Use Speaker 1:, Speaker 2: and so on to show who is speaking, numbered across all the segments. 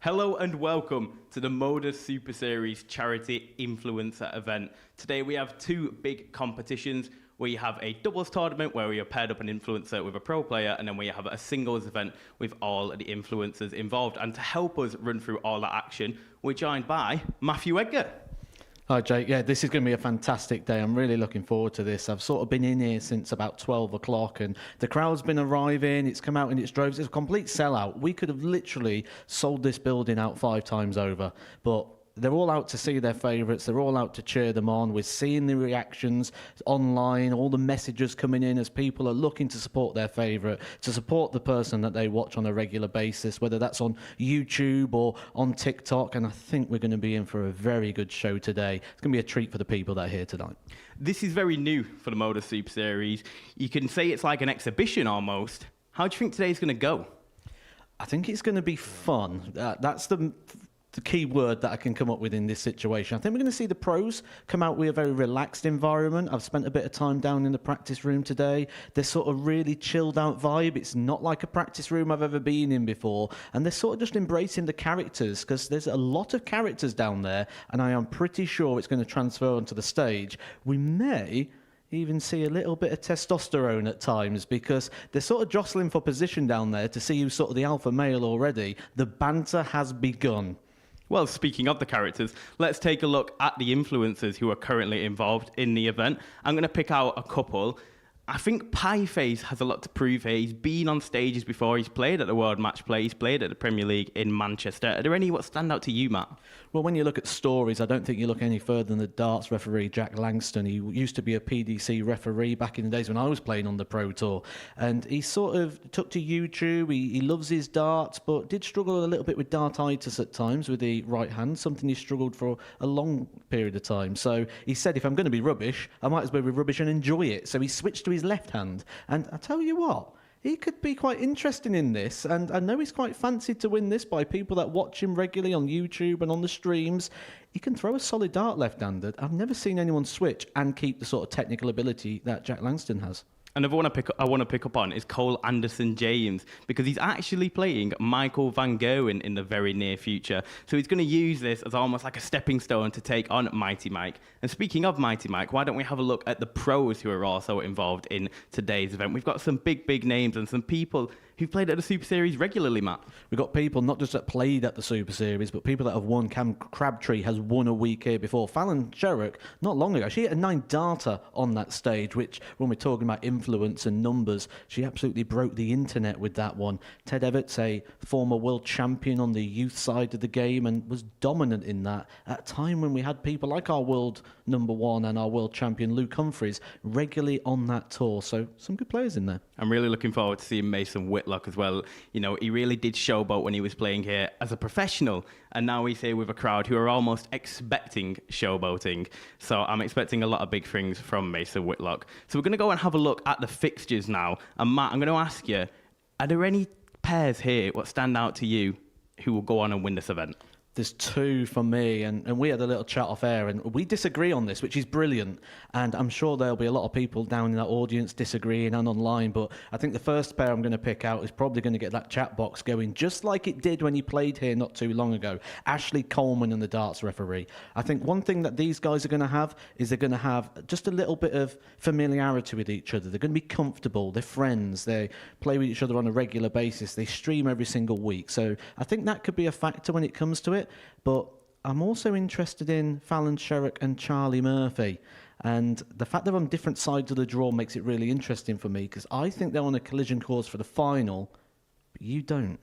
Speaker 1: Hello and welcome to the Modus Super Series charity influencer event. Today we have two big competitions. We have a doubles tournament where we have paired up an influencer with a pro player, and then we have a singles event with all the influencers involved. And to help us run through all that action, we're joined by Matthew Edgar.
Speaker 2: Hi Jake, yeah, this is going to be a fantastic day. I'm really looking forward to this. I've sort of been in here since about 12 o'clock and the crowd's been arriving, it's come out in its droves, it's a complete sellout. We could have literally sold this building out 5 times over, but they're all out to see their favourites. They're all out to cheer them on. We're seeing the reactions online, all the messages coming in as people are looking to support their favourite, to support the person that they watch on a regular basis, whether that's on YouTube or on TikTok. And I think we're going to be in for a very good show today. It's going to be a treat for the people that are here tonight.
Speaker 1: This is very new for the Modus Super Series. You can say it's like an exhibition almost. How do you think today's going to go?
Speaker 2: I think it's going to be fun. That's the key word that I can come up with in this situation. I think we're going to see the pros come out with a very relaxed environment. I've spent a bit of time down in the practice room today. There's sort of really chilled out vibe. It's not like a practice room I've ever been in before. And they're sort of just embracing the characters because there's a lot of characters down there and I am pretty sure it's going to transfer onto the stage. We may even see a little bit of testosterone at times because they're sort of jostling for position down there to see who's sort of the alpha male already. The banter has begun.
Speaker 1: Well, speaking of the characters, let's take a look at the influencers who are currently involved in the event. I'm going to pick out a couple. I think Pieface has a lot to prove here. He's been on stages before. He's played at the World Match Play. He's played at the Premier League in Manchester. Are there any what stand out to you, Matt?
Speaker 2: Well, when you look at stories, I don't think you look any further than the darts referee, Jack Langston. He used to be a PDC referee back in the days when I was playing on the Pro Tour. And he sort of took to YouTube. He loves his darts, but did struggle a little bit with dartitis at times with the right hand, something he struggled for a long period of time. So he said, if I'm going to be rubbish, I might as well be rubbish and enjoy it. So he switched to his left hand. And I tell you what, he could be quite interesting in this, and I know he's quite fancied to win this by people that watch him regularly on YouTube and on the streams. He can throw a solid dart left-handed. I've never seen anyone switch and keep the sort of technical ability that Jack Langston has.
Speaker 1: Another one I want to pick up on is Cole Anderson-James, because he's actually playing Michael Van Gerwen in the very near future. So he's going to use this as almost like a stepping stone to take on Mighty Mike. And speaking of Mighty Mike, why don't we have a look at the pros who are also involved in today's event? We've got some big names and some people who've played at the Super Series regularly, Matt.
Speaker 2: We've got people not just that played at the Super Series, but people that have won. Cam Crabtree has won a week here before. Fallon Sherrock, not long ago, she hit a 9-darter on that stage, which, when we're talking about influence and numbers, she absolutely broke the internet with that one. Ted Everts, a former world champion on the youth side of the game, and was dominant in that at a time when we had people like our world #1 and our world champion Luke Humphreys regularly on that tour. So some good players in there.
Speaker 1: I'm really looking forward to seeing Mason Whitlock as well. You know, he really did showboat when he was playing here as a professional, and now he's here with a crowd who are almost expecting showboating. So I'm expecting a lot of big things from Mason Whitlock. So we're going to go and have a look at the fixtures now. And Matt, I'm going to ask you, are there any pairs here what stand out to you who will go on and win this event?
Speaker 2: There's 2 for me, and we had a little chat off air, and we disagree on this, which is brilliant. And I'm sure there'll be a lot of people down in that audience disagreeing and online, but I think the first pair I'm going to pick out is probably going to get that chat box going, just like it did when he played here not too long ago. Ashley Coleman and the darts referee. I think one thing that these guys are going to have is they're going to have just a little bit of familiarity with each other. They're going to be comfortable. They're friends. They play with each other on a regular basis. They stream every single week. So I think that could be a factor when it comes to it. But I'm also interested in Fallon Sherrock and Charlie Murphy. And the fact they're on different sides of the draw makes it really interesting for me, because I think they're on a collision course for the final, but you don't.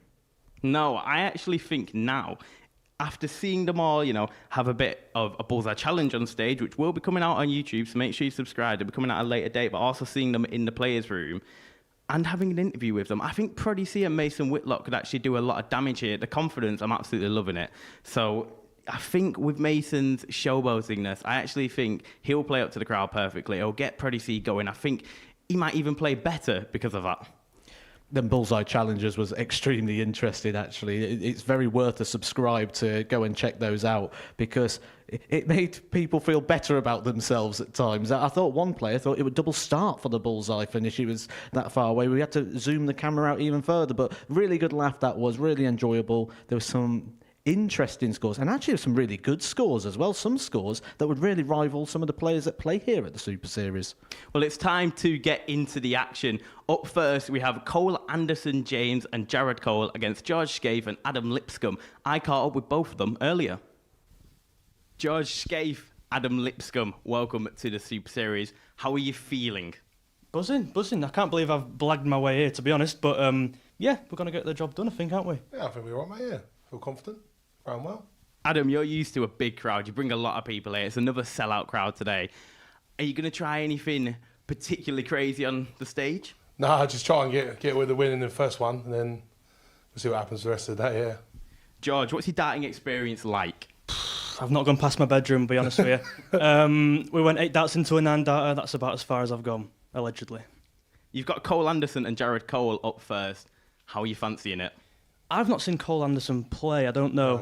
Speaker 1: No, I actually think now, after seeing them all, you know, have a bit of a bullseye challenge on stage, which will be coming out on YouTube, so make sure you subscribe. It'll be coming out at a later date, but also seeing them in the players' room and having an interview with them, I think Proddy C and Mason Whitlock could actually do a lot of damage here. The confidence, I'm absolutely loving it. So I think with Mason's showboatingness, I actually think he'll play up to the crowd perfectly. He'll get Proddy C going. I think he might even play better because of that.
Speaker 2: Them Bullseye Challenges was extremely interesting, actually. It's very worth a subscribe to go and check those out, because it made people feel better about themselves at times. I thought one player thought it would double start for the Bullseye finish. He was that far away. We had to zoom the camera out even further, but really good laugh that was, really enjoyable. There was some interesting scores, and actually some really good scores as well. Some scores that would really rival some of the players that play here at the Super Series.
Speaker 1: Well, it's time to get into the action. Up first, we have Cole Anderson James and Jared Cole against George Scaife and Adam Lipscomb. I caught up with both of them earlier. George Scaife, Adam Lipscomb, welcome to the Super Series. How are you feeling?
Speaker 3: Buzzing. I can't believe I've blagged my way here, to be honest. But yeah, we're going to get the job done, I think, aren't we?
Speaker 4: Yeah, I think we're all right, mate. Yeah, feel confident. Going well.
Speaker 1: Adam, you're used to a big crowd. You bring a lot of people here. It's another sellout crowd today. Are you going to try anything particularly crazy on the stage?
Speaker 4: Nah, just try and get with the win in the first one, and then we'll see what happens the rest of the day, yeah.
Speaker 1: George, what's your darting experience like?
Speaker 3: I've not gone past my bedroom, to be honest with you. We went 8 darts into a 9 darter. That's about as far as I've gone, allegedly.
Speaker 1: You've got Cole Anderson and Jared Cole up first. How are you fancying it?
Speaker 3: I've not seen Cole Anderson play. I don't know.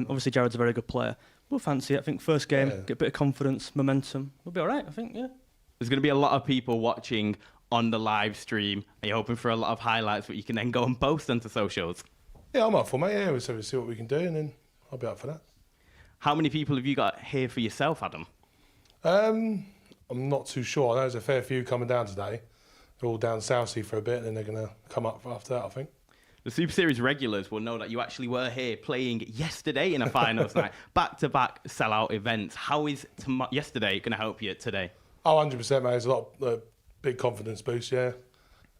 Speaker 3: Obviously, Jared's a very good player. We'll fancy it. I think first game, get a bit of confidence, momentum. We'll be all right, I think, yeah.
Speaker 1: There's going to be a lot of people watching on the live stream. Are you hoping for a lot of highlights that you can then go and post onto socials?
Speaker 4: Yeah, I'm up for it, mate. Yeah, we'll see what we can do, and then I'll be up for that.
Speaker 1: How many people have you got here for yourself, Adam?
Speaker 4: I'm not too sure. I know there's a fair few coming down today. They're all down Southsea for a bit, and then they're going to come up after that, I think.
Speaker 1: The Super Series regulars will know that you actually were here playing yesterday in a finals night. Back-to-back sellout events. How is yesterday going to help you today?
Speaker 4: Oh, 100%, mate. There's a lot of big confidence boost, yeah.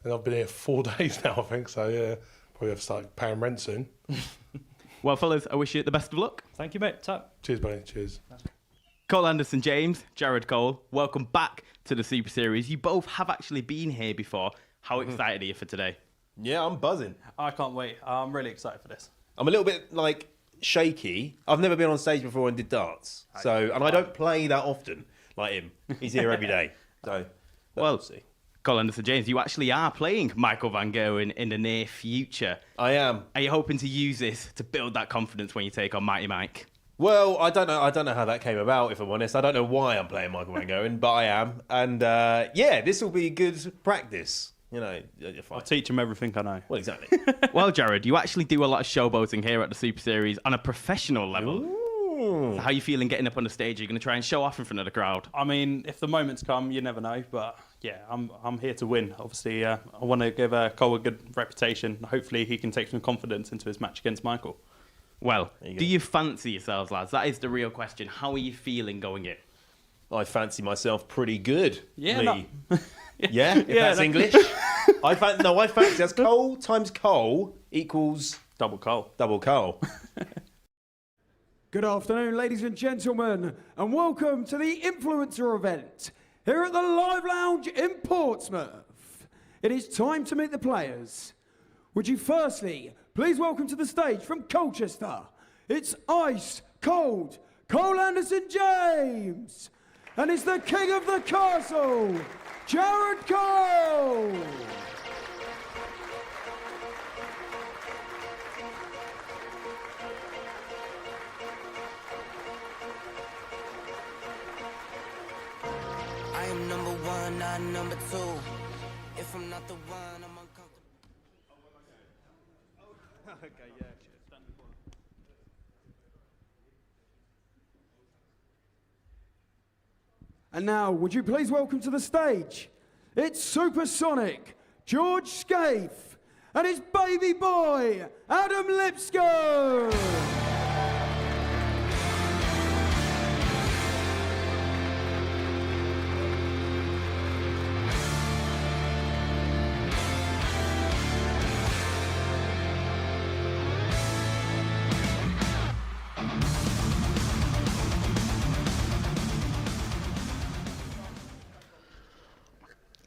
Speaker 4: And I've been here 4 days now, I think, so yeah. Probably have to start paying rent soon.
Speaker 1: Well, fellas, I wish you the best of luck.
Speaker 3: Thank you, mate. Tap.
Speaker 4: Cheers, buddy. Cheers.
Speaker 1: Cole Anderson James, Jared Cole, welcome back to the Super Series. You both have actually been here before. How excited are you for today?
Speaker 5: Yeah, I'm buzzing.
Speaker 6: I can't wait. I'm really excited for this.
Speaker 5: I'm a little bit shaky. I've never been on stage before and did darts, and I don't play that often like him. He's here every day, so we'll see.
Speaker 1: Cole Anderson James, you actually are playing Michael Van Gerwen in the near future.
Speaker 5: I am.
Speaker 1: Are you hoping to use this to build that confidence when you take on Mighty Mike?
Speaker 5: Well, I don't know how that came about. If I'm honest, I don't know why I'm playing Michael Van Gerwen, but I am, and yeah, this will be good practice. You know,
Speaker 6: I'll teach him everything I know.
Speaker 5: Well, exactly.
Speaker 1: Well, Jared, you actually do a lot of showboating here at the Super Series on a professional level. So how are you feeling getting up on the stage? Are you going to try and show off in front of the crowd?
Speaker 6: I mean, if the moments come, you never know. But yeah, I'm here to win. Obviously, I want to give Cole a good reputation. Hopefully, he can take some confidence into his match against Michael.
Speaker 1: Well, do you fancy yourselves, lads? That is the real question. How are you feeling going in?
Speaker 5: I fancy myself pretty good.
Speaker 6: Yeah.
Speaker 5: Lee. Yeah, if that's English. I fancy that's Cole times Cole equals
Speaker 6: Double Cole.
Speaker 5: double Cole.
Speaker 7: Good afternoon, ladies and gentlemen, and welcome to the Influencer event here at the Live Lounge in Portsmouth. It is time to meet the players. Would you firstly please welcome to the stage from Colchester, it's ice cold Cole Anderson James, and it's the king of the castle, Jared Cole.
Speaker 8: I am number one, not number two. If I'm not the one, I'm uncomfortable.
Speaker 6: Okay, yeah.
Speaker 7: And now, would you please welcome to the stage, it's Supersonic, George Scaife, and his baby boy, Adam Lipscomb.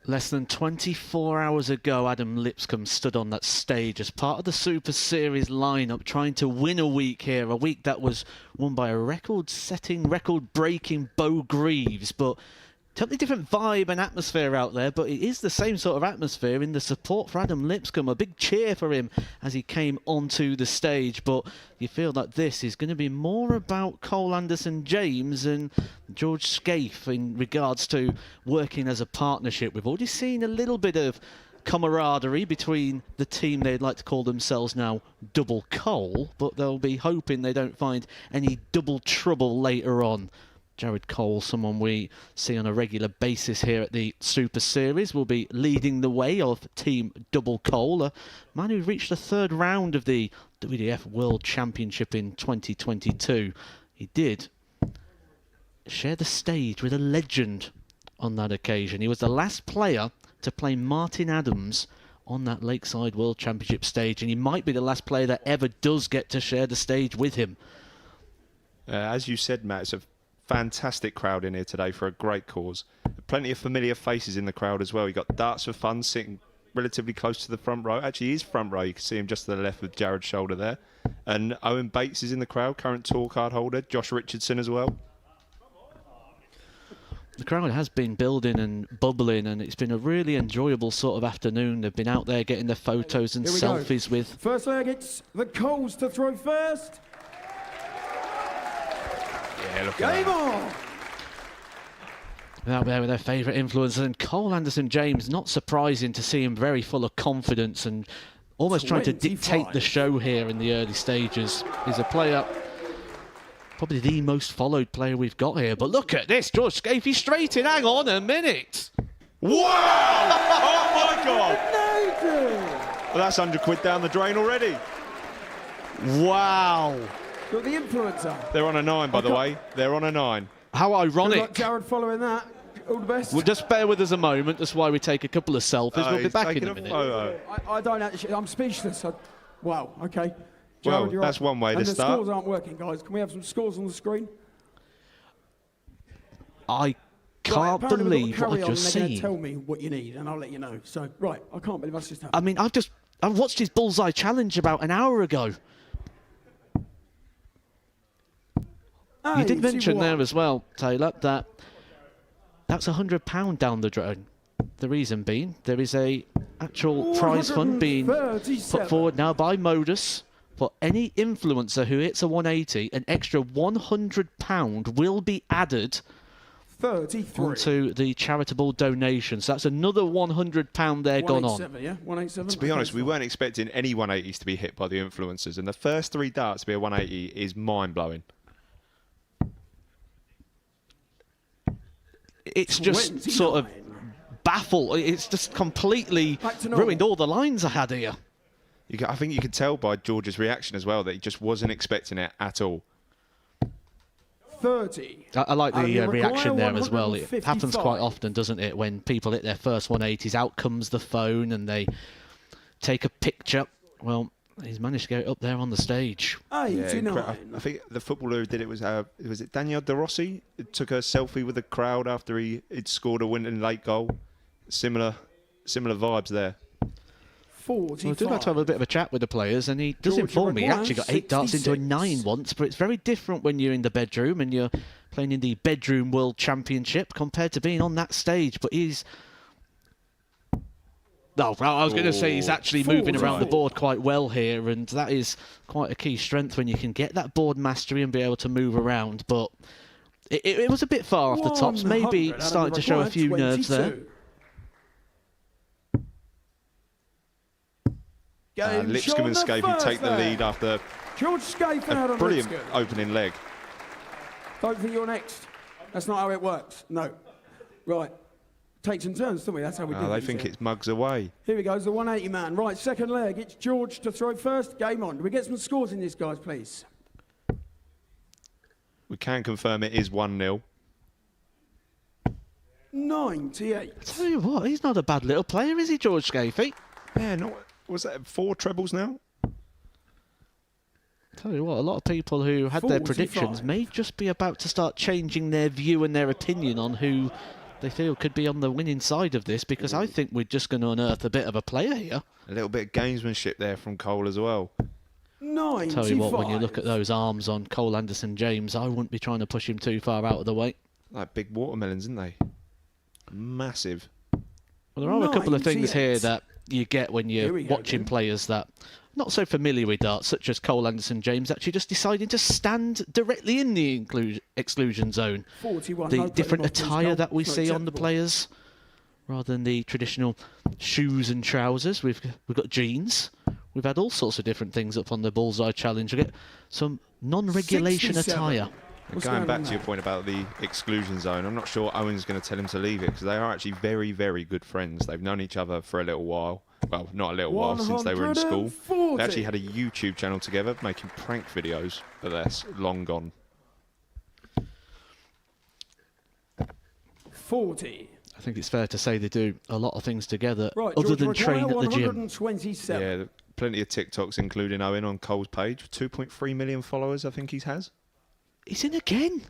Speaker 2: Less than 24 hours ago, Adam Lipscomb stood on that stage as part of the Super Series lineup, trying to win a week here, a week that was won by a record-setting, record-breaking Bo Greaves, but totally different vibe and atmosphere out there, but it is the same sort of atmosphere in the support for Adam Lipscomb. A big cheer for him as he came onto the stage, but you feel that this is going to be more about Cole Anderson James and George Scaife in regards to working as a partnership. We've already seen a little bit of camaraderie between the team they'd like to call themselves now Double Cole, but they'll be hoping they don't find any double trouble later on. Jared Cole, someone we see on a regular basis here at the Super Series, will be leading the way of Team Double Cole, a man who reached the third round of the WDF World Championship in 2022. He did share the stage with a legend on that occasion. He was the last player to play Martin Adams on that Lakeside World Championship stage, and he might be the last player that ever does get to share the stage with him.
Speaker 9: As you said, Matt, it's a fantastic crowd in here today for a great cause. Plenty of familiar faces in the crowd as well. You got Darts for Fun sitting relatively close to the front row. Actually, he is front row. You can see him just to the left with Jared's shoulder there. And Owen Bates is in the crowd, current tour card holder. Josh Richardson as well.
Speaker 2: The crowd has been building and bubbling, and it's been a really enjoyable sort of afternoon. They've been out there getting their photos and selfies with.
Speaker 7: First leg, it's the Coles to throw first.
Speaker 9: Yeah, look
Speaker 7: Game
Speaker 9: at that.
Speaker 7: on!
Speaker 2: Out there with their favourite influencers, and Cole Anderson James, not surprising to see him very full of confidence and almost trying to dictate the show here in the early stages. He's a player, probably the most followed player we've got here. But look at this, George Scafey straight in. Hang on a minute.
Speaker 9: Wow! Oh my God!
Speaker 7: Well,
Speaker 9: Well, that's 100 quid down the drain already.
Speaker 2: Wow.
Speaker 7: got the influencer.
Speaker 9: They're on a 9, by the way. They're on a 9.
Speaker 2: How
Speaker 7: Good
Speaker 2: ironic.
Speaker 7: luck, Jared, following that. All the best.
Speaker 2: Well, just bear with us a moment. That's why we take a couple of selfies. We'll be
Speaker 9: he's
Speaker 2: back in
Speaker 9: taking
Speaker 2: a minute.
Speaker 9: photo.
Speaker 7: I don't actually. I'm speechless. Wow. Okay.
Speaker 9: Well,
Speaker 7: Jared, you're
Speaker 9: that's
Speaker 7: up.
Speaker 9: one way to
Speaker 7: and the
Speaker 9: start.
Speaker 7: scores aren't working, guys. Can we have some scores on the screen?
Speaker 2: I can't
Speaker 7: Right, apparently we've
Speaker 2: believe
Speaker 7: got
Speaker 2: what
Speaker 7: to
Speaker 2: I've
Speaker 7: carry
Speaker 2: just
Speaker 7: on and they're
Speaker 2: seen.
Speaker 7: gonna tell me what you need, and I'll let you know. So, right, I can't believe that's just happened.
Speaker 2: I mean, I've watched his bullseye challenge about an hour ago. You did mention there as well, Taylor, that that's £100 down the drain. The reason being, there is a actual prize fund being put forward now by Modus for any influencer who hits a 180. An extra £100 will be added
Speaker 7: 33.
Speaker 2: onto the charitable donation. So that's another £100 there gone on.
Speaker 7: 187, yeah? 187.
Speaker 9: To be honest, we weren't expecting any 180s to be hit by the influencers, and the first 3 darts to be a 180 is mind-blowing.
Speaker 2: It's just sort of baffled. It's just completely ruined all the lines I had here.
Speaker 9: I think you could tell by George's reaction as well that he just wasn't expecting it at all.
Speaker 7: 30.
Speaker 2: I like the
Speaker 7: Maguire,
Speaker 2: reaction there as well. It
Speaker 7: 155.
Speaker 2: happens quite often, doesn't it, when people hit their first 180s, out comes the phone and they take a picture. Well, he's managed to get it up there on the stage.
Speaker 7: 89.
Speaker 9: I think the footballer who did it was it Daniel De Rossi? It took a selfie with the crowd after he'd scored a winning late goal. Similar vibes there.
Speaker 7: 45.
Speaker 2: Well, I do like to have a bit of a chat with the players, and he does
Speaker 7: George
Speaker 2: inform me he
Speaker 7: Maguire,
Speaker 2: actually got 8 darts into a 9 once, but it's very different when you're in the bedroom and you're playing in the Bedroom World Championship compared to being on that stage. But he's... No, I was going to say he's actually moving around the board quite well here, and that is quite a key strength when you can get that board mastery and be able to move around. But it was a bit far off the tops, maybe starting to show a few nerves there.
Speaker 9: Lipscomb and Scapey take the lead after
Speaker 7: George Scapey out
Speaker 9: a
Speaker 7: on
Speaker 9: brilliant
Speaker 7: Lipscomb.
Speaker 9: opening leg.
Speaker 7: Don't think you're next. That's not how it works. No. Right. Takes and turns, don't we? That's how we do it.
Speaker 9: They think it's mugs away.
Speaker 7: Here we go, the 180 man. Right, second leg. It's George to throw first. Game on. Do we get some scores in this, guys, please?
Speaker 9: We can confirm it is 1-0.
Speaker 7: 98.
Speaker 2: Tell you what, he's not a bad little player, is he, George Scafey?
Speaker 9: Yeah, was that 4 trebles now?
Speaker 2: Tell you what, a lot of people who had their
Speaker 7: 45.
Speaker 2: predictions may just be about to start changing their view and their opinion on who they feel could be on the winning side of this, because I think we're just going to unearth a bit of a player here.
Speaker 9: A little bit of gamesmanship there from Cole as well.
Speaker 7: 95.
Speaker 2: Tell you what, when you look at those arms on Cole Anderson James, I wouldn't be trying to push him too far out of the way.
Speaker 9: Like big watermelons, isn't they? Massive.
Speaker 2: Well, there are a couple of things
Speaker 7: 98.
Speaker 2: here that you get when you're watching players that not so familiar with darts, such as Cole Anderson James, actually just deciding to stand directly in the exclusion zone.
Speaker 7: 41.
Speaker 2: The
Speaker 7: no
Speaker 2: different
Speaker 7: putting him off,
Speaker 2: attire
Speaker 7: please,
Speaker 2: that we
Speaker 7: Cole.
Speaker 2: see
Speaker 7: Not
Speaker 2: on the
Speaker 7: acceptable.
Speaker 2: players. rather than the traditional shoes and trousers. We've got jeans. We've had all sorts of different things up on the Bullseye Challenge. We get some non-regulation
Speaker 7: 67.
Speaker 2: attire.
Speaker 9: Going back to your point about the exclusion zone, I'm not sure Owen's going to tell him to leave it because they are actually very, very good friends. They've known each other for a little while. Well, not a little while, since they were in school.
Speaker 7: 140.
Speaker 9: They actually had a YouTube channel together making prank videos, but that's long gone.
Speaker 7: 40.
Speaker 2: I think it's fair to say they do a lot of things together
Speaker 7: Right,
Speaker 2: other
Speaker 7: George
Speaker 2: than
Speaker 7: Require,
Speaker 2: train at the gym.
Speaker 7: 127.
Speaker 9: Yeah, plenty of TikToks, including Owen on Cole's page. 2.3 million followers, I think he has.
Speaker 2: He's in again.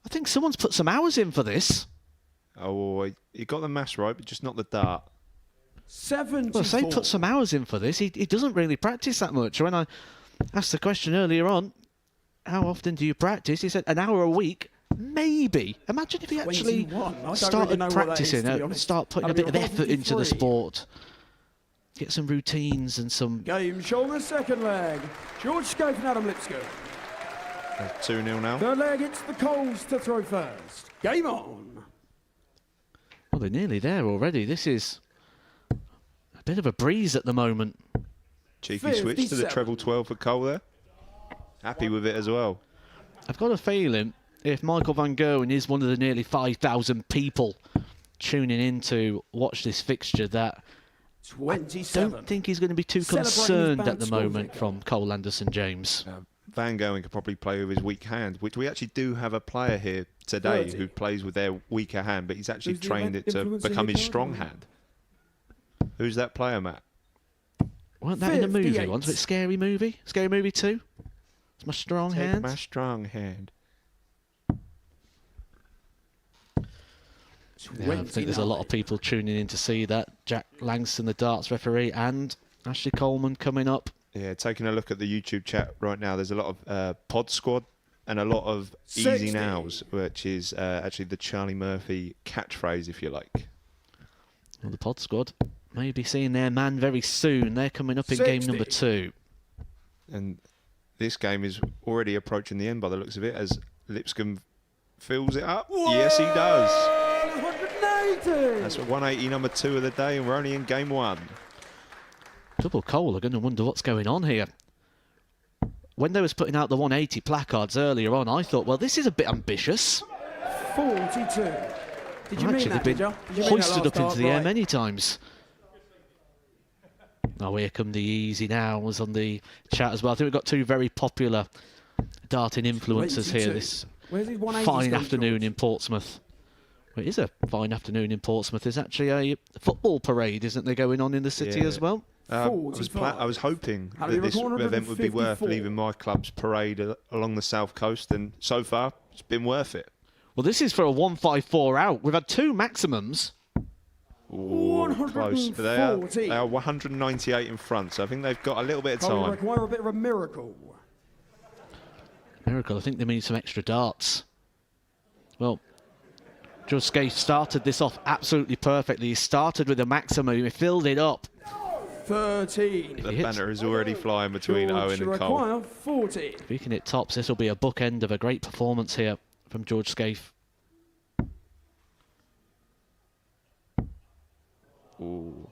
Speaker 2: I think someone's put some hours in for this.
Speaker 9: Oh, he got the maths right, but just not the dart.
Speaker 7: 74.
Speaker 2: Well, say put some hours in for this. He doesn't really practice that much. When I asked the question earlier on, how often do you practice? He said an hour a week, maybe. Imagine if he actually
Speaker 7: 21. I don't
Speaker 2: started
Speaker 7: really know what that is,
Speaker 2: practicing,
Speaker 7: to be honest.
Speaker 2: start putting
Speaker 7: I
Speaker 2: a bit of
Speaker 7: mean,
Speaker 2: effort into the
Speaker 7: 53.
Speaker 2: sport. Get some routines and some...
Speaker 7: Game show on the second leg. George Scape and Adam Lipscomb.
Speaker 9: 2-0 now.
Speaker 7: Third leg, it's the Coles to throw first. Game on.
Speaker 2: Well, they're nearly there already. This is a bit of a breeze at the moment.
Speaker 9: Cheeky switch to the
Speaker 7: 57.
Speaker 9: treble 12 for Cole there. Happy with it as well.
Speaker 2: I've got a feeling if Michael Van Gerwen is one of the nearly 5,000 people tuning in to watch this fixture, that
Speaker 7: 27.
Speaker 2: don't think he's going to be too
Speaker 7: Celebrating his
Speaker 2: concerned at
Speaker 7: band
Speaker 2: the
Speaker 7: score
Speaker 2: moment
Speaker 7: figure.
Speaker 2: from Cole Anderson James.
Speaker 9: Van Gogh could probably play with his weak hand, which we actually do have a player here today
Speaker 7: 30.
Speaker 9: who plays with their weaker hand, but he's actually
Speaker 7: Who's the
Speaker 9: trained it to
Speaker 7: influence in
Speaker 9: become
Speaker 7: your
Speaker 9: his strong
Speaker 7: partner?
Speaker 9: hand. Who's that player, Matt?
Speaker 2: Weren't that in a movie
Speaker 7: 58.
Speaker 2: once? Was it Scary Movie? Scary Movie 2? It's my strong
Speaker 9: Take
Speaker 2: hand.
Speaker 9: my strong hand.
Speaker 2: Yeah, I think there's a lot of people tuning in to see that. Jack Langston, the darts referee, and Ashley Coleman coming up.
Speaker 9: Yeah, taking a look at the YouTube chat right now, there's a lot of Pod Squad and a lot of
Speaker 7: 60.
Speaker 9: Easy Nows, which is actually the Charlie Murphy catchphrase, if you like.
Speaker 2: Well, the Pod Squad may be seeing their man very soon. They're coming up in game
Speaker 7: 60.
Speaker 2: number 2.
Speaker 9: And this game is already approaching the end by the looks of it, as Lipscomb fills it up. Yes, he does.
Speaker 7: 180.
Speaker 9: That's 180, number 2 of the day, and we're only in game 1.
Speaker 2: Double Cole are going to wonder what's going on here. When they was putting out the 180 placards earlier on, I thought, well, this is a bit ambitious.
Speaker 7: 42. Did you
Speaker 2: Well,
Speaker 7: mean
Speaker 2: actually,
Speaker 7: that,
Speaker 2: they've
Speaker 7: did you?
Speaker 2: been
Speaker 7: Did you mean that
Speaker 2: hoisted
Speaker 7: last
Speaker 2: up into
Speaker 7: part?
Speaker 2: the air
Speaker 7: Right.
Speaker 2: many times. Oh, here come the Easy Nows on the chat as well. I think we've got two very popular darting influencers here
Speaker 7: 22.
Speaker 2: this
Speaker 7: Where's his 180
Speaker 2: fine
Speaker 7: still,
Speaker 2: afternoon
Speaker 7: George?
Speaker 2: in Portsmouth. Well, it is a fine afternoon in Portsmouth. There's actually a football parade, isn't there, going on in the city
Speaker 9: Yeah.
Speaker 2: as well?
Speaker 9: I was hoping
Speaker 7: How
Speaker 9: that
Speaker 7: do you
Speaker 9: this
Speaker 7: record
Speaker 9: event would be worth
Speaker 7: 154?
Speaker 9: leaving my club's parade along the south coast, and so far it's been worth it.
Speaker 2: Well, this is for a 154 out. We've had two maximums.
Speaker 9: Ooh, close. But they are
Speaker 7: 140.
Speaker 9: 198 in front, so I think they've got a little bit of
Speaker 7: Probably
Speaker 9: time.
Speaker 7: require a bit of a miracle.
Speaker 2: Miracle, I think they need some extra darts. Well, George Scaife started this off absolutely perfectly. He started with a maximum, he filled it up.
Speaker 7: 13.
Speaker 9: The
Speaker 2: He hits-
Speaker 9: banner is already flying between
Speaker 7: George
Speaker 9: Owen and Cole.
Speaker 7: require 40.
Speaker 2: If he can hit tops, this will be a bookend of a great performance here from George Scaife.
Speaker 9: Ooh.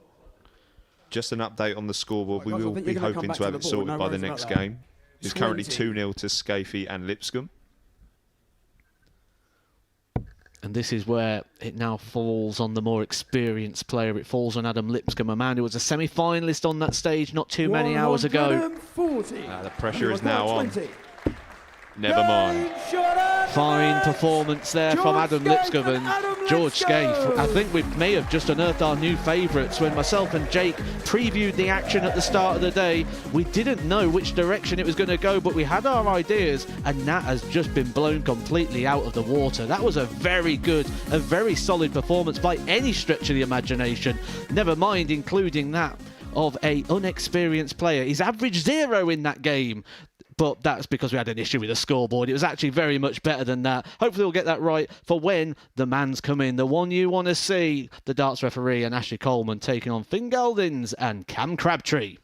Speaker 9: Just an update on the scoreboard. We
Speaker 7: Right, guys, I
Speaker 9: will
Speaker 7: think
Speaker 9: be
Speaker 7: you're gonna come
Speaker 9: hoping
Speaker 7: back
Speaker 9: to have
Speaker 7: to
Speaker 9: it
Speaker 7: the board.
Speaker 9: sorted
Speaker 7: No
Speaker 9: by the
Speaker 7: worries
Speaker 9: next
Speaker 7: about that.
Speaker 9: game. It's currently
Speaker 7: 20.
Speaker 9: 2-0 to Scaife and Lipscomb.
Speaker 2: And this is where it now falls on the more experienced player. It falls on Adam Lipscomb, a man who was a semi-finalist on that stage not too many hours ago.
Speaker 7: 140.
Speaker 9: The pressure is now on.
Speaker 7: 20.
Speaker 9: Never mind.
Speaker 2: Fine performance there from Adam Lipscomb and George Scaife. I think we may have just unearthed our new favourites. When myself and Jake previewed the action at the start of the day, we didn't know which direction it was going to go, but we had our ideas, and that has just been blown completely out of the water. That was a very good, a very solid performance by any stretch of the imagination. Never mind including that of a unexperienced player. He's averaged 0 in that game. But that's because we had an issue with the scoreboard. It was actually very much better than that. Hopefully we'll get that right for when the man's come in. The one you want to see, the darts referee and Ashley Coleman taking on Finn Geldins and Cam Crabtree.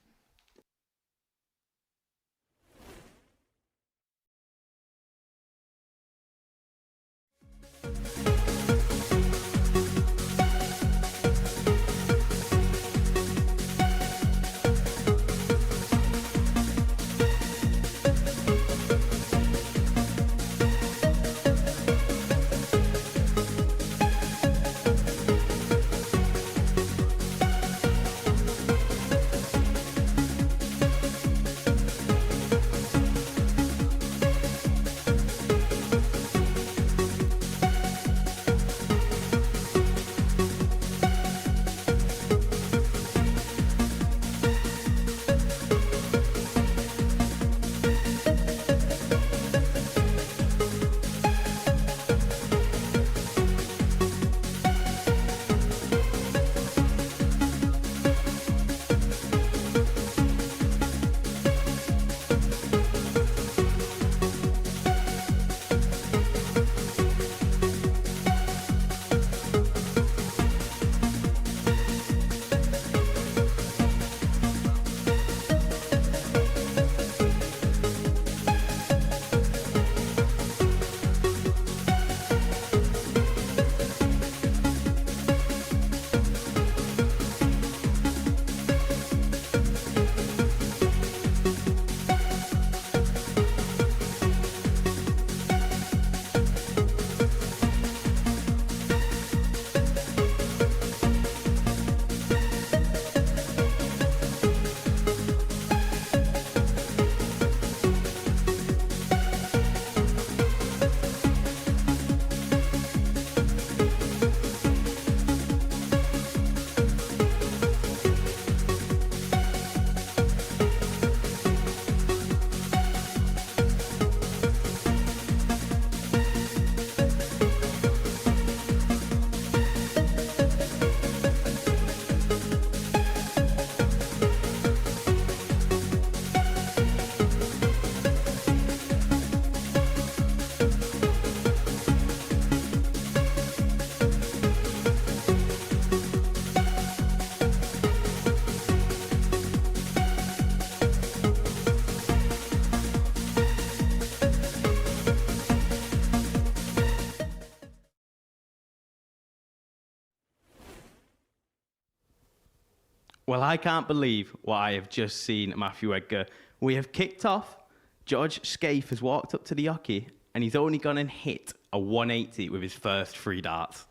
Speaker 1: Well, I can't believe what I have just seen, Matthew Edgar. We have kicked off. George Scaife has walked up to the hockey and he's only gone and hit a 180 with his first 3 darts.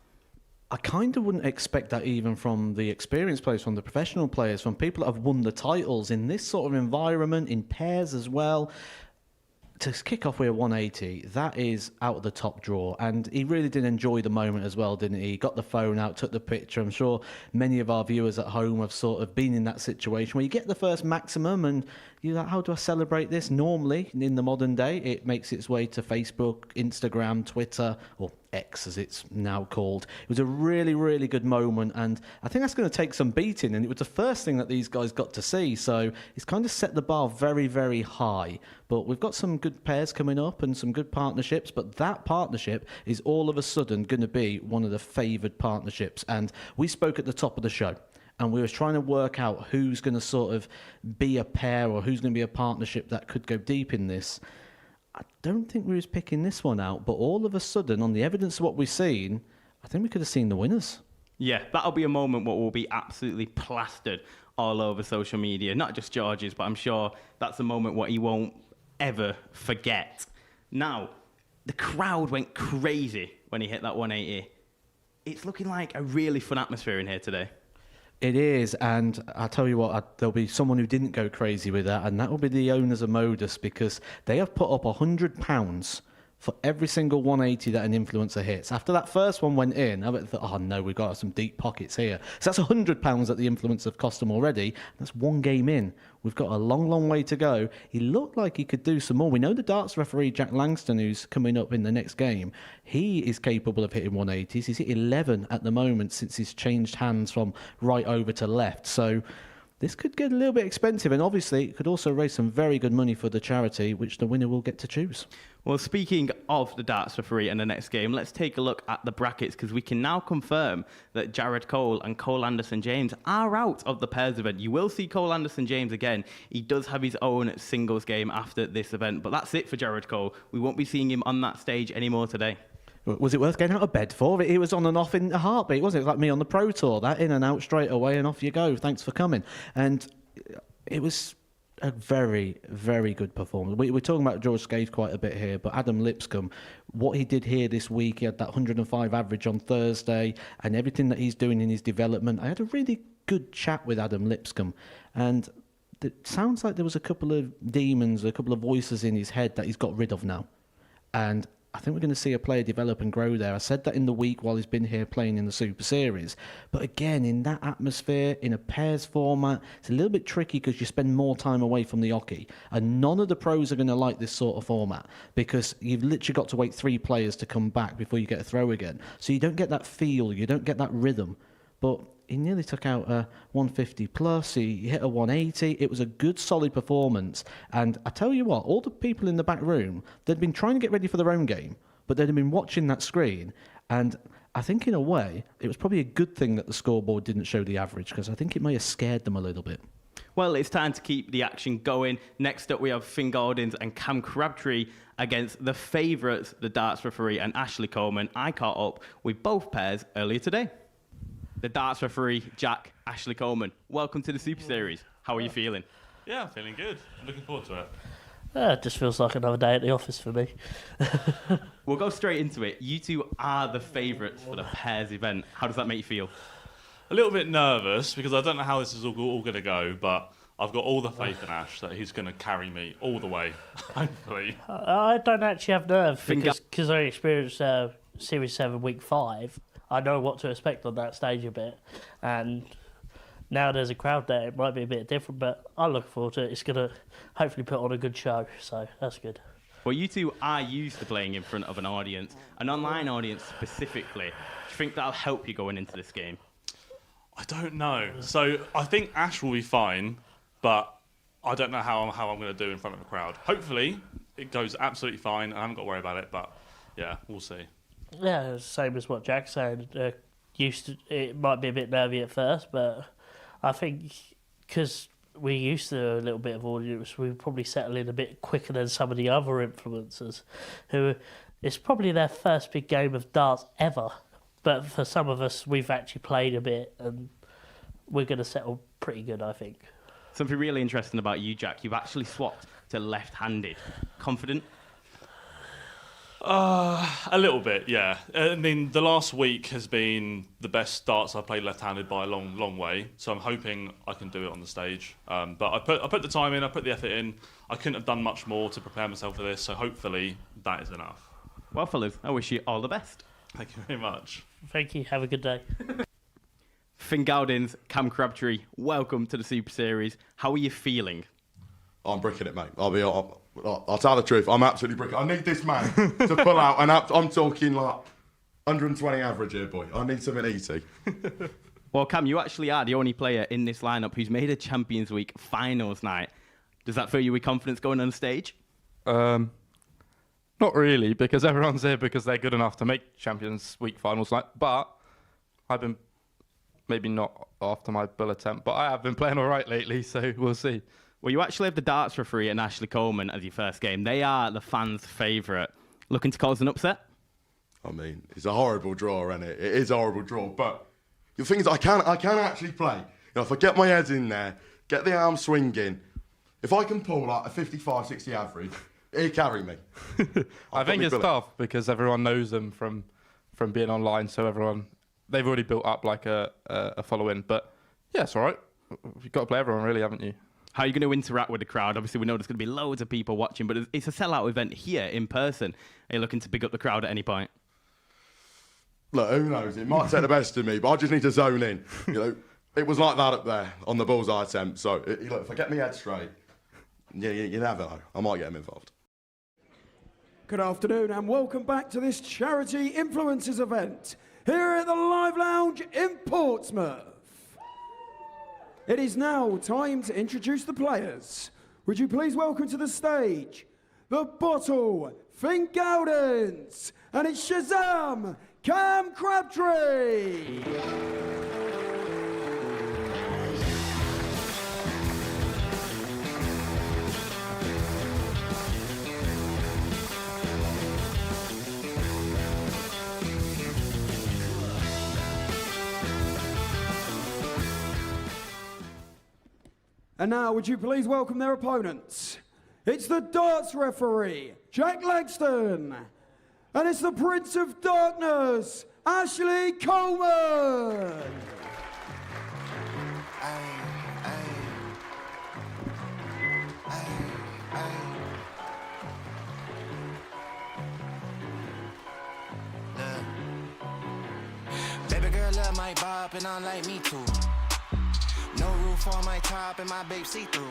Speaker 2: I kind of wouldn't expect that even from the experienced players, from the professional players, from people that have won the titles in this sort of environment, in pairs as well. To kick off with a 180, that is out of the top drawer. And he really did enjoy the moment as well, didn't he? He got the phone out, took the picture. I'm sure many of our viewers at home have sort of been in that situation where you get the first maximum and you're like, how do I celebrate this? Normally, in the modern day, it makes its way to Facebook, Instagram, Twitter, or X as it's now called. It was a really, really good moment, and I think that's going to take some beating, and it was the first thing that these guys got to see, so it's kind of set the bar very, very high. But we've got some good pairs coming up and some good partnerships, but that partnership is all of a sudden going to be one of the favoured partnerships. And we spoke at the top of the show, and we were trying to work out who's going to sort of be a pair or who's going to be a partnership that could go deep in this. I don't think we was picking this one out, but all of a sudden, on the evidence of what we've seen, I think we could have seen the winners.
Speaker 1: Yeah, that'll be a moment what will be absolutely plastered all over social media. Not just George's, but I'm sure that's a moment what he won't ever forget. Now, the crowd went crazy when he hit that 180. It's looking like a really fun atmosphere in here today.
Speaker 2: It is, and I tell you what, there'll be someone who didn't go crazy with that, and that will be the owners of Modus, because they have put up £100 for every single 180 that an influencer hits. After that first one went in, I thought, oh no, we've got some deep pockets here. So that's £100 that the influencer have cost them already. That's one game in. We've got a long, long way to go. He looked like he could do some more. We know the darts referee, Jack Langston, who's coming up in the next game, he is capable of hitting 180s. He's hit 11 at the moment since he's changed hands from right over to left. So this could get a little bit expensive, and obviously it could also raise some very good money for the charity, which the winner will get to choose.
Speaker 1: Well, speaking of the darts referee and the next game, let's take a look at the brackets, because we can now confirm that Jared Cole and Cole Anderson-James are out of the pairs event. You will see Cole Anderson-James again. He does have his own singles game after this event, but that's it for Jared Cole. We won't be seeing him on that stage anymore today.
Speaker 2: Was it worth getting out of bed for? It was on and off in a heartbeat, wasn't it? Like me on the Pro Tour, that in and out straight away and off you go. Thanks for coming. And it was a very, very good performance. We're talking about George Scaife quite a bit here, but Adam Lipscomb, what he did here this week, he had that 105 average on Thursday, and everything that he's doing in his development. I had a really good chat with Adam Lipscomb, and it sounds like there was a couple of demons, a couple of voices in his head that he's got rid of now. And I think we're going to see a player develop and grow there. I said that in the week while he's been here playing in the Super Series. But again, in that atmosphere, in a pairs format, it's a little bit tricky because you spend more time away from the hockey. And none of the pros are going to like this sort of format because you've literally got to wait 3 players to come back before you get a throw again. So you don't get that feel, you don't get that rhythm. But he nearly took out a 150 plus, he hit a 180. It was a good, solid performance. And I tell you what, all the people in the back room, they'd been trying to get ready for their own game, but they'd been watching that screen. And I think in a way, it was probably a good thing that the scoreboard didn't show the average, because I think it may have scared them a little bit.
Speaker 1: Well, it's time to keep the action going. Next up, we have Finn Gordons and Cam Crabtree against the favourites, the darts referee and Ashley Coleman. I caught up with both pairs earlier today. The darts referee, Jack, Ashley Coleman. Welcome to the Super Series. How are you feeling?
Speaker 10: Yeah, I'm feeling good. I'm looking forward to it.
Speaker 11: It just feels like another day at the office for me.
Speaker 1: We'll go straight into it. You two are the favourites for the pairs event. How does that make you feel?
Speaker 10: A little bit nervous because I don't know how this is all going to go, but I've got all the faith in Ash that he's going to carry me all the way, hopefully.
Speaker 11: I don't actually have nerves because I experienced Series 7 Week 5. I know what to expect on that stage a bit, and now there's a crowd there. It might be a bit different, but I'm looking forward to it. It's going to hopefully put on a good show, so that's good.
Speaker 1: Well, you two are used to playing in front of an audience, an online audience specifically. Do you think that'll help you going into this game?
Speaker 10: I don't know. So I think Ash will be fine, but I don't know how I'm going to do in front of a crowd. Hopefully, it goes absolutely fine. I haven't got to worry about it, but yeah, we'll see.
Speaker 11: Yeah, same as what Jack said. It might be a bit nervy at first, but I think because we're used to a little bit of audience, we probably settle in a bit quicker than some of the other influencers, who it's probably their first big game of darts ever. But for some of us, we've actually played a bit, and we're going to settle pretty good, I think.
Speaker 1: Something really interesting about you, Jack. You've actually swapped to left-handed. Confident?
Speaker 10: A little bit, yeah. I mean, the last week has been the best darts I've played left-handed by a long, long way. So I'm hoping I can do it on the stage. But I put the time in, I put the effort in. I couldn't have done much more to prepare myself for this. So hopefully that is enough.
Speaker 1: Well, fellas, I wish you all the best.
Speaker 10: Thank you very much.
Speaker 11: Thank you. Have a good day.
Speaker 1: Finn Gowdins, Cam Crabtree, welcome to the Super Series. How are you feeling?
Speaker 12: I'm bricking it, mate. I'll tell the truth. I'm absolutely bricking it. I need this man to pull out, and I'm talking like 120 average here, boy. I need something easy.
Speaker 1: Well, Cam, you actually are the only player in this lineup who's made a Champions Week finals night. Does that fill you with confidence going on stage?
Speaker 13: Not really, because everyone's here because they're good enough to make Champions Week finals night. But I've been, maybe not after my bull attempt, but I have been playing all right lately, so we'll see.
Speaker 1: Well, you actually have the darts referee and Ashley Coleman as your first game. They are the fans' favourite. Looking to cause an upset?
Speaker 12: I mean, it's a horrible draw, isn't it? It is a horrible draw, but the thing is, I can actually play. You know, if I get my head in there, get the arm swinging, if I can pull like a 55, 60 average, he'll carry me.
Speaker 13: I think it's tough because everyone knows them from being online, so they've already built up like a following. But yeah, it's all right. You've got to play everyone, really, haven't you?
Speaker 1: How are you going to interact with the crowd? Obviously, we know there's going to be loads of people watching, but it's a sellout event here in person. Are you looking to pick up the crowd at any point?
Speaker 12: Look, who knows? It might take the best of me, but I just need to zone in. You know, it was like that up there on the bullseye attempt. So, look, if I get my head straight, you never know. I might get him involved.
Speaker 7: Good afternoon and welcome back to this charity influencers event here at the Live Lounge in Portsmouth. It is now time to introduce the players. Would you please welcome to the stage the Bottle, Finn Gowdins, and it's Shazam, Cam Crabtree. And now, would you please welcome their opponents? It's the darts referee, Jack Langston, and it's the Prince of Darkness, Ashley Coleman.
Speaker 8: Baby girl love my bop and I like me too. No roof on my top and my babe see-through.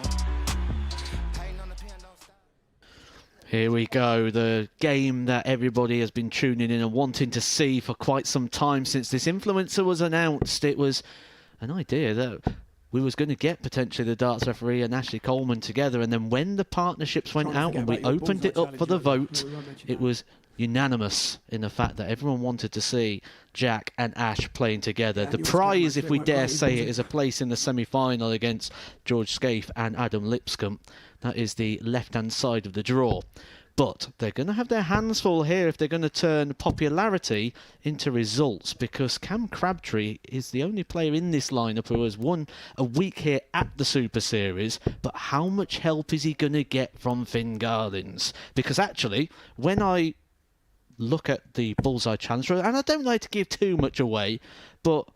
Speaker 2: Here we go, the game that everybody has been tuning in and wanting to see for quite some time since this influencer was announced. It was an idea that we was going to get potentially the darts referee and Ashley Coleman together, and then when the partnerships went out and we opened it up for the vote, it was unanimous in the fact that everyone wanted to see Jack and Ash playing together. The prize, if we dare say it, is a place in the semi-final against George Scaife and Adam Lipscomb. That is the left-hand side of the draw. But they're going to have their hands full here if they're going to turn popularity into results, because Cam Crabtree is the only player in this lineup who has won a week here at the Super Series. But how much help is he going to get from Finn Gowdins? Because actually, when I look at the Bullseye Challenge, and I don't like to give too much away, but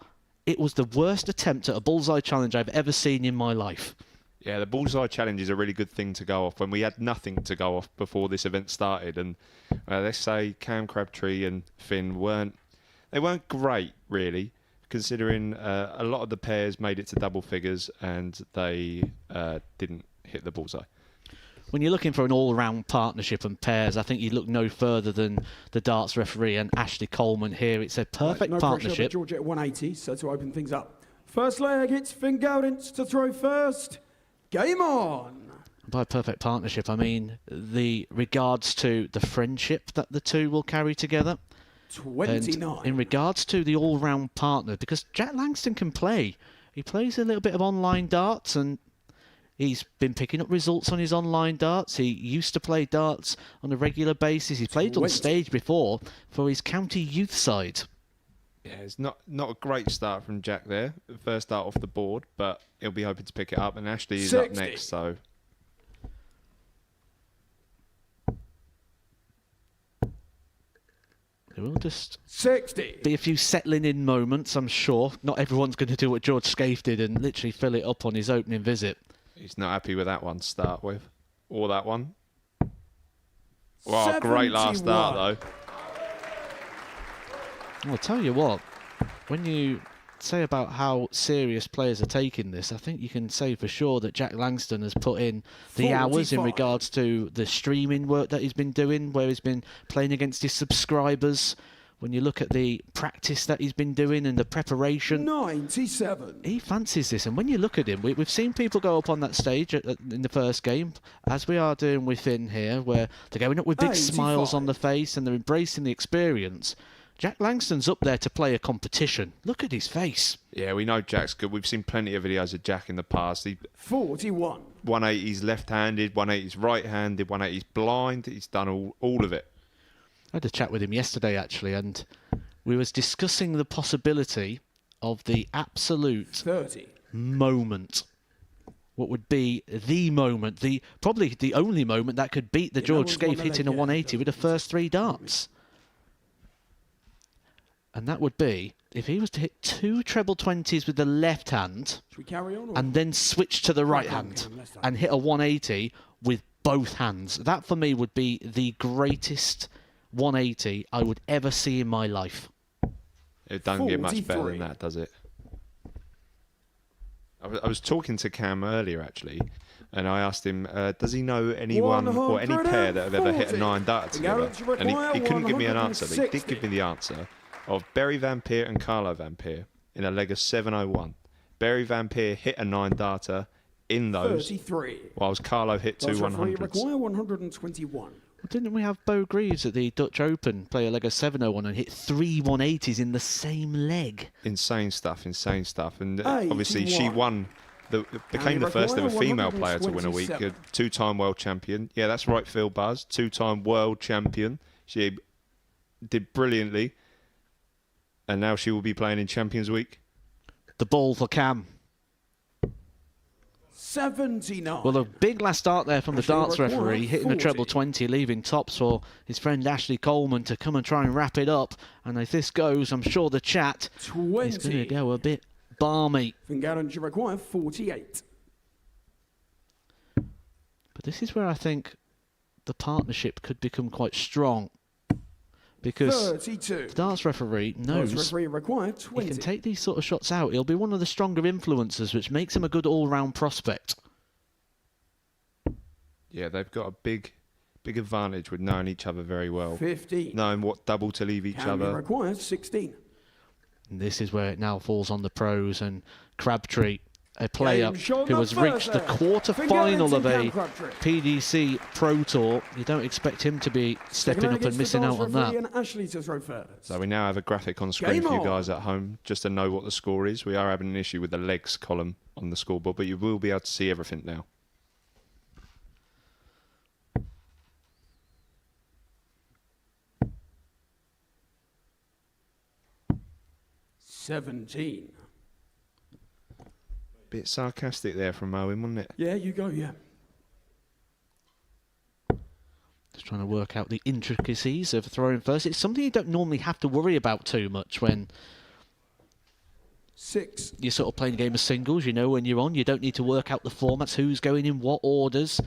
Speaker 2: it was the worst attempt at a Bullseye Challenge I've ever seen in my life.
Speaker 9: Yeah, the Bullseye Challenge is a really good thing to go off when we had nothing to go off before this event started. And let's say Cam Crabtree and Finn weren't great, really, considering a lot of the pairs made it to double figures and they didn't hit the bullseye.
Speaker 2: When you're looking for an all-round partnership and pairs, I think you look no further than the darts referee and Ashley Coleman here. It's a perfect partnership.
Speaker 7: Pressure, George at 180, so to open things up. First leg, it's Finn Gowdins to throw first. Game on!
Speaker 2: By perfect partnership, I mean the regards to the friendship that the two will carry together.
Speaker 7: 29.
Speaker 2: And in regards to the all-round partner, because Jack Langston can play. He plays a little bit of online darts, and he's been picking up results on his online darts. He used to play darts on a regular basis. He's played on stage before for his county youth side.
Speaker 9: Yeah, it's not a great start from Jack there. First start off the board, but he'll be hoping to pick it up. And Ashley is up
Speaker 7: 60.
Speaker 9: next, so
Speaker 2: There will just
Speaker 7: 60.
Speaker 2: be a few settling in moments, I'm sure. Not everyone's going to do what George Scaife did and literally fill it up on his opening visit.
Speaker 9: he's not happy with that one to start with, or that one. Wow, great last start though.
Speaker 2: I'll tell you what, when you say about how serious players are taking this, I think you can say for sure that Jack Langston has put in the hours in
Speaker 7: 45.
Speaker 2: regards to the streaming work that he's been doing, where he's been playing against his subscribers. When you look at the practice that he's been doing and the preparation,
Speaker 7: 97.
Speaker 2: he fancies this. And when you look at him, we've seen people go up on that stage in the first game, as we are doing with Finn here, where they're going up with big
Speaker 7: 85.
Speaker 2: smiles on the face and they're embracing the experience. Jack Langston's up there to play a competition. Look at his face.
Speaker 9: Yeah, we know Jack's good. We've seen plenty of videos of Jack in the past.
Speaker 7: 41.
Speaker 9: 180's left-handed, 180's right-handed, 180's blind. He's done all of it.
Speaker 2: I had a chat with him yesterday, actually, and we was discussing the possibility of the absolute
Speaker 7: 30.
Speaker 2: moment. What would be the moment, probably the only moment that could beat the
Speaker 7: Yeah, no
Speaker 2: George
Speaker 7: one's
Speaker 2: Scaife
Speaker 7: won
Speaker 2: hitting a
Speaker 7: that yet,
Speaker 2: 180 with the first 3 darts. And that would be if he was to hit 2 treble 20s with the left hand
Speaker 7: Should we carry on? Or?
Speaker 2: and then switch to the right hand and hit a 180 with both hands. That for me would be the greatest 180 I would ever see in my life.
Speaker 9: It doesn't get much better
Speaker 7: 43.
Speaker 9: than that, does it? I was talking to Cam earlier, actually, and I asked him, does he know anyone or any pair that have ever hit a 9 dart together? And he couldn't give me an answer, but he did give me the answer of Barry Van Peer and Carlo Van Peer in a leg of 701. Barry Van Peer hit a 9 darter in those,
Speaker 7: 33.
Speaker 9: whilst Carlo hit 2
Speaker 7: Does referee
Speaker 9: 100s.
Speaker 7: require 121.
Speaker 2: Didn't we have Bo Greaves at the Dutch Open play a leg of 701 and hit 3 180s in the same leg?
Speaker 9: Insane stuff. And obviously she
Speaker 7: 81.
Speaker 9: won, became the first ever female player to win a week.
Speaker 7: 127.
Speaker 9: 2-time world champion. Yeah, that's right, Phil Buzz. 2-time world champion. She did brilliantly. And now she will be playing in Champions Week.
Speaker 2: The ball for Cam.
Speaker 7: 79.
Speaker 2: Well, a big last start there from the
Speaker 7: Ashley
Speaker 2: darts
Speaker 7: required
Speaker 2: referee, hitting a
Speaker 7: 40.
Speaker 2: treble 20, leaving tops for his friend Ashley Coleman to come and try and wrap it up. And if this goes, I'm sure the chat is
Speaker 7: 20.
Speaker 2: going to go a bit balmy.
Speaker 7: Fingaran should require 48.
Speaker 2: But this is where I think the partnership could become quite strong. Because
Speaker 7: 32.
Speaker 2: the darts referee knows
Speaker 7: Referee required
Speaker 2: he
Speaker 7: 20.
Speaker 2: can take these sort of shots out. He'll be one of the stronger influencers, which makes him a good all-round prospect.
Speaker 9: Yeah, they've got a big advantage with knowing each other very well.
Speaker 7: 15.
Speaker 9: Knowing what double to leave each
Speaker 7: Cammy
Speaker 9: other.
Speaker 7: requires 16.
Speaker 2: And this is where it now falls on the pros, and Crabtree, a player
Speaker 7: shown
Speaker 2: who
Speaker 7: the
Speaker 2: has reached the
Speaker 7: first
Speaker 2: quarter-final of a
Speaker 7: Cam Crabtree.
Speaker 2: PDC Pro Tour. You don't expect him to be stepping up and
Speaker 7: Against the
Speaker 2: missing out
Speaker 7: darts
Speaker 2: on
Speaker 7: referee
Speaker 2: that.
Speaker 7: and Ashley to throw first.
Speaker 9: So we now have a graphic on screen
Speaker 7: Game
Speaker 9: for you
Speaker 7: on.
Speaker 9: guys at home, just to know what the score is. We are having an issue with the legs column on the scoreboard, but you will be able to see everything now.
Speaker 7: $17.
Speaker 9: Bit sarcastic there from Owen, wasn't it?
Speaker 7: Yeah, you go, yeah.
Speaker 2: Just trying to work out the intricacies of throwing first. It's something you don't normally have to worry about too much when
Speaker 7: 6.
Speaker 2: you're sort of playing a game of singles. You know when you're on, you don't need to work out the formats, who's going in what orders.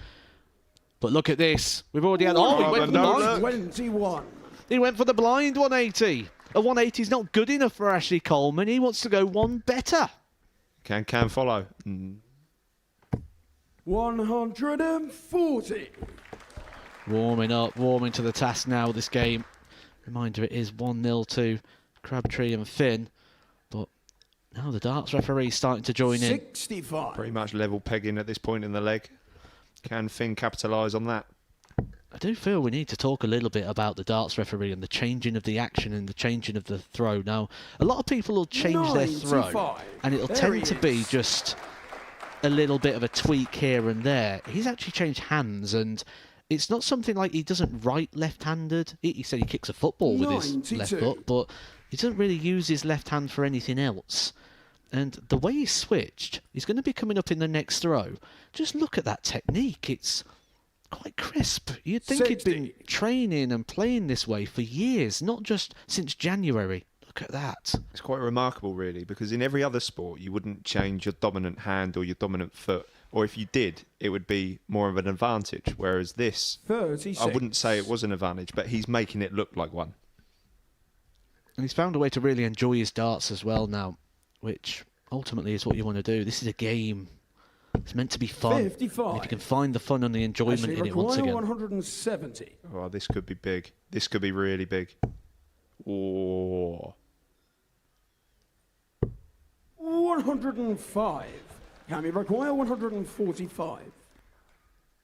Speaker 2: But look at this. We've already had... Oh, he went for the blind.
Speaker 7: 21.
Speaker 2: He went for the blind 180. A 180 is not good enough for Ashley Coleman. He wants to go one better.
Speaker 9: Can follow.
Speaker 7: 140.
Speaker 2: Warming up, warming to the task now, this game. Reminder, it is 1-0 to Crabtree and Finn. But now the darts referee starting to join in.
Speaker 7: 65.
Speaker 9: Pretty much level pegging at this point in the leg. Can Finn capitalise on that?
Speaker 2: I do feel we need to talk a little bit about the darts referee and the changing of the action and the changing of the throw. Now, a lot of people will change their throw,
Speaker 7: 95.
Speaker 2: and it'll
Speaker 7: There
Speaker 2: tend
Speaker 7: he
Speaker 2: to be
Speaker 7: is.
Speaker 2: just a little bit of a tweak here and there. He's actually changed hands, and it's not something like he doesn't write left-handed. He said he kicks a football with his left
Speaker 7: 92.
Speaker 2: foot, but He doesn't really use his left hand for anything else. And the way he switched, he's going to be coming up in the next throw. Just look at that technique. It's quite crisp. You'd think he'd been training and playing this way for years, not just since January. Look at that.
Speaker 9: It's quite remarkable, really, because in every other sport, you wouldn't change your dominant hand or your dominant foot. Or if you did, it would be more of an advantage. Whereas this,
Speaker 7: 36.
Speaker 9: I wouldn't say it was an advantage, but he's making it look like one.
Speaker 2: And he's found a way to really enjoy his darts as well now, which ultimately is what you want to do. This is a game. It's meant to be fun.
Speaker 7: 55.
Speaker 2: And if you can find the fun and the enjoyment in it once again.
Speaker 7: 170.
Speaker 9: Oh, this could be big. This could be really big. Oh.
Speaker 7: 105. Can we require 145?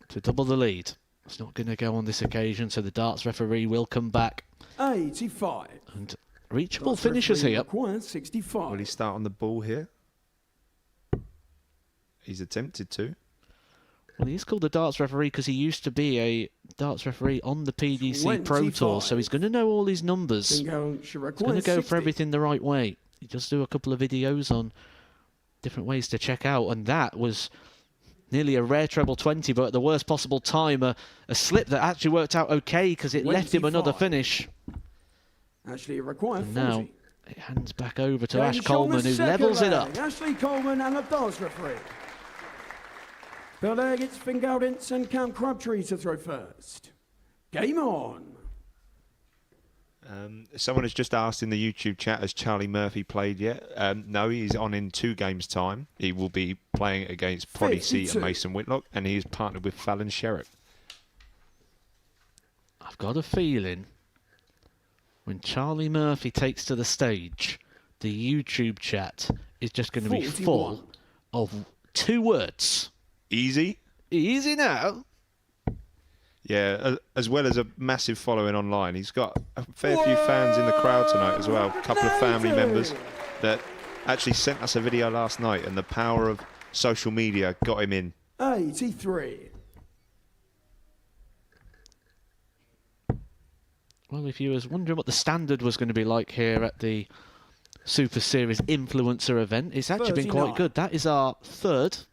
Speaker 2: To double the lead. It's not going to go on this occasion, so the darts referee will come back.
Speaker 7: 85.
Speaker 2: And reachable finishes here.
Speaker 7: Requires 65.
Speaker 9: Will he start on the ball here? He's attempted to.
Speaker 2: Well, he's called the darts referee because he used to be a darts referee on the PDC Pro Tour, so he's going to know all his numbers. He's going to go for everything the right way. He does do a couple of videos on different ways to check out, and that was nearly a rare treble 20, but at the worst possible time, a slip that actually worked out okay because it left him another finish.
Speaker 7: Actually required 40.
Speaker 2: Now it hands back over to Ash Coleman, who levels it up.
Speaker 7: Ashley Coleman and the darts referee. The leg, it's Finn Gowdins and Cam Crabtree to throw first. Game on.
Speaker 9: Someone has just asked in the YouTube chat, has Charlie Murphy played yet? No, he's on in 2 games' time. He will be playing against Proddy C and Mason Whitlock, and he is partnered with Fallon Sherrick.
Speaker 2: I've got a feeling when Charlie Murphy takes to the stage, the YouTube chat is just going to be full of 2 words.
Speaker 9: Easy?
Speaker 2: Easy now.
Speaker 9: Yeah, as well as a massive following online. He's got a fair few fans in the crowd tonight as well. A couple of family members that actually sent us a video last night, and the power of social media got him in.
Speaker 7: 83.
Speaker 2: Well, if you was wondering what the standard was going to be like here at the Super Series Influencer event, it's actually been quite good. That is our 3rd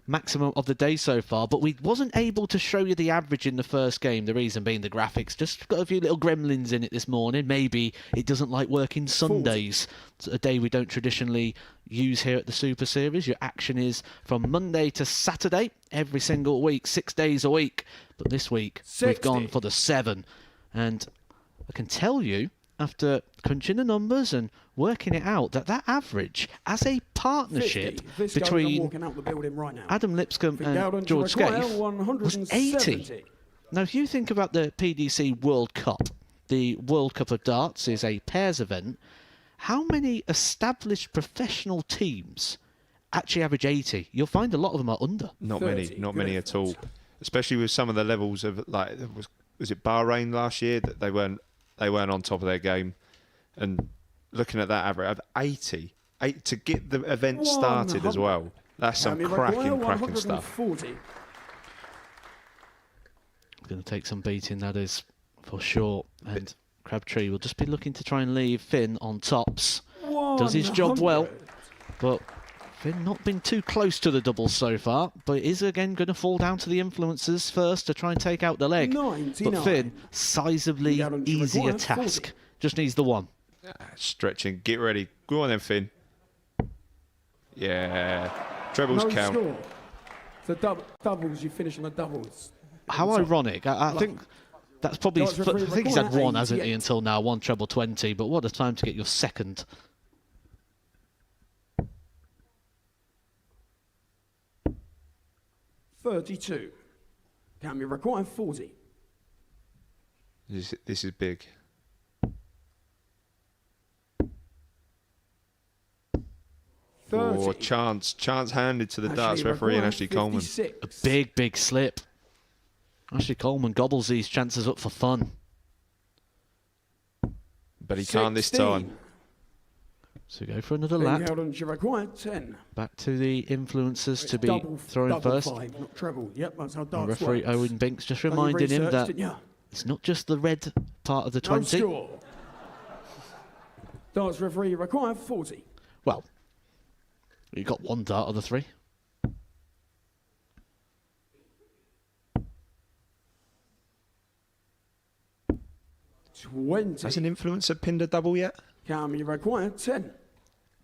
Speaker 2: maximum of the day so far, but we wasn't able to show you the average in the first game. The reason being the graphics just got a few little gremlins in it this morning. Maybe it doesn't like working Sundays. It's a day we don't traditionally use here at the Super Series. Your action is from Monday to Saturday every single week, 6 days a week. But this week we've gone for the 7, and I can tell you, after crunching the numbers and working it out, that average as a partnership between Adam Lipscomb and George Scaife was 80. Now, if you think about the PDC World Cup, the World Cup of Darts is a pairs event. How many established professional teams actually average 80? You'll find a lot of them are under.
Speaker 9: Not many at all. Especially with some of the levels of, like, was it Bahrain last year that they weren't on top of their game, and looking at that average of 80 to get the event started as well. That's some cracking stuff.
Speaker 2: Going to take some beating, that is for sure. And Crabtree will just be looking to try and leave Finn on tops. Does his job well, but Finn not been too close to the doubles so far, but is again going to fall down to the influencers first to try and take out the leg.
Speaker 7: 99.
Speaker 2: But Finn, sizably easier task.
Speaker 7: 40.
Speaker 2: Just needs the 1.
Speaker 9: Stretching, get ready. Go on then, Finn. Yeah, trebles count.
Speaker 7: Score. So doubles, you finish on the doubles.
Speaker 2: How ironic. I think that's probably his I think he's had 1, hasn't he, until now, 1 treble 20, but what a time to get your 2nd.
Speaker 7: $32. Can we require 40?
Speaker 9: This is big. Or chance handed to the darts referee and Ashley Coleman.
Speaker 2: A big slip. Ashley Coleman gobbles these chances up for fun.
Speaker 9: But he can't this time.
Speaker 2: So go for another lap.
Speaker 7: 10.
Speaker 2: Back to the influencers to be throwing first.
Speaker 7: 5, not treble. Yep, that's how darts
Speaker 2: referee
Speaker 7: works.
Speaker 2: Owen Binks just reminding him that it's not just the red part of the 20.
Speaker 7: Darts referee, you require 40.
Speaker 2: Well, you got one dart of the three.
Speaker 7: 20.
Speaker 9: Has an influencer pinned a double yet?
Speaker 7: Cam, you require 10.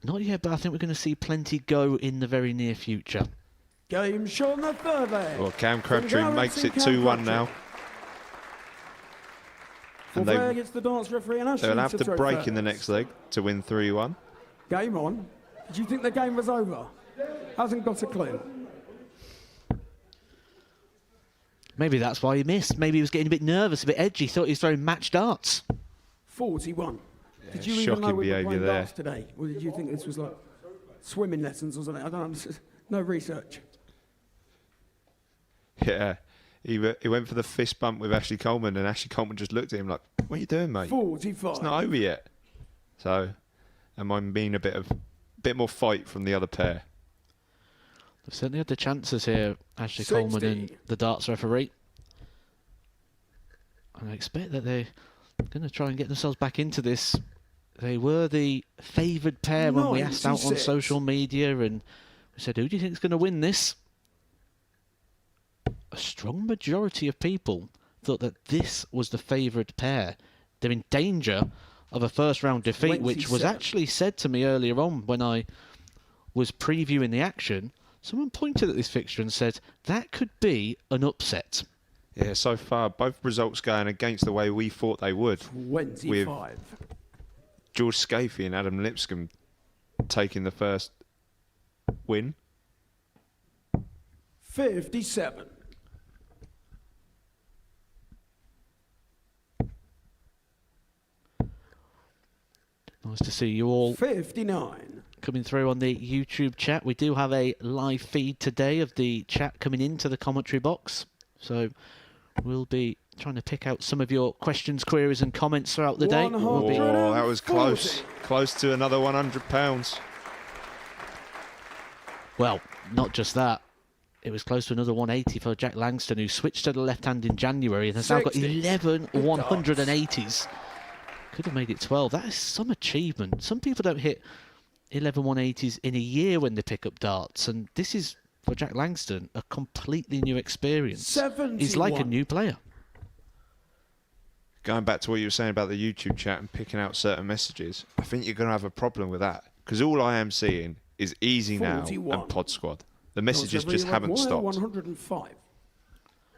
Speaker 2: Not yet, but I think we're going to see plenty go in the very near future.
Speaker 7: Game shot on the third leg.
Speaker 9: Well, Cam Crabtree makes it 2-1 now.
Speaker 7: And they gets the darts referee and Ashley
Speaker 9: they'll have to break
Speaker 7: first.
Speaker 9: in the next leg to win 3-1.
Speaker 7: Game on. Did you think the game was over? Hasn't got a clue.
Speaker 2: Maybe that's why he missed. Maybe he was getting a bit nervous, a bit edgy. Thought he was throwing match darts.
Speaker 7: 41. Did you
Speaker 9: shocking
Speaker 7: even know we were
Speaker 9: behaviour
Speaker 7: playing
Speaker 9: there.
Speaker 7: darts today? Or did you think this was like swimming lessons or something? I don't understand. No research.
Speaker 9: Yeah. He went for the fist bump with Ashley Coleman, and Ashley Coleman just looked at him like, what are you doing, mate?
Speaker 7: 45.
Speaker 9: It's not over yet. So, am I being a bit more fight from the other pair?
Speaker 2: They've certainly had the chances here, Ashley
Speaker 7: 60.
Speaker 2: Coleman and the darts referee. And I expect that they're going to try and get themselves back into this. They were the favoured pair when we asked out on
Speaker 7: 96.
Speaker 2: social media, and we said, who do you think is going to win this? A strong majority of people thought that this was the favoured pair. They're in danger of a first round defeat, which was
Speaker 7: 27.
Speaker 2: actually said to me earlier on when I was previewing the action. Someone pointed at this fixture and said that could be an upset.
Speaker 9: Yeah, so far, both results going against the way we thought they would.
Speaker 7: 25.
Speaker 9: With George Scafie and Adam Lipscomb taking the first win.
Speaker 7: 57.
Speaker 2: Nice to see you all
Speaker 7: 59.
Speaker 2: coming through on the YouTube chat. We do have a live feed today of the chat coming into the commentary box. So we'll be trying to pick out some of your questions, queries and comments throughout the day. We'll be
Speaker 9: Oh, that was close. Close to another £100.
Speaker 2: Well, not just that. It was close to another 180 for Jack Langston, who switched to the left hand in January and has now got
Speaker 7: 60.
Speaker 2: 11 180s. Could have made it 12. That is some achievement. Some people don't hit 11 180s in a year when they pick up darts, and this is, for Jack Langston, a completely new experience.
Speaker 7: 71.
Speaker 2: He's like a new player.
Speaker 9: Going back to what you were saying about the YouTube chat and picking out certain messages, I think you're going to have a problem with that. Because all I am seeing is Easy Now
Speaker 7: 41.
Speaker 9: and Pod Squad. The messages just haven't stopped.
Speaker 7: 105.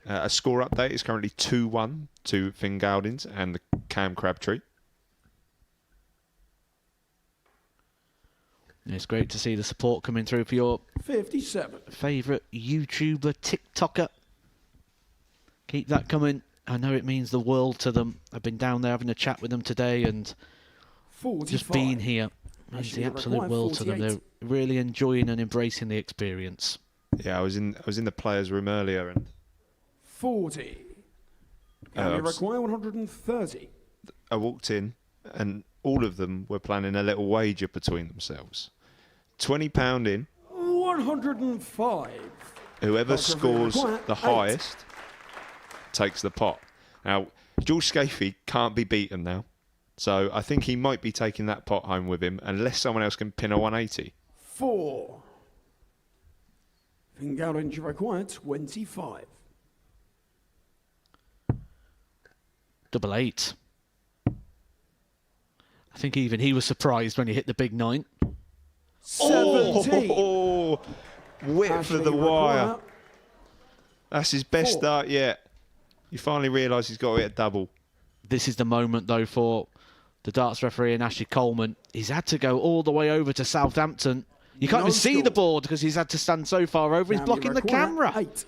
Speaker 9: A score update is currently 2-1 to Finn Gowdins and the Cam Crabtree.
Speaker 2: It's great to see the support coming through for your
Speaker 7: 57.
Speaker 2: favourite YouTuber, TikToker. Keep that coming. I know it means the world to them. I've been down there having a chat with them today, and
Speaker 7: 45.
Speaker 2: just being here means the absolute world to them. They're really enjoying and embracing the experience.
Speaker 9: Yeah, I was in the players' room earlier, and
Speaker 7: 40. And you require 130.
Speaker 9: I walked in, and all of them were planning a little wager between themselves. £20 in.
Speaker 7: 105.
Speaker 9: Whoever
Speaker 7: That's a
Speaker 9: scores
Speaker 7: very
Speaker 9: the
Speaker 7: quiet
Speaker 9: highest takes the pot. Now, George Scafie can't be beaten now. So I think he might be taking that pot home with him, unless someone else can pin a 180.
Speaker 7: 4. Fingal, you require 25.
Speaker 2: Double 8. I think even he was surprised when he hit the big 9.
Speaker 7: 17.
Speaker 9: Oh, whip
Speaker 7: Ashley
Speaker 9: for the
Speaker 7: require
Speaker 9: wire. That's his best
Speaker 7: 4.
Speaker 9: start yet. You finally realise he's got to hit a double.
Speaker 2: This is the moment, though, for the darts referee and Ashley Coleman. He's had to go all the way over to Southampton. You can't
Speaker 7: No
Speaker 2: even see
Speaker 7: score.
Speaker 2: the board because he's had to stand so far over. He's
Speaker 7: Now you
Speaker 2: blocking the
Speaker 7: require
Speaker 2: camera.
Speaker 7: 8.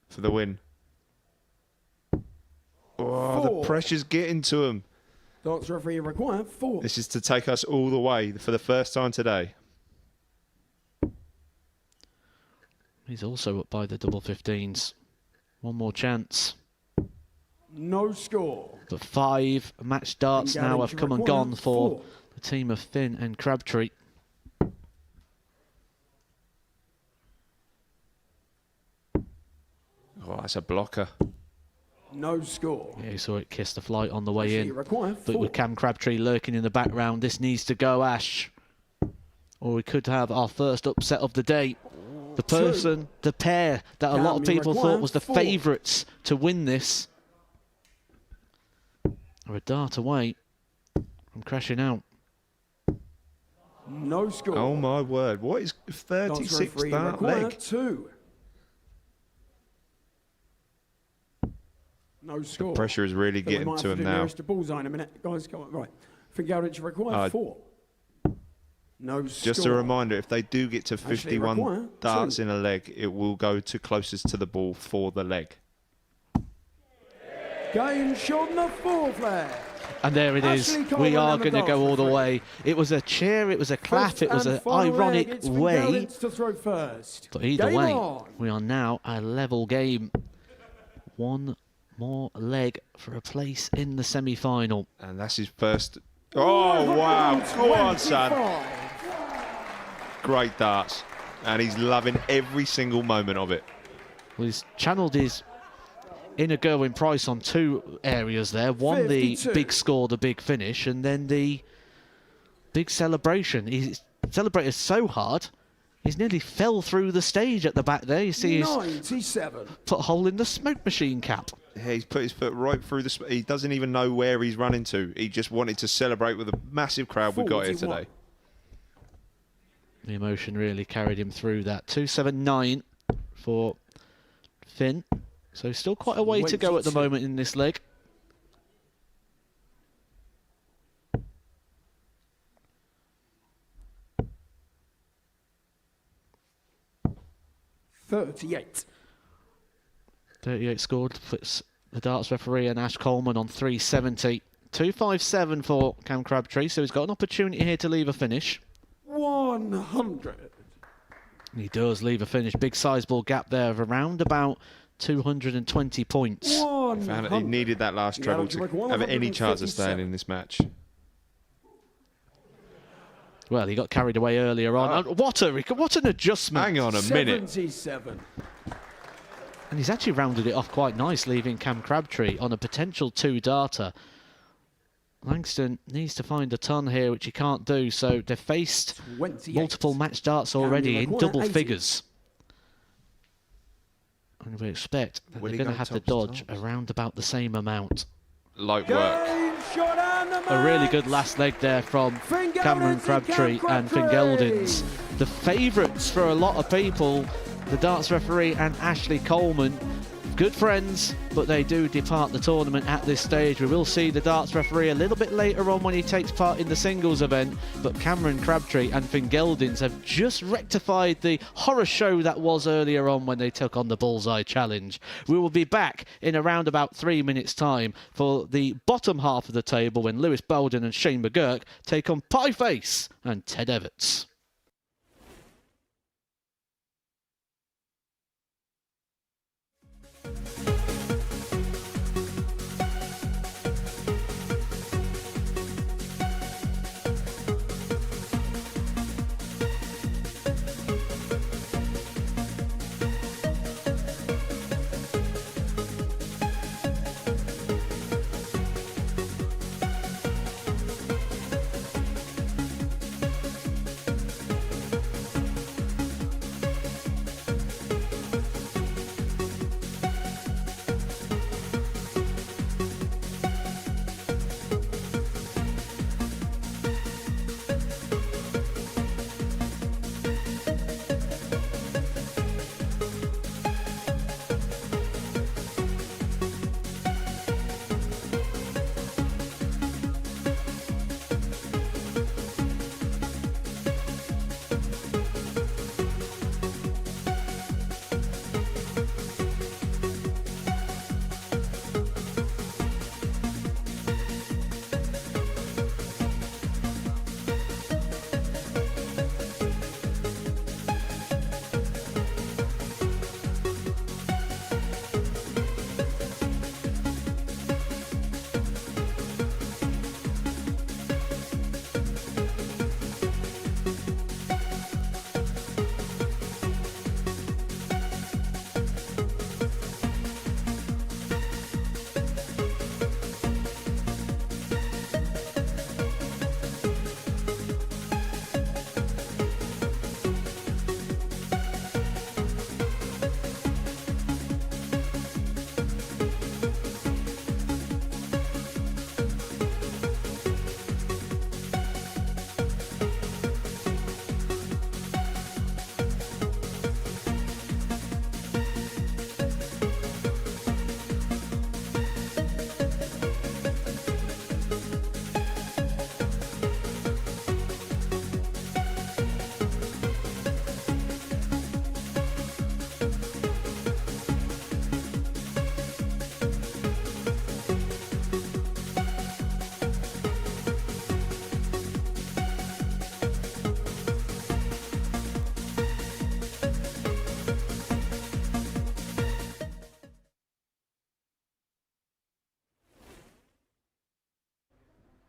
Speaker 9: For the win. Oh,
Speaker 7: 4.
Speaker 9: the pressure's getting to him.
Speaker 7: Darts referee require 4.
Speaker 9: This is to take us all the way for the first time today.
Speaker 2: He's also up by the double 15s. One more chance.
Speaker 7: No score.
Speaker 2: But 5 match darts now have come and gone for the team of Finn and Crabtree.
Speaker 9: Oh, that's a blocker.
Speaker 7: No score.
Speaker 2: Yeah, you saw it kiss the flight on the way
Speaker 7: Actually,
Speaker 2: in.
Speaker 7: you require
Speaker 2: But
Speaker 7: 4.
Speaker 2: with Cam Crabtree lurking in the background, this needs to go, Ash. Or we could have our first upset of the day. The pair that a lot of people thought was the favourites to win this are a dart away from crashing out.
Speaker 7: No score.
Speaker 9: Oh my word! What is 36 dart leg?
Speaker 7: 2. No score.
Speaker 9: The pressure is really
Speaker 7: Then we
Speaker 9: getting
Speaker 7: might
Speaker 9: to
Speaker 7: have
Speaker 9: him
Speaker 7: do
Speaker 9: now.
Speaker 7: nearest to bullseye in a minute. Guys, come on. Right. Fingaldic require 4. No score.
Speaker 9: Just a reminder, if they do get to
Speaker 7: Actually
Speaker 9: 51
Speaker 7: require
Speaker 9: darts
Speaker 7: 2.
Speaker 9: in a leg, it will go to closest to the ball for the leg.
Speaker 7: Game shot on the 4th leg.
Speaker 2: And there it is.
Speaker 7: Ashley
Speaker 2: We
Speaker 7: Coleman
Speaker 2: are
Speaker 7: and the
Speaker 2: going to go
Speaker 7: darts
Speaker 2: all the
Speaker 7: referee.
Speaker 2: way. It was a cheer, it was a clap,
Speaker 7: Fifth
Speaker 2: it was
Speaker 7: and
Speaker 2: an
Speaker 7: final leg,
Speaker 2: ironic
Speaker 7: it's
Speaker 2: way.
Speaker 7: Fingaldic to throw first.
Speaker 2: But either
Speaker 7: Game
Speaker 2: way,
Speaker 7: on.
Speaker 2: we are now a level game. One more leg for a place in the semi-final.
Speaker 9: And that's his first. Oh, wow. Go on, son. Great darts. And he's loving every single moment of it.
Speaker 2: Well, he's channeled his inner Gerwyn Price on 2 areas there. One,
Speaker 7: 52.
Speaker 2: the big score, the big finish, and then the big celebration. He celebrated so hard, he's nearly fell through the stage at the back there. You see he's
Speaker 7: 97.
Speaker 2: put a hole in the smoke machine cap.
Speaker 9: Yeah, he's put his foot right through the. He doesn't even know where he's running to. He just wanted to celebrate with a massive crowd we got here
Speaker 7: 41.
Speaker 9: today.
Speaker 2: The emotion really carried him through that. 279 for Finn. So still quite a way to go at the
Speaker 7: 22.
Speaker 2: moment in this leg.
Speaker 7: $38.
Speaker 2: 38 scored. Puts the darts referee and Ash Coleman on 370. 257 for Cam Crabtree. So he's got an opportunity here to leave a finish.
Speaker 7: 100.
Speaker 2: And he does leave a finish. Big sizable gap there of around about 220 points.
Speaker 9: Found that he needed that last treble to have any chance of staying in this match.
Speaker 2: Well, he got carried away earlier on. What an adjustment.
Speaker 9: Hang on a minute.
Speaker 7: 77.
Speaker 2: And he's actually rounded it off quite nice, leaving Cam Crabtree on a potential 2-darter. Langston needs to find a ton here, which he can't do, so they've faced
Speaker 7: 28.
Speaker 2: multiple match darts already in double figures. And we expect that
Speaker 9: Will
Speaker 2: they're
Speaker 9: he
Speaker 2: going to
Speaker 9: go
Speaker 2: have to
Speaker 9: tops
Speaker 2: dodge
Speaker 9: tops?
Speaker 2: around about the same amount.
Speaker 9: Light work.
Speaker 7: Game shot and the
Speaker 2: A really
Speaker 7: match.
Speaker 2: good last leg there from
Speaker 7: Fingeldins
Speaker 2: Cameron
Speaker 7: and
Speaker 2: Crabtree
Speaker 7: Cam
Speaker 2: and
Speaker 7: Crabtree.
Speaker 2: Fingeldins. The favourites for a lot of people, the darts referee and Ashley Coleman. Good friends, but they do depart the tournament at this stage. We will see the darts referee a little bit later on when he takes part in the singles event, but Cameron Crabtree and Fingeldins have just rectified the horror show that was earlier on when they took on the Bullseye Challenge. We will be back in around about 3 minutes' time for the bottom half of the table when Lewis Bowden and Shane McGurk take on Pieface and Ted Everts.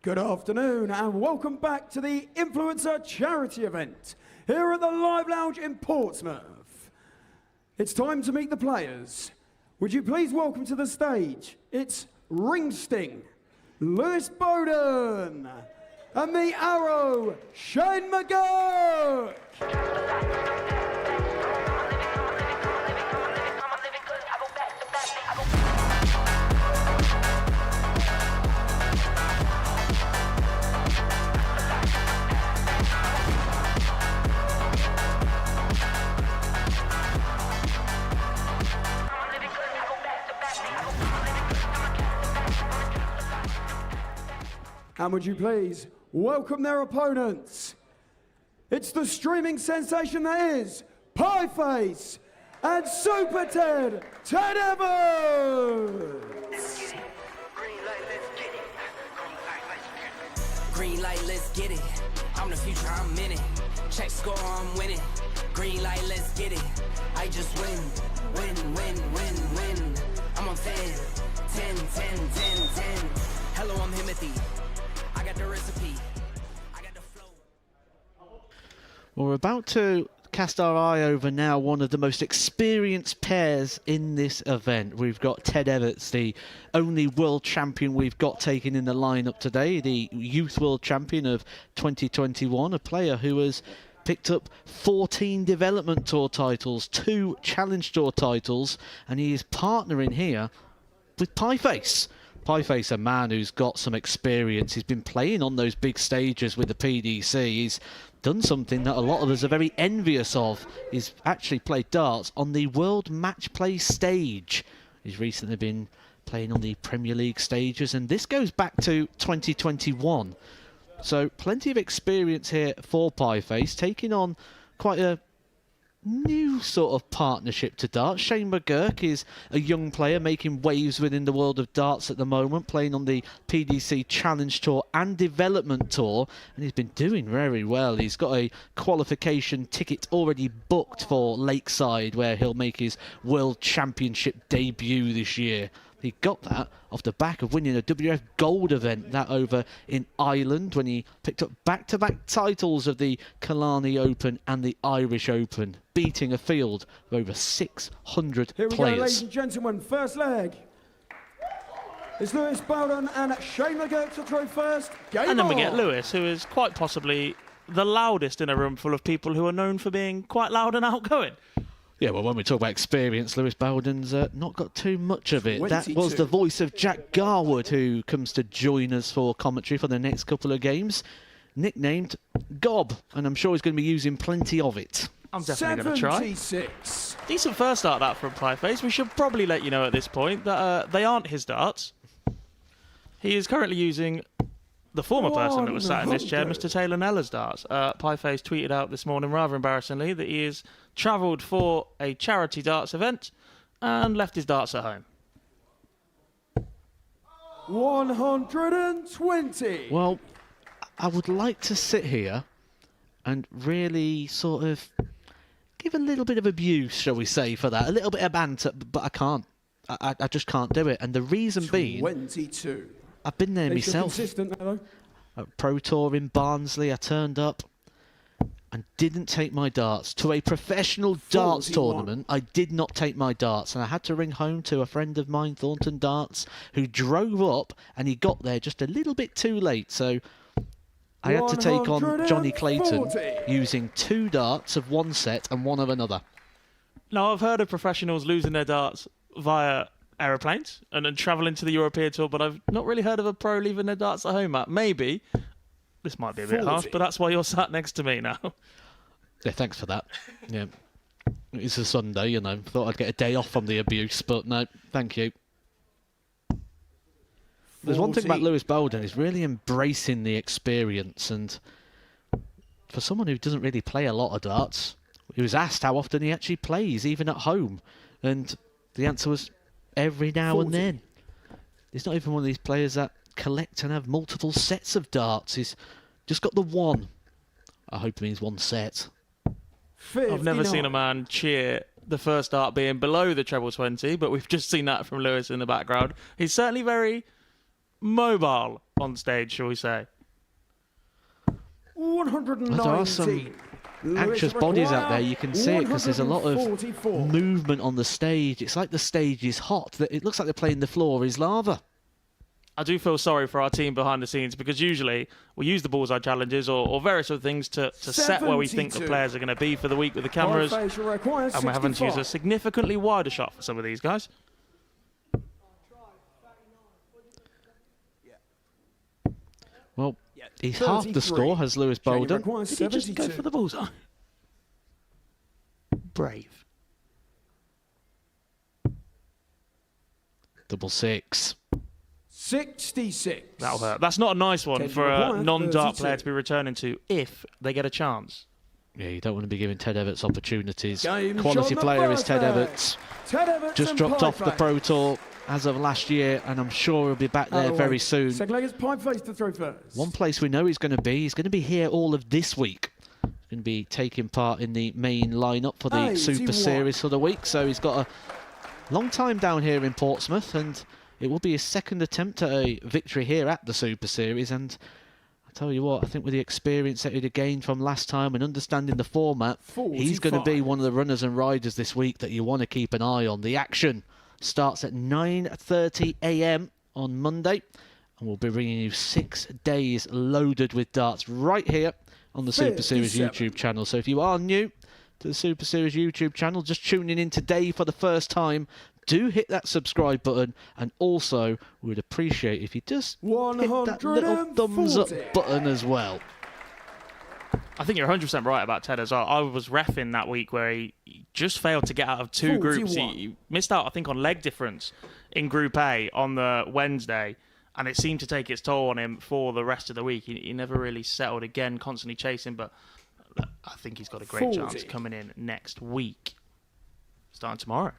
Speaker 7: Good afternoon and welcome back to the Influencer Charity event here at the Live Lounge in Portsmouth. It's time to meet the players. Would you please welcome to the stage, it's Ring Sting, Lewis Bowden, and the Arrow, Shane McGurk. And would you please welcome their opponents? It's the streaming sensation that is Pieface and Super Ted Evans.
Speaker 8: Green light, let's get it. I'm the future, I'm in it. Check score, I'm winning. Green light, let's get it. I just win, win, win, win, win. I'm on 10, 10, 10, 10, 10. Hello, I'm Himothy. I got the recipe. I got the flow.
Speaker 2: Well, we're about to cast our eye over now one of the most experienced pairs in this event. We've got Ted Everts, the only world champion we've got taken in the lineup today, the youth world champion of 2021, a player who has picked up 14 development tour titles, 2 challenge tour titles, and he is partnering here with Pieface. Pieface, a man who's got some experience. He's been playing on those big stages with the PDC. He's done something that a lot of us are very envious of. He's actually played darts on the World Match Play stage. He's recently been playing on the Premier League stages, and this goes back to 2021. So plenty of experience here for Pieface, taking on quite a new sort of partnership to darts. Shane McGurk is a young player making waves within the world of darts at the moment, playing on the PDC Challenge Tour and Development Tour, and he's been doing very well. He's got a qualification ticket already booked for Lakeside, where he'll make his World Championship debut this year. He got that off the back of winning a WF Gold event, that over in Ireland, when he picked up back-to-back titles of the Killarney Open and the Irish Open, beating a field of over 600
Speaker 7: Here we
Speaker 2: players.
Speaker 7: go, ladies and gentlemen, first leg. It's Lewis Bowden and Shane McGurk to throw first. Game
Speaker 11: And then we
Speaker 7: on.
Speaker 11: get Lewis, who is quite possibly the loudest in a room full of people who are known for being quite loud and outgoing.
Speaker 2: Yeah, well, when we talk about experience, Lewis Bowden's not got too much of it. That was the voice of Jack Garwood, who comes to join us for commentary for the next couple of games, nicknamed Gob, and I'm sure he's going to be using plenty of it.
Speaker 11: I'm definitely going to try.
Speaker 7: 76.
Speaker 11: Decent first start that from Pieface. We should probably let you know at this point that they aren't his darts. He is currently using the former person that was sat in this chair, Mr. Taylor Neller's darts. Pieface tweeted out this morning, rather embarrassingly, that he has travelled for a charity darts event and left his darts at home.
Speaker 7: 120.
Speaker 2: Well, I would like to sit here and really sort of give a little bit of abuse, shall we say, for that. A little bit of banter, but I can't. I just can't do it. And the reason being,
Speaker 7: 22.
Speaker 2: I've been there myself.
Speaker 7: Consistent, though.
Speaker 2: At Pro Tour in Barnsley, I turned up and didn't take my darts. To a professional darts
Speaker 7: 41.
Speaker 2: tournament, I did not take my darts. And I had to ring home to a friend of mine, Thornton Darts, who drove up, and he got there just a little bit too late. So I had to take on Johnny Clayton
Speaker 7: 140.
Speaker 2: using 2 darts of one set and 1 of another.
Speaker 11: Now, I've heard of professionals losing their darts via aeroplanes and then travelling to the European Tour, but I've not really heard of a pro leaving their darts at home, Matt. Maybe. This might be a bit
Speaker 7: 40.
Speaker 11: harsh, but that's why you're sat next to me now.
Speaker 2: Yeah, thanks for that. Yeah, it's a Sunday, you know. Thought I'd get a day off from the abuse, but no, thank you. There's one thing about
Speaker 7: 40.
Speaker 2: Lewis Bowden, he's really embracing the experience, and for someone who doesn't really play a lot of darts, he was asked how often he actually plays, even at home, and the answer was every now
Speaker 7: 40.
Speaker 2: and then. He's not even one of these players that collect and have multiple sets of darts. He's just got the one. I hope it means one set.
Speaker 11: I've never
Speaker 7: 59.
Speaker 11: seen a man cheer the first dart being below the treble 20, but we've just seen that from Lewis in the background. He's certainly very
Speaker 14: mobile on stage, shall we say.
Speaker 7: 119.
Speaker 2: There are some anxious bodies out there. You can see it because there's a lot of
Speaker 7: 144.
Speaker 2: movement on the stage. It's like the stage is hot. It looks like they're playing the floor is lava.
Speaker 14: I do feel sorry for our team behind the scenes because usually we use the bullseye challenges or various other things to set where we think the
Speaker 7: 72.
Speaker 14: players are going to be for the week with the cameras.
Speaker 7: Facial requires
Speaker 14: And we're having to use a
Speaker 7: 65.
Speaker 14: significantly wider shot for some of these guys.
Speaker 2: Well, he's half the
Speaker 7: 33.
Speaker 2: score, has Lewis
Speaker 7: Shane
Speaker 2: Bolden.
Speaker 7: requires
Speaker 14: Did he just go
Speaker 7: 72.
Speaker 14: for the bullseye? Brave.
Speaker 2: Double six.
Speaker 7: 66.
Speaker 14: That'll hurt. That's not a nice one
Speaker 7: Kendrick
Speaker 14: for a
Speaker 7: Wyatt,
Speaker 14: non-dart
Speaker 7: 32.
Speaker 14: player to be returning to if they get a chance.
Speaker 2: Yeah, you don't want to be giving Ted Everts opportunities.
Speaker 7: Game
Speaker 2: Quality
Speaker 7: shot
Speaker 2: player is
Speaker 7: first
Speaker 2: Ted
Speaker 7: leg.
Speaker 2: Everts.
Speaker 7: Ted Everts
Speaker 2: Just
Speaker 7: and
Speaker 2: dropped off the
Speaker 7: Pieface.
Speaker 2: Pro Tour as of last year, and I'm sure he'll be back there
Speaker 7: Other
Speaker 2: very
Speaker 7: way.
Speaker 2: soon.
Speaker 7: Second leg is Pieface to throw first.
Speaker 2: One place we know he's going to be here all of this week. He's going to be taking part in the main lineup for the
Speaker 7: 81.
Speaker 2: Super Series for the week, so he's got a long time down here in Portsmouth, and it will be his second attempt at a victory here at the Super Series. And I tell you what, I think with the experience that he'd gained from last time and understanding the format, he's going to be
Speaker 7: 45.
Speaker 2: one of the runners and riders this week that you want to keep an eye on. The action starts at 9:30 a.m. on Monday, and we'll be bringing you 6 days loaded with darts right here on the Super Series
Speaker 7: 57.
Speaker 2: YouTube channel. So if you are new to the Super Series YouTube channel, just tuning in today for the first time, do hit that subscribe button, and also we would appreciate if you just hit that little thumbs up
Speaker 7: 140.
Speaker 2: button as well.
Speaker 14: I think you're 100% right about Ted as well. I was reffing that week where he just failed to get out of two groups.
Speaker 7: 41.
Speaker 14: He missed out, I think, on leg difference in Group A on the Wednesday, and it seemed to take its toll on him for the rest of the week. He never really settled again, constantly chasing, but I think he's got a great
Speaker 7: 40.
Speaker 14: chance coming in next week, starting tomorrow.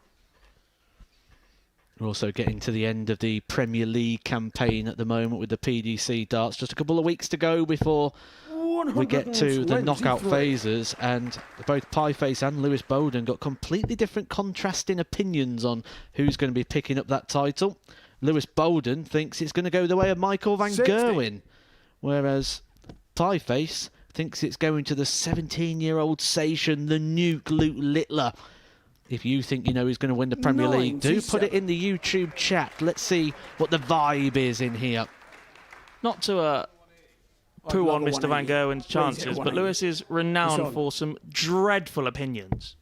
Speaker 2: We're also getting to the end of the Premier League campaign at the moment with the PDC darts. Just a couple of weeks to go before we get to the knockout
Speaker 7: 123.
Speaker 2: phases, and both Pieface and Lewis Bolden got completely different contrasting opinions on who's going to be picking up that title. Lewis Bolden thinks it's going to go the way of Michael van
Speaker 7: 60.
Speaker 2: Gerwen, whereas Pieface thinks it's going to the 17-year-old Sation, the nuke Luke Littler. If you think you know who's going to win the Premier League, do put it in the YouTube chat. Let's see what the vibe is in here.
Speaker 14: Not to poo on Mr. Van Gerwen's chances, but Lewis is renowned for some dreadful opinions.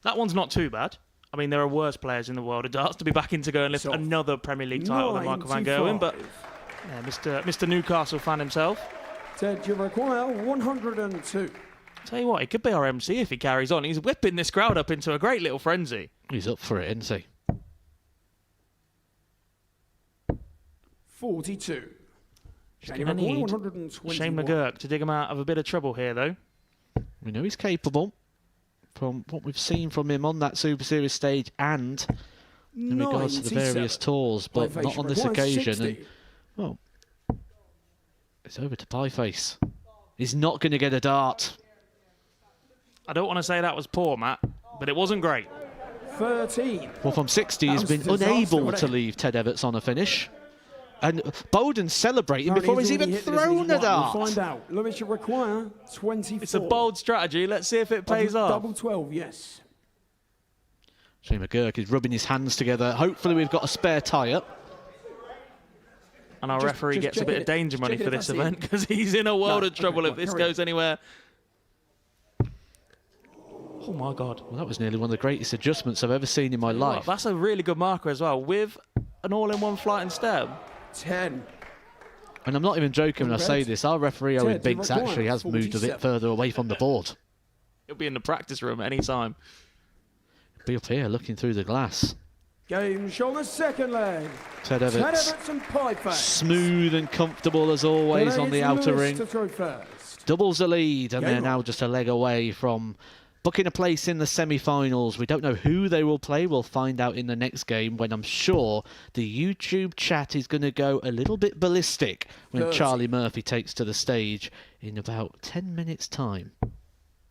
Speaker 14: That one's not too bad. I mean, there are worse players in the world of darts to be backing to go and lift another Premier League title than Michael van Gerwen, but yeah, Mr. Newcastle fan himself.
Speaker 7: Ted, you require 102.
Speaker 14: Tell you what, he could be our MC if he carries on. He's whipping this crowd up into a great little frenzy.
Speaker 2: He's up for it, isn't he?
Speaker 7: 42.
Speaker 14: He's going to need Shane McGurk to dig him out of a bit of trouble here, though.
Speaker 2: We know he's capable from what we've seen from him on that Super Series stage and in regards to the various tours, but not on this occasion. And, well, it's over to Pieface. He's not going to get a dart.
Speaker 14: I don't want to say that was poor, Matt, but it wasn't great.
Speaker 7: 13.
Speaker 2: Well, from 60, he's been unable to leave Ted Everts on a finish. And Bolden's celebrating before he's even thrown a dart.
Speaker 7: We'll find out. Lewis, you require 24.
Speaker 14: It's a bold strategy. Let's see if it pays off.
Speaker 7: Double 12, yes.
Speaker 2: Shane McGurk is rubbing his hands together. Hopefully we've got a spare tyre.
Speaker 14: And our referee gets a bit of danger money for this event because he's in a world of trouble if this goes anywhere. Oh my God.
Speaker 2: Well, that was nearly one of the greatest adjustments I've ever seen in my life.
Speaker 14: That's a really good marker as well, with an all-in-one flight and stem.
Speaker 7: 10.
Speaker 2: And I'm not even joking when I say this. Our referee, Owen Biggs, actually has moved a bit further away from the board.
Speaker 14: He'll be in the practice room any time.
Speaker 2: Be up here looking through the glass.
Speaker 7: Game shot the second leg.
Speaker 2: Ted Everts,
Speaker 7: and Pieface.
Speaker 2: smooth and comfortable as always on the outer ring.
Speaker 7: To throw first.
Speaker 2: Doubles the lead, and
Speaker 7: Game
Speaker 2: they're now just a leg away from booking a place in the semi-finals. We don't know who they will play. We'll find out in the next game when I'm sure the YouTube chat is going to go a little bit ballistic when
Speaker 7: 30.
Speaker 2: Charlie Murphy takes to the stage in about 10 minutes' time.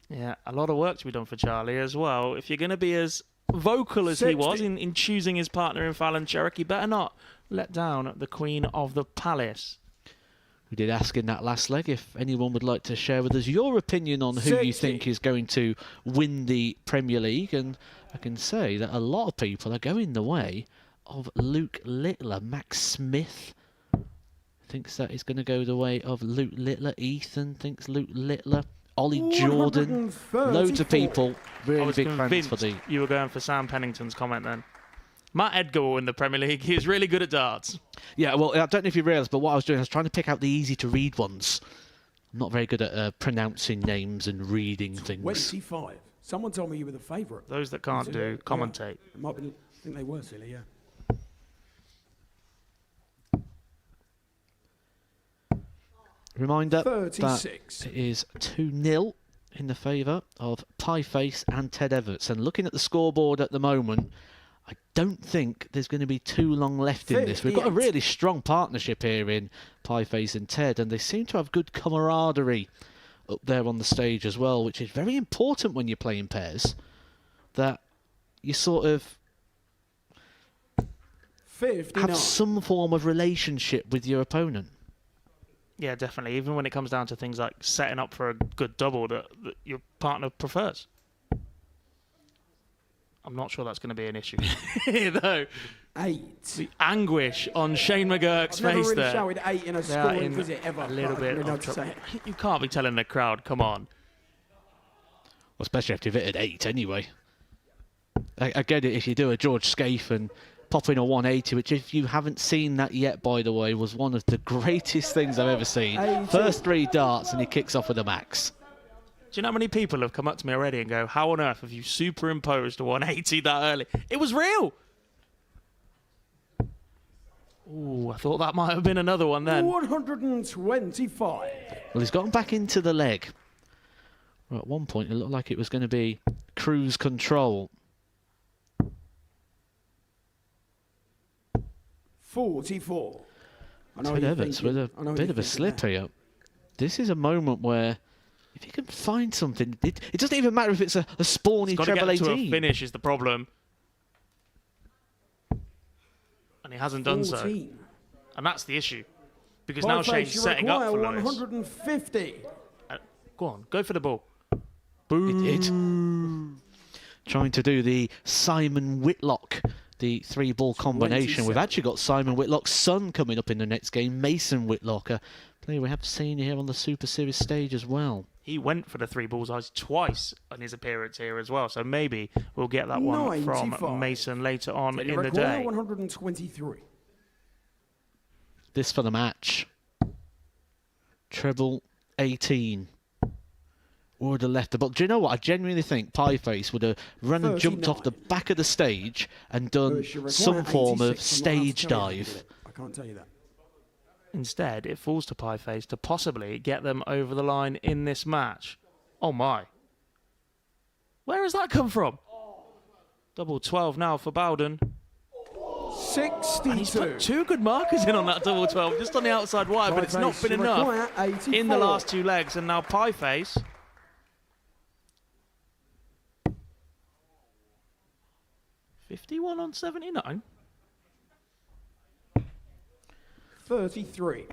Speaker 14: Yeah, a lot of work to be done for Charlie as well. If you're going to be as vocal as he was in choosing his partner in Fallon Cherokee, better not let down the Queen of the Palace.
Speaker 2: We did ask in that last leg if anyone would like to share with us your opinion on who you think is going to win the Premier League, and I can say that a lot of people are going the way of Luke Littler. Max Smith thinks that is going to go the way of Luke Littler. Ethan thinks Luke Littler. Ollie Jordan. Loads of people really big fans for the...
Speaker 14: You were going for Sam Pennington's comment then. Matt Edgar will win the Premier League. He's really good at darts.
Speaker 2: Yeah, well, I don't know if you realise, but what I was doing, I was trying to pick out the easy-to-read ones. I'm not very good at pronouncing names and reading things.
Speaker 7: 25. Someone told me you were the favourite.
Speaker 14: Those that can't do, commentate.
Speaker 7: It might be, I think they were silly, yeah.
Speaker 2: Reminder
Speaker 7: 36.
Speaker 2: that it is 2-0 in the favour of Pieface and Ted Everts. And looking at the scoreboard at the moment, I don't think there's going to be too long left in this. We've got a really strong partnership here in Pieface and Ted, and they seem to have good camaraderie up there on the stage as well, which is very important when you're playing pairs, that you sort of
Speaker 7: 59.
Speaker 2: have some form of relationship with your opponent.
Speaker 14: Yeah, definitely. Even when it comes down to things like setting up for a good double that your partner prefers. I'm not sure that's going to be an issue here, though.
Speaker 7: 8.
Speaker 14: The anguish on Shane McGurk's
Speaker 7: I've never
Speaker 14: face
Speaker 7: really
Speaker 14: there.
Speaker 7: shouted 8 in a scoring visit ever.
Speaker 14: A little bit of trouble. You can't be telling the crowd, come on.
Speaker 2: Well, especially after you've hit at 8 anyway. I get it if you do a George Scaife and pop in a 180, which if you haven't seen that yet, by the way, was one of the greatest things I've ever seen.
Speaker 7: 80.
Speaker 2: First 3 darts and he kicks off with a max.
Speaker 14: Do you know how many people have come up to me already and go, how on earth have you superimposed a 180 that early? It was real! Ooh, I thought that might have been another one then.
Speaker 7: 125.
Speaker 2: Well, he's gotten back into the leg. Well, at one point, it looked like it was going to be cruise control.
Speaker 7: 44.
Speaker 2: Ted Everts with a bit of a slip here. This is a moment where if you can find something, it doesn't even matter if it's a spawny treble 18.
Speaker 14: He's got to get to a finish is the problem. And he hasn't done so. And that's the issue. Because now Shane's setting up for Lewis.
Speaker 7: 150.
Speaker 14: Go on, go for the ball.
Speaker 2: Boom. Trying to do the Simon Whitlock, the 3-ball combination. We've actually got Simon Whitlock's son coming up in the next game, Mason Whitlock, a player we have seen here on the Super Series stage as well.
Speaker 14: He went for the 3 bullseyes twice on his appearance here as well, so maybe we'll get that one
Speaker 7: 95.
Speaker 14: from Mason later on in the day.
Speaker 7: 123.
Speaker 2: This for the match. Treble 18. Would have left the ball. Do you know what? I genuinely think Pieface would have run and jumped off the back of the stage and done some form of stage dive.
Speaker 7: I can't tell you that.
Speaker 14: Instead, it falls to Pieface to possibly get them over the line in this match. Oh my. Where has that come from? Double 12 now for Bowden.
Speaker 7: 62.
Speaker 14: And he's put 2 good markers in on that double 12, just on the outside wire, but it's not been enough in the last 2 legs. And now Pieface. $51 on 79.
Speaker 7: 33.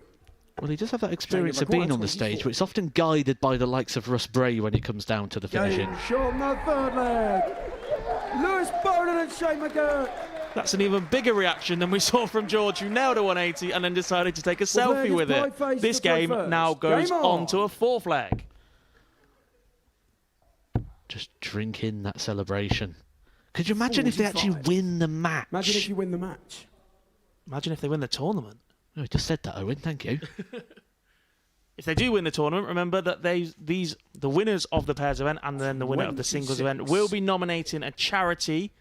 Speaker 2: Well, he does have that experience of being on the stage, but it's often guided by the likes of Russ Bray when it comes down to the finishing.
Speaker 7: Shot on the 3rd leg. Lewis Bowden and Shane McGurk.
Speaker 14: That's an even bigger reaction than we saw from George, who nailed a 180 and then decided to take a selfie with it. This game now goes on to a 4th leg.
Speaker 2: Just drink in that celebration. Could you imagine if they actually win the match?
Speaker 7: Imagine if you win the match.
Speaker 14: Imagine if they win the tournament.
Speaker 2: Oh, I just said that, Owen. Thank you.
Speaker 14: If they do win the tournament, remember that the winners of the pairs event and then the winner of the singles event will be nominating a charity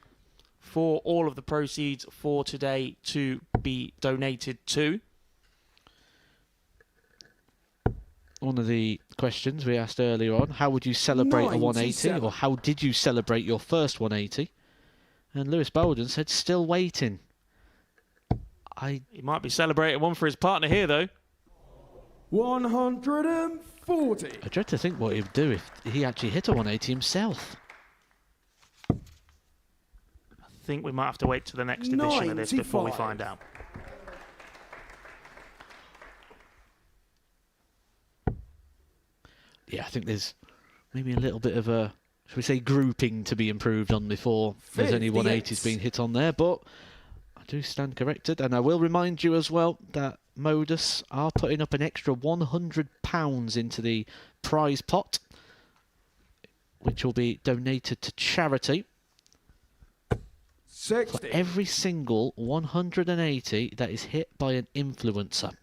Speaker 14: for all of the proceeds for today to be donated to.
Speaker 2: One of the questions we asked earlier on, how would you celebrate a 180, or how did you celebrate your first 180? And Lewis Bowden said, still waiting.
Speaker 14: He might be celebrating one for his partner here, though.
Speaker 7: 140.
Speaker 2: I dread to think what he'd do if he actually hit a 180 himself.
Speaker 14: I think we might have to wait to the next edition of this before we
Speaker 7: 95.
Speaker 14: find out.
Speaker 2: yeah, I think there's maybe a little bit of a, should we say, grouping to be improved on before there's any 180s being hit on there. But I do stand corrected, and I will remind you as well that Modus are putting up an extra £100 into the prize pot, which will be donated to charity.
Speaker 7: 60.
Speaker 2: For every single 180 that is hit by an influencer.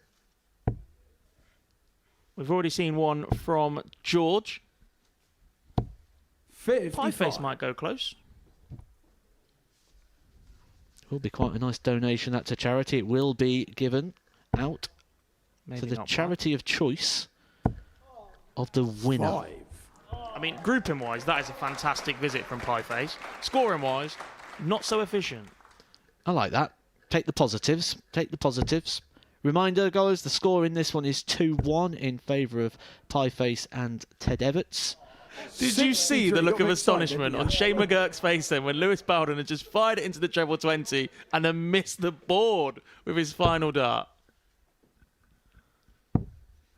Speaker 14: We've already seen one from George.
Speaker 7: 55.
Speaker 14: Pieface might go close.
Speaker 2: Will be quite a nice donation that to charity. It will be given out
Speaker 14: Maybe
Speaker 2: to the
Speaker 14: not
Speaker 2: charity of choice of the winner.
Speaker 7: 5.
Speaker 14: I mean, grouping-wise, that is a fantastic visit from Pieface. Scoring-wise, not so efficient.
Speaker 2: I like that. Take the positives. Take the positives. Reminder, guys, the score in this one is 2-1 in favour of Pieface and Ted Everts.
Speaker 14: Did you see the look of astonishment on Shane McGurk's face then when Lewis Bowden had just fired it into the treble 20 and then missed the board with his final dart?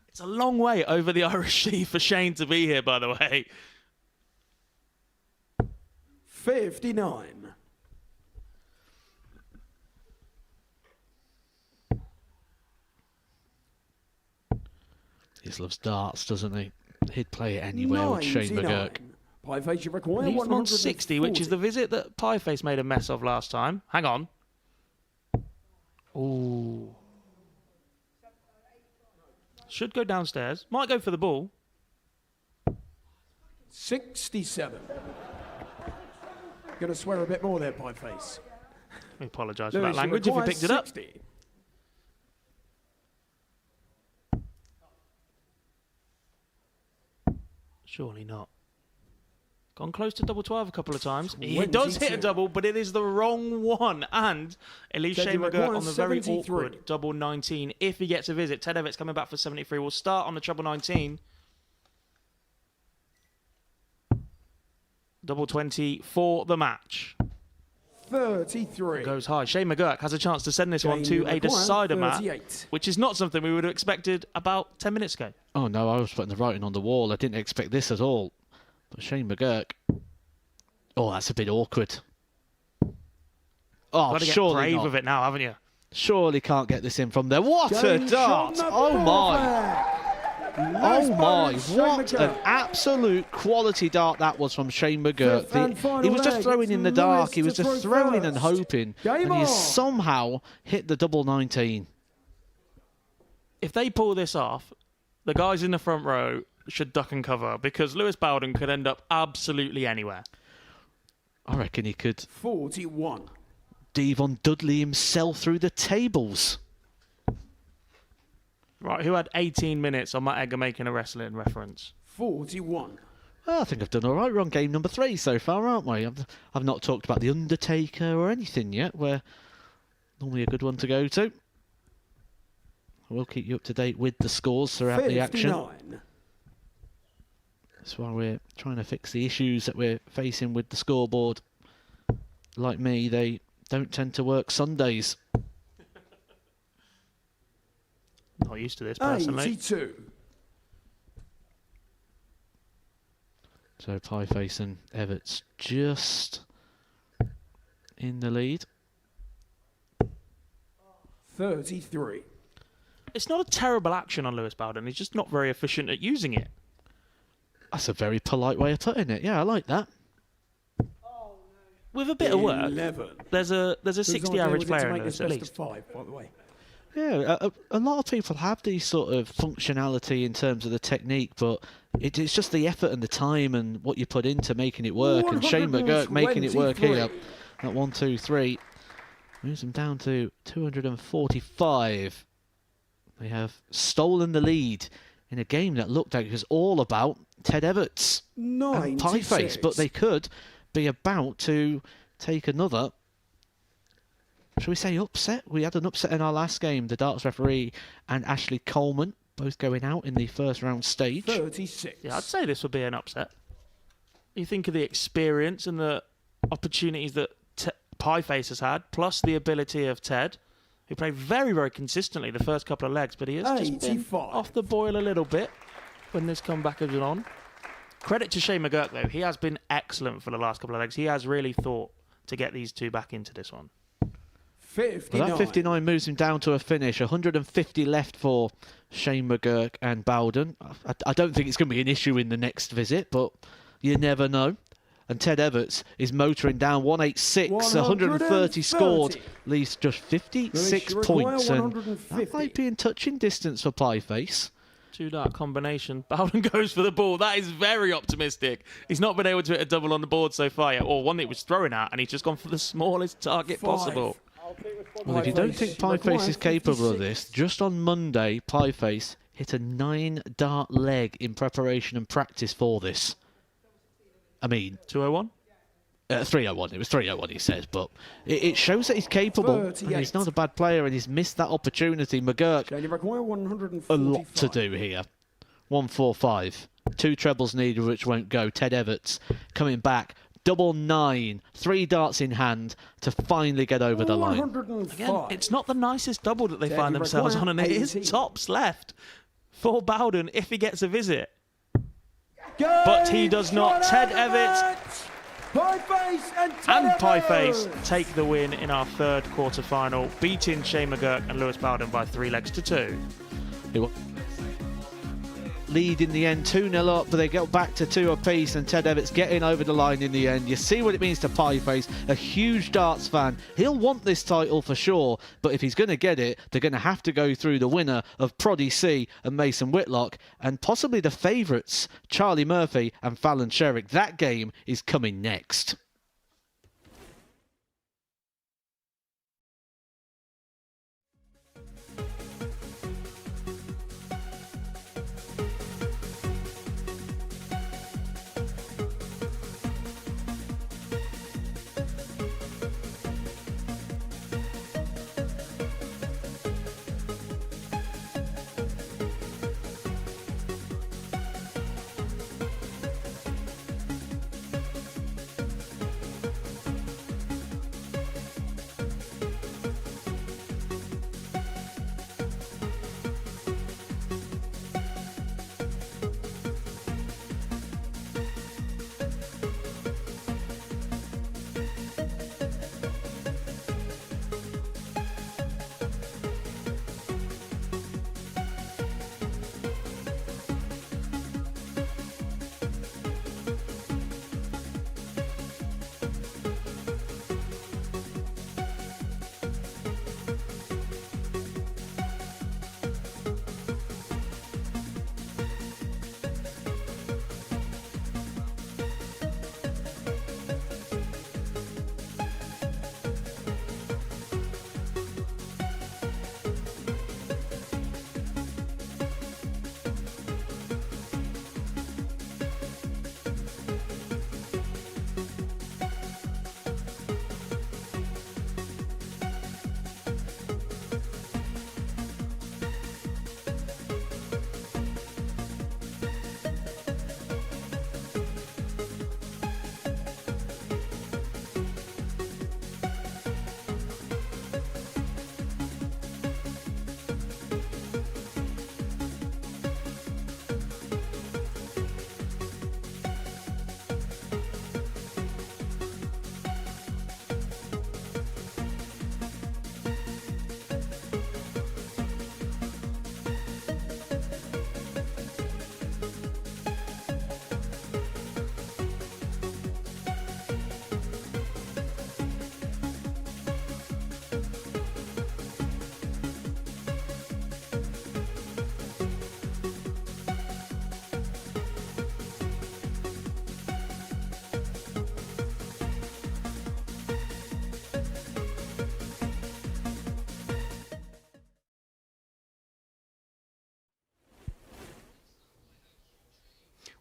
Speaker 14: It's a long way over the Irish Sea for Shane to be here, by the way.
Speaker 7: 59.
Speaker 2: He just loves darts, doesn't he? He'd play it anywhere with Shane McGurk.
Speaker 7: Pieface, you require
Speaker 14: Leaves him on
Speaker 7: 140.
Speaker 14: 60, which is the visit that Pieface made a mess of last time. Hang on. Ooh. Should go downstairs. Might go for the ball.
Speaker 7: 67. Going to swear a bit more there, Pieface.
Speaker 14: I apologise for that language if you picked it up.
Speaker 7: 60.
Speaker 14: Surely not. Gone close to double 12 a couple of times. He does hit a double, but it is the wrong one. And it leaves Shane McGurk on the very awkward double 19. If he gets a visit, Ted Everts coming back for 73. We'll start on the treble 19. Double 20 for the match.
Speaker 7: 33.
Speaker 14: Goes high. Shane McGurk has a chance to send this one to a decider mat, which is not something we would have expected about 10 minutes ago.
Speaker 2: Oh no, I was putting the writing on the wall. I didn't expect this at all. But Shane McGurk. Oh, that's a bit awkward. Oh,
Speaker 14: Got to get
Speaker 2: surely
Speaker 14: brave
Speaker 2: not.
Speaker 14: with it now, haven't you?
Speaker 2: Surely can't get this in from there. What a dart! Oh my! Oh my! What an absolute quality dart that was from Shane McGurk. He was just throwing in the dark. He was just throwing and hoping, and he somehow hit the double 19.
Speaker 14: If they pull this off, the guys in the front row should duck and cover because Lewis Bowden could end up absolutely anywhere.
Speaker 2: I reckon he could
Speaker 7: 41.
Speaker 2: Devon Dudley himself through the tables.
Speaker 14: Right, who had 18 minutes on Matt Egger making a wrestling reference?
Speaker 7: 41.
Speaker 2: I think I've done all right. We're on game number 3 so far, aren't we? I've not talked about The Undertaker or anything yet. We're normally a good one to go to. We'll keep you up to date with the scores throughout
Speaker 7: 59.
Speaker 2: the action. That's why we're trying to fix the issues that we're facing with the scoreboard. Like me, they don't tend to work Sundays.
Speaker 14: Not used to this personally.
Speaker 7: 82.
Speaker 2: So Pieface and Everts just in the lead.
Speaker 7: 33.
Speaker 14: It's not a terrible action on Lewis Bowden. He's just not very efficient at using it.
Speaker 2: That's a very polite way of putting it. Yeah, I like that.
Speaker 14: With a bit of work,
Speaker 7: 11.
Speaker 14: there's a 60 average player in Lewis at least.
Speaker 7: 5, by the way.
Speaker 2: Yeah, a lot of people have these sort of functionality in terms of the technique, but it's just the effort and the time and what you put into making it work. And Shane McGurk making it work here at 1, 2, 3 moves them down to 245. They have stolen the lead in a game that looked like it was all about Ted Everts and Pieface, but they could be about to take another, shall we say, upset? We had an upset in our last game. The darts referee and Ashley Coleman both going out in the first round stage.
Speaker 7: 36.
Speaker 14: Yeah, I'd say this would be an upset. You think of the experience and the opportunities that Pieface has had, plus the ability of Ted, who played very, very consistently the first couple of legs, but he has just been off the boil a little bit. when this comeback has been on. Credit to Shane McGurk, though. He has been excellent for the last couple of legs. He has really thought to get these two back into this one.
Speaker 7: 59.
Speaker 2: Well, that 59 moves him down to a finish. 150 left for Shane McGurk and Bowden. I don't think it's going to be an issue in the next visit, but you never know. And Ted Everts is motoring down 186, 130 scored, leaves just 56 points. And that might be in touching distance for Pieface.
Speaker 14: Two-dart combination. Bowden goes for the ball. That is very optimistic. He's not been able to hit a double on the board so far yet, or one that he was throwing at, and he's just gone for the smallest target possible.
Speaker 2: Well, if you don't think Pieface is capable of this, just on Monday, Pieface hit a 9-dart leg in preparation and practice for this. I mean...
Speaker 14: 201?
Speaker 2: 301. It was 301, he says, but it shows that he's capable. And he's not a bad player, and he's missed that opportunity. McGurk, a lot to do here. 145. 2 trebles needed, which won't go. Ted Everts coming back. Double 9. 3 darts in hand to finally get over the line.
Speaker 14: Again, it's not the nicest double that they find themselves on, and it is tops left for Bowden if he gets a visit. But he does not. Ted Everts and Pieface take the win in our third quarter-final, beating Shane McGurk and Lewis Bowden by 3 legs to 2.
Speaker 2: Lead in the end, 2-0 up, but they get back to 2 apiece, and Ted Everts getting over the line in the end. You see what it means to Pieface, a huge darts fan. He'll want this title for sure, but if he's going to get it, they're going to have to go through the winner of Proddy C and Mason Whitlock, and possibly the favourites, Charlie Murphy and Fallon Sherrick. That game is coming next.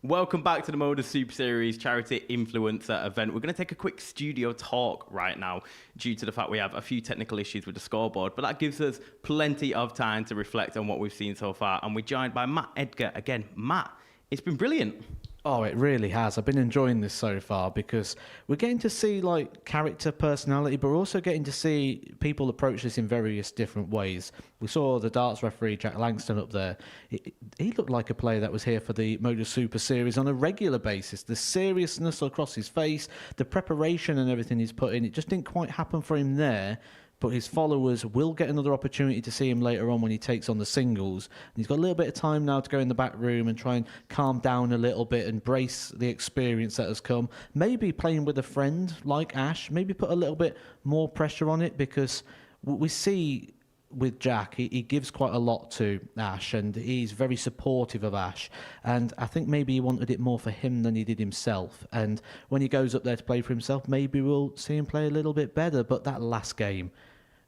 Speaker 1: Welcome back to the Modus Super Series charity influencer event. We're going to take a quick studio talk right now due to the fact we have a few technical issues with the scoreboard, but that gives us plenty of time to reflect on what we've seen so far. And we're joined by Matt Edgar again. Matt, it's been brilliant.
Speaker 2: Oh, it really has. I've been enjoying this so far because we're getting to see like character, personality, but we're also getting to see people approach this in various different ways. We saw the darts referee Jack Langston up there. He looked like a player that was here for the Modus Super Series on a regular basis. The seriousness across his face, the preparation and everything he's put in, it just didn't quite happen for him there. But his followers will get another opportunity to see him later on when he takes on the singles. And he's got a little bit of time now to go in the back room and try and calm down a little bit and brace the experience that has come. Maybe playing with a friend like Ash, maybe put a little bit more pressure on it, because we see with Jack, he gives quite a lot to Ash and he's very supportive of Ash. And I think maybe he wanted it more for him than he did himself. And when he goes up there to play for himself, maybe we'll see him play a little bit better. But that last game,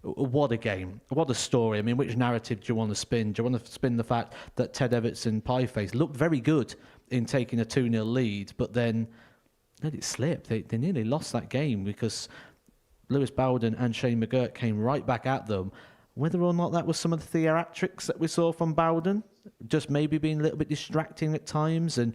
Speaker 2: what a game. What a story. I mean, which narrative do you want to spin? Do you want to spin the fact that Ted Everts and Pieface looked very good in taking a 2-0 lead, but then let it slip? They nearly lost that game because Lewis Bowden and Shane McGirt came right back at them. Whether or not that was some of the theatrics that we saw from Bowden, just maybe being a little bit distracting at times, and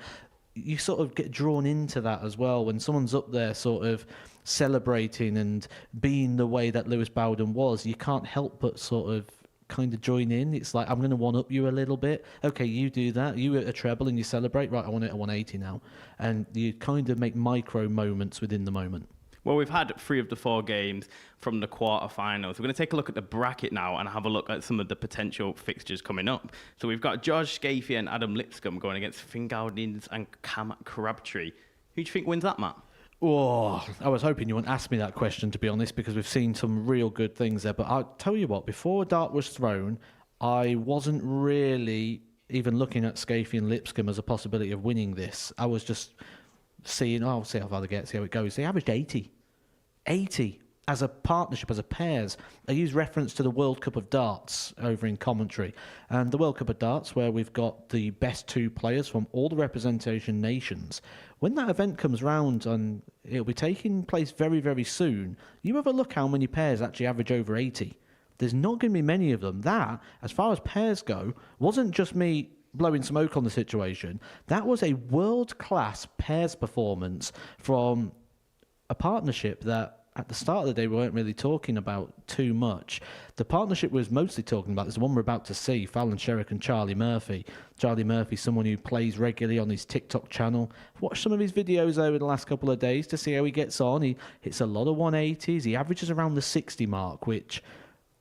Speaker 2: you sort of get drawn into that as well when someone's up there sort of celebrating and being the way that Lewis Bowden was. You can't help but sort of kind of join in. It's like, I'm going to one-up you a little bit. Okay, you do that. You hit a treble and you celebrate. Right, I want it at 180 now. And you kind of make micro moments within the moment.
Speaker 1: Well, we've had 3 of the 4 games from the quarterfinals. We're going to take a look at the bracket now and have a look at some of the potential fixtures coming up. So we've got George Scafie and Adam Lipscomb going against Finn Gowdins and Cam Crabtree. Who do you think wins that, Matt?
Speaker 2: Oh, I was hoping you wouldn't ask me that question, to be honest, because we've seen some real good things there. But I'll tell you what, before a dart was thrown, I wasn't really even looking at Scafie and Lipscomb as a possibility of winning this. I was just seeing, oh, I'll see how far they get, see how it goes. They averaged 80. 80 as a partnership, as a pairs. I use reference to the World Cup of Darts over in commentary. And the World Cup of Darts, where we've got the best 2 players from all the representation nations. When that event comes round, and it'll be taking place very, very soon, you have a look how many pairs actually average over 80. There's not going to be many of them. That, as far as pairs go, wasn't just me blowing smoke on the situation. That was a world-class pairs performance from a partnership that at the start of the day we weren't really talking about too much. The partnership was mostly talking about is the one we're about to see, Fallon Sherrick and Charlie Murphy. Charlie Murphy, someone who plays regularly on his TikTok channel. I've watched some of his videos over the last couple of days to see how he gets on. He hits a lot of 180s. He averages around the 60 mark, which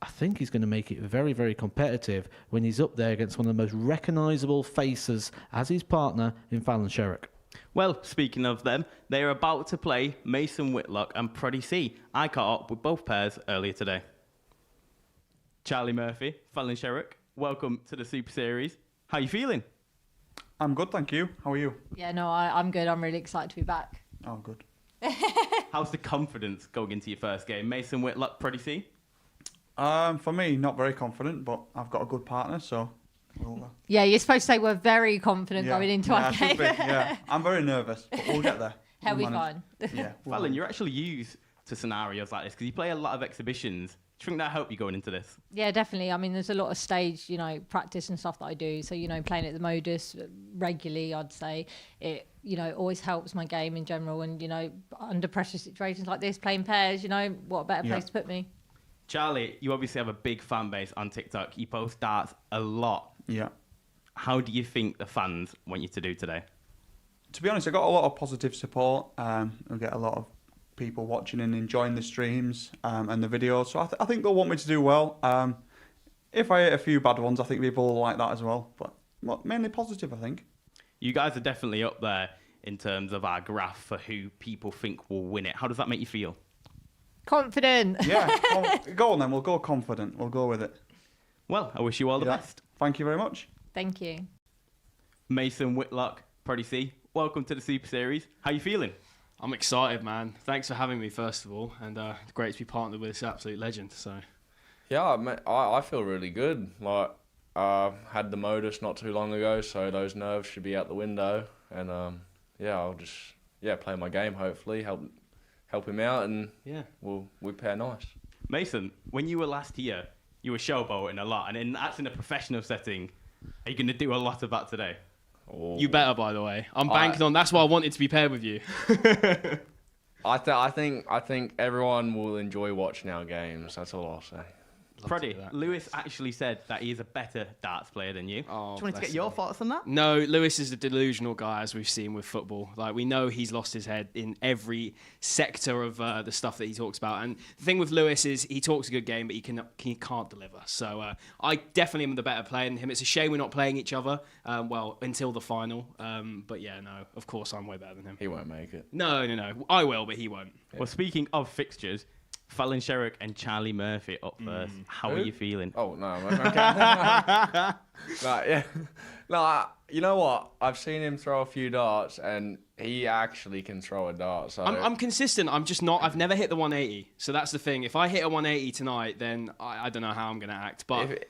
Speaker 2: I think he's going to make it very, very competitive when he's up there against one of the most recognisable faces as his partner in Fallon Sherrick.
Speaker 1: Well, speaking of them, they are about to play Mason Whitlock and Proddy C. I caught up with both pairs earlier today. Charlie Murphy, Fallon Sherrick, welcome to the Super Series. How are you feeling?
Speaker 15: I'm good, thank you. How are you?
Speaker 16: Yeah, no, I'm good. I'm really excited to be back.
Speaker 15: Oh, good.
Speaker 1: How's the confidence going into your first game? Mason Whitlock, Proddy C?
Speaker 15: For me, not very confident, but I've got a good partner, so...
Speaker 16: Yeah, you're supposed to say we're very confident going into our game.
Speaker 15: Yeah, I'm very nervous, but we'll get there.
Speaker 16: He'll be fine.
Speaker 15: Yeah,
Speaker 1: Fallon, you're actually used to scenarios like this because you play a lot of exhibitions. Do you think that helped you going into this?
Speaker 16: Yeah, definitely. I mean, there's a lot of stage, practice and stuff that I do. So, playing at the Modus regularly, I'd say it, always helps my game in general. And, under pressure situations like this, playing pairs, what a better place to put me.
Speaker 1: Charlie, you obviously have a big fan base on TikTok. You post darts a lot.
Speaker 15: Yeah.
Speaker 1: How do you think the fans want you to do today?
Speaker 15: To be honest, I got a lot of positive support. I get a lot of people watching and enjoying the streams and the videos. So I think they'll want me to do well. If I hit a few bad ones, I think people will like that as well. But mainly positive, I think.
Speaker 1: You guys are definitely up there in terms of our graph for who people think will win it. How does that make you feel?
Speaker 16: Confident.
Speaker 15: Yeah, go on then. We'll go confident. We'll go with it.
Speaker 1: Well, I wish you all the best.
Speaker 15: Thank you very much.
Speaker 16: Thank you.
Speaker 1: Mason Whitlock, Proddy C, welcome to the Super Series. How are you feeling?
Speaker 17: I'm excited, man. Thanks for having me, first of all, and it's great to be partnered with this absolute legend. So,
Speaker 18: yeah, I feel really good. Like, had the Modus not too long ago, so those nerves should be out the window. And I'll just play my game. Hopefully, help him out, and we pair nice.
Speaker 1: Mason, when you were last here, you were showboating a lot, and that's in a professional setting. Are you going to do a lot of that today?
Speaker 17: You better, by the way. I'm banking on. That's why I wanted to be paired with you.
Speaker 18: I think everyone will enjoy watching our games. That's all I'll say.
Speaker 1: Freddie, Lewis actually said that he is a better darts player than you.
Speaker 17: Oh,
Speaker 1: Do you want to get your thoughts on that?
Speaker 17: No, Lewis is a delusional guy, as we've seen with football. Like, we know he's lost his head in every sector of the stuff that he talks about. And the thing with Lewis is he talks a good game, but he can't deliver. So I definitely am the better player than him. It's a shame we're not playing each other, until the final. But yeah, no, of course I'm way better than him.
Speaker 18: He won't make it.
Speaker 17: No. I will, but he won't.
Speaker 1: Well, speaking of fixtures, Fallon Sherrock and Charlie Murphy up first. How are you feeling?
Speaker 18: Oh, no. Okay. Yeah. No, you know what? I've seen him throw a few darts, and he actually can throw a dart. So
Speaker 17: I'm consistent. I'm just not. I've never hit the 180. So that's the thing. If I hit a 180 tonight, then I don't know how I'm going to act. But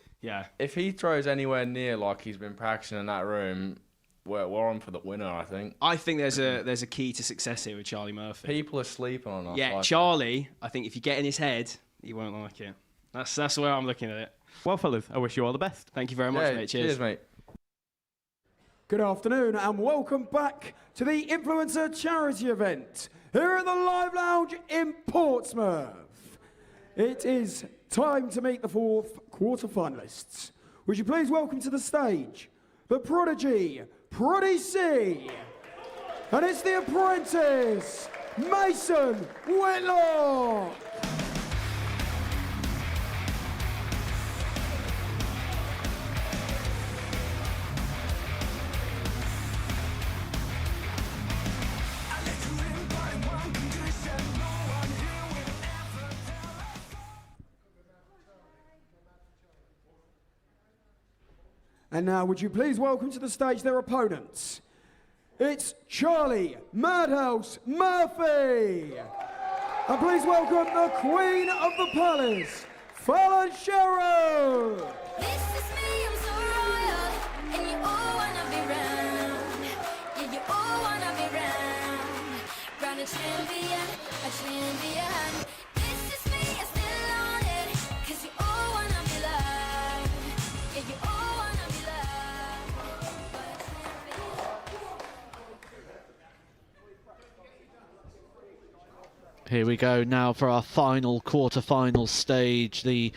Speaker 18: if he throws anywhere near like he's been practicing in that room, we're on for the winner, I think.
Speaker 17: I think there's a key to success here with Charlie Murphy.
Speaker 18: People are sleeping on us.
Speaker 17: Yeah, Charlie, I think if you get in his head, he won't like it. That's where I'm looking at it.
Speaker 1: Well, fellas, I wish you all the best.
Speaker 17: Thank you very much, mate.
Speaker 18: Cheers, mate.
Speaker 7: Good afternoon and welcome back to the Influencer Charity event here at the Live Lounge in Portsmouth. It is time to meet the fourth quarter-finalists. Would you please welcome to the stage the prodigy, Proddy C. And it's the apprentice, Mason Whitlock. And now, would you please welcome to the stage their opponents? It's Charlie Madhouse Murphy. And please welcome the Queen of the Palace, Fallon Sherrock.
Speaker 8: This is me, I'm so royal, and you all wanna be round. Yeah, you all wanna be round. Crown a champion, a champion. This is me, I'm still on it, 'cause you all wanna be loved. Yeah, you all wanna be loved.
Speaker 2: Here we go now for our final quarter-final stage. The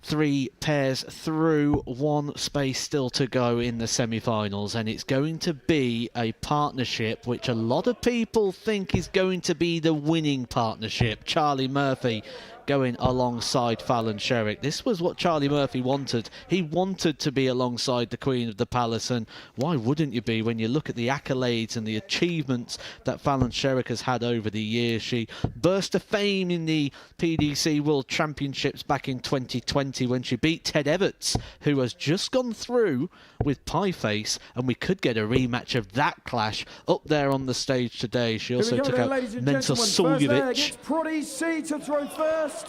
Speaker 2: 3 pairs through, 1 space still to go in the semi-finals, and it's going to be a partnership which a lot of people think is going to be the winning partnership. Charlie Murphy going alongside Fallon Sherrock. This was what Charlie Murphy wanted. He wanted to be alongside the Queen of the Palace, and why wouldn't you be when you look at the accolades and the achievements that Fallon Sherrock has had over the years? She burst to fame in the PDC World Championships back in 2020 when she beat Ted Everts, who has just gone through with Pieface, and we could get a rematch of that clash up there on the stage today. She also took out Mentor Suljovic
Speaker 7: Proddy C to throw first.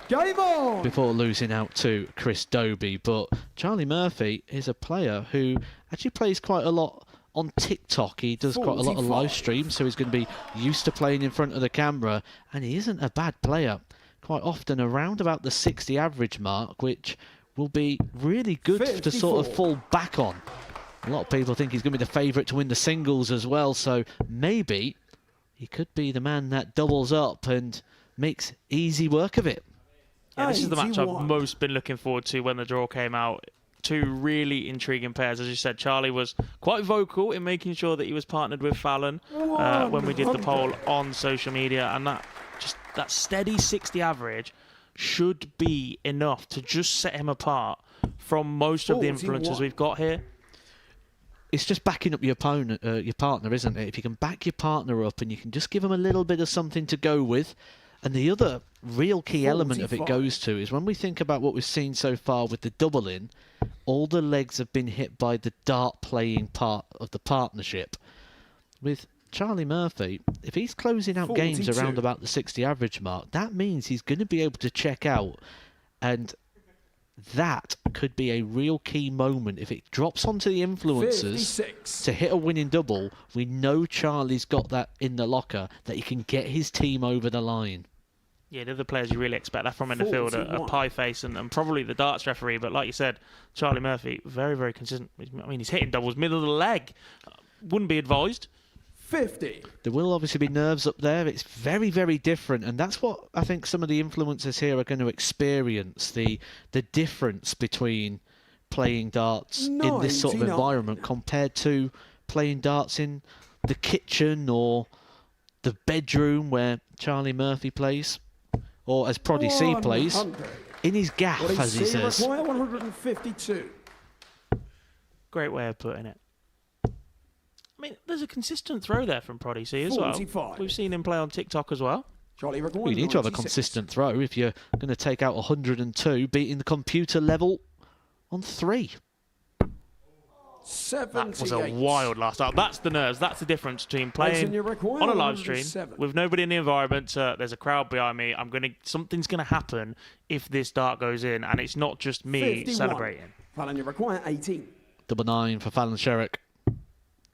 Speaker 7: Game on!
Speaker 2: Before losing out to Chris Dobie. But Charlie Murphy is a player who actually plays quite a lot on TikTok. He does quite a lot of live streams, so he's going to be used to playing in front of the camera, and he isn't a bad player. Quite often around about the 60 average mark, which will be really good
Speaker 7: 54.
Speaker 2: to sort of fall back on. A lot of people think he's going to be the favourite to win the singles as well, so maybe he could be the man that doubles up and makes easy work of it.
Speaker 14: Yeah, this is the match I've most been looking forward to when the draw came out. 2 really intriguing pairs. As you said, Charlie was quite vocal in making sure that he was partnered with Fallon when we did the poll on social media, and that steady 60 average should be enough to just set him apart from most of the influencers we've got here.
Speaker 2: It's just backing up your opponent, your partner, isn't it? If you can back your partner up and you can just give him a little bit of something to go with. And the other real key element of it goes to is when we think about what we've seen so far with the double-in, all the legs have been hit by the dart-playing part of the partnership. With Charlie Murphy, if he's closing out games around about the 60 average mark, that means he's going to be able to check out, and that could be a real key moment. If it drops onto the influencers
Speaker 7: 56.
Speaker 2: to hit a winning double, we know Charlie's got that in the locker, that he can get his team over the line.
Speaker 14: Yeah, the other players you really expect that from in the field are Pie Face and probably the darts referee. But like you said, Charlie Murphy, very, very consistent. I mean, he's hitting doubles middle of the leg. Wouldn't be advised.
Speaker 7: 50.
Speaker 2: There will obviously be nerves up there. It's very, very different, and that's what I think some of the influencers here are going to experience, the difference between playing darts in this sort of
Speaker 7: 99.
Speaker 2: environment compared to playing darts in the kitchen or the bedroom where Charlie Murphy plays, or as Proddy C plays,
Speaker 7: 100.
Speaker 2: in his gaff, as he says.
Speaker 7: Require 152.
Speaker 14: Great way of putting it. I mean, there's a consistent throw there from Proddy C as well.
Speaker 7: 45.
Speaker 14: We've seen him play on TikTok as well.
Speaker 7: Charlie requires
Speaker 2: You need to have a
Speaker 7: 96.
Speaker 2: consistent throw if you're going to take out 102, beating the computer level on 3.
Speaker 7: 78.
Speaker 14: That was a wild last start. That's the nerves. That's the difference between playing on a live stream
Speaker 7: 107.
Speaker 14: with nobody in the environment. There's a crowd behind me. Something's gonna happen if this dart goes in, and it's not just me
Speaker 7: 51.
Speaker 14: celebrating.
Speaker 7: Fallon, you require 18.
Speaker 2: Double 9 for Fallon Sherrick.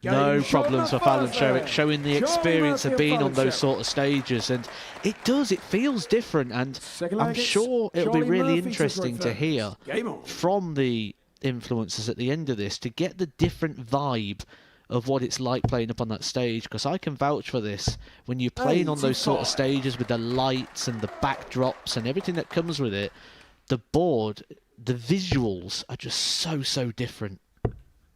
Speaker 7: Game
Speaker 2: No
Speaker 7: shot
Speaker 2: problems for
Speaker 7: number
Speaker 2: Fallon
Speaker 7: 5
Speaker 2: Sherrick, showing the
Speaker 7: Charlie
Speaker 2: experience
Speaker 7: Murphy
Speaker 2: of being
Speaker 7: Fallon
Speaker 2: on those
Speaker 7: Sherrick.
Speaker 2: sort of stages. And it feels different. And
Speaker 7: Second
Speaker 2: I'm
Speaker 7: leg, it's
Speaker 2: sure it'll be
Speaker 7: Charlie
Speaker 2: really
Speaker 7: Murphy to
Speaker 2: interesting to
Speaker 7: throw
Speaker 2: hear
Speaker 7: first. Game on.
Speaker 2: from the influencers at the end of this to get the different vibe of what it's like playing up on that stage, because I can vouch for this. When you're playing on those sort of
Speaker 7: 85.
Speaker 2: stages with the lights and the backdrops and everything that comes with it, the board, the visuals are just so different.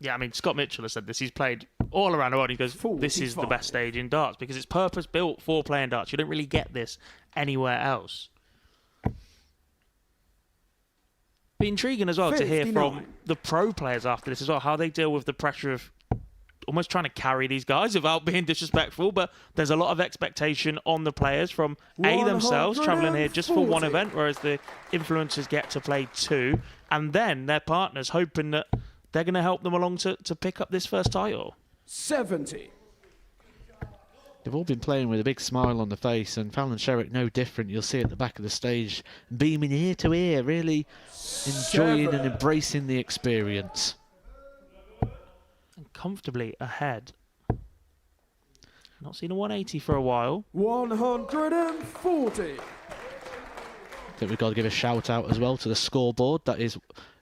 Speaker 14: Yeah, I mean, Scott Mitchell has said this. He's played all around the world. He goes, this is the
Speaker 7: 45.
Speaker 14: best stage in darts because it's purpose built for playing darts. You don't really get this anywhere else. Be intriguing as well to hear
Speaker 7: 59.
Speaker 14: from the pro players after this as well, how they deal with the pressure of almost trying to carry these guys without being disrespectful. But there's a lot of expectation on the players from themselves travelling here just for one
Speaker 7: 140.
Speaker 14: event, whereas the influencers get to play 2, and then their partners hoping that they're going to help them along to pick up this first title.
Speaker 7: 70.
Speaker 2: They've all been playing with a big smile on the face, and Fallon Sherrick no different. You'll see at the back of the stage, beaming ear to ear, really enjoying and embracing the experience.
Speaker 14: And comfortably ahead. Not seen a 180 for a while.
Speaker 7: 140.
Speaker 2: I think we've got to give a shout out as well to the scoreboard. That is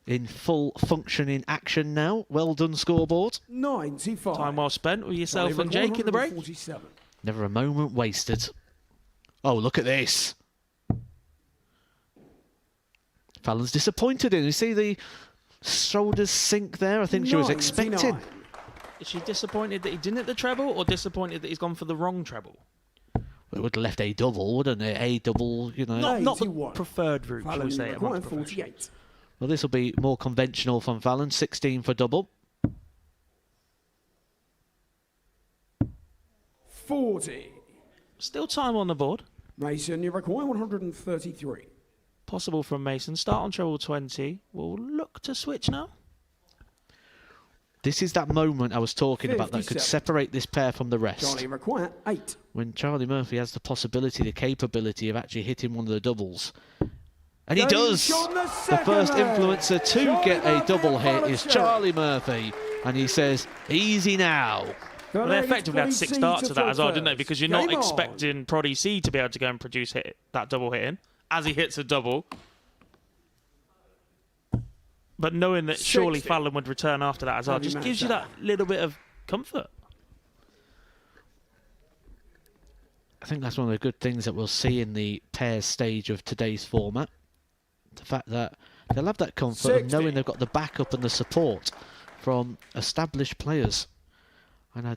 Speaker 2: in full functioning action now. Well done, scoreboard.
Speaker 7: 95.
Speaker 14: Time well spent with yourself
Speaker 7: Charlie
Speaker 14: and Jake in the break.
Speaker 7: 147.
Speaker 2: Never a moment wasted. Oh, look at this. Fallon's disappointed in. You see the shoulders sink there? I think she was expecting.
Speaker 7: 99.
Speaker 14: Is she disappointed that he didn't hit the treble, or disappointed that he's gone for the wrong treble?
Speaker 2: It would have left a double, wouldn't it? A double, you know.
Speaker 14: Not the
Speaker 7: 81.
Speaker 14: preferred route, shall
Speaker 7: Fallon,
Speaker 14: we
Speaker 7: you
Speaker 14: say.
Speaker 7: require
Speaker 14: amongst professionals.
Speaker 7: 48.
Speaker 2: Well, this will be more conventional from Fallon. 16 for double.
Speaker 7: 40.
Speaker 14: Still time on the board.
Speaker 7: Mason, you require 133.
Speaker 14: Possible from Mason. Start on treble 20. We'll look to switch now.
Speaker 2: This is that moment I was talking about that could
Speaker 7: 57.
Speaker 2: separate this pair from the rest.
Speaker 7: Charlie require 8.
Speaker 2: When Charlie Murphy has the possibility, the capability of actually hitting one of the doubles. And he
Speaker 7: Game
Speaker 2: does!
Speaker 7: shot the
Speaker 2: The
Speaker 7: second
Speaker 2: first
Speaker 7: leg.
Speaker 2: influencer to
Speaker 7: Charlie
Speaker 2: get a
Speaker 7: Murphy
Speaker 2: double
Speaker 7: and
Speaker 2: hit
Speaker 7: Fallon
Speaker 2: is
Speaker 7: Sherrick.
Speaker 2: Charlie Murphy. And he says, easy now.
Speaker 14: Well, they effectively had 6 starts of that as well, didn't they?
Speaker 7: first.
Speaker 14: Because you're
Speaker 7: Game
Speaker 14: not
Speaker 7: on.
Speaker 14: expecting Proddy C to be able to go and produce that double hit in as he hits a double. But knowing that surely
Speaker 7: 60.
Speaker 14: Fallon would return after that as well
Speaker 7: Have you
Speaker 14: just
Speaker 7: managed
Speaker 14: gives you
Speaker 7: that?
Speaker 14: that little bit of comfort.
Speaker 2: I think that's one of the good things that we'll see in the pairs stage of today's format. The fact that they'll have that comfort of
Speaker 7: 60.
Speaker 2: knowing they've got the backup and the support from established players. And I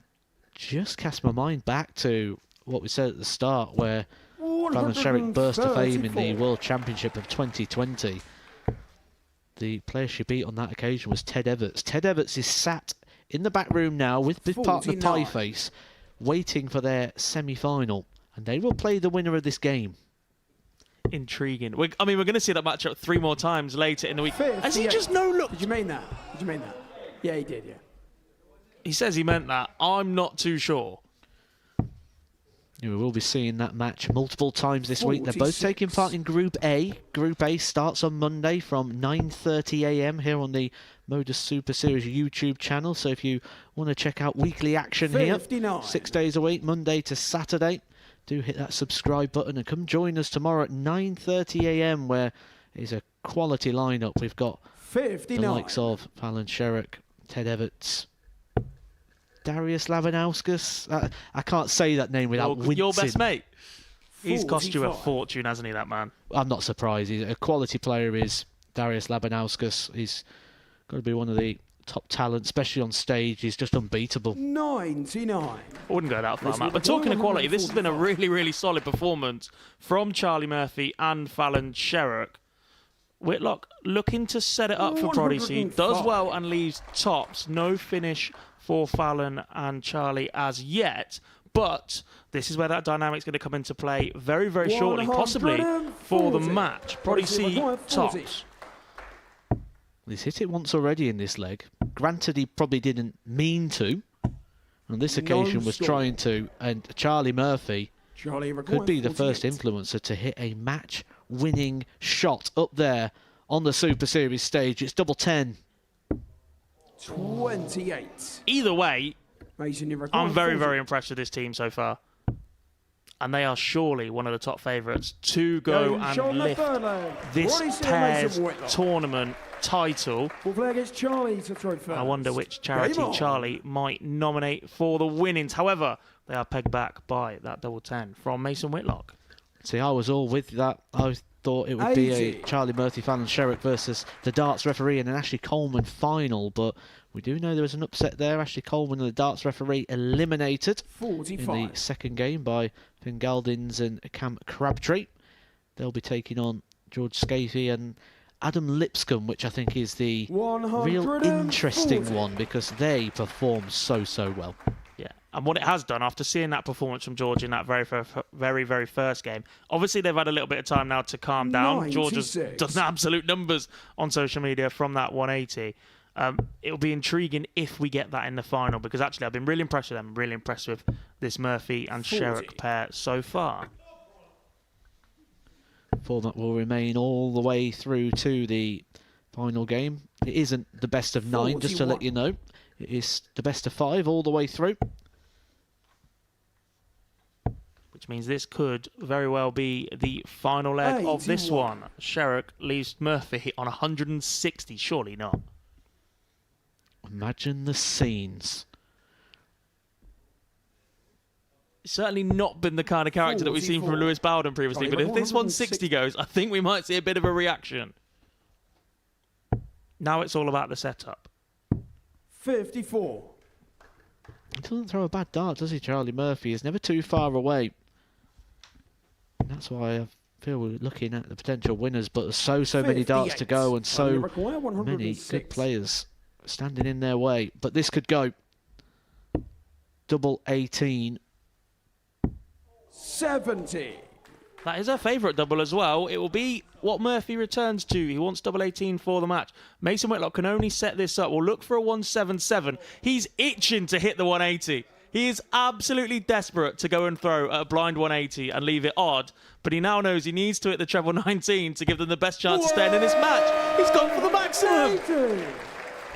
Speaker 2: just cast my mind back to what we said at the start, where Fallon Sherrick burst to fame in the
Speaker 7: 134.
Speaker 2: World Championship of 2020. The player she beat on that occasion was Ted Everts. Ted Everts is sat in the back room now with his partner
Speaker 7: 49.
Speaker 2: Pieface, waiting for their semi-final. And they will play the winner of this game.
Speaker 14: Intriguing. We're going to see that matchup 3 more times later in the week. Has he
Speaker 7: 58.
Speaker 14: just no look?
Speaker 7: Did you mean that? Did you mean that? Yeah, he did, yeah.
Speaker 14: He says he meant that. I'm not too sure.
Speaker 2: We will be seeing that match multiple times this week. They're both
Speaker 7: 46.
Speaker 2: taking part in Group A. Group A starts on Monday from 9:30 a.m. here on the Modus Super Series YouTube channel. So if you want to check out weekly action here,
Speaker 7: 59.
Speaker 2: 6 days a week, Monday to Saturday, do hit that subscribe button and come join us tomorrow at 9:30 a.m. where is a quality lineup. We've got
Speaker 7: 59.
Speaker 2: the likes of Fallon Sherrock, Ted Everts, Darius Labanauskas. I can't say that name without wincing.
Speaker 14: Your best mate. He's cost you a
Speaker 7: 45.
Speaker 14: fortune, hasn't he, that man?
Speaker 2: I'm not surprised. He's a quality player is Darius Labanauskas. He's got to be one of the top talents, especially on stage. He's just unbeatable.
Speaker 7: 99.
Speaker 14: I wouldn't go that far,
Speaker 7: Listen,
Speaker 14: Matt. But talking of quality, this has been a really, really solid performance from Charlie Murphy and Fallon Sherrock. Whitlock looking to set it up for Prodigy. Does well and leaves tops. No finish for Fallon and Charlie as yet. But this is where that dynamic's going to come into play very, very shortly, possibly for the match. Prodigy tops.
Speaker 2: He's hit it once already in this leg. Granted, he probably didn't mean to. On this occasion, was trying to. And Charlie Murphy could be the first influencer to hit a match-winning shot up there on the Super Series stage. It's double 10.
Speaker 7: 28.
Speaker 14: Either way, I'm very,
Speaker 7: 40.
Speaker 14: very impressed with this team so far. And they are surely one of the top favourites to go and lift this pair's tournament title.
Speaker 7: Against Charlie to throw first.
Speaker 14: I wonder which charity Charlie might nominate for the winnings. However, they are pegged back by that double 10 from Mason Whitlock.
Speaker 2: See, I was all with that. I thought it would be a Charlie Murphy, Fallon Sherrock versus the darts referee in an Ashley Coleman final, but we do know there was an upset there. Ashley Coleman and the darts referee eliminated
Speaker 7: 45.
Speaker 2: in the second game by Finn Galdins and Cam Crabtree. They'll be taking on George Scafie and Adam Lipscomb, which I think is the real interesting one because they perform so well.
Speaker 14: Yeah, and what it has done after seeing that performance from George in that very first game, obviously they've had a little bit of time now to calm down. George has done absolute numbers on social media from that 180. It'll be intriguing if we get that in the final because actually I've been really impressed with them, really impressed with this Murphy and Sherrock pair so far.
Speaker 2: Format will remain all the way through to the final game. It isn't the best of 9, just to let you know. It is the best of 5 all the way through.
Speaker 14: Which means this could very well be the final leg of this one. Sherrock leaves Murphy on 160, surely not.
Speaker 2: Imagine the scenes.
Speaker 14: Certainly not been the kind of character that we've seen from Lewis Bowden previously, but if this 160 goes, I think we might see a bit of a reaction. Now it's all about the setup.
Speaker 7: 54.
Speaker 2: He doesn't throw a bad dart, does he, Charlie Murphy? He's never too far away. And that's why I feel we're looking at the potential winners, but there's so many darts to go and so many good players standing in their way. But this could go double 18.
Speaker 7: 70.
Speaker 14: That is our favourite double as well. It will be what Murphy returns to. He wants double 18 for the match. Mason Whitlock can only set this up. We'll look for a 177. He's itching to hit the 180. He is absolutely desperate to go and throw at a blind 180 and leave it odd. But he now knows he needs to hit the treble 19 to give them the best chance of staying in this match. He's gone for the maximum.
Speaker 7: 80.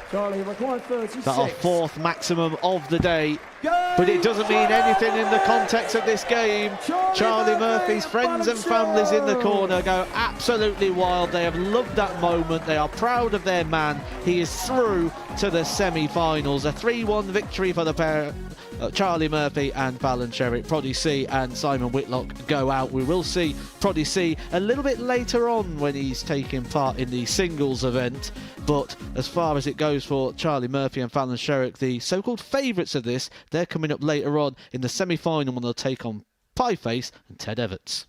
Speaker 7: Charlie required 36.
Speaker 2: That's our 4th maximum of the day. But it doesn't mean anything in the context of this game. Charlie Murphy's friends and families in the corner go absolutely wild. They have loved that moment. They are proud of their man. He is through to the semi-finals. A 3-1 victory for the pair. Charlie Murphy and Fallon Sherrock. Proddy C and Simon Whitlock go out. We will see Proddy C a little bit later on when he's taking part in the singles event. But as far as it goes for Charlie Murphy and Fallon Sherrock, the so-called favourites of this, they're coming up later on in the semi-final when they'll take on Pieface and Ted Everts.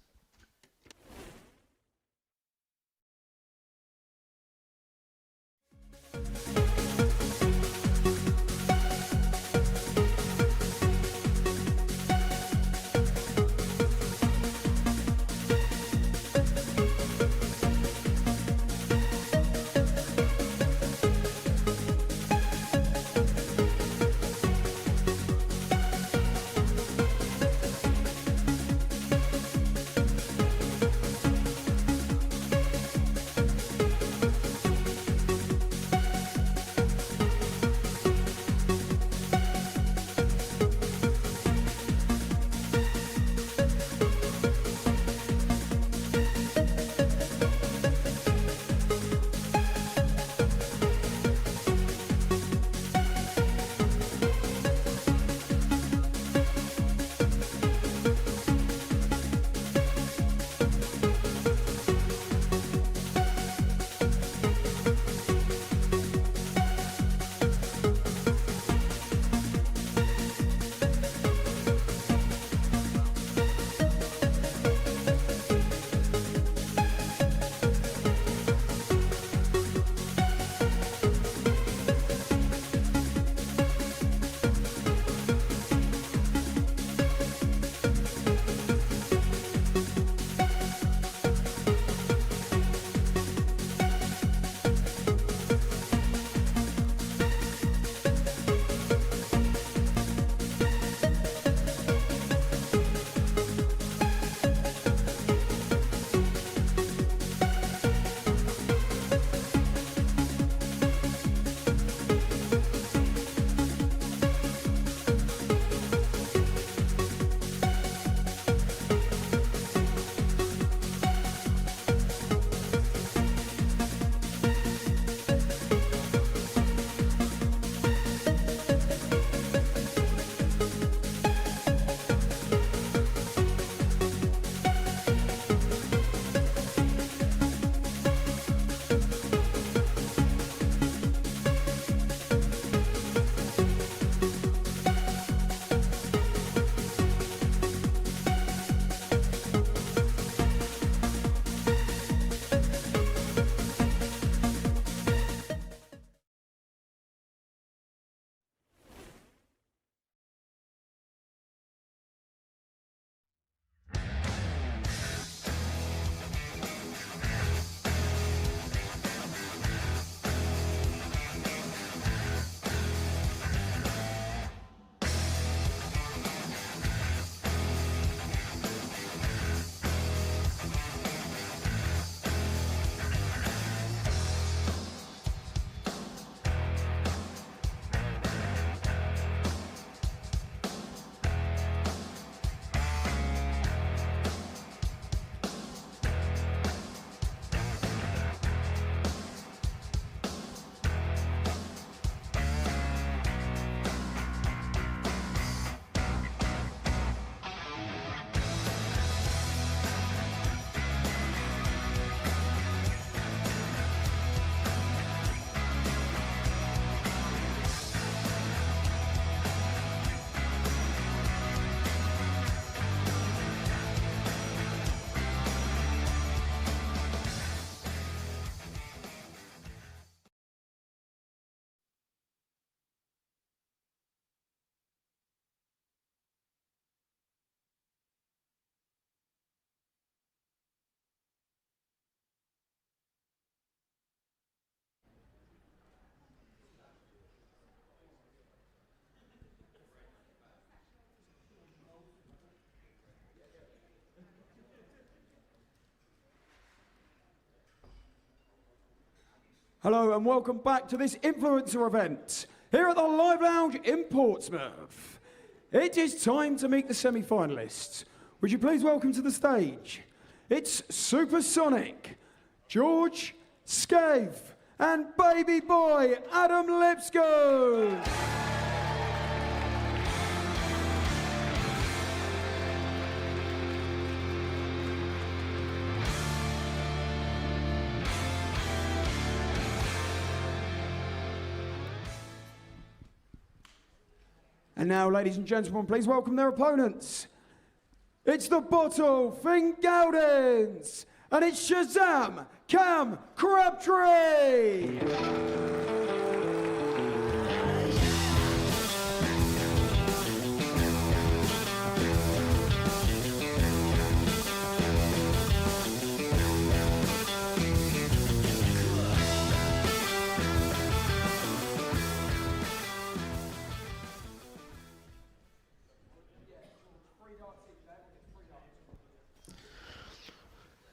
Speaker 7: Hello and welcome back to this influencer event here at the Live Lounge in Portsmouth. It is time to meet the semi-finalists. Would you please welcome to the stage? It's Supersonic, George Scaife, and baby boy Adam Lipscomb. And now, ladies and gentlemen, please welcome their opponents. It's the Bottle Fingoudens, and it's Shazam Cam Crabtree.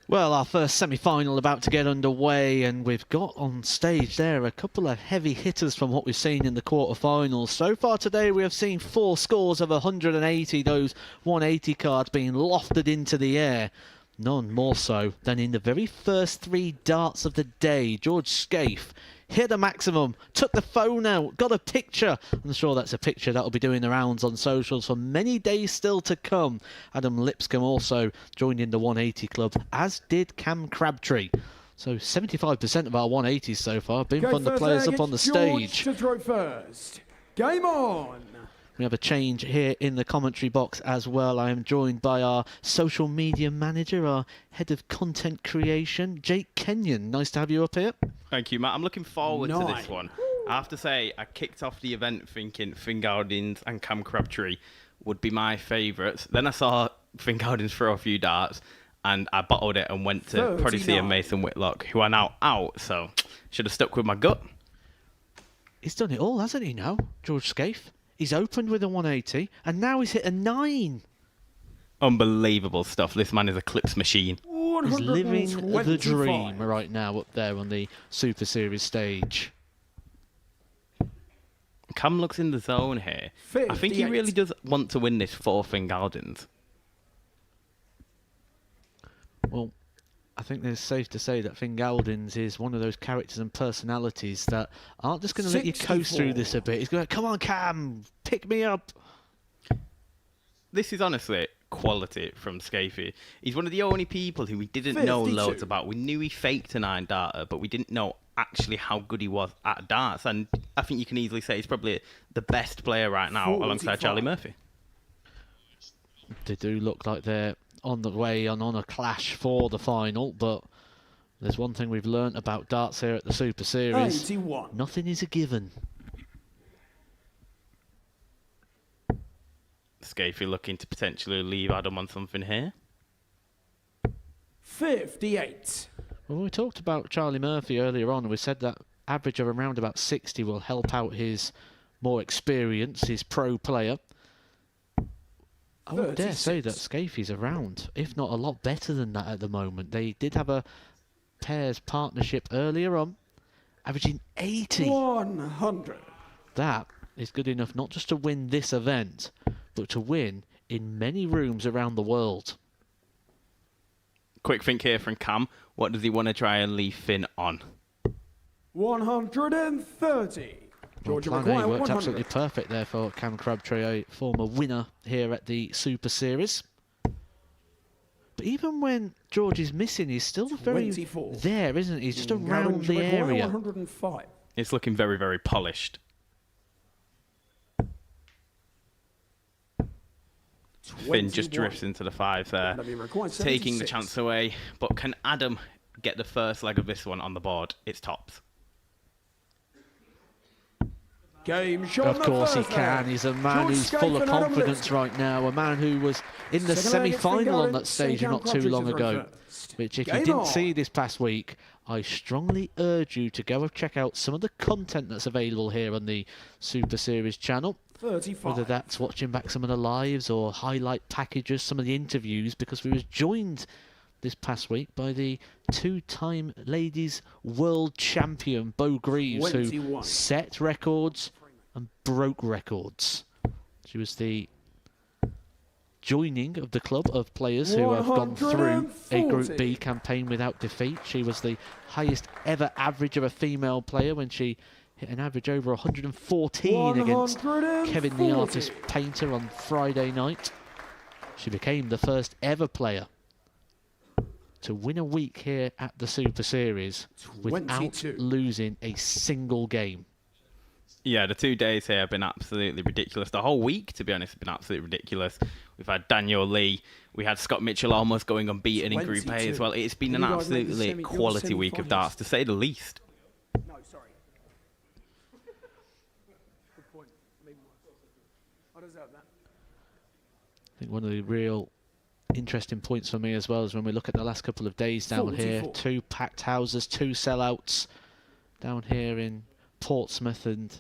Speaker 2: Well, our first semi-final about to get underway, and we've got on stage there a couple of heavy hitters from what we've seen in the quarterfinals. So far today we have seen 4 scores of 180, those 180 cards being lofted into the air. None more so than in the very first 3 darts of the day. George Scaife hit a maximum, took the phone out, got a picture. I'm sure that's a picture that'll be doing the rounds on socials for many days still to come. Adam Lipscomb also joined in the 180 club, as did Cam Crabtree. So 75% of our 180s so far have been from the players up on the stage.
Speaker 7: George to throw first. Game on.
Speaker 2: We have a change here in the commentary box as well. I am joined by our social media manager, our head of content creation, Jake Kenyon. Nice to have you up here.
Speaker 1: Thank you, Matt. I'm looking forward to this one. I have to say, I kicked off the event thinking Fingoudens and Cam Crabtree would be my favourites. Then I saw Fingoudens throw a few darts, and I bottled it and went to Prodigy and Mason Whitlock, who are now out, so should have stuck with my gut.
Speaker 2: He's done it all, hasn't he now, George Scaife? He's opened with a 180, and now he's hit a 9.
Speaker 1: Unbelievable stuff. This man is a clips machine.
Speaker 2: He's living the dream right now up there on the Super Series stage.
Speaker 1: Cam looks in the zone here. I think he really does want to win this for Fingoudens.
Speaker 2: Well, I think it's safe to say that Fingoudens is one of those characters and personalities that aren't just going to let you coast through this a bit. He's going, come on, Cam, pick me up.
Speaker 1: This is honestly quality from Scaife. He's one of the only people who we didn't know loads about. We knew he faked a 9 darter, but we didn't know actually how good he was at darts. And I think you can easily say he's probably the best player right now alongside Charlie Murphy.
Speaker 2: They do look like they're on the way and on a clash for the final, but there's one thing we've learnt about darts here at the Super Series.
Speaker 7: 81.
Speaker 2: Nothing is a given.
Speaker 1: Scaife looking to potentially leave Adam on something here.
Speaker 7: 58.
Speaker 2: Well, we talked about Charlie Murphy earlier on, and we said that average of around about 60 will help out his more experience, his pro player. I would dare say that Scaife's around, if not a lot better than that at the moment. They did have a pairs partnership earlier on, averaging 80.
Speaker 7: 100.
Speaker 2: That is good enough not just to win this event, but to win in many rooms around the world.
Speaker 1: Quick think here from Cam. What does he want to try and leave Finn on?
Speaker 7: 130. Georgia
Speaker 2: Plan A
Speaker 7: McGuire,
Speaker 2: worked
Speaker 7: 100.
Speaker 2: absolutely perfect there for Cam Crabtree, a former winner here at the Super Series. But even when George is missing, he's still very
Speaker 7: 24.
Speaker 2: there, isn't he? He's just around the area.
Speaker 7: 105.
Speaker 1: It's looking very, very polished. Finn just drifts into the 5 there, taking the chance away. But can Adam get the first leg of this one on the board? It's tops.
Speaker 7: Game shot.
Speaker 2: Of course he can. He's a man who's full of confidence right now. A man who was in the semi-final on that stage not too long ago. Which, if you didn't see this past week, I strongly urge you to go and check out some of the content that's available here on the Super Series channel.
Speaker 7: 35.
Speaker 2: Whether that's watching back some of the lives or highlight packages, some of the interviews, because we was joined this past week by the two-time ladies world champion Bo Greaves,
Speaker 7: 21.
Speaker 2: who set records and broke records. She was the joining of the club of players who have gone through a Group B campaign without defeat. She was the highest ever average of a female player when she hit an average over 114 against Kevin the Artist Painter on Friday night. She became the first ever player to win a week here at the Super Series without
Speaker 7: 22.
Speaker 2: losing a single game.
Speaker 1: Yeah, the 2 days here have been absolutely ridiculous. The whole week, to be honest, has been absolutely ridiculous. We've had Daniel Lee. We had Scott Mitchell almost going unbeaten in Group A as well. It's been an absolutely quality week of darts, to say the least.
Speaker 7: No, sorry. Good point. I deserve that.
Speaker 2: I think one of the real interesting points for me as well is when we look at the last couple of days down here. 2 packed houses, 2 sellouts down here in Portsmouth, and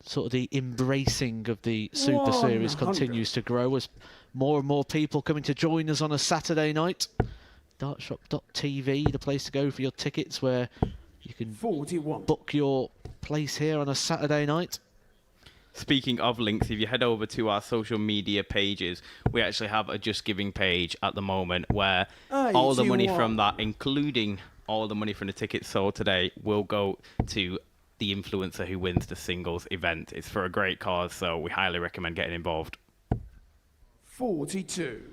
Speaker 2: sort of the embracing of the Super Series continues to grow as more and more people coming to join us on a Saturday night. Dartshop.tv, the place to go for your tickets, where you can book your place here on a Saturday night.
Speaker 1: Speaking of links, if you head over to our social media pages, we actually have a Just Giving page at the moment where all the money from that, including all the money from the tickets sold today, will go to the influencer who wins the singles event. It's for a great cause, so we highly recommend getting involved.
Speaker 7: 42.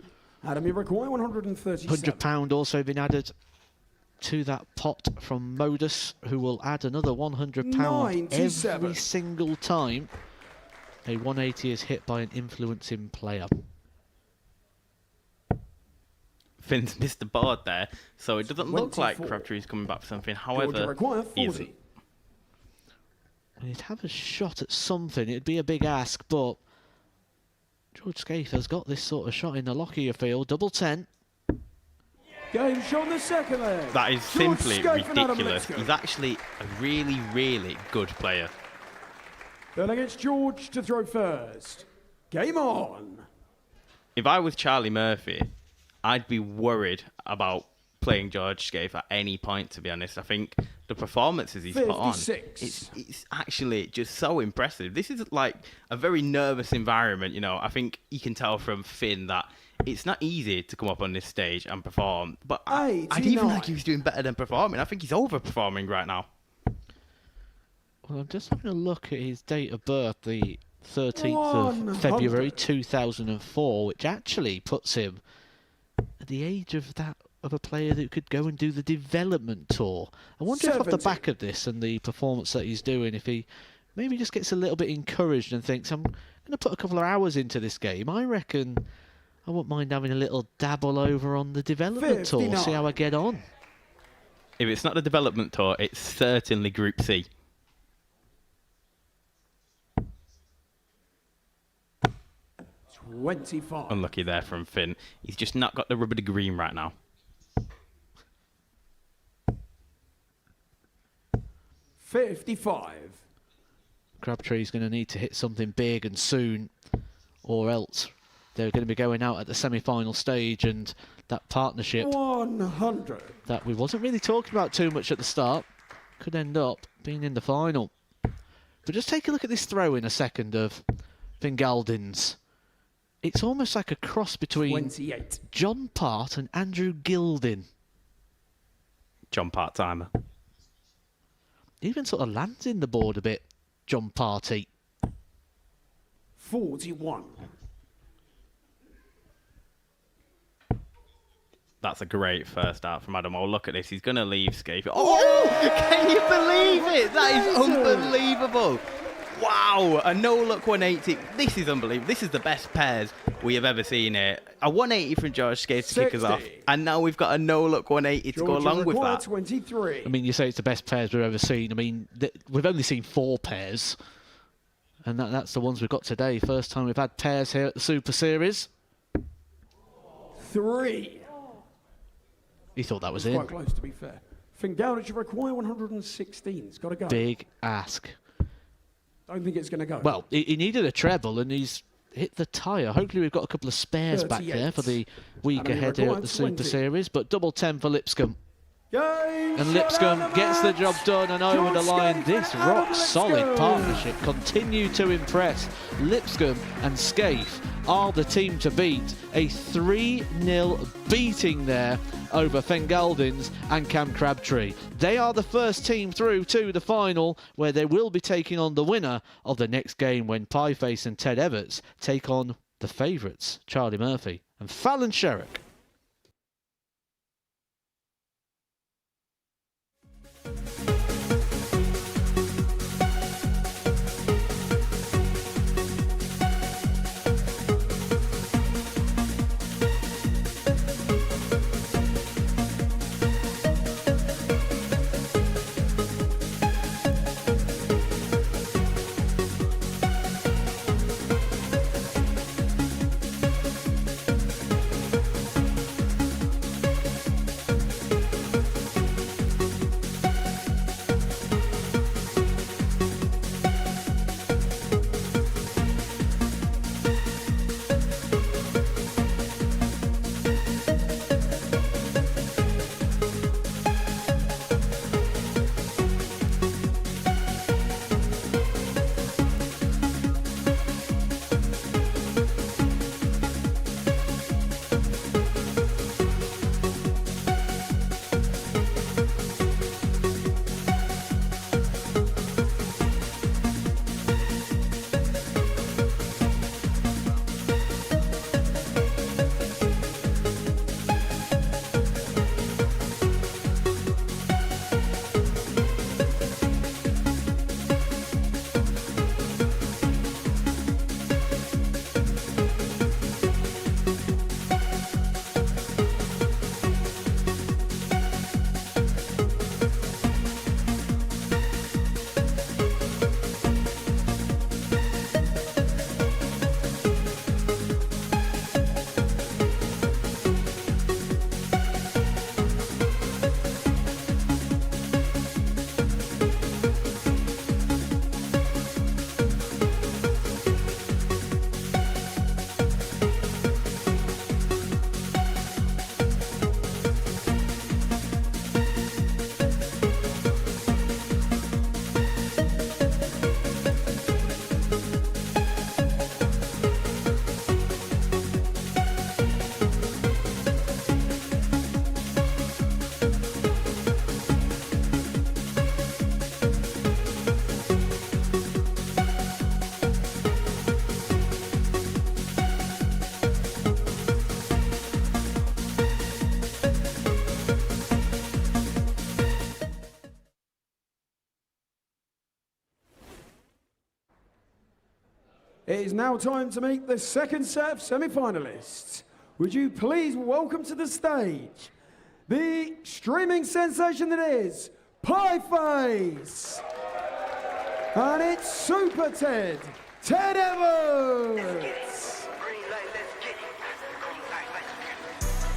Speaker 7: Adam, you require 137.
Speaker 2: £100 also been added to that pot from Modus, who will add another £100 every single time a 180 is hit by an influencing player.
Speaker 1: Finn's missed the board there, so it doesn't look like Crabtree's coming back for something. However, he isn't.
Speaker 2: He'd have a shot at something. It'd be a big ask, but George Scaife has got this sort of shot in the Lockyer field. Double 10.
Speaker 7: Game shot on the second leg.
Speaker 1: That is
Speaker 7: George
Speaker 1: simply
Speaker 7: Scaife and Adam
Speaker 1: ridiculous.
Speaker 7: Lipscomb.
Speaker 1: He's actually a really, really good player.
Speaker 7: Then against George to throw first. Game on.
Speaker 1: If I was Charlie Murphy, I'd be worried about playing George Scaife at any point, to be honest. I think the performances he's put on,
Speaker 7: 56.
Speaker 1: it's actually just so impressive. This is like a very nervous environment, you know. I think you can tell from Finn that it's not easy to come up on this stage and perform. But I'd even like he was doing better than performing. I think he's overperforming right now.
Speaker 2: Well, I'm just having a look at his date of birth, the 13th of February 2004, which actually puts him at the age of a player that could go and do the development tour. I wonder if off the back of this and the performance that he's doing, if he maybe just gets a little bit encouraged and thinks, I'm going to put a couple of hours into this game. I reckon I wouldn't mind having a little dabble over on the development tour, see how I get on.
Speaker 1: If it's not the development tour, it's certainly Group C. Unlucky there from Finn. He's just not got the rubber to green right now.
Speaker 7: $55.
Speaker 2: Crabtree's going to need to hit something big and soon, or else they're going to be going out at the semi-final stage, and that partnership
Speaker 7: 100
Speaker 2: that we wasn't really talking about too much at the start could end up being in the final. But just take a look at this throw in a second of Finn Galdin's. It's almost like a cross between
Speaker 7: 28.
Speaker 2: John Part and Andrew Gilding.
Speaker 1: John Part-timer.
Speaker 2: Even sort of lands in the board a bit, John Party.
Speaker 7: 41.
Speaker 1: That's a great first out from Adam. Oh, look at this. He's going to leave Scaife. Oh, can you believe it? That is unbelievable. Wow, a no-look 180. This is unbelievable. This is the best pairs we have ever seen here. A 180 from George Scaife to kick us off. And now we've got a no-look 180 to go along with that.
Speaker 7: 23.
Speaker 2: I mean, you say it's the best pairs we've ever seen. I mean, we've only seen 4 pairs. And that's the ones we've got today. First time we've had pairs here at the Super Series.
Speaker 7: 3.
Speaker 2: He thought that was
Speaker 7: It's
Speaker 2: in.
Speaker 7: quite close, to be fair. Finn Gowditch require 116. It's got to go.
Speaker 2: Big ask.
Speaker 7: Don't think it's going to go.
Speaker 2: Well, he needed a treble, and he's hit the tyre. Hopefully we've got a couple of spares back there for the week
Speaker 7: How many
Speaker 2: ahead here at the
Speaker 7: requirements?
Speaker 2: Super
Speaker 7: 20.
Speaker 2: Series, but double 10 for Lipscomb.
Speaker 7: Game,
Speaker 2: And
Speaker 7: shut
Speaker 2: Lipscomb
Speaker 7: down the
Speaker 2: gets the
Speaker 7: match.
Speaker 2: job done, and over the
Speaker 7: John
Speaker 2: line,
Speaker 7: Scaife
Speaker 2: this
Speaker 7: and Adam
Speaker 2: rock-solid
Speaker 7: Lipscomb.
Speaker 2: partnership continue to impress. Lipscomb and Scaife are the team to beat. A 3-0 beating there over Fengaldins and Cam Crabtree. They are the first team through to the final, where they will be taking on the winner of the next game when Pieface and Ted Everts take on the favourites, Charlie Murphy and Fallon Sherrick.
Speaker 7: It is now time to meet the second set of semi-finalists. Would you please welcome to the stage the streaming sensation that is Pieface, and it's Super Ted, Ted Everts.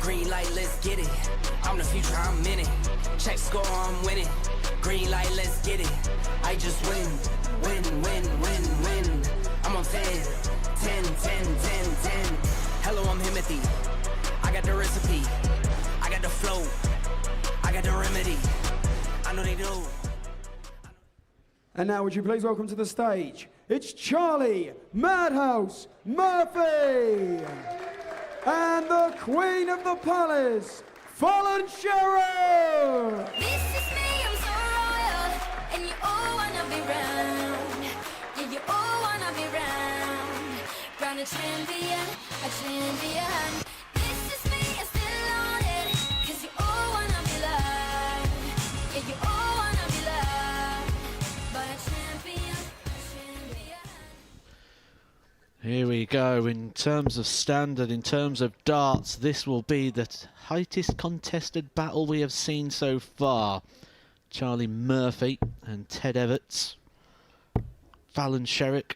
Speaker 8: Green light, let's get it. I'm the future, I'm in it. Check score, I'm winning. Green light, let's get it. I just win, win, win, win, win. I'm on 10, 10, 10, 10, 10. Hello, I'm Himothy. I got the recipe. I got the flow. I got the remedy. I know they do.
Speaker 7: And now would you please welcome to the stage, it's Charlie Madhouse Murphy, and the Queen of the Palace, Fallon Sherrick.
Speaker 19: This is me, I'm so royal, and you all wanna be round. Yeah, you all wanna be round. Round a champion, a champion. This is me, I'm still on it, 'cause you all wanna be loved. Yeah, you all wanna be loved by a champion, a champion.
Speaker 2: Here we go. In terms of standard, in terms of darts, this will be the tightest contested battle we have seen so far. Charlie Murphy and Ted Everts, Fallon Sherrick,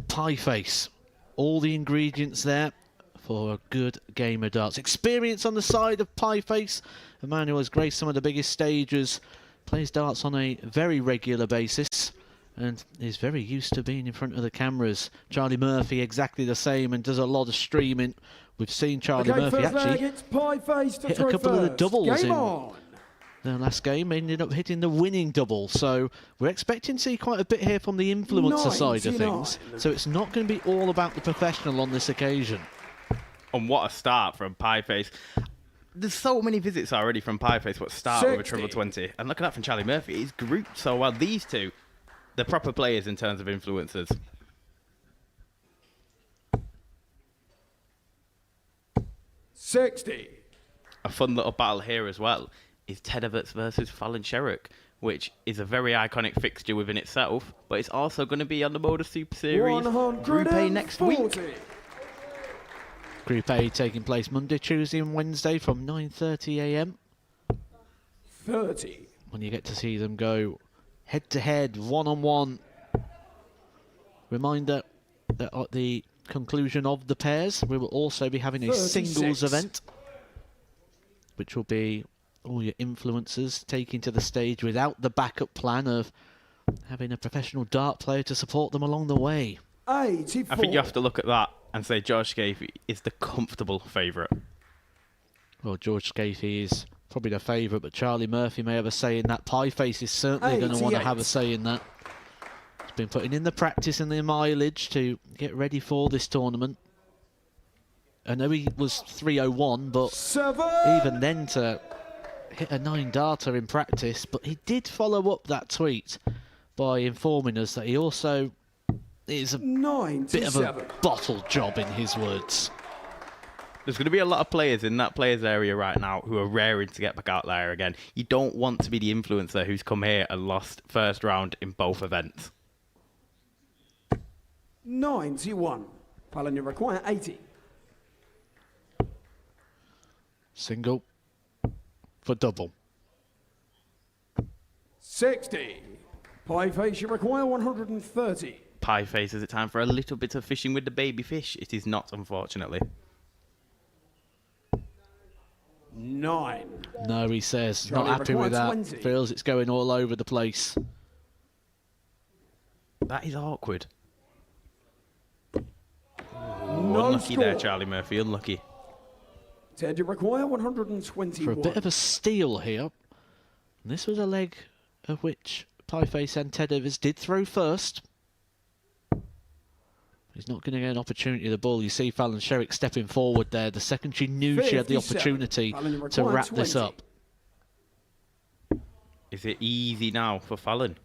Speaker 2: Pieface. All the ingredients there for a good game of darts. Experience on the side of Pieface. Emmanuel has graced some of the biggest stages, plays darts on a very regular basis, and is very used to being in front of the cameras. Charlie Murphy exactly the same and does a lot of streaming. We've seen Charlie Murphy actually hit a couple of the doubles in the last game, ended up hitting the winning double. So we're expecting to see quite a bit here from the influencer side of things. So it's not going to be all about the professional on this occasion.
Speaker 1: And what a start from Pieface. There's so many visits already from Pieface. What start with a triple 20. And look at that from Charlie Murphy. He's grouped so well. These two, they're proper players in terms of influencers. A fun little battle here as well is Ted Everts versus Fallon Sherrock, which is a very iconic fixture within itself, but it's also going to be on the Modus Super Series Group A next week.
Speaker 2: Group A taking place Monday, Tuesday and Wednesday from 9:30 a.m. When you get to see them go head-to-head, one-on-one. Reminder that at the conclusion of the pairs, we will also be having a singles event, which will be all your influencers taking to the stage without the backup plan of having a professional dart player to support them along the way.
Speaker 1: I think you have to look at that and say George Scafey is the comfortable favourite.
Speaker 2: Well, George Scafey is probably the favourite, but Charlie Murphy may have a say in that. Pieface is certainly going to want to have a say in that. He's been putting in the practice and the mileage to get ready for this tournament. I know he was 301, but even then to hit a 9-darter in practice. But he did follow up that tweet by informing us that he also is a bit of a bottle job, in his words.
Speaker 1: There's going to be a lot of players in that players area right now who are raring to get back out there again. You don't want to be the influencer who's come here and lost first round in both events.
Speaker 7: 91. Fallon, you require 80.
Speaker 2: Single for double.
Speaker 7: 60. Pieface, you require 130.
Speaker 1: Pieface, is it time for a little bit of fishing with the baby fish? It is not, unfortunately.
Speaker 7: 9.
Speaker 2: No, he says.
Speaker 7: Charlie
Speaker 2: Not happy with that.
Speaker 7: 20.
Speaker 2: Feels it's going all over the place.
Speaker 1: That is awkward.
Speaker 7: No
Speaker 1: Unlucky
Speaker 7: score.
Speaker 1: there, Charlie Murphy. Unlucky.
Speaker 7: Ted, you require 121.
Speaker 2: For a bit of a steal here. And this was a leg of which Pieface and Ted Evers did throw first. He's not going to get an opportunity of the ball. You see Fallon Sherrock stepping forward there. The second she knew she had the opportunity to wrap this up.
Speaker 1: Is it easy now for Fallon?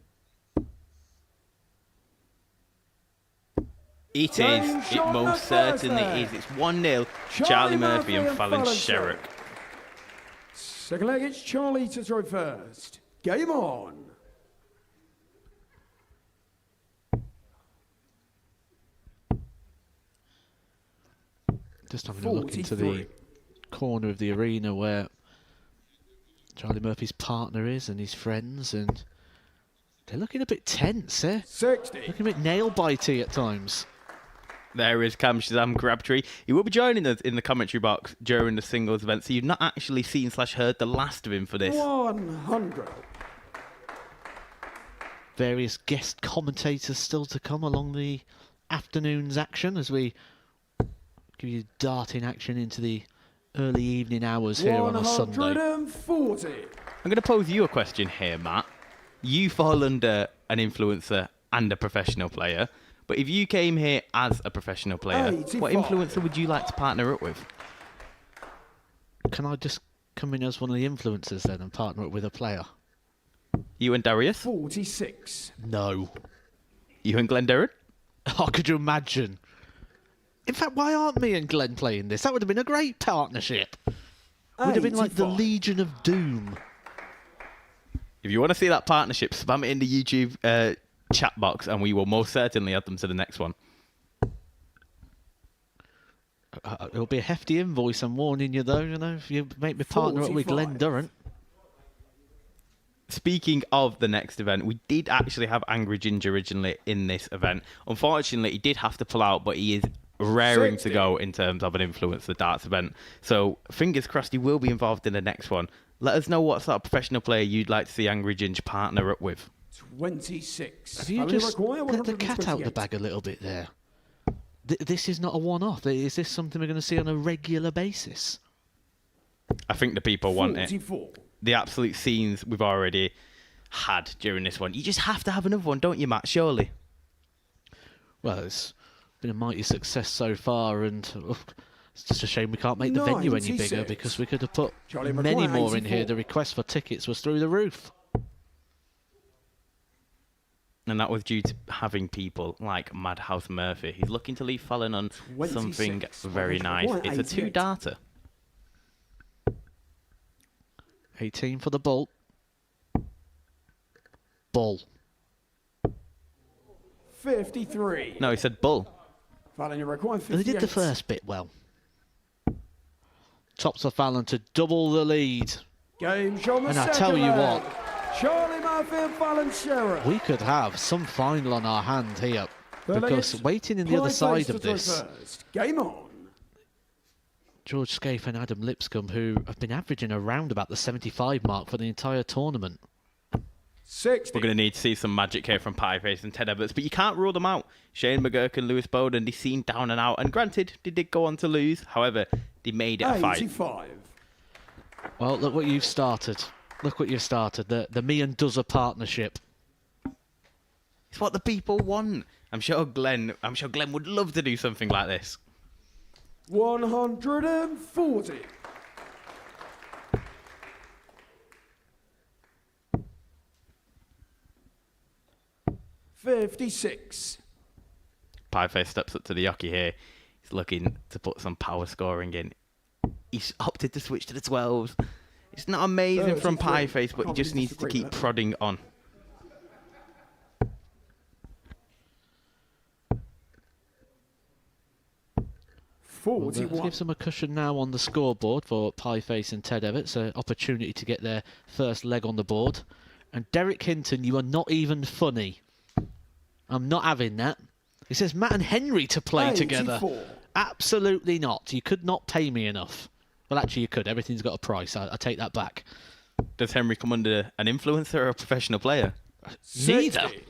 Speaker 1: It is. It most certainly is. It's 1-0. Charlie Murphy and Fallon Sherrock.
Speaker 7: Second leg, it's Charlie to throw first. Game on.
Speaker 2: Just having a look into the corner of the arena where Charlie Murphy's partner is and his friends, and they're looking a bit tense, eh?
Speaker 7: 60.
Speaker 2: Looking a bit nail-bitey at times.
Speaker 1: There is Cam Shazam Crabtree. He will be joining us in the commentary box during the singles event, so you've not actually seen / heard the last of him for this.
Speaker 7: 100.
Speaker 2: Various guest commentators still to come along the afternoon's action as we give you darting action into the early evening hours here on a Sunday.
Speaker 7: 140.
Speaker 1: I'm going to pose you a question here, Matt. You fall under an influencer and a professional player, but if you came here as a professional player, what influencer would you like to partner up with?
Speaker 2: Can I just come in as one of the influencers then and partner up with a player?
Speaker 1: You and Darius?
Speaker 7: 46.
Speaker 2: No.
Speaker 1: You and Glenn Derrett?
Speaker 2: Oh, could you imagine? In fact, why aren't me and Glenn playing this? That would have been a great partnership. Would have been like the Legion of Doom.
Speaker 1: If you want to see that partnership, spam it in the YouTube chat box and we will most certainly add them to the next one.
Speaker 2: It'll be a hefty invoice, I'm warning you though, if you make me partner up with Glenn Durrant.
Speaker 1: Speaking of the next event, we did actually have Angry Ginger originally in this event. Unfortunately, he did have to pull out, but he is raring to go in terms of an influencer darts event. So fingers crossed he will be involved in the next one. Let us know what sort of professional player you'd like to see Angry Ginger partner up with.
Speaker 7: 26.
Speaker 2: Have you
Speaker 7: Value
Speaker 2: just
Speaker 7: require
Speaker 2: let the cat out the
Speaker 7: 128.
Speaker 2: bag a little bit there? This is not a one-off. Is this something we're going to see on a regular basis?
Speaker 1: I think the people want it.
Speaker 7: 44.
Speaker 1: The absolute scenes we've already had during this one. You just have to have another one, don't you, Matt? Surely.
Speaker 2: Well, it's been a mighty success so far, and it's just a shame we can't make the venue any bigger
Speaker 7: 96.
Speaker 2: because we could have put
Speaker 7: Charlie
Speaker 2: many
Speaker 7: McGuire,
Speaker 2: more in here.
Speaker 7: 84.
Speaker 2: The request for tickets was through the roof.
Speaker 1: And that was due to having people like Madhouse Murphy. He's looking to leave Fallon on
Speaker 7: 26.
Speaker 1: something very nice.
Speaker 7: Charlie
Speaker 1: It's a
Speaker 7: McGuire,
Speaker 1: 2-darter.
Speaker 2: 18 for the bull. Bull.
Speaker 7: 53.
Speaker 1: No, he said bull.
Speaker 7: Fallon, you require
Speaker 2: They
Speaker 7: 58.
Speaker 2: did the first bit well. Tops for Fallon to double the lead.
Speaker 7: Game show on the
Speaker 2: And I
Speaker 7: second
Speaker 2: tell you
Speaker 7: leg.
Speaker 2: what,
Speaker 7: Charlie Murphy and Fallon Sherritt.
Speaker 2: we could have some final on our hand here. Because waiting in the other side of this,
Speaker 7: Game on.
Speaker 2: George Scaife and Adam Lipscomb, who have been averaging around about the 75 mark for the entire tournament.
Speaker 7: 60.
Speaker 1: We're going to need to see some magic here from Pieface and Ted Everts, but you can't rule them out. Shane McGurk and Lewis Bowden, they seem down and out. And granted, they did go on to lose. However, they made it a fight.
Speaker 7: 85.
Speaker 2: Well, look what you've started. Look what you've started. The me and Duzza partnership.
Speaker 1: It's what the people want. I'm sure Glenn would love to do something like this.
Speaker 7: 140. $56.
Speaker 1: Pieface steps up to the hockey here. He's looking to put some power scoring in. He's opted to switch to the 12s. It's not amazing from
Speaker 7: 33.
Speaker 1: Pieface, but he
Speaker 7: Can't
Speaker 1: just
Speaker 7: really
Speaker 1: needs to
Speaker 7: disagree
Speaker 1: keep
Speaker 7: with that.
Speaker 1: prodding on.
Speaker 2: Well, that gives them a cushion now on the scoreboard for Pieface and Ted Everts. An opportunity to get their first leg on the board. And Derek Hinton, you are not even funny. I'm not having that. He says Matt and Henry to play together.
Speaker 7: 84.
Speaker 2: Absolutely not. You could not pay me enough. Well, actually, you could. Everything's got a price. I take that back.
Speaker 1: Does Henry come under an influencer or a professional player?
Speaker 2: Neither.
Speaker 7: 60.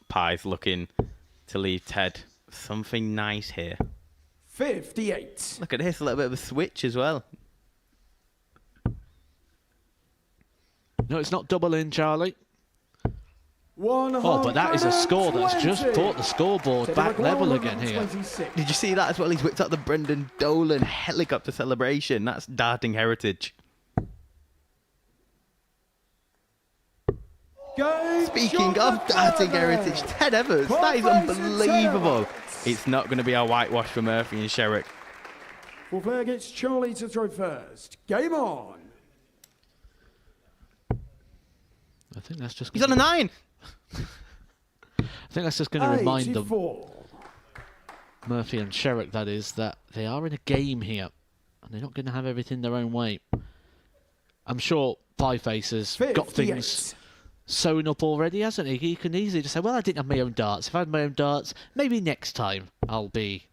Speaker 1: Pie's looking to leave Ted something nice here.
Speaker 7: 58.
Speaker 1: Look at this, a little bit of a switch as well.
Speaker 2: No, it's not double in, Charlie.
Speaker 7: 126.
Speaker 2: Oh, but that is a score that's just brought the scoreboard back level again here.
Speaker 1: Did you see that as well? He's whipped out the Brendan Dolan helicopter celebration. That's darting heritage. Speaking of darting heritage, Ted Everts, that is unbelievable. It's not going to be a whitewash for Murphy and Sherrick.
Speaker 7: Well, there gets Charlie to throw first. Game on.
Speaker 2: I think that's just.
Speaker 1: He's on a 9.
Speaker 2: I think that's just going to remind them,
Speaker 7: 84.
Speaker 2: Murphy and Sherrick, that is, that they are in a game here, and they're not going to have everything their own way. I'm sure Pieface has got
Speaker 7: 58.
Speaker 2: things sewn up already, hasn't he? He can easily just say, well, I didn't have my own darts. If I had my own darts, maybe next time I'll be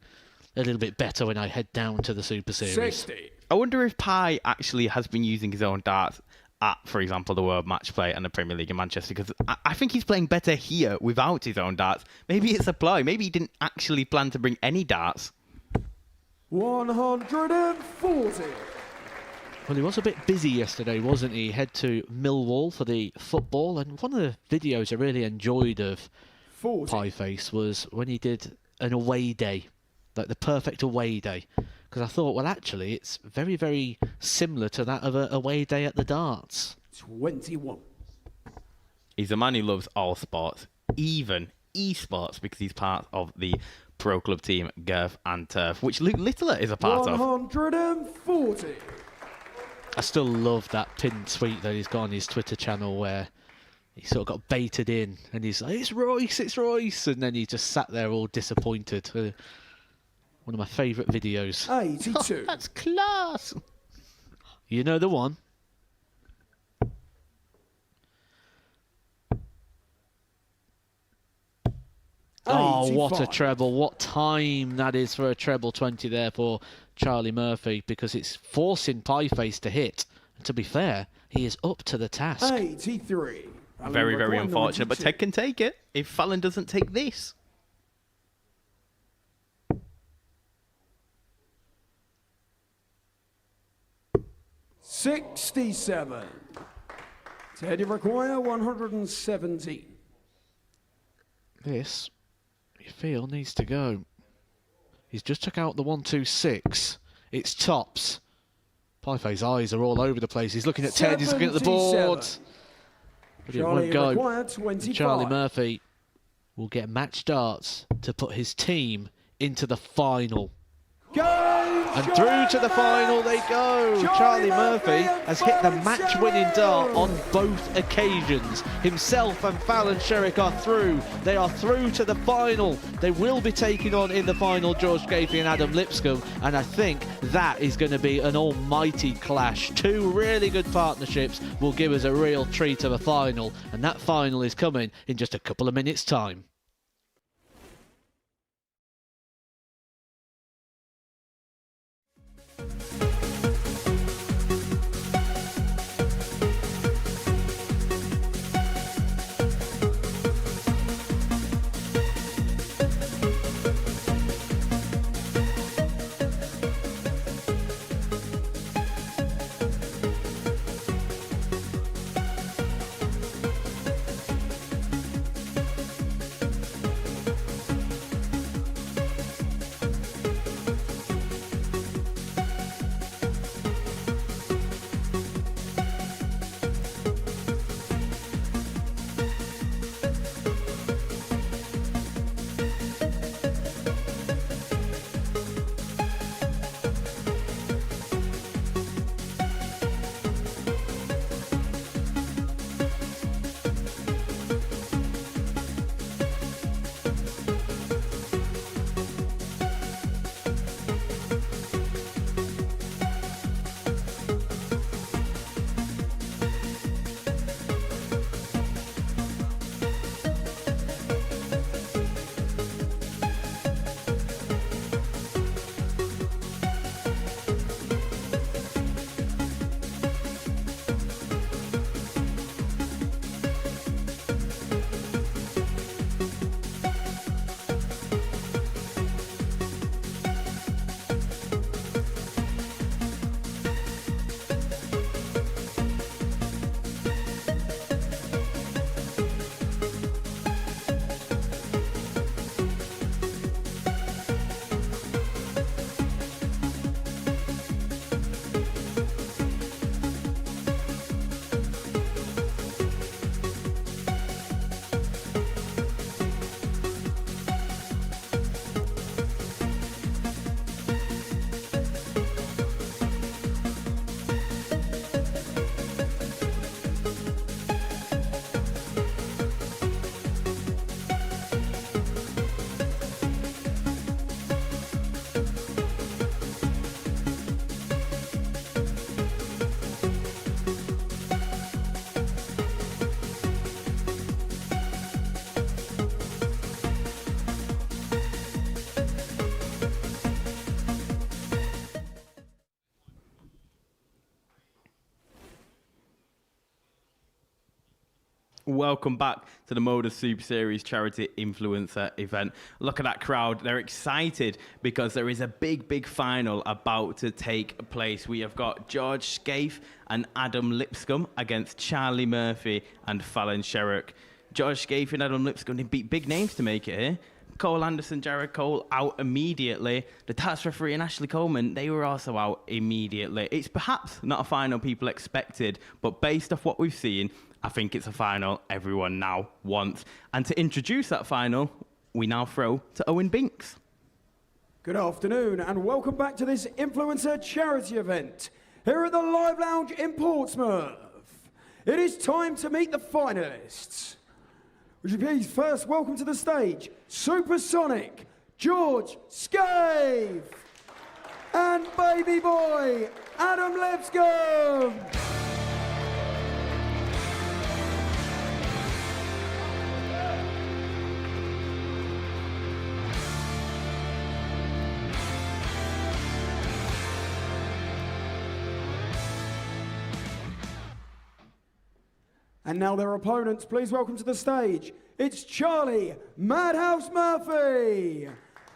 Speaker 2: a little bit better when I head down to the Super Series.
Speaker 7: 60.
Speaker 1: I wonder if Pie actually has been using his own darts at, for example, the World Match Play and the Premier League in Manchester, because I think he's playing better here without his own darts. Maybe it's a ploy. Maybe he didn't actually plan to bring any darts.
Speaker 7: 140.
Speaker 2: Well, he was a bit busy yesterday, wasn't he? He head to Millwall for the football, and one of the videos I really enjoyed of
Speaker 7: 40.
Speaker 2: Pieface was when he did an away day, like the perfect away day. Because I thought, well, actually, it's very, very similar to that of a away day at the darts.
Speaker 7: 21.
Speaker 1: He's a man who loves all sports, even esports, because he's part of the pro club team Girth and Turf, which Luke Littler is a part of.
Speaker 7: 140.
Speaker 2: I still love that pinned tweet that he's got on his Twitter channel where he sort of got baited in and he's like, it's Royce, and then he just sat there all disappointed. One of my favourite videos.
Speaker 7: 82.
Speaker 1: That's class.
Speaker 2: You know the one. Oh, what a
Speaker 7: 85.
Speaker 2: treble. What time that is for a treble 20 there for Charlie Murphy, because it's forcing Pieface to hit To be fair, he is up to the task.
Speaker 7: 83.
Speaker 1: Very, very unfortunate, but Ted can take it if Fallon doesn't take this.
Speaker 7: $67. Ted, you require 117.
Speaker 2: This, you feel, needs to go. He's just took out the 1-2-6. It's tops. Playface's eyes are all over the place. He's looking at Ted, he's looking at the board. But it won't go. And Charlie Murphy will get match darts to put his team into the final. And through to the final they go. Charlie Murphy has hit the match-winning dart on both occasions. Himself and Fallon Sherrick are through. They are through to the final. They will be taking on in the final George Gafey and Adam Lipscomb, and I think that is going to be an almighty clash. Two really good partnerships will give us a real treat of a final, and that final is coming in just a couple of minutes' time.
Speaker 1: Welcome back to the Modus Super Series Charity Influencer event. Look at that crowd. They're excited because there is a big, big final about to take place. We have got George Scaife and Adam Lipscomb against Charlie Murphy and Fallon Sherrick. George Scaife and Adam Lipscomb, they beat big names to make it here. Cole Anderson, Jared Cole out immediately. The tax referee and Ashley Coleman, they were also out immediately. It's perhaps not a final people expected, but based off what we've seen, I think it's a final everyone now wants. And to introduce that final, we now throw to Owen Binks.
Speaker 7: Good afternoon and welcome back to this influencer charity event here at the Live Lounge in Portsmouth. It is time to meet the finalists. Would you please first welcome to the stage Supersonic George Scaife and baby boy Adam Lipscomb. And now their opponents, please welcome to the stage, it's Charlie Madhouse Murphy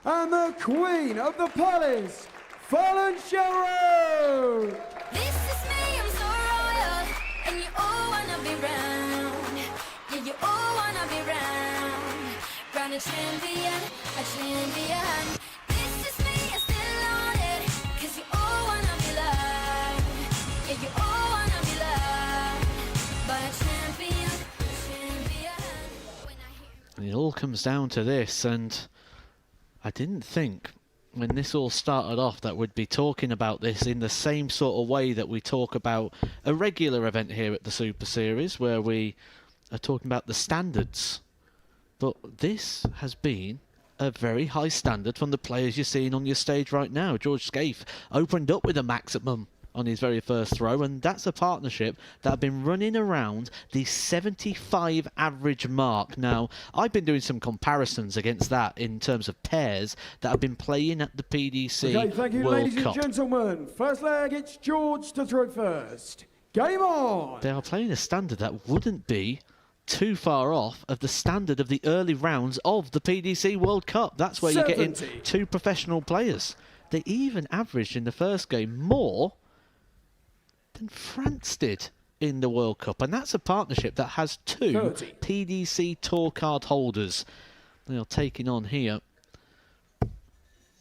Speaker 7: and the Queen of the Palace, Fallon Sherrock.
Speaker 8: This is me, I'm so royal, and you all wanna be round. Yeah, you all wanna be round. Round a champion, a champion. This is me, I'm still on it, 'cause you all wanna be loved. Yeah, you all wanna be loved by a champion, champion.
Speaker 2: And it all comes down to this, and I didn't think when this all started off that we'd be talking about this in the same sort of way that we talk about a regular event here at the Super Series, where we are talking about the standards. But this has been a very high standard from the players you're seeing on your stage right now. George Scaife opened up with a maximum on his very first throw, and that's a partnership that have been running around the 75 average mark. Now, I've been doing some comparisons against that in terms of pairs that have been playing at the PDC
Speaker 7: Okay, thank you,
Speaker 2: World
Speaker 7: ladies
Speaker 2: Cup.
Speaker 7: and gentlemen. First leg, it's George to throw first. Game on!
Speaker 2: They are playing a standard that wouldn't be too far off of the standard of the early rounds of the PDC World Cup. That's where you're getting
Speaker 7: 70.
Speaker 2: two professional players. They even averaged in the first game more than France did in the World Cup, and that's a partnership that has two
Speaker 7: 30.
Speaker 2: PDC Tour card holders. They are taking on here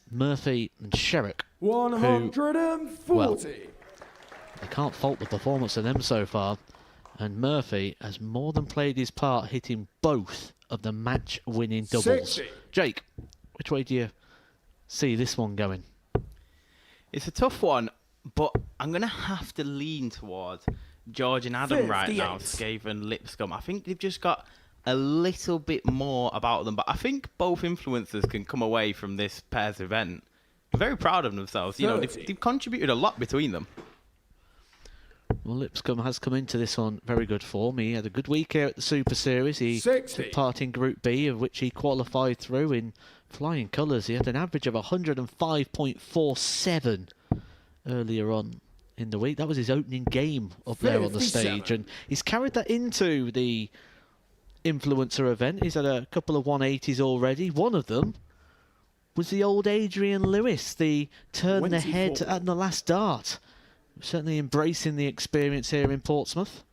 Speaker 2: Murphy and Sherrock.
Speaker 7: 140.
Speaker 2: Well, I can't fault the performance of them so far, and Murphy has more than played his part, hitting both of the match-winning doubles.
Speaker 7: 60.
Speaker 2: Jake, which way do you see this one going?
Speaker 1: It's a tough one, but I'm going to have to lean towards George and Adam right now,
Speaker 7: 58.
Speaker 1: Scaife and Lipscomb. I think they've just got a little bit more about them, but I think both influencers can come away from this pairs event very proud of themselves. You know, they've contributed a lot between them.
Speaker 2: Well, Lipscomb has come into this on very good form. He had a good week here at the Super Series. He
Speaker 7: 60.
Speaker 2: took part in Group B, of which he qualified through in flying colours. He had an average of 105.47 earlier on in the week. That was his opening game up there on the
Speaker 7: 57.
Speaker 2: stage, and he's carried that into the influencer event. He's had a couple of 180s already. One of them was the old Adrian Lewis, the turn the head
Speaker 7: 24.
Speaker 2: at the last dart. Certainly embracing the experience here in Portsmouth.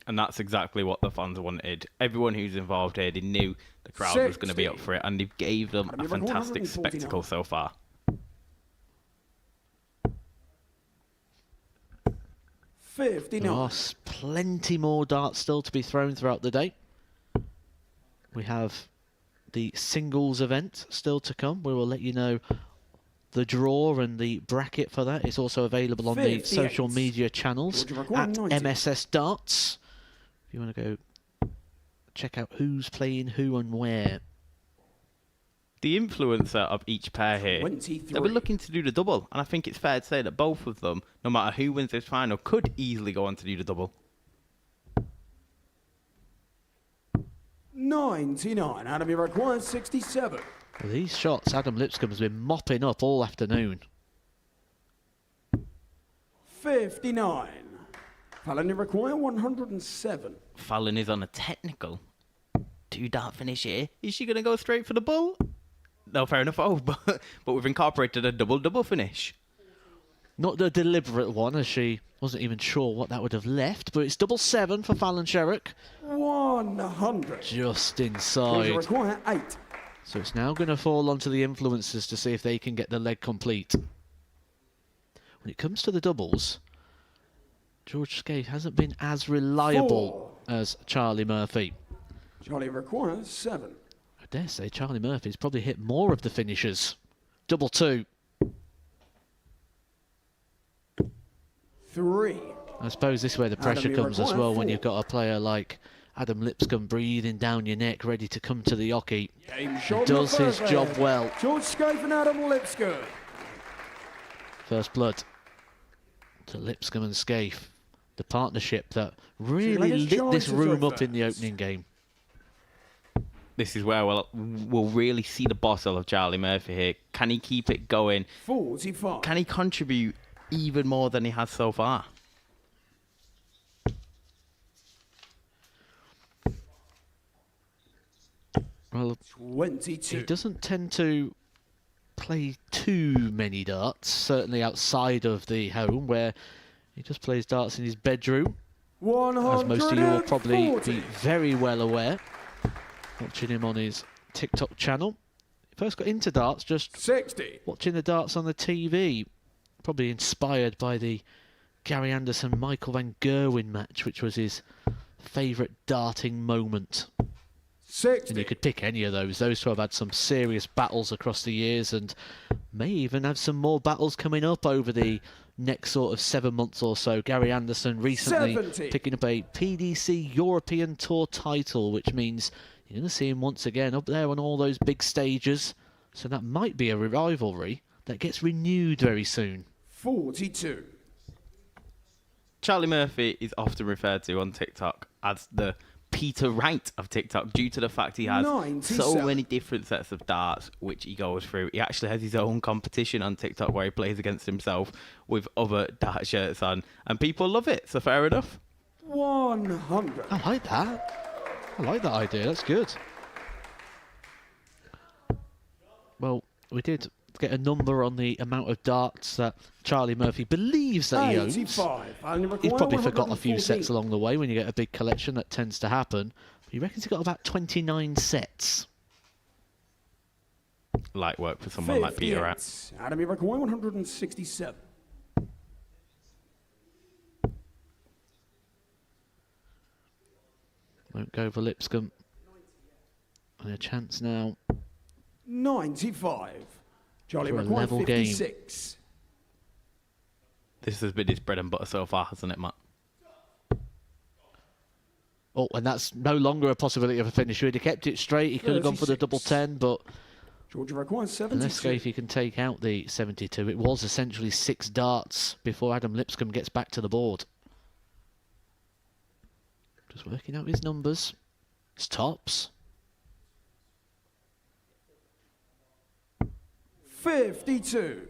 Speaker 1: And that's exactly what the fans wanted. Everyone who's involved here, they knew the crowd was going to be up for it, and they gave them a fantastic spectacle so far.
Speaker 7: 59.
Speaker 2: There are plenty more darts still to be thrown throughout the day. We have the singles event still to come. We will let you know the draw and the bracket for that. It's also available on the
Speaker 7: 58.
Speaker 2: social media channels at
Speaker 7: 90.
Speaker 2: MSS Darts. If you want to go check out who's playing who and where.
Speaker 1: The influencer of each pair here,
Speaker 7: 23.
Speaker 1: they'll be looking to do the double, and I think it's fair to say that both of them, no matter who wins this final, could easily go on to do the double.
Speaker 7: 99. Adam, you require 67.
Speaker 2: Well, these shots Adam Lipscomb has been mopping up all afternoon.
Speaker 7: 59. Fallon, you require 107.
Speaker 1: Fallon is on a technical two-dart finish here. Is she going to go straight for the bull? No, fair enough. Oh, but we've incorporated a double-double finish.
Speaker 2: Not the deliberate one, as she wasn't even sure what that would have left, but it's 7-7 for Fallon Sherrock.
Speaker 7: 100.
Speaker 2: Just
Speaker 7: Please
Speaker 2: inside.
Speaker 7: require 8.
Speaker 2: So it's now going to fall onto the influencers to see if they can get the leg complete. When it comes to the doubles, George Scaife hasn't been as reliable as Charlie Murphy.
Speaker 7: Charlie requires 7.
Speaker 2: I dare say Charlie Murphy's probably hit more of the finishers. 2-2.
Speaker 7: 3.
Speaker 2: I suppose this is where the pressure
Speaker 7: Adam, you
Speaker 2: comes as
Speaker 7: require
Speaker 2: well when
Speaker 7: 4.
Speaker 2: you've got a player like Adam Lipscomb breathing down your neck, ready to come to the hockey.
Speaker 7: Game
Speaker 2: He
Speaker 7: shot
Speaker 2: does his
Speaker 7: perfect.
Speaker 2: job well.
Speaker 7: George Scaife and Adam Lipscomb.
Speaker 2: First blood to Lipscomb and Scaife. The partnership that really
Speaker 7: latest
Speaker 2: lit this
Speaker 7: choice of
Speaker 2: room
Speaker 7: your
Speaker 2: up in the
Speaker 7: first.
Speaker 2: opening game.
Speaker 1: This is where we'll really see the boss of Charlie Murphy here. Can he keep it going?
Speaker 7: 45.
Speaker 1: Can he contribute even more than he has so far?
Speaker 2: Well,
Speaker 7: 22.
Speaker 2: he doesn't tend to play too many darts, certainly outside of the home, where he just plays darts in his bedroom. As most of you will probably be very well aware, watching him on his TikTok channel. He first got into darts just
Speaker 7: 60.
Speaker 2: Watching the darts on the TV, probably inspired by the Gary Anderson-Michael van Gerwen match, which was his favourite darting moment.
Speaker 7: 60.
Speaker 2: And you could pick any of those. Those two have had some serious battles across the years and may even have some more battles coming up over the next sort of 7 months or so. Gary Anderson recently
Speaker 7: 70.
Speaker 2: picking up a PDC European Tour title, which means you're going to see him once again up there on all those big stages. So that might be a rivalry that gets renewed very soon.
Speaker 7: 42.
Speaker 1: Charlie Murphy is often referred to on TikTok as the Peter Wright of TikTok due to the fact he has
Speaker 7: 97.
Speaker 1: so many different sets of darts which he goes through. He actually has his own competition on TikTok where he plays against himself with other dart shirts on, and people love it, so fair enough.
Speaker 7: 100.
Speaker 2: I like that. I like that idea. That's good. Well, we did get a number on the amount of darts that Charlie Murphy believes that he owns.
Speaker 7: 85.
Speaker 2: He's probably forgot a few sets along the way. When you get a big collection, that tends to happen. But he reckons he got about 29 sets.
Speaker 1: Light work for someone like Peter Wright.
Speaker 7: Adam Iroquois, 167.
Speaker 2: Won't go for Lipscomb. And a chance now.
Speaker 7: 95. Charlie
Speaker 2: For a
Speaker 7: Iroquois,
Speaker 2: level game.
Speaker 7: 56.
Speaker 1: This has been his bread and butter so far, hasn't it, Matt?
Speaker 2: Oh, and that's no longer a possibility of a finish. He'd have kept it straight. He could have gone for the double 10, but
Speaker 7: George Iroquois, 72.
Speaker 2: let's see if he can take out the 72. It was essentially 6 darts before Adam Lipscomb gets back to the board. Just working out his numbers. His tops.
Speaker 7: 52.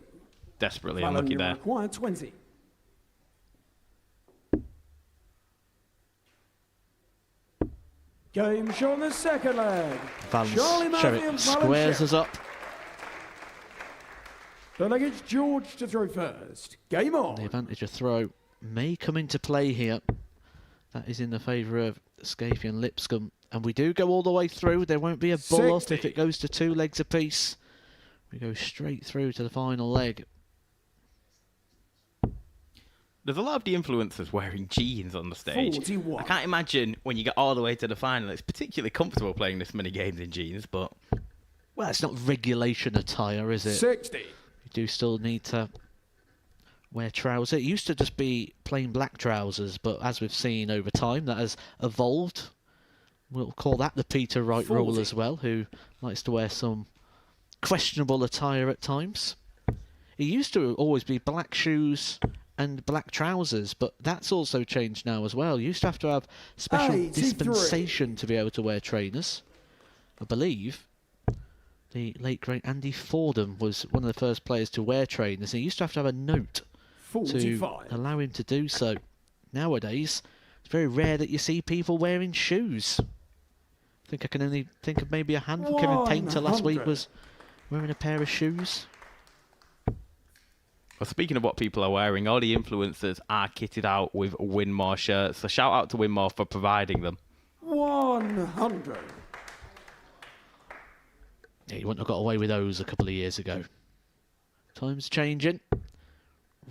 Speaker 1: Desperately
Speaker 7: Fallon
Speaker 1: unlucky there.
Speaker 7: Iroquois, 20. Game show on the second leg.
Speaker 2: Valence
Speaker 7: Charlie Murphy and
Speaker 2: squares us up.
Speaker 7: The leg is George to throw first. Game on.
Speaker 2: The advantage of throw may come into play here. That is in the favour of Scafie and Lipscomb. And we do go all the way through. There won't be a bull up if it goes to 2 legs apiece. We go straight through to the final leg.
Speaker 1: There's a lot of the influencers wearing jeans on the stage.
Speaker 7: 41.
Speaker 1: I can't imagine when you get all the way to the final, it's particularly comfortable playing this many games in jeans, but...
Speaker 2: Well, it's not regulation attire, is it?
Speaker 7: 60.
Speaker 2: You do still need to wear trousers. It used to just be plain black trousers, but as we've seen over time, that has evolved. We'll call that the Peter Wright rule as well, who likes to wear some questionable attire at times. It used to always be black shoes and black trousers, but that's also changed now as well. You used to have special
Speaker 7: 83.
Speaker 2: dispensation to be able to wear trainers. I believe the late great Andy Fordham was one of the first players to wear trainers. He used to have a note
Speaker 7: 45.
Speaker 2: to allow him to do so. Nowadays, it's very rare that you see people wearing shoes. I think I can only think of maybe a handful. Kevin Painter last week
Speaker 7: 100.
Speaker 2: was wearing a pair of shoes.
Speaker 1: Well, speaking of what people are wearing, all the influencers are kitted out with Winmore shirts. So shout out to Winmore for providing them.
Speaker 7: 100.
Speaker 2: Yeah, you wouldn't have got away with those a couple of years ago. Times changing.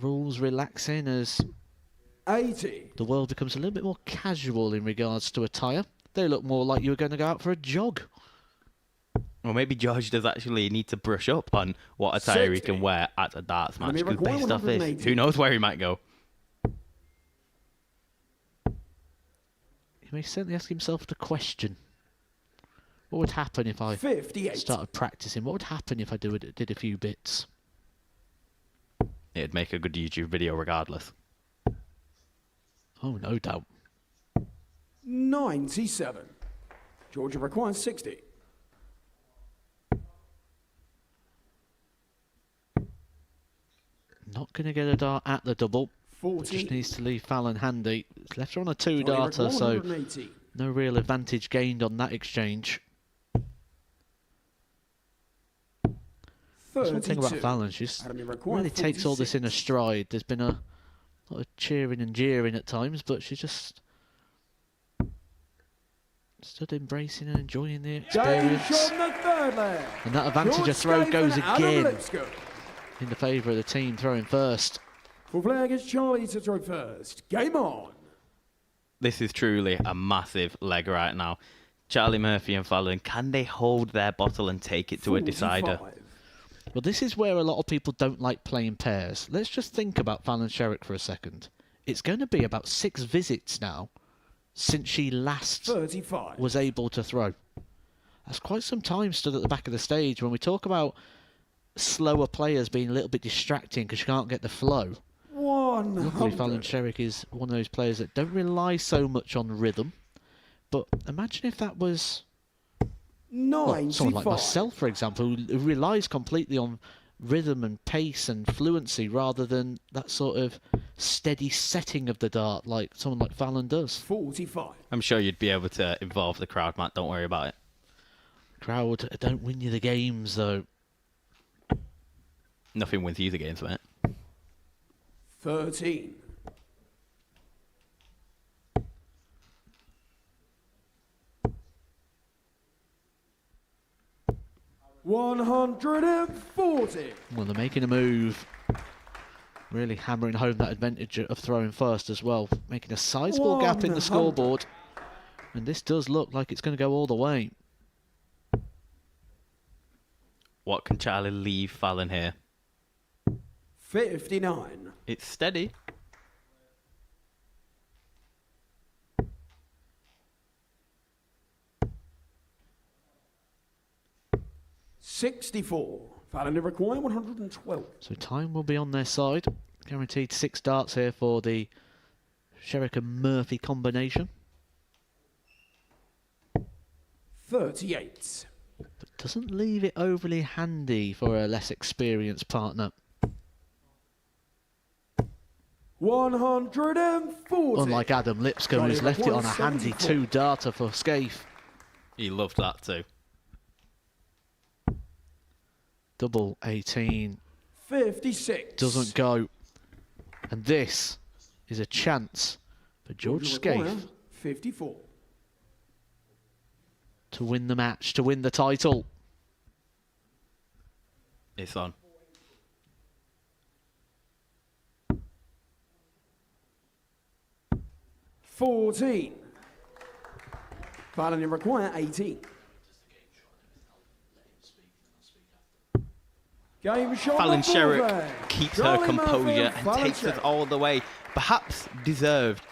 Speaker 2: Rules relaxing as
Speaker 7: 80.
Speaker 2: the world becomes a little bit more casual in regards to attire. They look more like you were going to go out for a jog.
Speaker 1: Well, maybe George does actually need to brush up on what attire he
Speaker 7: 60.
Speaker 1: can wear at a darts match. Because
Speaker 7: Require
Speaker 1: based off this,
Speaker 7: 180.
Speaker 1: who knows where he might go.
Speaker 2: He may certainly ask himself the question. What would happen if I
Speaker 7: 58.
Speaker 2: started practicing? What would happen if I did a few bits?
Speaker 1: It'd make a good YouTube video regardless.
Speaker 2: Oh, no doubt.
Speaker 7: 97. Georgia requires 60.
Speaker 2: Not going to get a dart at the double.
Speaker 7: 40.
Speaker 2: Just needs to leave Fallon handy. It's left her on a 2
Speaker 7: Johnny
Speaker 2: darter,
Speaker 7: requires
Speaker 2: so
Speaker 7: 180.
Speaker 2: no real advantage gained on that exchange. That's one thing about Fallon. She really takes all this in a stride. There's been a lot of cheering and jeering at times, but she just stood embracing and enjoying the experience. And that advantage of throw goes again in the favour of the team throwing first.
Speaker 7: Full flag is Charlie to throw first. Game on.
Speaker 1: This is truly a massive leg right now. Charlie Murphy and Fallon, can they hold their bottle and take it to a decider?
Speaker 2: Well, this is where a lot of people don't like playing pairs. Let's just think about Fallon Sherrick for a second. It's going to be about 6 visits now since she last
Speaker 7: 35.
Speaker 2: Was able to throw. That's quite some time stood at the back of the stage. When we talk about slower players being a little bit distracting because you can't get the flow. Luckily, Fallon Sherrick is one of those players that don't rely so much on rhythm. But imagine if that was someone like myself, for example, who relies completely on rhythm and pace and fluency rather than that sort of steady setting of the dart like someone like Fallon does.
Speaker 7: 45.
Speaker 1: I'm sure you'd be able to involve the crowd, Matt. Don't worry about it.
Speaker 2: Crowd don't win you the games, though.
Speaker 1: Nothing wins you the games, mate.
Speaker 7: 13. $140.
Speaker 2: Well, they're making a move. Really hammering home that advantage of throwing first as well. Making a sizable gap in the scoreboard. And this does look like it's going to go all the way.
Speaker 1: What can Charlie leave Fallon here?
Speaker 7: 59.
Speaker 1: It's steady.
Speaker 7: $64. Fallon require 112.
Speaker 2: So time will be on their side. Guaranteed 6 darts here for the Sherrick and Murphy combination.
Speaker 7: 38.
Speaker 2: But doesn't leave it overly handy for a less experienced partner.
Speaker 7: 140.
Speaker 2: Unlike Adam Lipscomb, who's left it on a handy 2-darter for Scaife.
Speaker 1: He loved that too.
Speaker 2: Double 18.
Speaker 7: 56.
Speaker 2: Doesn't go. And this is a chance for George Scaife
Speaker 7: 54.
Speaker 2: to win the match, to win the title.
Speaker 1: It's on.
Speaker 7: $14. Fallon require 18. Game shot.
Speaker 1: Fallon Sherrick keeps her
Speaker 7: Charlie Murphy
Speaker 1: composure
Speaker 7: and
Speaker 1: and takes us all the way. Perhaps deserved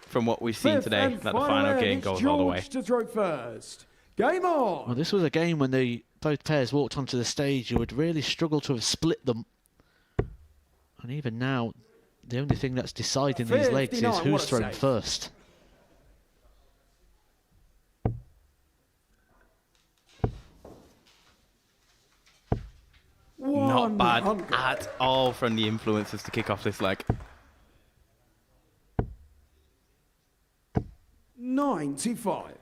Speaker 1: from what we've seen today that the final game goes all the way.
Speaker 7: To throw first. Game on.
Speaker 2: Well, this was a game when both pairs walked onto the stage. You would really struggle to have split them. And even now, the only thing that's deciding these legs is who's thrown first.
Speaker 1: Not bad at all from the influencers to kick off this leg.
Speaker 7: 95.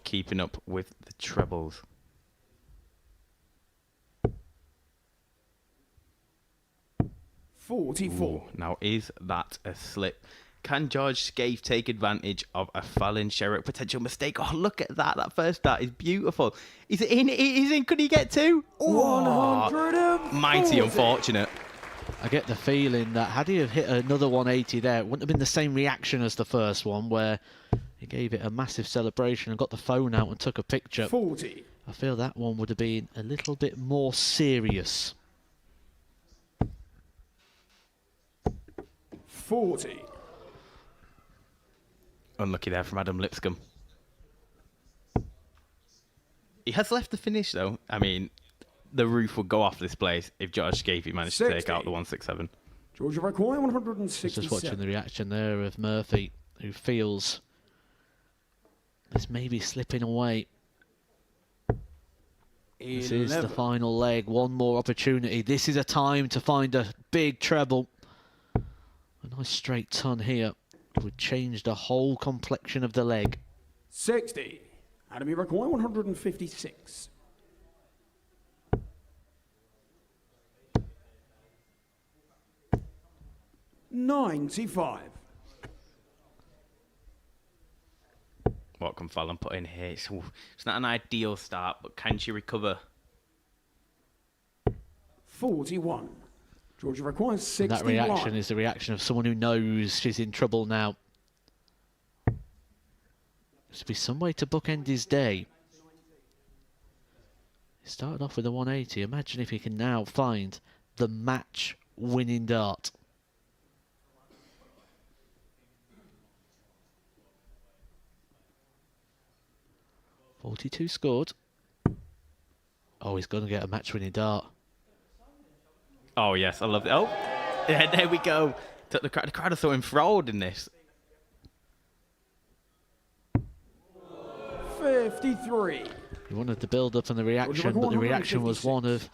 Speaker 1: Keeping up with the trebles.
Speaker 7: $44.
Speaker 1: Now, is that a slip? Can George Scaife take advantage of a Fallon Sherrick potential mistake? Oh, look at that. That first dart is beautiful. Is it in? It is in. Could he get 2? Oh, mighty unfortunate.
Speaker 2: I get the feeling that had he have hit another 180 there, it wouldn't have been the same reaction as the first one, where he gave it a massive celebration and got the phone out and took a picture.
Speaker 7: 40.
Speaker 2: I feel that one would have been a little bit more serious.
Speaker 7: 40.
Speaker 1: Unlucky there from Adam Lipscomb. He has left the finish, though. I mean, the roof would go off this place if George Scaife managed to take out the 167.
Speaker 7: George require 167.
Speaker 2: Just watching the reaction there of Murphy, who feels this may be slipping away. This is the final leg. One more opportunity. This is a time to find a big treble. A nice straight ton here would change the whole complexion of the leg.
Speaker 7: 60. Adam require 156. 95.
Speaker 1: What can Fallon put in here? It's not an ideal start, but can she recover?
Speaker 7: 41. Georgia requires
Speaker 2: And
Speaker 7: 61.
Speaker 2: that reaction is the reaction of someone who knows she's in trouble now. There's to be some way to bookend his day. He started off with a 180. Imagine if he can now find the match-winning dart. .42 scored. Oh, he's going to get a match-winning dart.
Speaker 1: Oh, yes, I love it. Oh, yeah, there we go. The crowd are so enthralled in this.
Speaker 7: 53.
Speaker 2: He wanted the build-up and the reaction, but the reaction was one of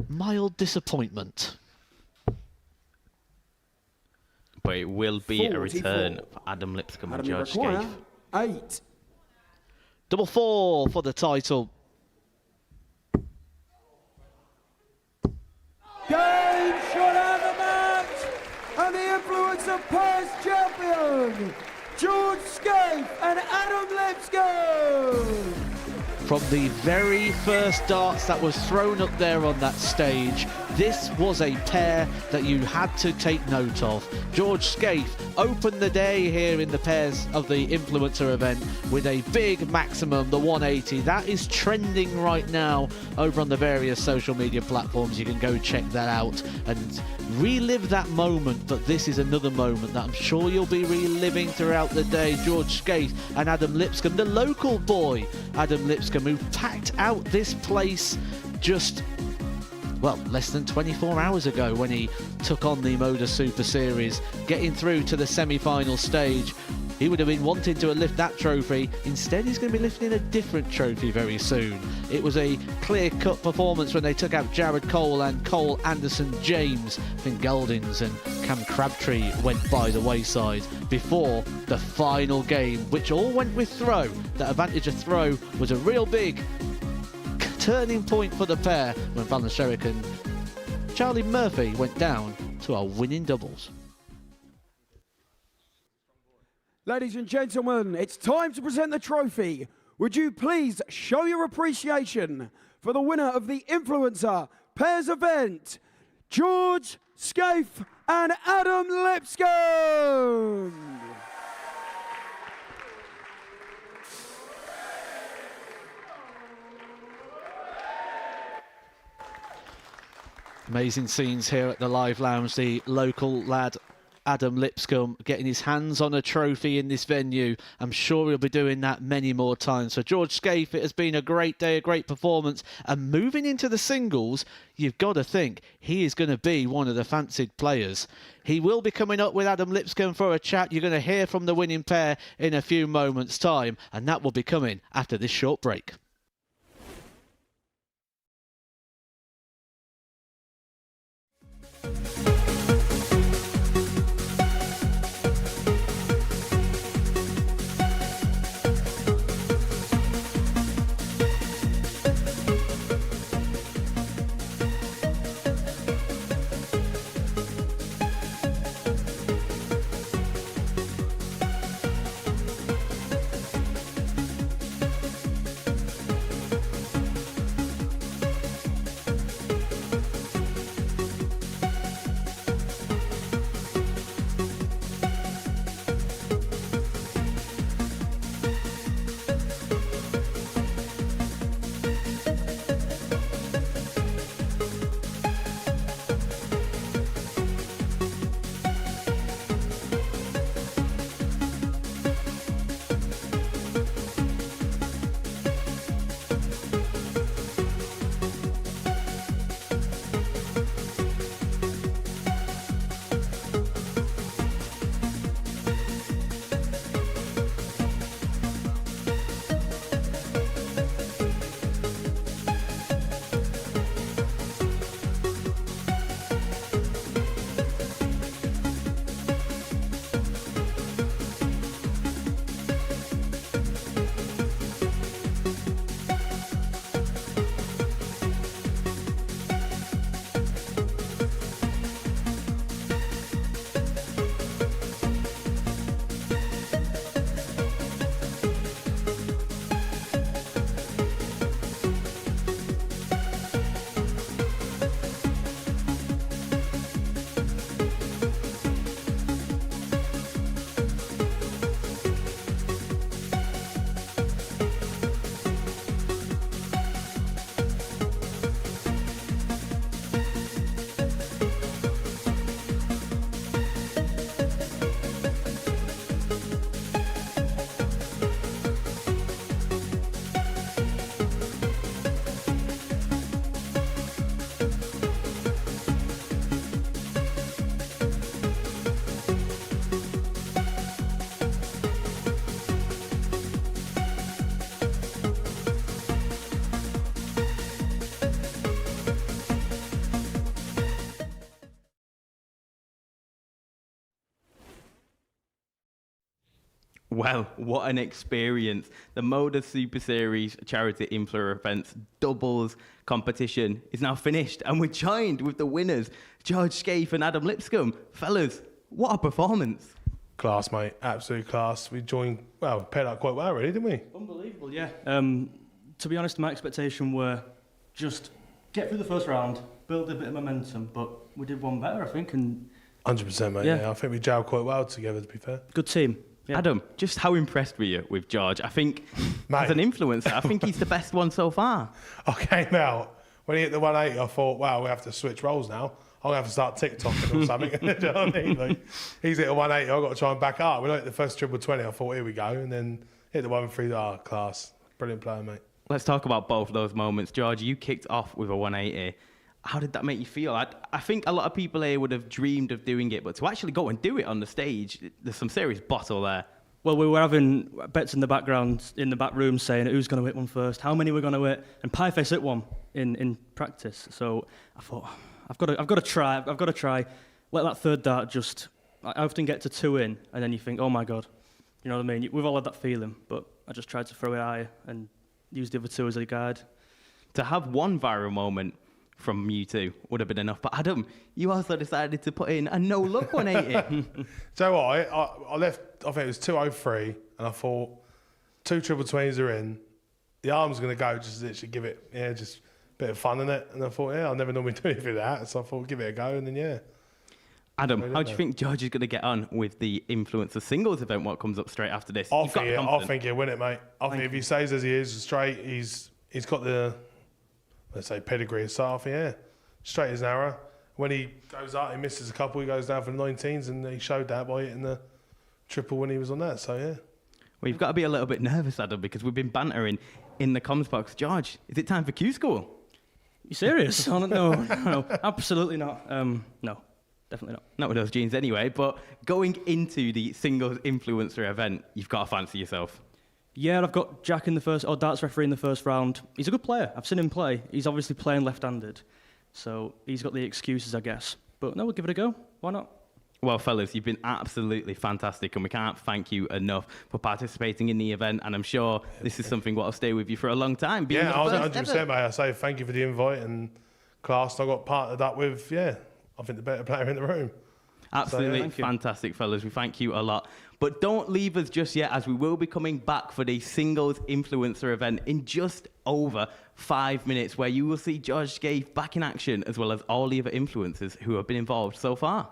Speaker 2: mild disappointment.
Speaker 1: But it will be
Speaker 7: 44.
Speaker 1: a return for Adam Lipscomb and George
Speaker 7: require
Speaker 1: Scaife.
Speaker 7: 8.
Speaker 2: Double 4 for the title.
Speaker 7: Game shot out of the match, and the influence of pairs champion, George Scaife and Adam Lipscomb.
Speaker 2: From the very first darts that was thrown up there on that stage, this was a pair that you had to take note of. George Scaife opened the day here in the pairs of the influencer event with a big maximum, the 180. That is trending right now over on the various social media platforms. You can go check that out and relive that moment. But this is another moment that I'm sure you'll be reliving throughout the day. George Scaife and Adam Lipscomb, the local boy Adam Lipscomb, who packed out this place just, well, less than 24 hours ago when he took on the Modus Super Series, getting through to the semi-final stage. He would have been wanting to lift that trophy. Instead, he's going to be lifting a different trophy very soon. It was a clear-cut performance when they took out Jared Cole and Cole Anderson James. I think Goldings and Cam Crabtree went by the wayside before the final game, which all went with throw. That advantage of throw was a real big turning point for the pair when Van Sherrick and Charlie Murphy went down to our winning doubles.
Speaker 7: Ladies and gentlemen, it's time to present the trophy. Would you please show your appreciation for the winner of the Influencer Pairs event, George Scaife and Adam Lipscomb.
Speaker 2: Amazing scenes here at the Live Lounge. The local lad, Adam Lipscomb, getting his hands on a trophy in this venue. I'm sure he'll be doing that many more times. For George Scaife, it has been a great day, a great performance. And moving into the singles, you've got to think he is going to be one of the fancied players. He will be coming up with Adam Lipscomb for a chat. You're going to hear from the winning pair in a few moments' time. And that will be coming after this short break.
Speaker 1: Well, what an experience. The Modus Super Series charity influencer events doubles competition is now finished, and we're joined with the winners, George Scaife and Adam Lipscomb. Fellas, what a performance.
Speaker 4: Class, mate. Absolute class. We paired up quite well, really, didn't we?
Speaker 3: Unbelievable, yeah. To be honest, my expectation were just get through the first round, build a bit of momentum, but we did one better, I think. And
Speaker 4: 100%, mate. Yeah. I think we gelled quite well together, to be fair.
Speaker 3: Good team. Yeah.
Speaker 1: Adam, just how impressed were you with George? I think, as an influencer, I think he's the best one so far.
Speaker 4: I came out, when he hit the 180, I thought, wow, we have to switch roles now. I'm going to have to start TikToking or something. Do you know what I mean? Like, he's hit a 180, I've got to try and back up. When I hit the first triple 20, I thought, here we go. And then hit the 1-3, class. Brilliant player, mate.
Speaker 1: Let's talk about both of those moments. George, you kicked off with a 180. How did that make you feel? I think a lot of people here would have dreamed of doing it, but to actually go and do it on the stage, there's some serious bottle there.
Speaker 3: Well, we were having bets in the background, in the back room, saying who's going to hit one first, how many we're going to hit, and Pieface hit one in practice. So I thought, I've got to try. Let that third dart just. I often get to 2 in, and then you think, oh my god, you know what I mean? We've all had that feeling, but I just tried to throw it higher and use the other 2 as a guide.
Speaker 1: To have one viral moment from you two would have been enough. But Adam, you also decided to put in a no-look 180.
Speaker 4: So what? I left, I think it was 203, and I thought 2 triple 20s are in. The arm's going to go, just literally give it, just a bit of fun in it. And I thought, I never normally do anything like that. So I thought, give it a go, and then,
Speaker 1: Adam, how do you think George is going to get on with the influencer singles event? What comes up straight after this?
Speaker 4: I think he'll win it, mate. I think if he stays as he is, straight, he's got the, let's say, pedigree of start. Straight as an arrow. When he goes out, he misses a couple, he goes down for the 19s, and he showed that by hitting the triple when he was on that. So, yeah.
Speaker 1: Well, you've got to be a little bit nervous, Adam, because we've been bantering in the comms box. George, is it time for Q School?
Speaker 3: You serious? No, absolutely not. No, definitely not.
Speaker 1: Not with those jeans anyway, but going into the singles influencer event, you've got to fancy yourself.
Speaker 3: Yeah, I've got Jack in the first, or darts referee in the first round. He's a good player. I've seen him play. He's obviously playing left-handed, so he's got the excuses, I guess. But no, we'll give it a go. Why not?
Speaker 1: Well, fellas, you've been absolutely fantastic, and we can't thank you enough for participating in the event. And I'm sure this is something that will stay with you for a long time.
Speaker 4: Yeah, 100%, mate. I say thank you for the invite and class. I got partnered up with, I think the better player in the room.
Speaker 1: Absolutely fantastic, fellas. We thank you a lot. But don't leave us just yet, as we will be coming back for the singles influencer event in just over 5 minutes, where you will see George Scaife back in action, as well as all the other influencers who have been involved so far.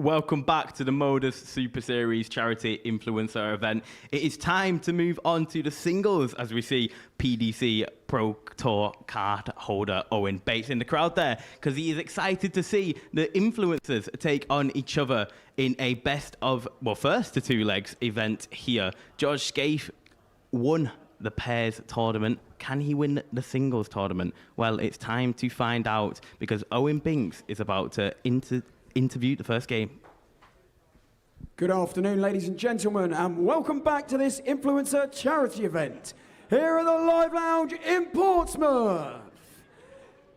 Speaker 1: welcome back to the Modus Super Series charity influencer event. It is time to move on to the singles as we see PDC Pro Tour card holder Owen Bates in the crowd there because he is excited to see the influencers take on each other in a first to two legs event here. George Scaife won the pairs tournament. Can he win the singles tournament? Well, it's time to find out because Owen Binks is about to interview the first game.
Speaker 7: Good afternoon, ladies and gentlemen, and welcome back to this influencer charity event here at the Live Lounge in Portsmouth.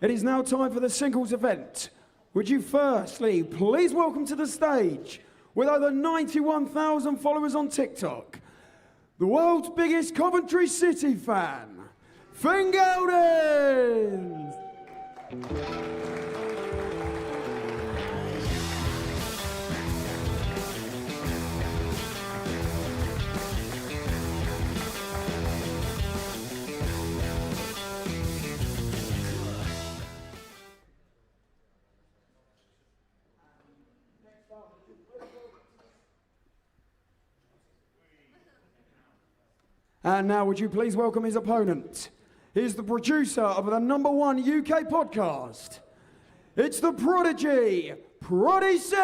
Speaker 7: It is now time for the singles event. Would you firstly please welcome to the stage, with over 91,000 followers on TikTok, the world's biggest Coventry City fan, Finn Geldins! And now would you please welcome his opponent? He's the producer of the #1 UK podcast. It's the prodigy, Prodigy!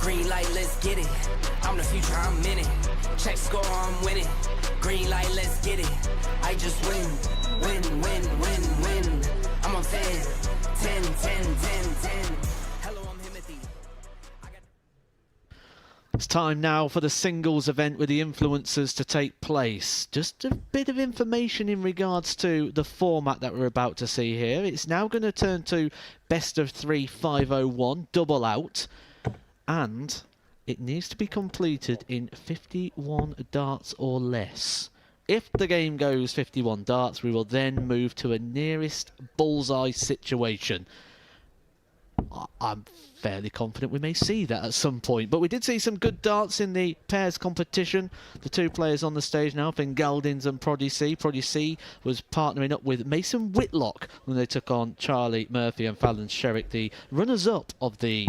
Speaker 8: Green light, let's get it. I'm the future, I'm in it. Check score, I'm winning. Green light, let's get it. I just win. I'm on 10. Hello, I'm Timothy.
Speaker 2: It's time now for the singles event with the influencers to take place. Just a bit of information in regards to the format that we're about to see here. It's now going to turn to best of 3 501 double out, and it needs to be completed in 51 darts or less. If the game goes 51 darts, we will then move to a nearest bullseye situation. I'm fairly confident we may see that at some point, but we did see some good darts in the pairs competition. The two players on the stage now, Finn Geldins and Prodigy. Prodigy was partnering up with Mason Whitlock when they took on Charlie Murphy and Fallon Sherrick, the runners-up of the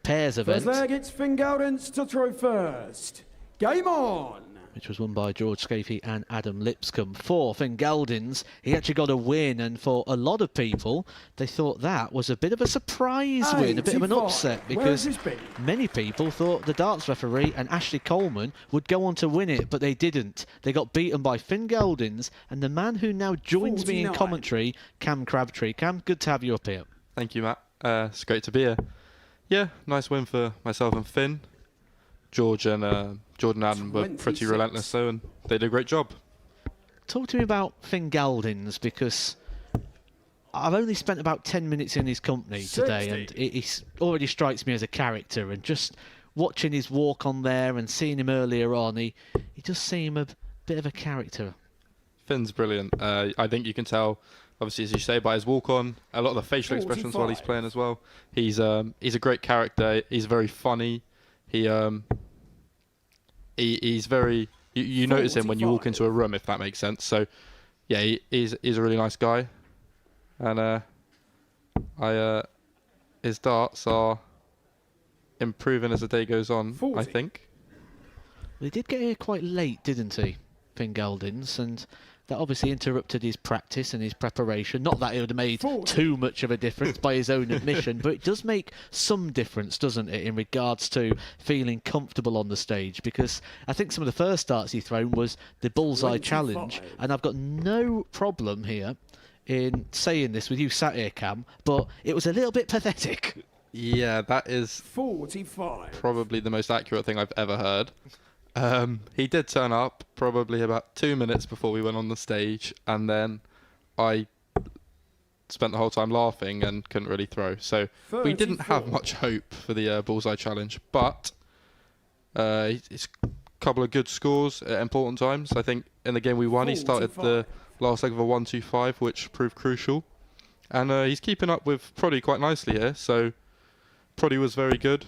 Speaker 2: pairs event.
Speaker 7: First leg, it's Finn Geldins to throw first. Game on!
Speaker 2: Which was won by George Scaife and Adam Lipscomb. For Finn Geldins, he actually got a win, and for a lot of people, they thought that was a bit of a surprise win, a bit of an upset, because many people thought the darts referee and Ashley Coleman would go on to win it, but they didn't. They got beaten by Finn Geldins and the man who now joins me in commentary, Cam Crabtree. Cam, good to have you up here.
Speaker 13: Thank you, Matt. It's great to be here. Yeah, nice win for myself and Finn. George and Jordan Adam were pretty relentless though, and they did a great job.
Speaker 2: Talk to me about Finn Geldins, because I've only spent about 10 minutes in his company today, and he already strikes me as a character, and just watching his walk on there and seeing him earlier on, he does seem a bit of a character.
Speaker 13: Finn's brilliant. I think you can tell, obviously, as you say, by his walk on, a lot of the facial expressions while he's playing as well. He's a great character. He's very funny. He's very. You notice him when you walk into a room, if that makes sense. So, yeah, he's a really nice guy, and his darts are improving as the day goes on.
Speaker 7: 40.
Speaker 13: I think.
Speaker 2: He did get here quite late, didn't he, Finn Geldins, and that obviously interrupted his practice and his preparation. Not that it would have made too much of a difference by his own admission, but it does make some difference, doesn't it, in regards to feeling comfortable on the stage, because I think some of the first darts he thrown was the bullseye challenge, and I've got no problem here in saying this with you sat here, Cam, but it was a little bit pathetic.
Speaker 13: Yeah, that is
Speaker 7: 45.
Speaker 13: Probably the most accurate thing I've ever heard. He did turn up probably about 2 minutes before we went on the stage, and then I spent the whole time laughing and couldn't really throw. So we didn't have much hope for the bullseye challenge, but it's a couple of good scores at important times. I think in the game we won, he started the last leg of a 1-2-5, which proved crucial. And he's keeping up with Proddy quite nicely here, so Proddy was very good.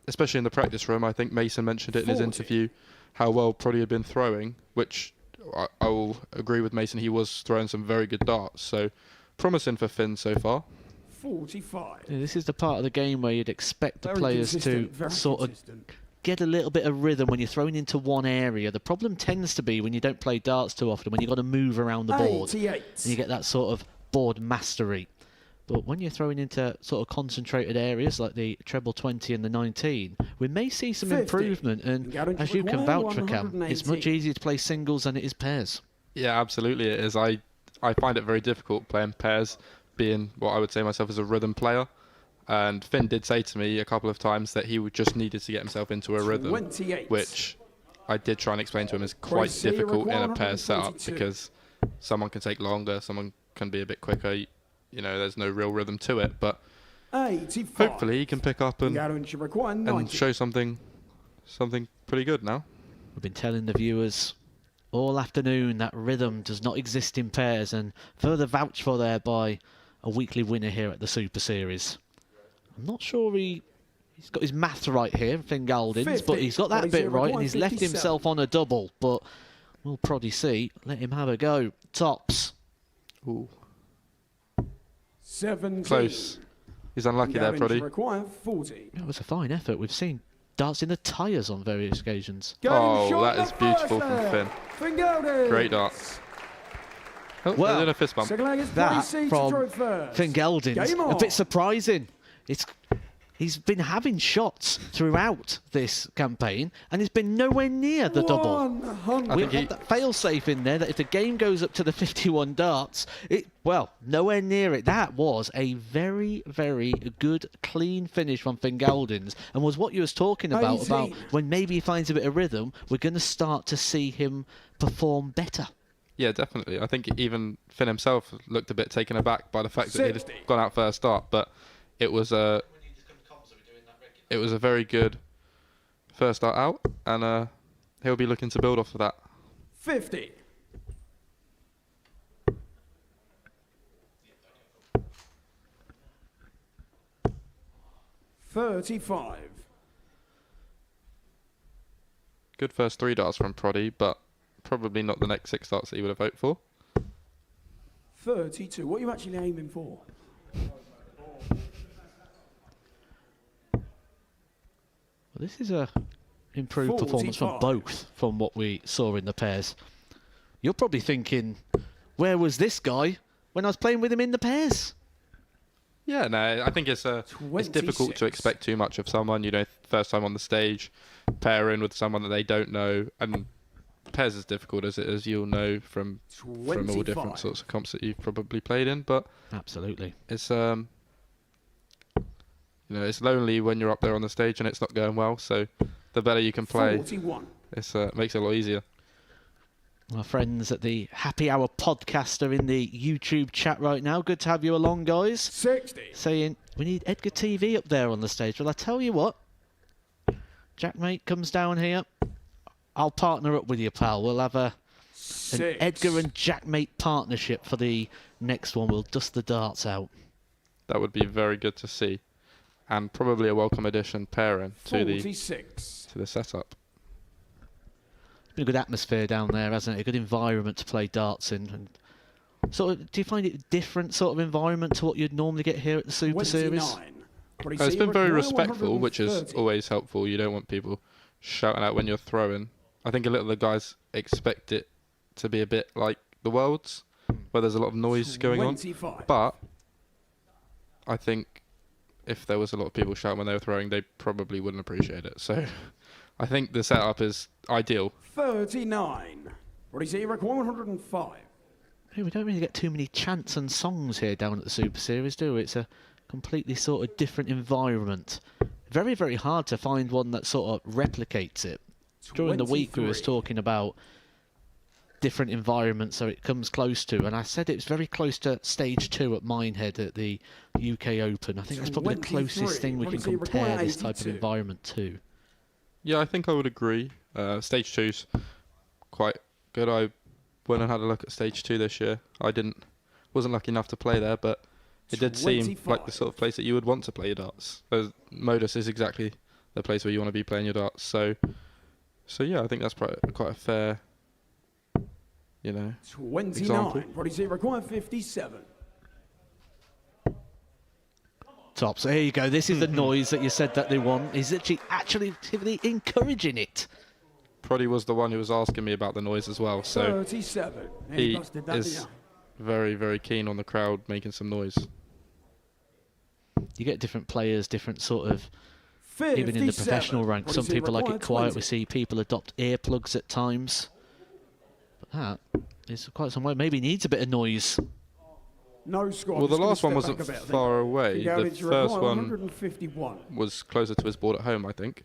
Speaker 13: Especially in the practice room. I think Mason mentioned it in his interview, how well Proddy had been throwing, which I will agree with Mason. He was throwing some very good darts. So promising for Finn so far.
Speaker 7: 45.
Speaker 2: Yeah, this is the part of the game where you'd expect the
Speaker 7: Very
Speaker 2: players to
Speaker 7: consistent, very
Speaker 2: sort
Speaker 7: consistent.
Speaker 2: of get a little bit of rhythm when you're thrown into one area. The problem tends to be when you don't play darts too often, when you've got to move around the board.
Speaker 7: 88.
Speaker 2: And you get that sort of board mastery. But when you're thrown into sort of concentrated areas like the treble 20 and the 19, we may see some
Speaker 7: 50.
Speaker 2: improvement. And as you can vouch for, Cam, it's much easier to play singles than it is pairs.
Speaker 13: Yeah, absolutely it is. I find it very difficult playing pairs, being what I would say myself as a rhythm player. And Finn did say to me a couple of times that he just needed to get himself into a rhythm,
Speaker 7: 28.
Speaker 13: which I did try and explain to him is quite
Speaker 7: Garcia
Speaker 13: difficult in a
Speaker 7: required
Speaker 13: pair setup
Speaker 7: 142.
Speaker 13: because someone can take longer, someone can be a bit quicker. You know, there's no real rhythm to it, but
Speaker 7: 85.
Speaker 13: hopefully he can pick up and
Speaker 7: require 90.
Speaker 13: show something pretty good now.
Speaker 2: We've been telling the viewers all afternoon that rhythm does not exist in pairs, and further vouched for there by a weekly winner here at the Super Series. I'm not sure he's got his math right here, Finn Galdins,
Speaker 7: 50.
Speaker 2: but he's got that bit right, and he's left
Speaker 7: 57.
Speaker 2: himself on a double, but we'll probably see. Let him have a go. Tops.
Speaker 13: Ooh.
Speaker 7: 17.
Speaker 13: Close. He's unlucky there, Proddy.
Speaker 7: Require 40.
Speaker 2: That was a fine effort. We've seen darts in the tyres on various occasions.
Speaker 13: Oh, that is beautiful from Finn.
Speaker 7: Finn Galdins.
Speaker 13: Great darts. Oh,
Speaker 2: Well,
Speaker 13: they're doing a fist bump.
Speaker 2: That from Finn Galdins,
Speaker 7: Game
Speaker 2: a
Speaker 7: on.
Speaker 2: bit surprising. He's been having shots throughout this campaign, and he's been nowhere near the double.
Speaker 7: 100.
Speaker 2: We had that fail-safe in there that if the game goes up to the 51 darts, nowhere near it. That was a very, very good, clean finish from Finn Galdins, and was what you was talking about
Speaker 7: 18.
Speaker 2: when maybe he finds a bit of rhythm, we're going to start to see him perform better.
Speaker 13: Yeah, definitely. I think even Finn himself looked a bit taken aback by the fact that he'd gone out first start, but it was a very good first start out, and he'll be looking to build off of that.
Speaker 7: 50. $35.
Speaker 13: Good first 3 darts from Proddy, but probably not the next 6 darts that he would have hoped for.
Speaker 7: 32. What are you actually aiming for?
Speaker 2: Well, this is a improved performance from
Speaker 7: 45.
Speaker 2: both from what we saw in the pairs. You're probably thinking, where was this guy when I was playing with him in the pairs?
Speaker 13: Yeah, no, I think it's difficult to expect too much of someone. You know, first time on the stage, pairing with someone that they don't know, and pairs is difficult as you'll know from all different sorts of comps that you've probably played in. But
Speaker 2: absolutely,
Speaker 13: it's it's lonely when you're up there on the stage and it's not going well. So the better you can play,
Speaker 7: 41.
Speaker 13: It makes it a lot easier.
Speaker 2: Our friends at the Happy Hour podcast are in the YouTube chat right now. Good to have you along, guys.
Speaker 7: 60.
Speaker 2: Saying, we need Edgar TV up there on the stage. Well, I tell you what, Jackmate comes down here. I'll partner up with you, pal. We'll have an Edgar and Jackmate partnership for the next one. We'll dust the darts out.
Speaker 13: That would be very good to see. And probably a welcome addition pairing to the setup.
Speaker 2: Been a good atmosphere down there, hasn't it? A good environment to play darts in. And do you find it a different sort of environment to what you'd normally get here at the Super Series?
Speaker 13: It's been very respectful, which is always helpful. You don't want people shouting out when you're throwing. I think a lot of the guys expect it to be a bit like the Worlds, where there's a lot of noise going on. But I think if there was a lot of people shouting when they were throwing, they probably wouldn't appreciate it. So I think the setup is ideal.
Speaker 7: 39. What do you say? You require 105.
Speaker 2: Hey, we don't really get too many chants and songs here down at the Super Series, do we? It's a completely sort of different environment. Very, very hard to find one that sort of replicates it. During the week we was talking about different environments so it comes close to, and I said it's very close to stage 2 at Minehead at the UK Open. I think that's probably the closest thing we can compare this type of environment to.
Speaker 13: Yeah, I think I would agree. Stage 2's quite good. I went and had a look at stage 2 this year. Wasn't lucky enough to play there, but it did seem like the sort of place that you would want to play your darts. Modus is exactly the place where you want to be playing your darts. So yeah, I think that's quite a fair,
Speaker 7: 29.
Speaker 13: example.
Speaker 7: What do you say? Require 57.
Speaker 2: Top. So here you go. This is the noise that you said that they want. He's actually encouraging it.
Speaker 13: Proddy was the one who was asking me about the noise as well. So
Speaker 7: 37.
Speaker 13: he
Speaker 7: busted that,
Speaker 13: is
Speaker 7: didn't ya?
Speaker 13: very, very keen on the crowd making some noise.
Speaker 2: You get different players, different sort of... Even in the professional ranks, some people like it quiet. We see people adopt earplugs at times. But that is quite some way. Maybe needs a bit of noise.
Speaker 7: No score.
Speaker 13: Well, the
Speaker 7: Just gonna
Speaker 13: last one
Speaker 7: step
Speaker 13: wasn't
Speaker 7: back a bit, I think.
Speaker 13: far away. The
Speaker 7: Fingaldians
Speaker 13: first
Speaker 7: require
Speaker 13: one
Speaker 7: 151.
Speaker 13: was closer to his board at home, I think.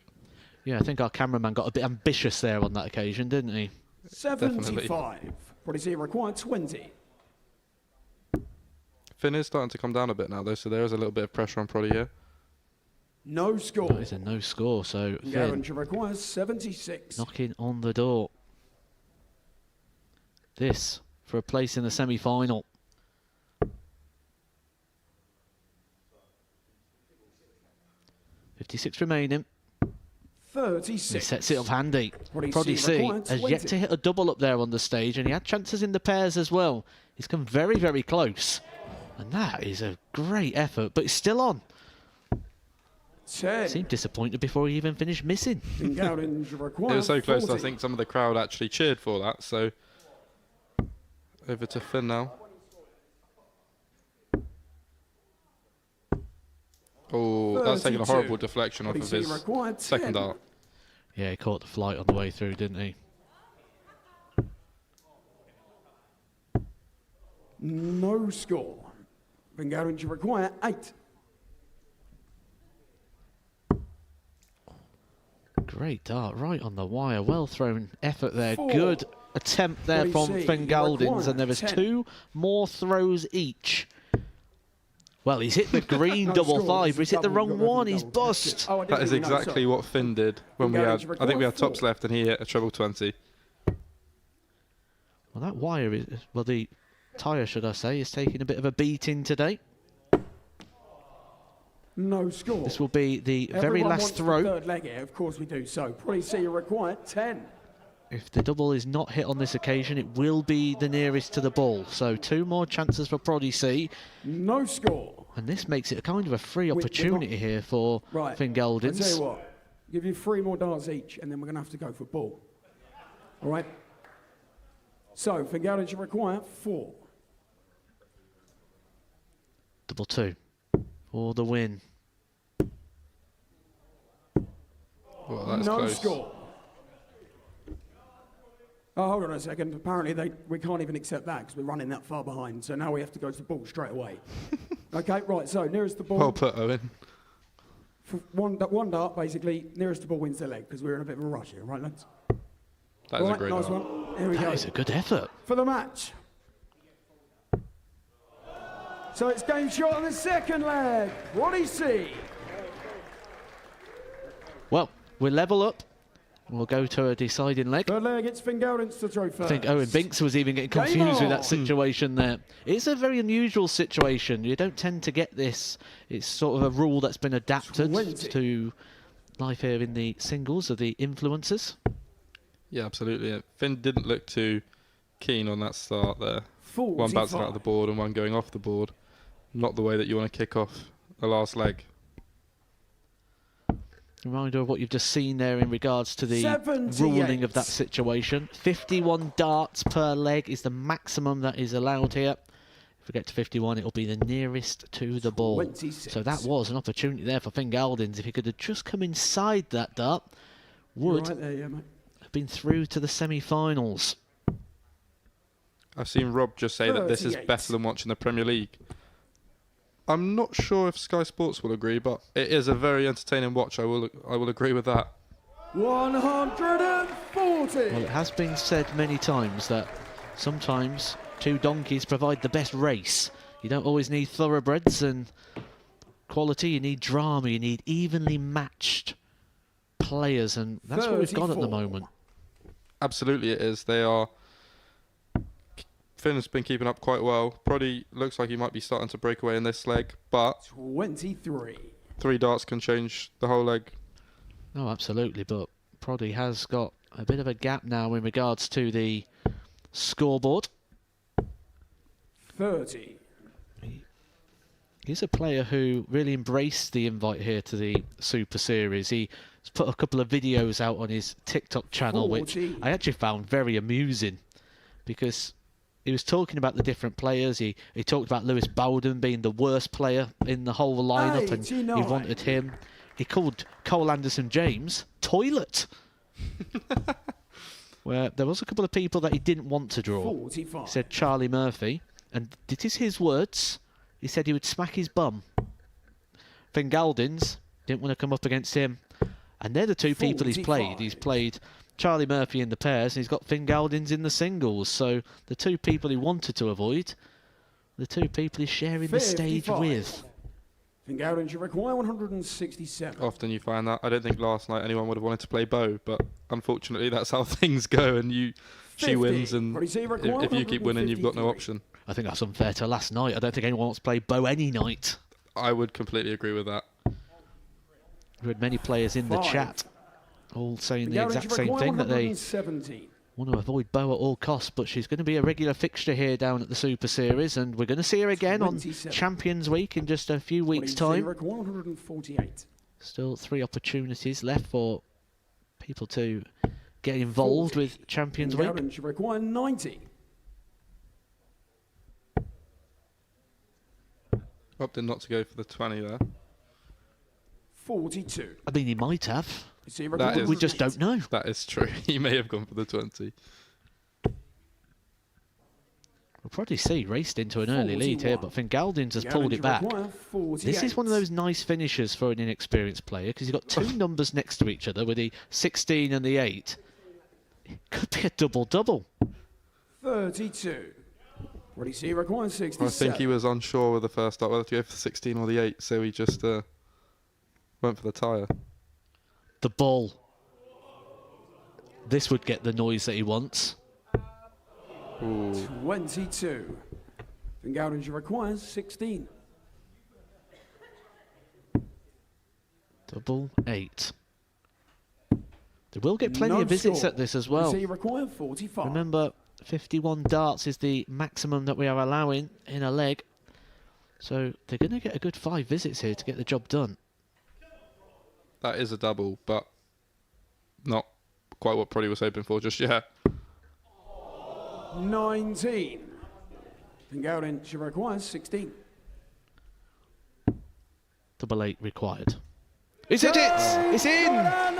Speaker 2: Yeah, I think our cameraman got a bit ambitious there on that occasion, didn't he?
Speaker 7: 75. What is he required? 20.
Speaker 13: Finn is starting to come down a bit now, though, so there is a little bit of pressure on Proddy here.
Speaker 7: No score.
Speaker 2: That is a no score, so Finn
Speaker 7: Fingaldians requires 76.
Speaker 2: knocking on the door. This for a place in the semi-final. .56 remaining.
Speaker 7: 36.
Speaker 2: He sets it up handy.
Speaker 7: Proddy
Speaker 2: Proddy
Speaker 7: C
Speaker 2: C
Speaker 7: required
Speaker 2: has yet
Speaker 7: 20.
Speaker 2: to hit a double up there on the stage, and he had chances in the pairs as well. He's come very, very close. And that is a great effort, but it's still on.
Speaker 7: 10.
Speaker 2: Seemed disappointed before he even finished missing.
Speaker 7: Fingaldians
Speaker 13: It
Speaker 7: require
Speaker 13: was so close,
Speaker 7: 40.
Speaker 13: I think some of the crowd actually cheered for that, so... Over to Finn now. Oh, that's taking a
Speaker 7: 32.
Speaker 13: horrible deflection off
Speaker 7: Proddy
Speaker 13: of
Speaker 7: C
Speaker 13: his
Speaker 7: required 10.
Speaker 13: second dart.
Speaker 2: Yeah, he caught the flight on the way through, didn't he?
Speaker 7: No score. Fingaldians require 8.
Speaker 2: Great dart, right on the wire. Well thrown effort there.
Speaker 7: 4.
Speaker 2: Good attempt there from
Speaker 7: Proddy C
Speaker 2: Fingaldians, and there is
Speaker 7: required
Speaker 2: 2 more throws each. Well, he's hit the green
Speaker 7: No
Speaker 2: double
Speaker 7: score.
Speaker 2: five, but he's hit the
Speaker 7: Double,
Speaker 2: wrong
Speaker 7: double,
Speaker 2: one. He's
Speaker 7: double.
Speaker 2: bust.
Speaker 7: Oh, I didn't
Speaker 13: That is
Speaker 7: even know,
Speaker 13: exactly
Speaker 7: sorry.
Speaker 13: what Finn did when we had...
Speaker 7: Fingaldians
Speaker 13: I think we had
Speaker 7: required
Speaker 13: tops
Speaker 7: 4.
Speaker 13: left and he hit a treble 20.
Speaker 2: Well, that wire is... Well, the tyre, should I say, is taking a bit of a beating today.
Speaker 7: No score.
Speaker 2: This will be the very
Speaker 7: Everyone
Speaker 2: last
Speaker 7: wants the
Speaker 2: throw.
Speaker 7: third leg here, of course we do. So, Proddy C required 10.
Speaker 2: If the double is not hit on this occasion, it will be the nearest to the ball. So 2 more chances for Proddy C.
Speaker 7: No score.
Speaker 2: And this makes it a kind of a free
Speaker 7: We're not-
Speaker 2: opportunity here for
Speaker 7: Right.
Speaker 2: Fingaldians.
Speaker 7: I'll tell you what. Give you 3 more darts each, and then we're going to have to go for ball. All right? So, Fingaldians require 4.
Speaker 2: Double 2 for the win.
Speaker 13: Well, that's
Speaker 7: No
Speaker 13: close.
Speaker 7: score. Oh, hold on a second. Apparently, we can't even accept that because we're running that far behind. So now we have to go to the ball straight away. Okay, right. So nearest the ball.
Speaker 13: Well put, Owen.
Speaker 7: For one dart, basically, nearest the ball wins the leg because we're in a bit of a rush here, right, lads?
Speaker 13: That is
Speaker 7: Right,
Speaker 13: a great
Speaker 7: nice
Speaker 13: dart.
Speaker 7: one. Here we
Speaker 2: That
Speaker 7: go.
Speaker 2: is a good effort.
Speaker 7: For the match. So it's game shot on the second leg. Proddy C.
Speaker 2: Well, we're level up. We'll go to a deciding leg.
Speaker 7: Third leg, it's Fingaldians to throw first.
Speaker 2: I think Owen Binks was even getting
Speaker 7: Game
Speaker 2: confused with that
Speaker 7: on.
Speaker 2: situation there. It's a very unusual situation. You don't tend to get this. It's sort of a rule that's been adapted
Speaker 7: 20.
Speaker 2: to life here in the singles of the influencers.
Speaker 13: Yeah, absolutely. Yeah. Finn didn't look too keen on that start there. One bouncing out of the board and one going off the board. Not the way that you want to kick off the last leg.
Speaker 2: Reminder of what you've just seen there in regards to the
Speaker 7: 78.
Speaker 2: ruling of that situation. 51 darts per leg is the maximum that is allowed here. If we get to 51, it'll be the nearest to the ball.
Speaker 7: 26.
Speaker 2: So that was an opportunity there for Fingaldians. If he could have just come inside that dart, would
Speaker 7: Right there, yeah, mate.
Speaker 2: have been through to the semi-finals.
Speaker 13: I've seen Rob just say that this is
Speaker 7: 38.
Speaker 13: better than watching the Premier League. I'm not sure if Sky Sports will agree, but it is a very entertaining watch. I will agree with that.
Speaker 7: 140.
Speaker 2: Well, it has been said many times that sometimes 2 donkeys provide the best race. You don't always need thoroughbreds and quality, you need drama, you need evenly matched players, and that's what we've got at the
Speaker 7: 34.
Speaker 2: moment.
Speaker 13: Absolutely it is. They are... Finn has been keeping up quite well. Proddy looks like he might be starting to break away in this leg, but
Speaker 7: 23.
Speaker 13: 3 darts can change the whole leg.
Speaker 2: No, absolutely, but Proddy has got a bit of a gap now in regards to the scoreboard.
Speaker 7: 30.
Speaker 2: He's a player who really embraced the invite here to the Super Series. He's put a couple of videos out on his TikTok channel, which I actually found very amusing, because he was talking about the different players. He talked about Lewis Bowden being the worst player in the whole lineup, and he wanted him. He called Cole Anderson-James toilet. Where there was a couple of people that he didn't want to draw.
Speaker 7: 45.
Speaker 2: He said Charlie Murphy, and it is his words. He said he would smack his bum. Finn Galdins didn't want to come up against him. And they're the two people he's played. He's played Charlie Murphy in the pairs, and he's got Finn Galdins in the singles. So the two people he wanted to avoid, the two people he's sharing the stage
Speaker 7: 55.
Speaker 2: with.
Speaker 7: Finn Galdins, you require 167.
Speaker 13: Often you find that. I don't think last night anyone would have wanted to play Bo, but unfortunately that's how things go, and she wins, and if you keep winning, you've got no option.
Speaker 2: I think that's unfair to last night. I don't think anyone wants to play Bo any night.
Speaker 13: I would completely agree with that.
Speaker 2: We had many players in the chat all saying the exact same thing, that they want to avoid Bo at all costs, but she's going to be a regular fixture here down at the Super Series, and we're going to see her again on Champions Week in just a few weeks' time.
Speaker 7: 148.
Speaker 2: Still 3 opportunities left for people to get involved with Champions Week.
Speaker 7: Galdins, you require 90.
Speaker 13: Opted not to go for the 20 there.
Speaker 7: 42.
Speaker 2: I mean, he might have.
Speaker 13: That is,
Speaker 2: we just don't know.
Speaker 13: That is true. He may have gone for the 20.
Speaker 2: We'll probably see raced into an early lead here, but Finn Galdins has pulled it back. This is one of those nice finishes for an inexperienced player, because he's got 2 numbers next to each other with the 16 and the 8. It could be a double-double.
Speaker 7: 32. What do you see? Requires 67.
Speaker 13: I think he was unsure with the first start whether to go for the 16 or the 8, so he just went for the tyre.
Speaker 2: The ball. This would get the noise that he wants.
Speaker 13: Ooh.
Speaker 7: 22. Finn Galdins, you requires 16.
Speaker 2: Double 8. They will get plenty of visits at this as well.
Speaker 7: So you require 45.
Speaker 2: Remember, 51 darts is the maximum that we are allowing in a leg. So they're going to get a good 5 visits here to get the job done.
Speaker 13: That is a double, but not quite what Proddy was hoping for just yet.
Speaker 7: 19. Finn Galdins, you require 16.
Speaker 2: Double 8 required. Is it? It's in!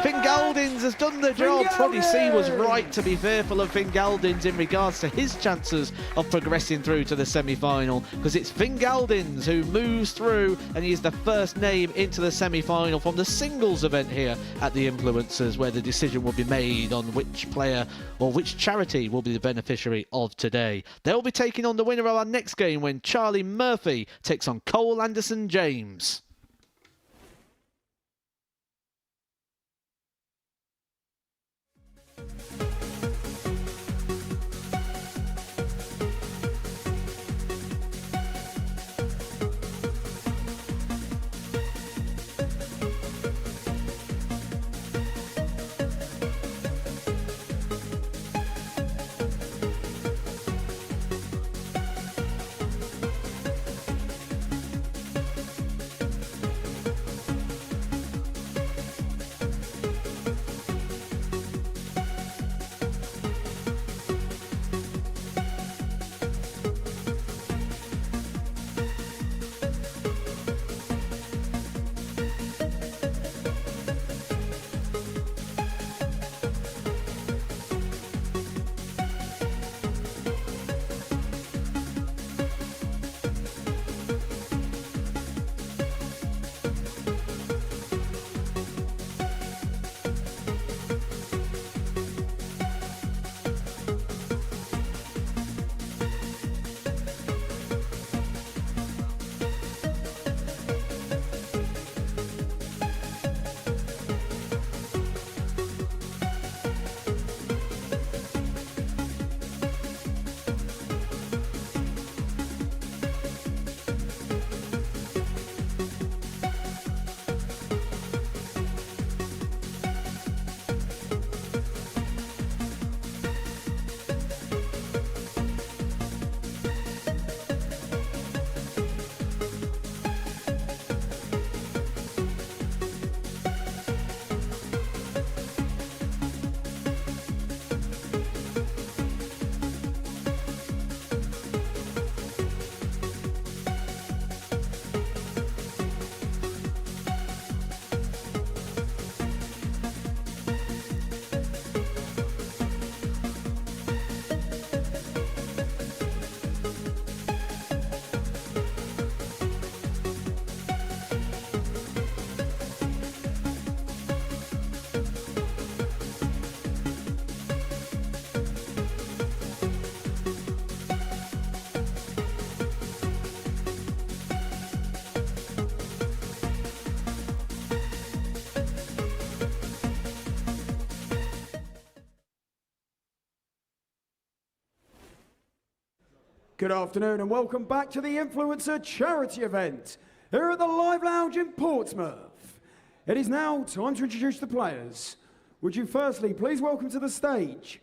Speaker 2: Finn Galdins has done the job. Proddy C was right to be fearful of Finn Galdins in regards to his chances of progressing through to the semi-final, because it's Finn Galdins who moves through, and he is the first name into the semi-final from the singles event here at the Influencers, where the decision will be made on which player or which charity will be the beneficiary of today. They'll be taking on the winner of our next game when Charlie Murphy takes on Cole Anderson-James.
Speaker 7: Good afternoon and welcome back to the Influencer Charity event here at the Live Lounge in Portsmouth. It is now time to introduce the players. Would you firstly please welcome to the stage,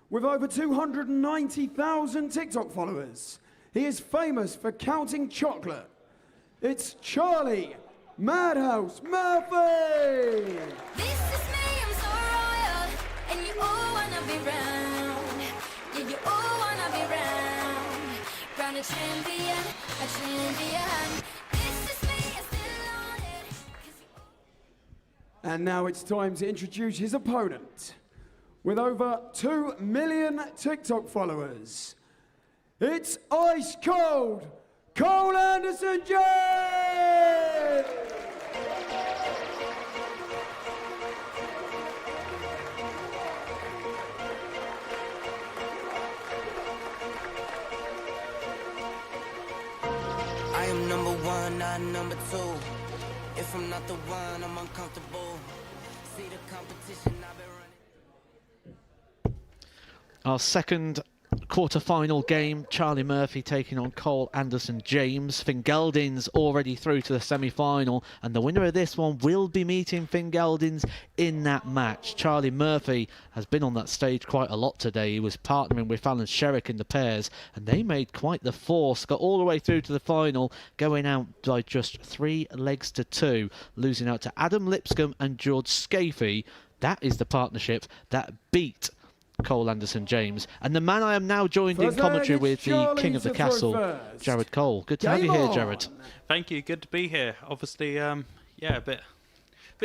Speaker 7: with over 290,000 TikTok followers, he is famous for counting chocolate. It's Charlie Madhouse Murphy!
Speaker 19: This is me, I'm so royal, and you all wanna be round. Yeah, you all wanna be round. Crown a champion, a champion. This is me, I'm still on it.
Speaker 7: And now it's time to introduce his opponent. With over 2 million TikTok followers, it's Ice Cold Cole Anderson James!
Speaker 8: I am number one, not number two. If I'm not the one, I'm uncomfortable. See the competition, I've been running.
Speaker 2: Our second quarter-final game, Charlie Murphy taking on Cole Anderson James. Finn Geldins already through to the semi-final, and the winner of this one will be meeting Finn Geldins in that match. Charlie Murphy has been on that stage quite a lot today. He was partnering with Alan Sherrick in the pairs, and they made quite the force, got all the way through to the final, going out by just 3 legs to 2, losing out to Adam Lipscomb and George Scafey. That is the partnership that beat Cole Anderson James. And the man I am now joined in commentary with, the king of the castle, Jared Cole. Good to have you here, Jared.
Speaker 6: Thank you. Good to be here. Obviously, yeah, a bit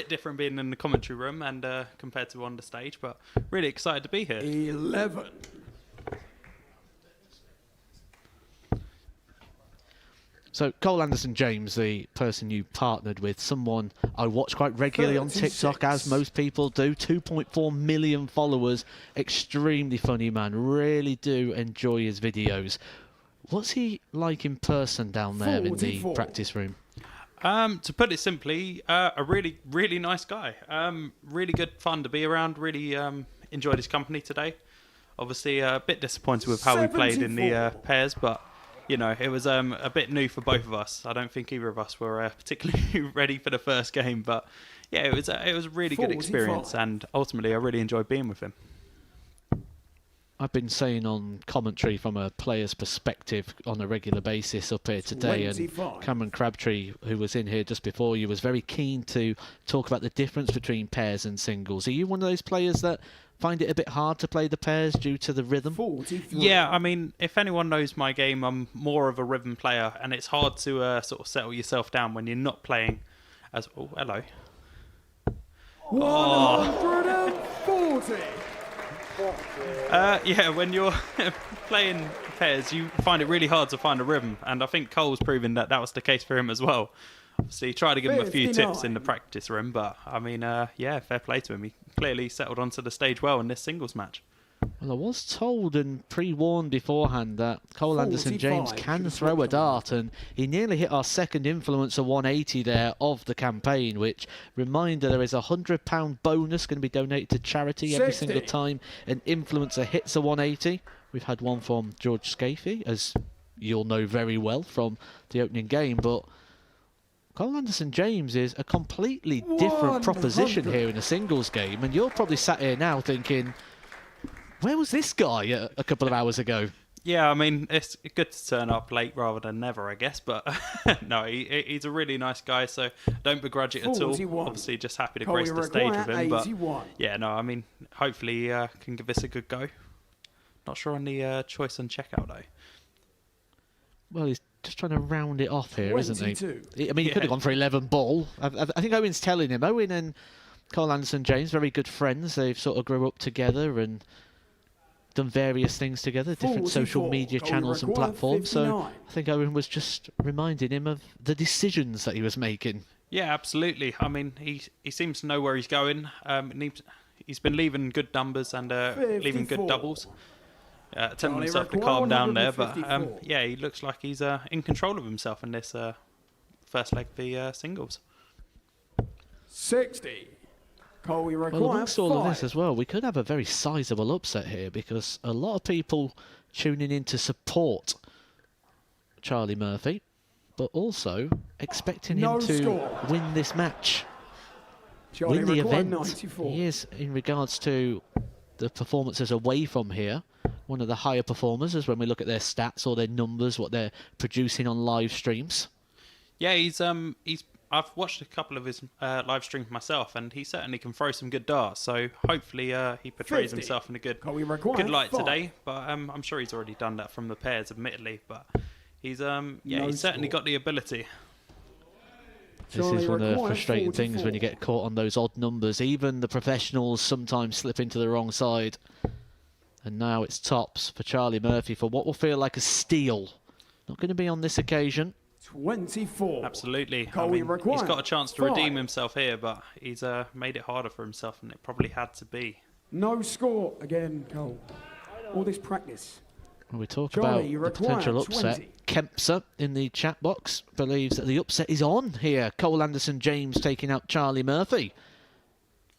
Speaker 6: different being in the commentary room and compared to on the stage, but really excited to be here.
Speaker 7: 11.
Speaker 2: So Cole Anderson James, the person you partnered with, someone I watch quite regularly on TikTok, as most people do. 2.4 million followers. Extremely funny man. Really do enjoy his videos. What's he like in person down there in the practice room?
Speaker 6: To put it simply, a really, really nice guy. Really good fun to be around. Really enjoyed his company today. Obviously, a bit disappointed with how we played in the pairs, but you know, it was a bit new for both of us. I don't think either of us were particularly ready for the first game, but yeah, it was a really good experience, and ultimately, I really enjoyed being with him.
Speaker 2: I've been saying on commentary from a player's perspective on a regular basis up here today, and Cameron Crabtree, who was in here just before you, was very keen to talk about the difference between pairs and singles. Are you one of those players that find it a bit hard to play the pairs due to the rhythm?
Speaker 6: Yeah, I mean, if anyone knows my game, I'm more of a rhythm player, and it's hard to sort of settle yourself down when you're not playing as... Oh, hello.
Speaker 7: 140!
Speaker 6: Yeah, when you're playing pairs, you find it really hard to find a rhythm, and I think Cole's proven that was the case for him as well. Obviously, tried to give him a few tips in the practice room, but I mean, yeah, fair play to him. He clearly settled onto the stage well in this singles match.
Speaker 2: Well, I was told and pre-warned beforehand that Cole Anderson James can throw a dart, and he nearly hit our second Influencer 180 there of the campaign, which, reminder, there is a £100 bonus going to be donated to charity every single time an Influencer hits a 180. We've had one from George Scafey, as you'll know very well from the opening game, but Cole Anderson James is a completely different proposition here in a singles game, and you're probably sat here now thinking, where was this guy a couple of hours ago?
Speaker 6: Yeah, I mean, it's good to turn up late rather than never, I guess, but no, he's a really nice guy, so don't begrudge it at all. Obviously, just happy to grace the stage with him, but yeah, no, I mean, hopefully he can give this a good go. Not sure on the choice on checkout, though.
Speaker 2: Well, he's just trying to round it off here, isn't he? I mean, he
Speaker 6: Yeah.
Speaker 2: could have gone for 11 ball. I think Owen's telling him. Owen and Cole Anderson James, very good friends. They've sort of grew up together and done various things together, different social media channels and platforms. So I think Owen was just reminding him of the decisions that he was making.
Speaker 6: Yeah, absolutely. I mean, he seems to know where he's going. He's been leaving good numbers and leaving good doubles. Telling himself to calm down there, but yeah, he looks like he's in control of himself in this first leg of the singles.
Speaker 7: 60. Cole, we require
Speaker 2: Well, amongst all of
Speaker 7: 5.
Speaker 2: this as well, we could have a very sizable upset here because a lot of people tuning in to support Charlie Murphy, but also expecting him
Speaker 7: No
Speaker 2: to
Speaker 7: score.
Speaker 2: win this match.
Speaker 7: Charlie
Speaker 2: Win the
Speaker 7: required
Speaker 2: event.
Speaker 7: 94.
Speaker 2: He is, in regards to the performances away from here, one of the higher performers, as when we look at their stats or their numbers, what they're producing on live streams.
Speaker 6: Yeah, I've watched a couple of his live streams myself, and he certainly can throw some good darts. So hopefully he portrays
Speaker 7: 50.
Speaker 6: himself in a good
Speaker 7: require
Speaker 6: light
Speaker 7: 5.
Speaker 6: today. But I'm sure he's already done that from the pairs, admittedly. But he's
Speaker 7: No
Speaker 6: he's certainly
Speaker 7: score.
Speaker 6: got the ability.
Speaker 2: This is one of the frustrating things when you get caught on those odd numbers. Even the professionals sometimes slip into the wrong side. And now it's tops for Charlie Murphy for what will feel like a steal. Not going to be on this occasion.
Speaker 7: 24.
Speaker 6: Absolutely.
Speaker 7: Cole,
Speaker 6: I mean, he's
Speaker 7: require
Speaker 6: got a chance to
Speaker 7: 5.
Speaker 6: redeem himself here, but he's made it harder for himself, and it probably had to be.
Speaker 7: No score again, Cole. All this practice.
Speaker 2: When we talk
Speaker 7: Charlie, you
Speaker 2: about the potential
Speaker 7: require
Speaker 2: upset,
Speaker 7: 20.
Speaker 2: Kempser in the chat box believes that the upset is on here. Cole Anderson James taking out Charlie Murphy.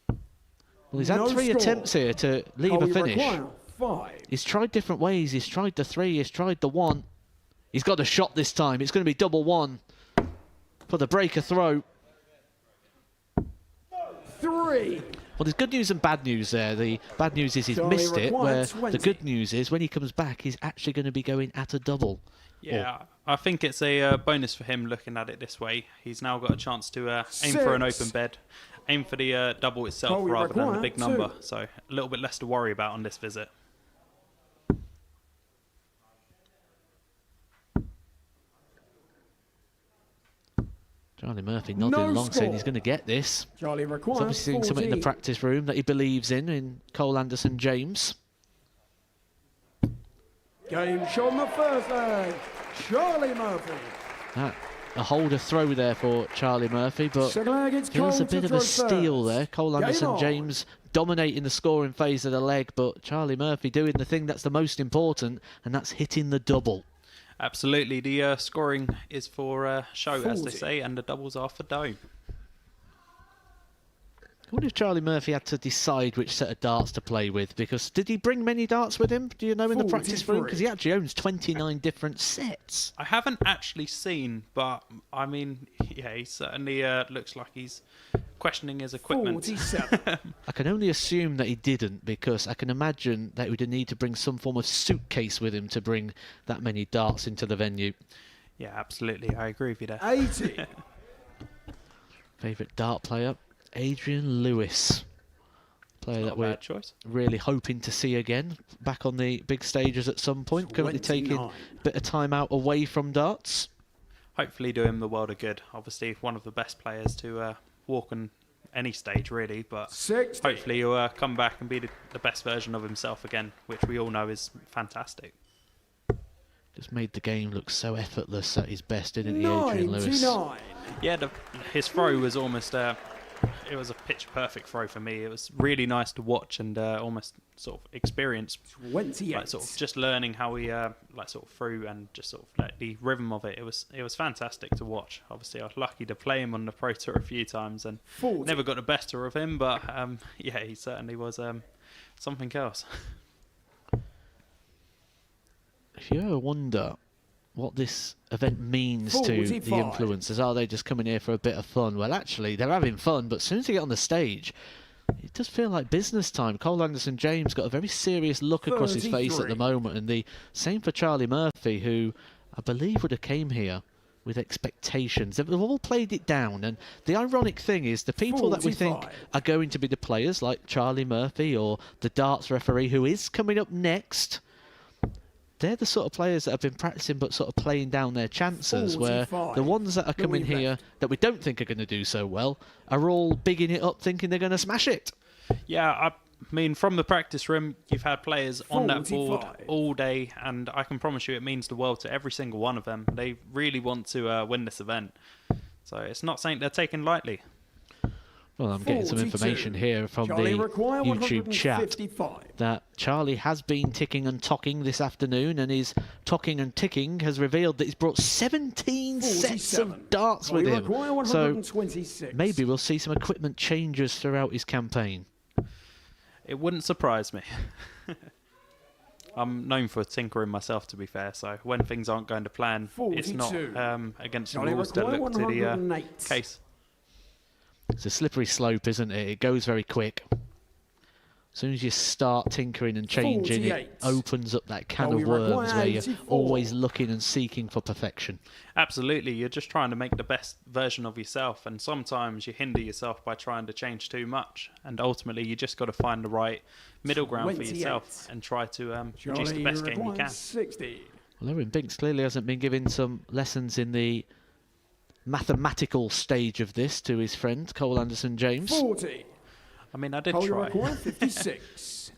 Speaker 2: Well, he's had
Speaker 7: No
Speaker 2: 3
Speaker 7: score.
Speaker 2: attempts here to leave
Speaker 7: Cole,
Speaker 2: a
Speaker 7: you
Speaker 2: finish.
Speaker 7: require 5.
Speaker 2: He's tried different ways. He's tried the 3, he's tried the 1. He's got a shot this time. It's going to be double 1 for the breaker throw.
Speaker 7: 3.
Speaker 2: Well, there's good news and bad news there. The bad news is he's
Speaker 7: Charlie
Speaker 2: missed it,
Speaker 7: required
Speaker 2: where
Speaker 7: 20.
Speaker 2: the good news is when he comes back, he's actually going to be going at a double.
Speaker 6: Yeah, I think it's a bonus for him looking at it this way. He's now got a chance to aim for an
Speaker 7: 6.
Speaker 6: open bed, aim for the double itself
Speaker 7: Cole, you
Speaker 6: rather than the
Speaker 7: require
Speaker 6: big
Speaker 7: 2.
Speaker 6: number. So a little bit less to worry about on this visit.
Speaker 2: Charlie Murphy nodding
Speaker 7: No
Speaker 2: along, saying
Speaker 7: score.
Speaker 2: he's going to get this.
Speaker 7: Charlie
Speaker 2: He's
Speaker 7: requires
Speaker 2: obviously seeing something in the
Speaker 7: 14.
Speaker 2: practice room that he believes in Cole Anderson James.
Speaker 7: Game shot on the first leg. Charlie Murphy.
Speaker 2: A holder throw there for Charlie Murphy, but
Speaker 7: Second leg, it's
Speaker 2: feels a
Speaker 7: Cole to
Speaker 2: bit of a
Speaker 7: throw
Speaker 2: steal
Speaker 7: first.
Speaker 2: there. Cole
Speaker 7: Game
Speaker 2: Anderson
Speaker 7: on.
Speaker 2: James dominating the scoring phase of the leg, but Charlie Murphy doing the thing that's the most important, and that's hitting the double.
Speaker 6: Absolutely, the scoring is for show, as they
Speaker 7: 40.
Speaker 6: say, and the doubles are for dough.
Speaker 2: I wonder if Charlie Murphy had to decide which set of darts to play with, because did he bring many darts with him, do you know, in the practice room?
Speaker 7: 43.
Speaker 2: Because he actually owns 29 different sets.
Speaker 6: I haven't actually seen, but I mean, yeah, he certainly looks like he's questioning his equipment.
Speaker 7: 47.
Speaker 2: I can only assume that he didn't, because I can imagine that he would need to bring some form of suitcase with him to bring that many darts into the venue.
Speaker 6: Yeah, absolutely, I agree with you there.
Speaker 7: 80.
Speaker 2: Favourite dart player, Adrian Lewis. Player
Speaker 6: Not
Speaker 2: that
Speaker 6: a
Speaker 2: we're
Speaker 6: bad choice.
Speaker 2: really hoping to see again, back on the big stages at some point. Currently taking
Speaker 7: 29.
Speaker 2: a bit of time out away from darts.
Speaker 6: Hopefully do him the world of good. Obviously, one of the best players to walk on any stage, really. But
Speaker 7: 60.
Speaker 6: hopefully he'll come back and be the best version of himself again, which we all know is fantastic.
Speaker 2: Just made the game look so effortless at his best, didn't he, Adrian Lewis?
Speaker 7: 99.
Speaker 6: Yeah, his throw was almost... it was a pitch-perfect throw for me. It was really nice to watch and almost sort of experience.
Speaker 7: 28.
Speaker 6: Like, sort of just learning how he like sort of threw and just sort of like the rhythm of it. It was fantastic to watch. Obviously, I was lucky to play him on the Pro Tour a few times and
Speaker 7: 40.
Speaker 6: never got the better of him. But yeah, he certainly was something else.
Speaker 2: If you ever wonder what this event means to the
Speaker 7: 45.
Speaker 2: influencers, are they just coming here for a bit of fun? Well, actually, they're having fun, but as soon as they get on the stage, it does feel like business time. Cole Anderson James got a very serious look across his face at the
Speaker 7: 33.
Speaker 2: moment, and the same for Charlie Murphy, who I believe would have came here with expectations. They've all played it down, and the ironic thing is the people that we think
Speaker 7: 45.
Speaker 2: are going to be the players, like Charlie Murphy or the darts referee, who is coming up next, they're the sort of players that have been practicing but sort of playing down their chances, where
Speaker 7: 45.
Speaker 2: the ones that are coming
Speaker 7: Louis
Speaker 2: here that we don't think are going to do so well are all bigging it up, thinking they're going to smash it.
Speaker 6: Yeah, I mean, from the practice room, you've had players on that board
Speaker 7: 45.
Speaker 6: all day, and I can promise you it means the world to every single one of them. They really want to win this event. So it's not something they're taking lightly.
Speaker 2: Well, I'm getting some
Speaker 7: 42.
Speaker 2: information here from
Speaker 7: Charlie
Speaker 2: the
Speaker 7: require
Speaker 2: YouTube chat
Speaker 7: 155.
Speaker 2: that Charlie has been ticking and tocking this afternoon, and his tocking and ticking has revealed that he's brought 17 sets
Speaker 7: 47.
Speaker 2: of darts
Speaker 7: Charlie
Speaker 2: with him.
Speaker 7: require
Speaker 2: So
Speaker 7: 126.
Speaker 2: maybe we'll see some equipment changes throughout his campaign.
Speaker 6: It wouldn't surprise me. I'm known for tinkering myself, to be fair. So when things aren't going to plan, it's not
Speaker 7: 42.
Speaker 6: against the
Speaker 7: Johnny
Speaker 6: rules to
Speaker 7: Require,
Speaker 6: look to the
Speaker 7: 108.
Speaker 6: case.
Speaker 2: It's a slippery slope, isn't it? It goes very quick. As soon as you start tinkering and changing,
Speaker 7: 48.
Speaker 2: it opens up that can
Speaker 7: Johnny
Speaker 2: of worms
Speaker 7: Require,
Speaker 2: where you're
Speaker 7: 84.
Speaker 2: always looking and seeking for perfection.
Speaker 6: Absolutely, you're just trying to make the best version of yourself, and sometimes you hinder yourself by trying to change too much. And ultimately, you just got to find the right middle ground for
Speaker 7: 28.
Speaker 6: yourself and try to produce the
Speaker 7: Johnny
Speaker 6: best game you
Speaker 7: Require,
Speaker 6: can.
Speaker 7: 60.
Speaker 2: Well, Owen Binks clearly hasn't been giving some lessons in the mathematical stage of this to his friend, Cole Anderson James.
Speaker 7: 40.
Speaker 6: I mean, I did
Speaker 7: Johnny
Speaker 6: try.
Speaker 7: Require, 56.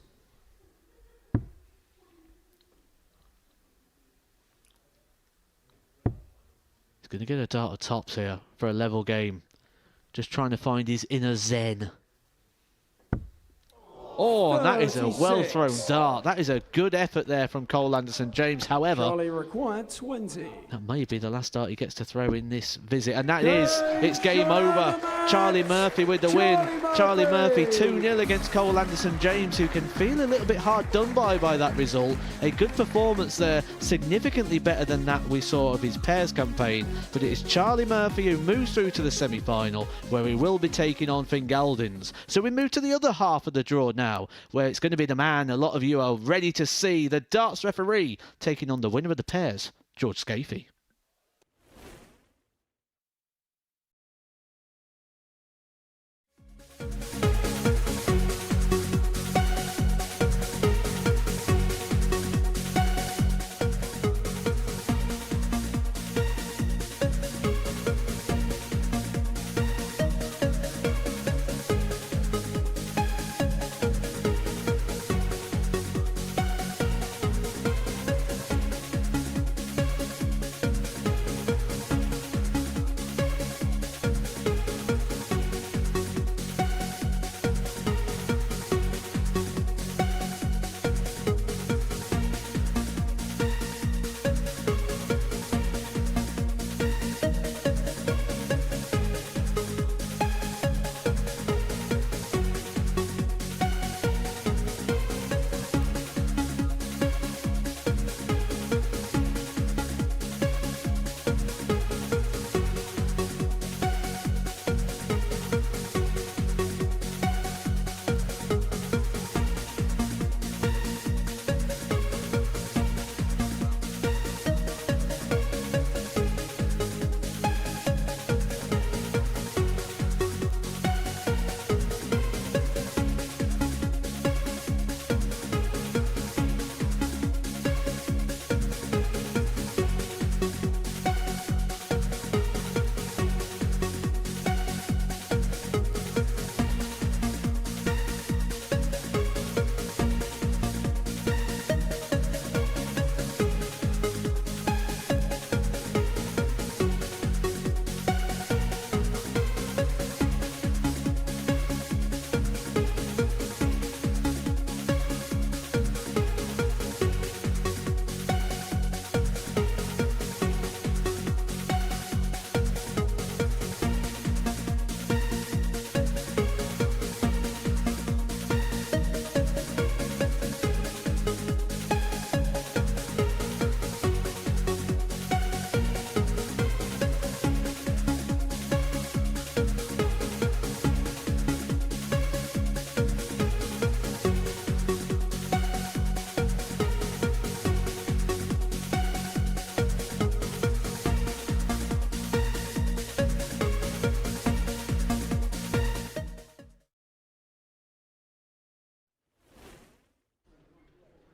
Speaker 2: He's going to get a dart of tops here for a level game. Just trying to find his inner zen. Oh, and that is a
Speaker 7: 36.
Speaker 2: well-thrown dart. That is a good effort there from Cole Anderson James. However,
Speaker 7: Johnny Require, 20.
Speaker 2: that may be the last dart he gets to throw in this visit. And that is, it's game over. Charlie Murphy with the win. Charlie Murphy 2-0 against Cole Anderson James, who can feel a little bit hard done by that result. A good performance there, significantly better than that we saw of his pairs campaign. But it is Charlie Murphy who moves through to the semi-final, where he will be taking on Finn Galdins. So we move to the other half of the draw now, where it's going to be the man a lot of you are ready to see, the darts referee, taking on the winner of the pairs, George Scafie.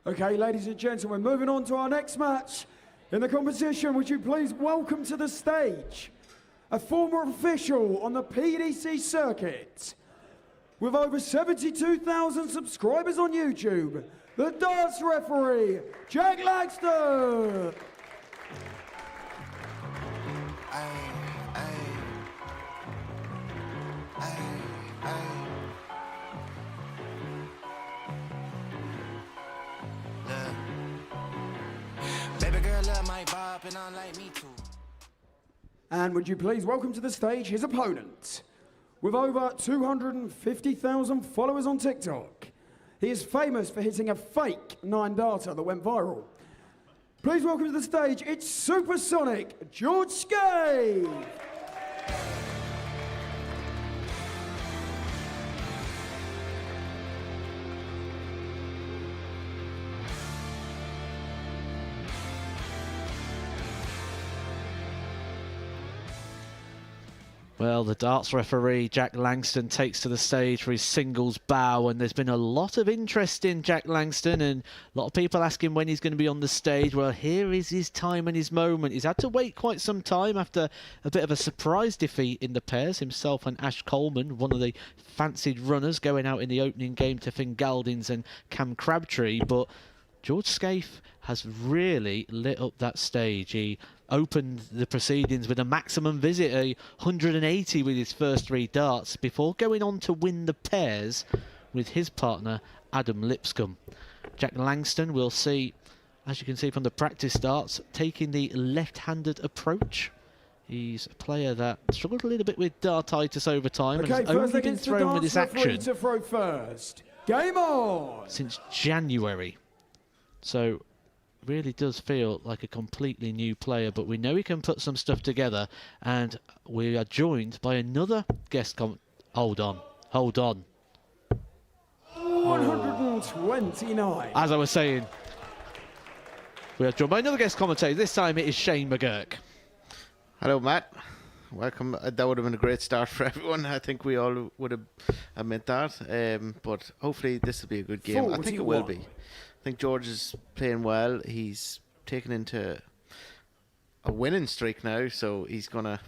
Speaker 7: Okay, ladies and gentlemen, moving on to our next match in the competition. Would you please welcome to the stage a former official on the PDC circuit with over 72,000 subscribers on YouTube, the darts referee, Jack Laxton. And would you please welcome to the stage his opponent. With over 250,000 followers on TikTok, He is famous for hitting a fake 9-darter that went viral. Please welcome to the stage, it's Supersonic George Skate.
Speaker 2: Well, the darts referee, Jack Langston, takes to the stage for his singles bow, and there's been a lot of interest in Jack Langston, and a lot of people asking when he's going to be on the stage. Well, here is his time and his moment. He's had to wait quite some time after a bit of a surprise defeat in the pairs. Himself and Ash Coleman, one of the fancied runners, going out in the opening game to Finn Galdins and Cam Crabtree, but George Scaife has really lit up that stage. He opened the proceedings with a maximum visit, 180 with his first 3 darts, before going on to win the pairs with his partner, Adam Lipscomb. Jack Langston, we'll see, as you can see from the practice darts, taking the left-handed approach. He's a player that struggled a little bit with dartitis over time, and has only been thrown with this action
Speaker 7: to throw first. Game on!
Speaker 2: since January. So really does feel like a completely new player, but we know he can put some stuff together, and we are joined by another guest hold on
Speaker 7: 129.
Speaker 2: as I was saying, we are joined by another guest commentator. This time it is Shane McGurk.
Speaker 20: Hello, Matt. Welcome. That would have been a great start for everyone. I think we all would have admit that, but hopefully this will be a good game. I think it will be. I think George is playing well. He's taken into a winning streak now, so I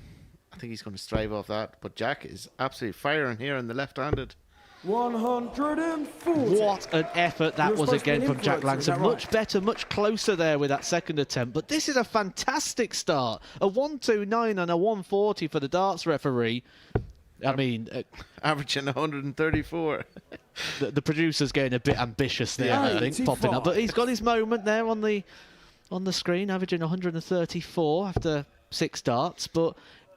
Speaker 20: think he's gonna strive off that. But Jack is absolutely firing here in the left-handed.
Speaker 7: 140.
Speaker 2: What an effort that was again from Jack Langston. Much better, much closer there with that second attempt. But this is a fantastic start. A 129 and a 140 for the darts referee. I mean,
Speaker 20: averaging 134.
Speaker 2: the producer's getting a bit ambitious there, I think, popping up. But he's got his moment there on the screen, averaging 134 after 6 darts. But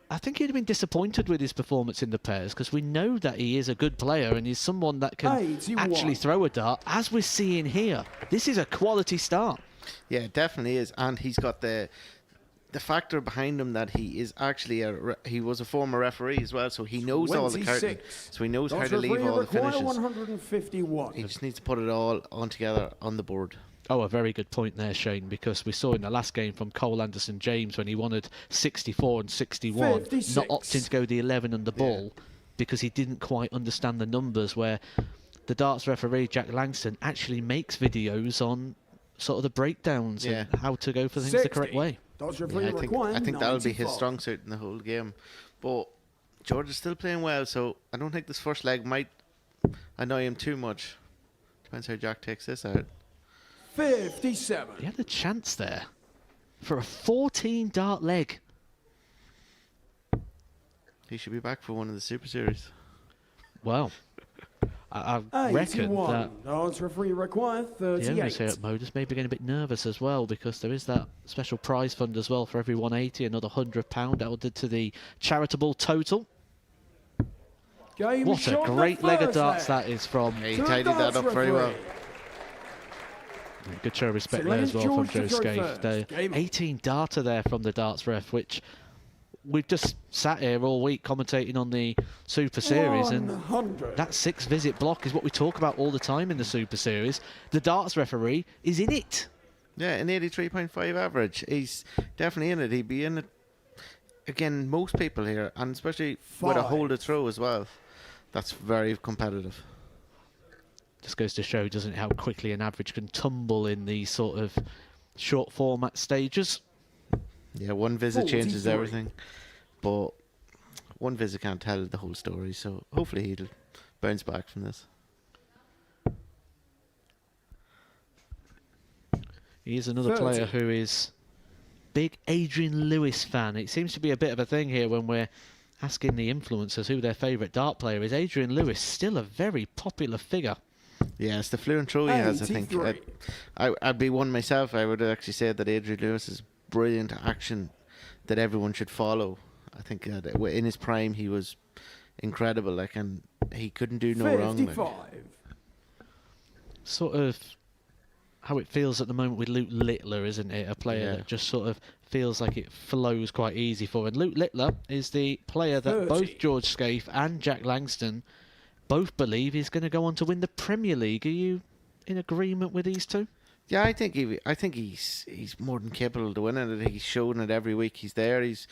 Speaker 2: I think he'd have been disappointed with his performance in the pairs, because we know that he is a good player and he's someone that can actually throw a dart, as we're seeing here. This is a quality start.
Speaker 20: Yeah, it definitely is, and he's got the factor behind him that he is actually he was a former referee as well, so he knows all the curtain, so he knows how to leave all the finishes.
Speaker 7: 151.
Speaker 20: He just needs to put it all on together on the board.
Speaker 2: Oh, a very good point there, Shane, because we saw in the last game from Cole Anderson-James when he wanted 64 and 61,
Speaker 7: 56.
Speaker 2: not opting to go the 11 and the ball because he didn't quite understand the numbers, where the darts referee, Jack Langston, actually makes videos on sort of the breakdowns and how to go for things the correct way.
Speaker 20: I think that'll be his strong suit in the whole game. But George is still playing well, so I don't think this first leg might annoy him too much. Depends how Jack takes this out.
Speaker 7: 57.
Speaker 2: He had a chance there for a 14 dart leg.
Speaker 20: He should be back for one of the Super Series.
Speaker 2: Well, I reckon that
Speaker 7: darts referee require 38.
Speaker 2: the owners here at Modus may be getting a bit nervous as well, because there is that special prize fund as well for every 180, another £100 added to the charitable total. What a great leg of darts that is from.
Speaker 20: He tidied that up very well.
Speaker 2: Good show of respect there as well from Joe Scaife. The 18 darter there from the darts ref, which we've just sat here all week commentating on the Super Series, and that 6 visit block is what we talk about all the time in the Super Series. The darts referee is in it.
Speaker 20: Yeah, an 83.5 average. He's definitely in it. He'd be in it again, most people here, and especially with a hold to throw as well. That's very competitive.
Speaker 2: Just goes to show, doesn't it, how quickly an average can tumble in these sort of short format stages.
Speaker 20: Yeah, one visit changes everything, but one visit can't tell the whole story, so hopefully he'll bounce back from this.
Speaker 2: He is another player who is big Adrian Lewis fan. It seems to be a bit of a thing here when we're asking the influencers who their favourite dart player is. Adrian Lewis, still a very popular figure.
Speaker 20: Yeah, it's the fluent throw he has, I think. I'd be one myself. I would actually say that Adrian Lewis is brilliant action that everyone should follow. I think that in his prime he was incredible, and he couldn't do no wrong.
Speaker 2: sort of how it feels at the moment with Luke Littler, isn't it? A player that just sort of feels like it flows quite easy for. And Luke Littler is the player that both George Scaife and Jack Langston both believe is going to go on to win the Premier League. Are you in agreement with these two?
Speaker 20: Yeah, I think he's more than capable to win it. I think he's shown it every week he's there. He's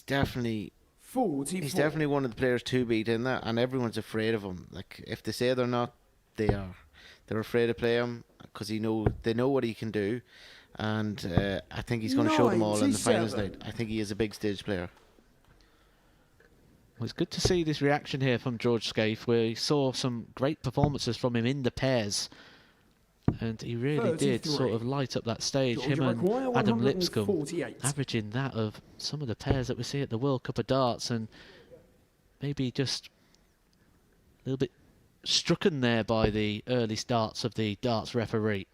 Speaker 20: definitely
Speaker 7: 44.
Speaker 20: He's definitely one of the players to beat in that, and everyone's afraid of him. Like, if they say they're not, they are. They're afraid to play him because they know what he can do, and I think he's going to show them all in the finals night. I think he is a big stage player.
Speaker 2: Well, it's good to see this reaction here from George Scaife, where he saw some great performances from him in the pairs. And he really did sort of light up that stage. Him and Adam Lipscomb averaging that of some of the pairs that we see at the World Cup of Darts, and maybe just a little bit strucken there by the early starts of the darts referee.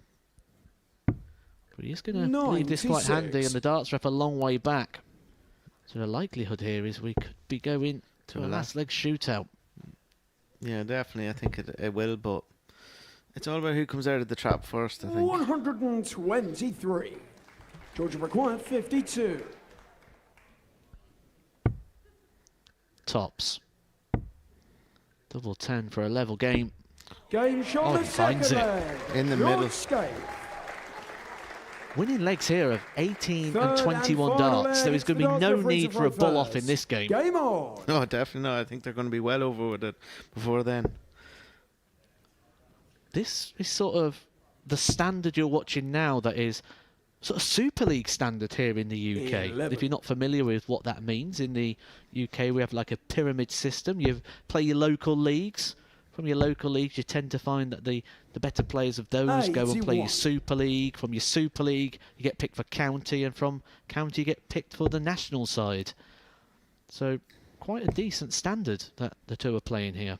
Speaker 2: But he's going to leave this quite handy, and the darts ref a long way back. So the likelihood here is we could be going to a last leg shootout.
Speaker 20: Yeah, definitely. I think it will, but it's all about who comes out of the trap first, I think.
Speaker 7: 123. Georgia required 52.
Speaker 2: Tops. Double 10 for a level game.
Speaker 7: Game shot
Speaker 2: he finds it
Speaker 20: in the middle.
Speaker 2: Winning legs here of 18 and 21 darts. There is going to be no need for a bull off in this game.
Speaker 7: Game on.
Speaker 20: No, definitely not. I think they're going to be well over with it before then.
Speaker 2: This is sort of the standard you're watching now that is sort of Super League standard here in the UK.
Speaker 7: 11.
Speaker 2: If you're not familiar with what that means, in the UK we have like a pyramid system. You play your local leagues. From your local leagues you tend to find that the better players of those go and play your Super League. From your Super League you get picked for county, and from county you get picked for the national side. So quite a decent standard that the two are playing here.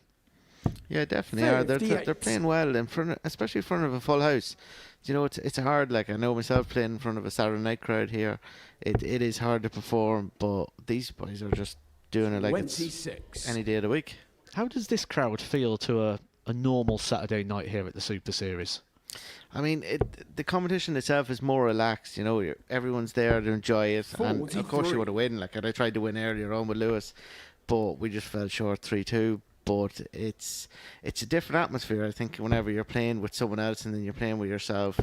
Speaker 20: Yeah, definitely are. They're playing well in front, especially in front of a full house. You know, it's hard. Like, I know myself playing in front of a Saturday night crowd here. It is hard to perform, but these boys are just doing it like
Speaker 7: 26.
Speaker 20: it's any day of the week.
Speaker 2: How does this crowd feel to a normal Saturday night here at the Super Series?
Speaker 20: I mean, the competition itself is more relaxed. You know, everyone's there to enjoy it, and of course you want to win. Like, I tried to win earlier on with Lewis, but we just fell short 3-2. But it's a different atmosphere, I think, whenever you're playing with someone else and then you're playing with yourself,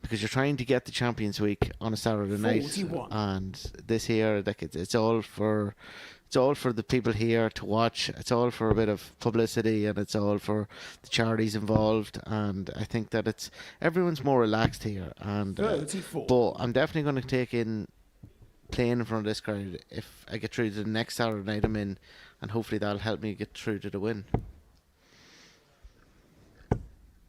Speaker 20: because you're trying to get the Champions Week on a Saturday night.
Speaker 7: 41.
Speaker 20: And this here, like, it's all for the people here to watch. It's all for a bit of publicity, and it's all for the charities involved. And I think that everyone's more relaxed here. And
Speaker 7: 34.
Speaker 20: but I'm definitely going to take in playing in front of this crowd if I get through to the next Saturday night I'm in, and hopefully that'll help me get through to the win.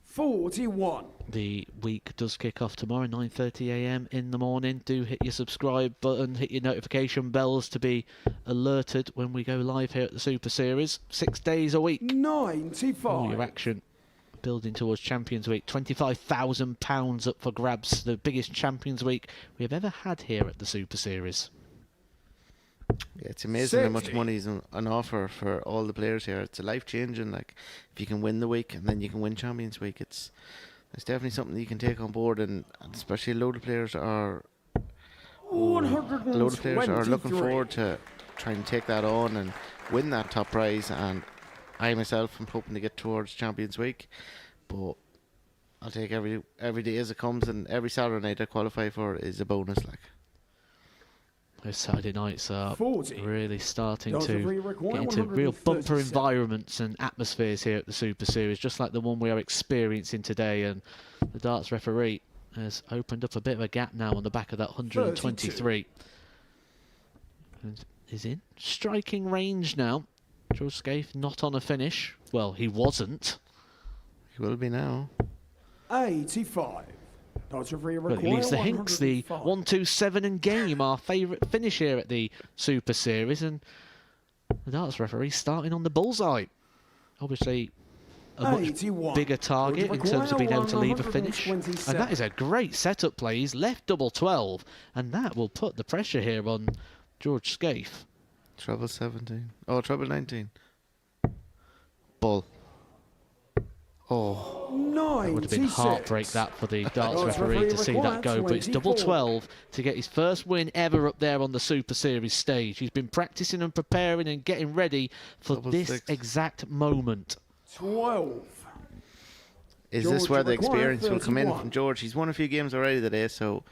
Speaker 7: 41.
Speaker 2: The week does kick off tomorrow, 9:30 a.m. in the morning. Do hit your subscribe button, hit your notification bells to be alerted when we go live here at the Super Series. 6 days a week.
Speaker 7: 95.
Speaker 2: All your action building towards Champions Week. £25,000 up for grabs. The biggest Champions Week we have ever had here at the Super Series.
Speaker 20: Yeah, it's amazing how much money is on offer for all the players here. It's a life-changing. Like, if you can win the week and then you can win Champions Week, it's definitely something that you can take on board, and especially a load of players are looking forward to trying to take that on and win that top prize. And I myself am hoping to get towards Champions Week, but I'll take every day as it comes, and every Saturday night I qualify for is a bonus. Like,
Speaker 2: those Saturday nights are
Speaker 7: 40.
Speaker 2: really starting
Speaker 7: Does
Speaker 2: to
Speaker 7: every require
Speaker 2: get into real bumper
Speaker 7: 137.
Speaker 2: environments and atmospheres here at the Super Series, just like the one we are experiencing today. And the darts referee has opened up a bit of a gap now on the back of that 123. And is in striking range now. George Scaife not on a finish. Well, he wasn't.
Speaker 20: he will be now.
Speaker 7: 85. Darts referee
Speaker 2: Well, he
Speaker 7: required
Speaker 2: leaves the Hinks, the 1-2-7 and game, our favourite finish here at the Super Series, and the darts referee starting on the bullseye. Obviously, a much
Speaker 7: 81.
Speaker 2: bigger target in terms of being able to leave a finish. And
Speaker 7: 127.
Speaker 2: that is a great setup play. He's left double 12, and that will put the pressure here on George Scaife.
Speaker 20: Treble 17. Oh, treble 19. Bull. Oh,
Speaker 2: It would have been heartbreak that for the darts referee to see that go, but it's double 12 to get his first win ever up there on the Super Series stage. He's been practicing and preparing and getting ready for this exact moment.
Speaker 7: 12.
Speaker 20: Is this where the experience will come in from George? He's won a few games already today, so...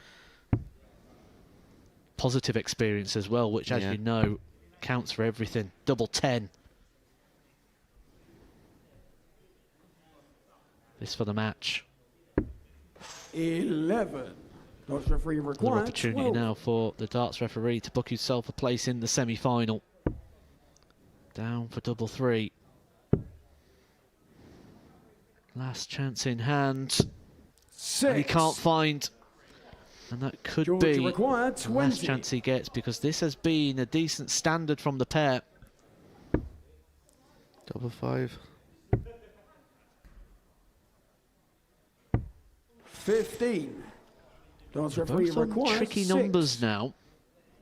Speaker 2: Positive experience as well, which, as you know, counts for everything. Double 10. This for the match.
Speaker 7: 11. Darts referee
Speaker 2: Another
Speaker 7: required.
Speaker 2: opportunity
Speaker 7: 12.
Speaker 2: now for the darts referee to book himself a place in the semi-final. Down for double 3. Last chance in hand.
Speaker 7: 6.
Speaker 2: And he can't find. And that could
Speaker 7: Georgia
Speaker 2: be
Speaker 7: required,
Speaker 2: the last
Speaker 7: 20.
Speaker 2: chance he gets, because this has been a decent standard from the pair.
Speaker 20: Double 5.
Speaker 7: 15. Darts
Speaker 2: They're
Speaker 7: referee
Speaker 2: both on
Speaker 7: required.
Speaker 2: tricky
Speaker 7: 6.
Speaker 2: numbers now.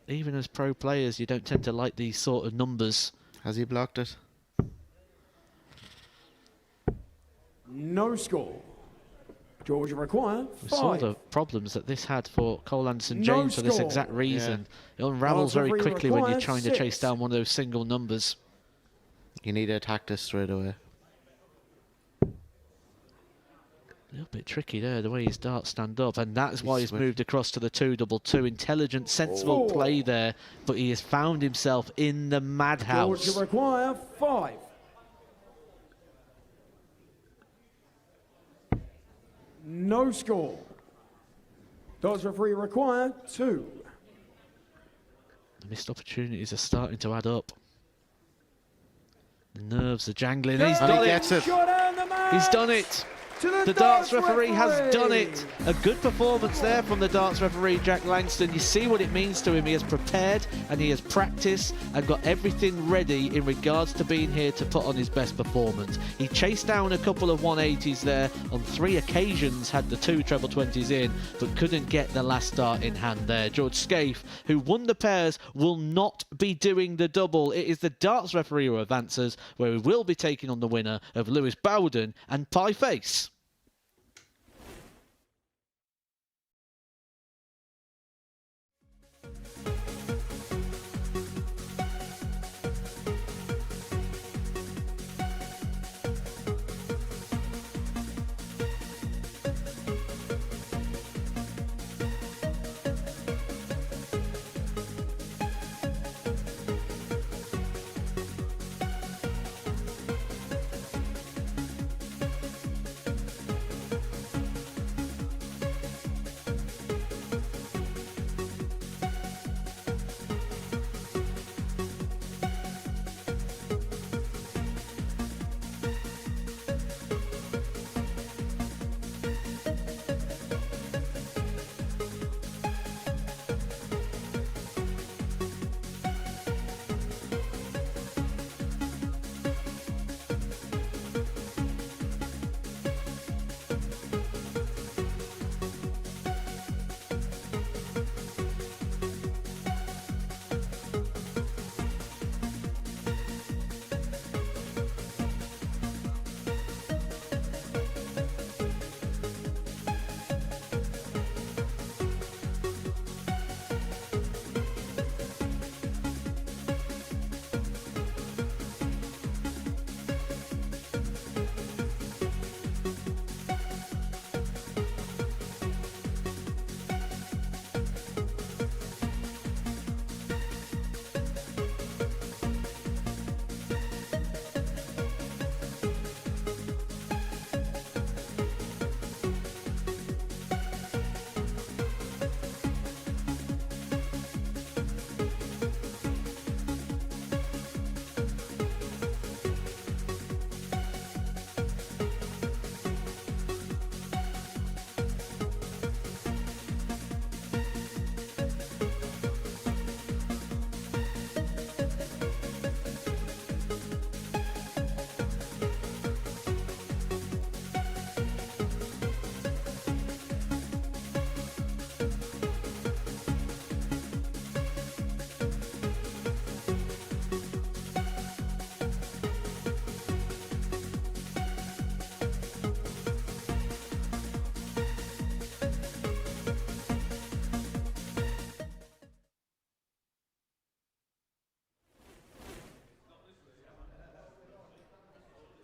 Speaker 2: Even as pro players, you don't tend to like these sort of numbers.
Speaker 20: Has he blocked it?
Speaker 7: No score. Georgia require.
Speaker 2: We
Speaker 7: 5.
Speaker 2: saw the problems that this had for Cole Anderson
Speaker 7: No
Speaker 2: James for this
Speaker 7: score.
Speaker 2: exact reason.
Speaker 20: Yeah.
Speaker 2: It unravels
Speaker 7: Darts
Speaker 2: very
Speaker 7: referee
Speaker 2: quickly when you're
Speaker 7: required
Speaker 2: trying to
Speaker 7: 6.
Speaker 2: chase down one of those single numbers.
Speaker 20: You need to attack this straight away.
Speaker 2: A little bit tricky there, the way his darts stand up, and that's why he's
Speaker 20: swift.
Speaker 2: moved across to the 2-double-2. Intelligent, sensible play there, but he has found himself in the madhouse.
Speaker 7: Georgia require. 5. No score. Darts referee require. 2.
Speaker 2: The missed opportunities are starting to add up. The nerves are jangling.
Speaker 7: Yeah,
Speaker 2: He's
Speaker 7: and
Speaker 2: done
Speaker 7: he
Speaker 2: it.
Speaker 7: gets it. Shot down the man.
Speaker 2: He's done it.
Speaker 7: To
Speaker 2: The darts referee has done it. A good performance there from the darts referee, Jack Langston. You see what it means to him. He has prepared and he has practiced and got everything ready in regards to being here to put on his best performance. He chased down a couple of 180s there on 3 occasions, had the 2 treble 20s in, but couldn't get the last dart in hand there. George Scaife, who won the pairs, will not be doing the double. It is the darts referee who advances, where we will be taking on the winner of Lewis Bowden and Pie Face.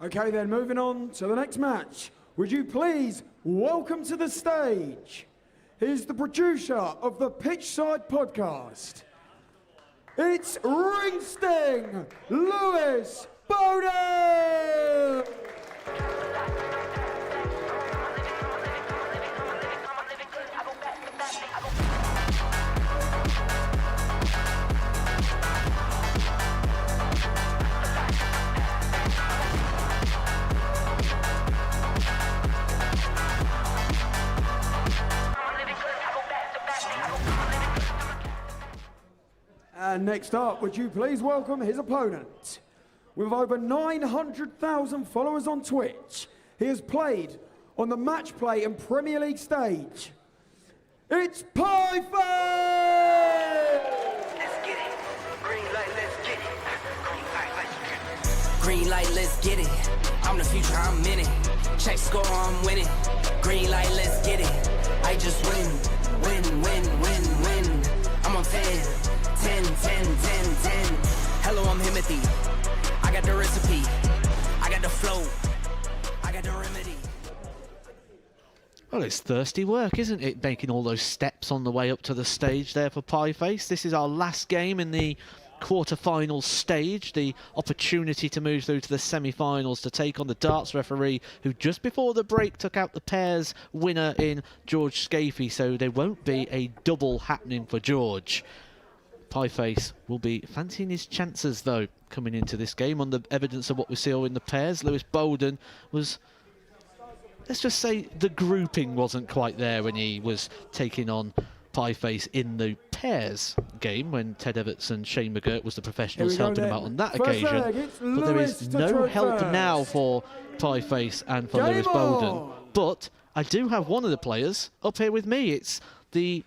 Speaker 7: Okay, then, moving on to the next match. Would you please welcome to the stage? He's the producer of the Pitchside podcast. It's Ring Sting, Lewis Bowden! And next up, would you please welcome his opponent? With over 900,000 followers on Twitch, he has played on the Match Play and Premier League stage. It's Pie Face!
Speaker 8: Let's get it. Green light, let's get it. Green light, let's get it. I'm the future, I'm in it. Check score, I'm winning. Green light, let's get it. I just win, win, win, win, win. I'm on 10. 10, 10, 10, 10. Hello, I'm Himothy. I got the recipe. I got the flow. I got the remedy.
Speaker 2: Well, it's thirsty work, isn't it? Making all those steps on the way up to the stage there for Pieface. This is our last game in the quarterfinal stage, the opportunity to move through to the semi-finals to take on the darts referee who just before the break took out the pairs winner in George Scafey, so there won't be a double happening for George. Pieface will be fancying his chances, though, coming into this game on the evidence of what we saw in the pairs. Lewis Bowden was, let's just say, the grouping wasn't quite there when he was taking on Pieface in the pairs game when Ted Everts and Shane McGirt was the professionals helping him out on that occasion. But there is no help now for Pieface and for Lewis Bowden. But I do have one of the players up here with me. It's the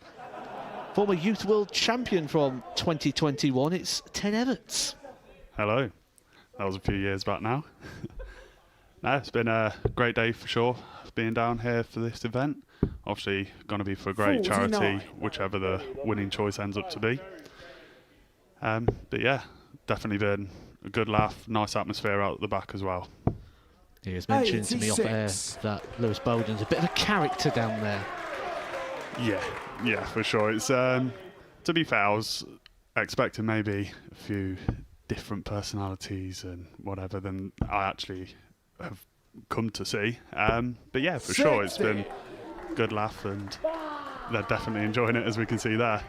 Speaker 2: former Youth World Champion from 2021, it's Ted Everts.
Speaker 21: Hello. That was a few years back now. No, it's been a great day for sure, being down here for this event. Obviously, going to be for a great 49. Charity, whichever the winning choice ends up to be. But yeah, definitely been a good laugh, nice atmosphere out at the back as well.
Speaker 2: He was mentioning to me off air that Lewis Bowden's a bit of a character down there.
Speaker 21: Yeah, for sure. It's to be fair, I was expecting maybe a few different personalities and whatever than I actually have come to see. But yeah, for sure, it's been a good laugh and they're definitely enjoying it, as we can see there.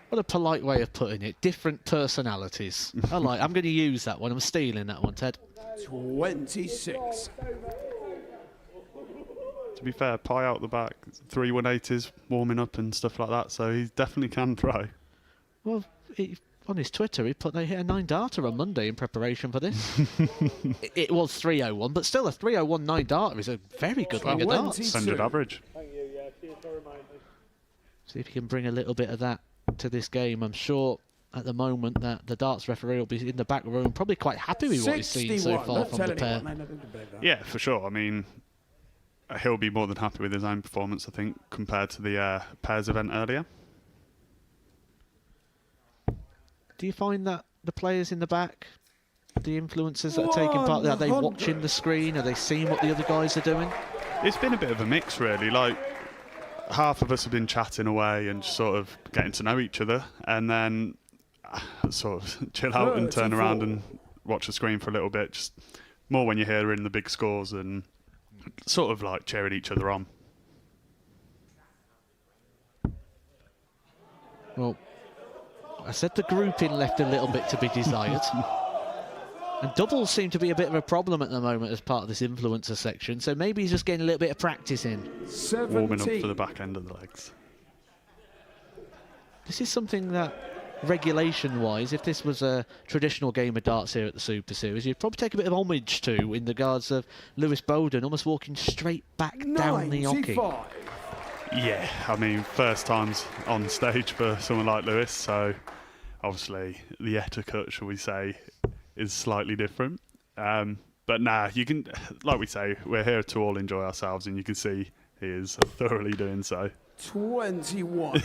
Speaker 2: What a polite way of putting it. Different personalities. I'm going to use that one. I'm stealing that one, Ted.
Speaker 7: 26.
Speaker 21: To be fair, Pie out the back, 3 180s, warming up and stuff like that, so he definitely can try.
Speaker 2: Well, on his Twitter, he put they hit a 9-darter on Monday in preparation for this. it was 301, but still a 301 9-darter is a very good ring of darts.
Speaker 21: Standard average.
Speaker 2: See if he can bring a little bit of that to this game. I'm sure at the moment that the darts referee will be in the back room, probably quite happy with what he's seen so far from the pair.
Speaker 21: Yeah, for sure. I mean, he'll be more than happy with his own performance, I think, compared to the pairs event earlier.
Speaker 2: Do you find that the players in the back, the influencers that are taking part, are they watching the screen? Are they seeing what the other guys are doing?
Speaker 21: It's been a bit of a mix, really. Like, half of us have been chatting away and just sort of getting to know each other, and then sort of chill out and turn around and watch the screen for a little bit. Just more when you're hearing the big scores and sort of like cheering each other on.
Speaker 2: Well, I said the grouping left a little bit to be desired. And doubles seem to be a bit of a problem at the moment as part of this influencer section, so maybe he's just getting a little bit of practice in.
Speaker 7: 17.
Speaker 21: Warming up for the back end of the legs.
Speaker 2: This is something that, regulation-wise, if this was a traditional game of darts here at the Super Series, you'd probably take a bit of homage to in regards of Lewis Bowden almost walking straight back down the hockey.
Speaker 21: Yeah, I mean, first times on stage for someone like Lewis, so obviously the etiquette, shall we say, is slightly different. But nah, you can, like we say, we're here to all enjoy ourselves, and you can see he is thoroughly doing so.
Speaker 7: 21.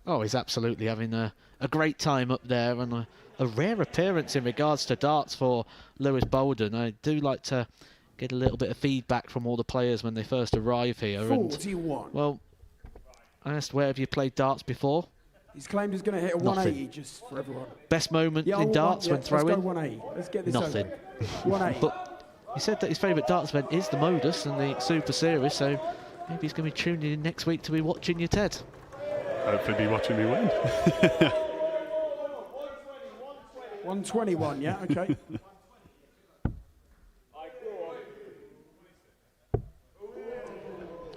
Speaker 2: Oh, he's absolutely having a great time up there, and a rare appearance in regards to darts for Lewis Bolden. I do like to get a little bit of feedback from all the players when they first arrive here.
Speaker 7: 41.
Speaker 2: And, well, I asked, where have you played darts before?
Speaker 7: He's claimed he's going to hit a 180 just for everyone.
Speaker 2: Best moment
Speaker 7: Yeah,
Speaker 2: in darts when throwing?
Speaker 7: Let's go 180. Let's get this
Speaker 2: Nothing.
Speaker 7: over. 180.
Speaker 2: But he said that his favourite darts event is the Modus and the Super Series, so maybe he's going to be tuning in next week to be watching you, Ted.
Speaker 21: Hopefully be watching me win.
Speaker 7: 121, yeah, okay.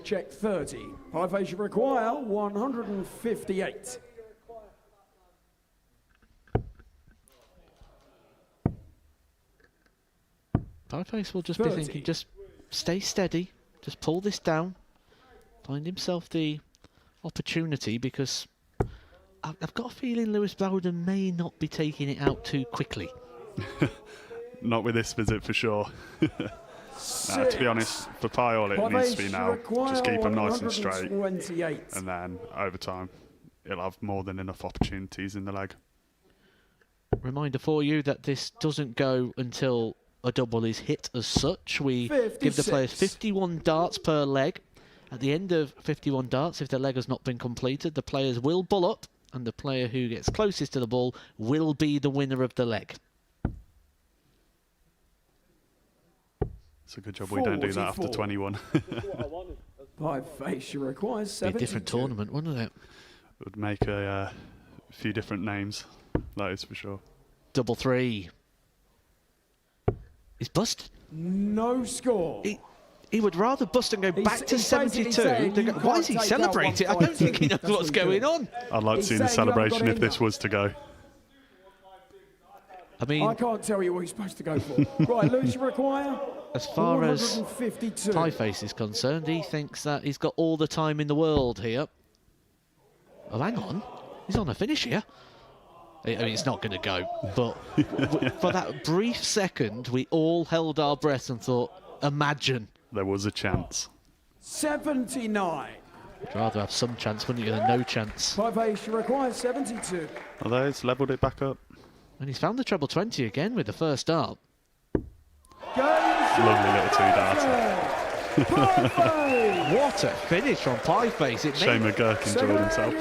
Speaker 7: Check 30. High face you require 158.
Speaker 2: Pieface will just be thinking, just stay steady, just pull this down, find himself the opportunity, because I've got a feeling Lewis Bolden may not be taking it out too quickly.
Speaker 21: Not with this visit for sure. To be honest, for Pi, all it needs to be now, just keep him nice and straight. And then over time, he'll have more than enough opportunities in the leg.
Speaker 2: Reminder for you that this doesn't go until a double is hit as such. We give the players 51 darts per leg. At the end of 51 darts, if the leg has not been completed, the players will bull up, and the player who gets closest to the ball will be the winner of the leg.
Speaker 21: It's a good job we don't do that after 21.
Speaker 7: High face you require 72.
Speaker 2: Be a different tournament, wouldn't it?
Speaker 21: Would make a few different names, that is for sure.
Speaker 2: Double three. He's busted.
Speaker 7: No score.
Speaker 2: He would rather bust and go back to
Speaker 7: he's
Speaker 2: 72. Why is he
Speaker 7: take out
Speaker 2: celebrating? I don't think he knows what's going on.
Speaker 21: I'd like to see the celebration if this was to go.
Speaker 2: I mean,
Speaker 7: I can't tell you what he's supposed to go for. Right, Lewis, you require.
Speaker 2: As far as
Speaker 7: 152.
Speaker 2: Pieface is concerned, he thinks that he's got all the time in the world here. Oh, hang on. He's on a finish here. I mean, it's not going to go, but for that brief second, we all held our breath and thought, imagine.
Speaker 21: There was a chance.
Speaker 7: 79.
Speaker 2: I'd rather have some chance, wouldn't you, than no chance.
Speaker 7: Pieface you require 72.
Speaker 21: Although it's levelled it back up.
Speaker 2: And he's found the treble 20 again with the first dart.
Speaker 21: Lovely little two-darter.
Speaker 2: What a finish from Pieface.
Speaker 21: Shame McGurk enjoyed himself.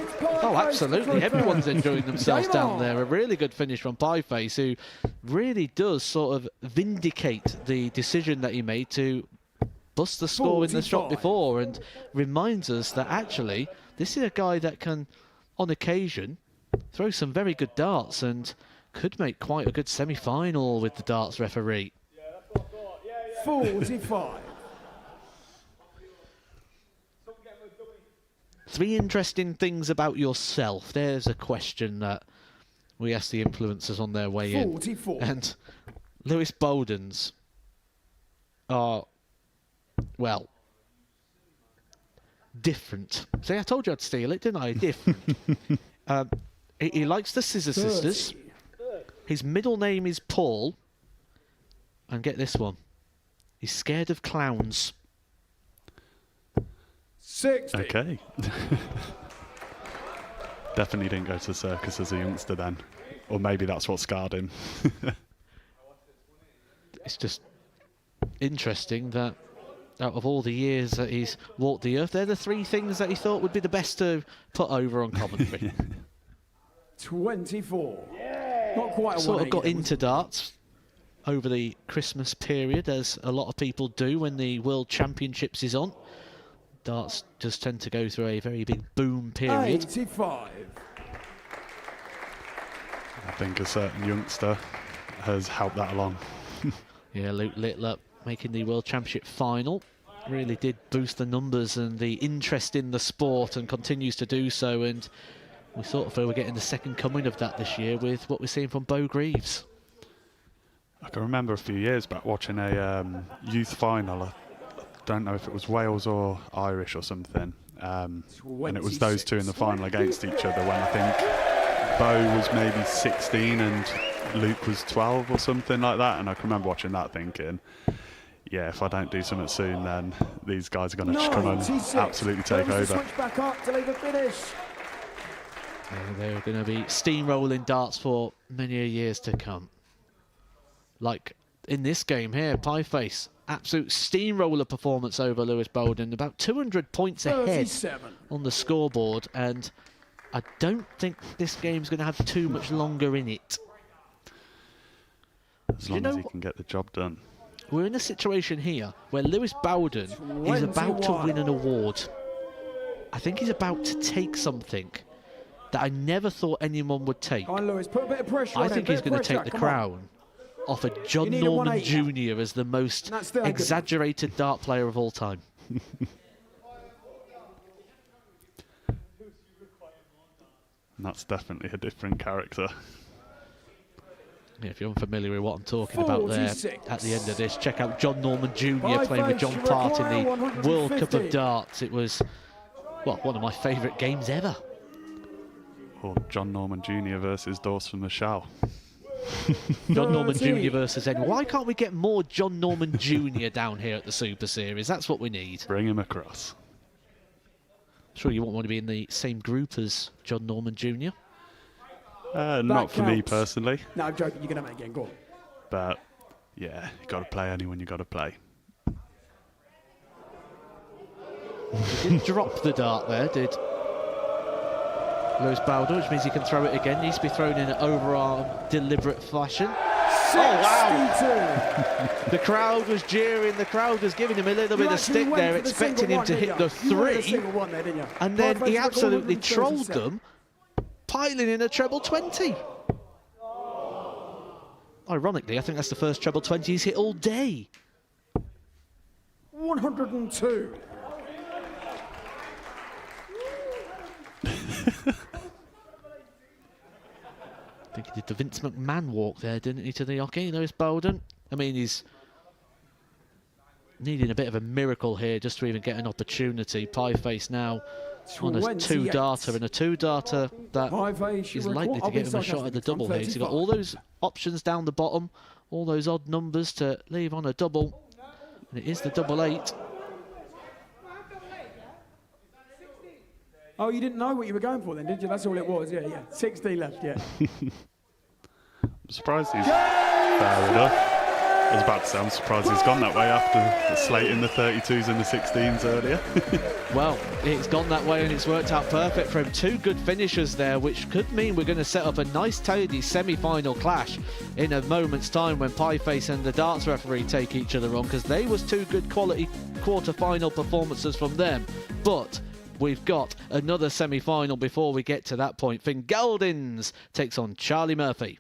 Speaker 2: Oh, absolutely. Everyone's enjoying themselves down there. A really good finish from Pieface, who really does sort of vindicate the decision that he made to bust the score in the shot before, and reminds us that actually this is a guy that can, on occasion, throw some very good darts and could make quite a good semi-final with the darts referee.
Speaker 7: 45.
Speaker 2: Three interesting things about yourself. There's a question that we asked the influencers on their way
Speaker 7: 44.
Speaker 2: in. And Lewis Bolden's are, well, different. See, I told you I'd steal it, didn't I? Different. He likes the Scissor Sisters. His middle name is Paul. And get this one. He's scared of clowns.
Speaker 7: 60.
Speaker 21: Okay. Definitely didn't go to the circus as a youngster then. Or maybe that's what scarred him.
Speaker 2: It's just interesting that out of all the years that he's walked the earth, they're the three things that he thought would be the best to put over on commentary.
Speaker 7: 24. Not quite a
Speaker 2: Sort of got
Speaker 7: 180.
Speaker 2: into darts over the Christmas period, as a lot of people do when the World Championships is on. Darts just tend to go through a very big boom period.
Speaker 7: 85.
Speaker 21: I think a certain youngster has helped that along.
Speaker 2: Yeah, Luke Littler making the World Championship final really did boost the numbers and the interest in the sport, and continues to do so, and we sort of feel we're getting the second coming of that this year with what we're seeing from Bo Greaves.
Speaker 21: I can remember a few years back watching a youth final. I don't know if it was Wales or Irish or something. And it was those two in the final against each other when I think Bo was maybe 16 and Luke was 12 or something like that. And I can remember watching that thinking, yeah, if I don't do something soon, then these guys are going to come and absolutely take over.
Speaker 7: Switch back up to leave a finish.
Speaker 2: They're going to be steamrolling darts for many years to come. Like in this game here, Pieface, absolute steamroller performance over Lewis Bolden, about 200 points ahead
Speaker 7: 37.
Speaker 2: on the scoreboard, and I don't think this game's going to have too much longer in it.
Speaker 21: As long as he can get the job done.
Speaker 2: We're in a situation here where Lewis Bowden is about to win an award. I think he's about to take something that I never thought anyone would take.
Speaker 7: Come on, Lewis, put a bit of pressure
Speaker 2: I
Speaker 7: on
Speaker 2: think
Speaker 7: him,
Speaker 2: he's
Speaker 7: bit
Speaker 2: going
Speaker 7: of
Speaker 2: to take
Speaker 7: pressure,
Speaker 2: the
Speaker 7: come on.
Speaker 2: crown off of John
Speaker 7: You need a
Speaker 2: Norman
Speaker 7: 180.
Speaker 2: Jr. as the most
Speaker 7: That's still good.
Speaker 2: exaggerated dart player of all time.
Speaker 21: That's definitely a different character.
Speaker 2: Yeah, if you're unfamiliar with what I'm talking about there,
Speaker 7: 46.
Speaker 2: at the end of this, check out John Norman Jr.
Speaker 7: Five
Speaker 2: playing with
Speaker 7: votes
Speaker 2: John Part in
Speaker 7: require
Speaker 2: the World Cup
Speaker 7: 150.
Speaker 2: of Darts. It was, well, one of my favourite games ever.
Speaker 21: Or John Norman Jr. versus Dawson Michelle.
Speaker 2: John Norman Jr. versus anyone. Why can't we get more John Norman Jr. down here at the Super Series? That's what we need.
Speaker 21: Bring him across.
Speaker 2: Sure you won't want to be in the same group as John Norman Jr.?
Speaker 21: Not for me
Speaker 7: counts.
Speaker 21: personally,
Speaker 7: No, I'm joking. You're going to make it again. Go on.
Speaker 21: but yeah, you got to play anyone you got to play.
Speaker 2: He didn't drop the dart there, did Lewis Bowden, which means he can throw it again. Needs to be thrown in an overarm, deliberate fashion. Oh, wow! The crowd was jeering, the crowd was giving him a little bit of stick there, expecting him to hit the three. And then he absolutely trolled them, piling in a treble 20. Ironically, I think that's the first treble 20 he's hit all day.
Speaker 7: 102.
Speaker 2: I think he did the Vince McMahon walk there, didn't he, to the hockey, Lewis Bowden? I mean, he's needing a bit of a miracle here just to even get an opportunity. Pieface now on a
Speaker 7: 28.
Speaker 2: two-darter, and a two-darter that
Speaker 7: Pieface,
Speaker 2: is
Speaker 7: you
Speaker 2: likely to
Speaker 7: I'll be
Speaker 2: get him a shot at the
Speaker 7: sarcastic, from
Speaker 2: double here. So you've got
Speaker 7: 35.
Speaker 2: all those options down the bottom, all those odd numbers to leave on a double, and it is the double 8.
Speaker 7: Oh, you didn't know what you were going for then, did you? That's all it was, yeah, yeah. 16 left, yeah.
Speaker 21: I'm surprised he's fair enough. I was about to say, I'm surprised he's gone that way after slating the 32s and the 16s earlier.
Speaker 2: Well, it's gone that way and it's worked out perfect for him. Two good finishers there, which could mean we're going to set up a nice, tidy semi-final clash in a moment's time when Pieface and the darts referee take each other on, because they was two good quality quarter-final performances from them. But we've got another semi-final before we get to that point. Finn Geldins takes on Charlie Murphy.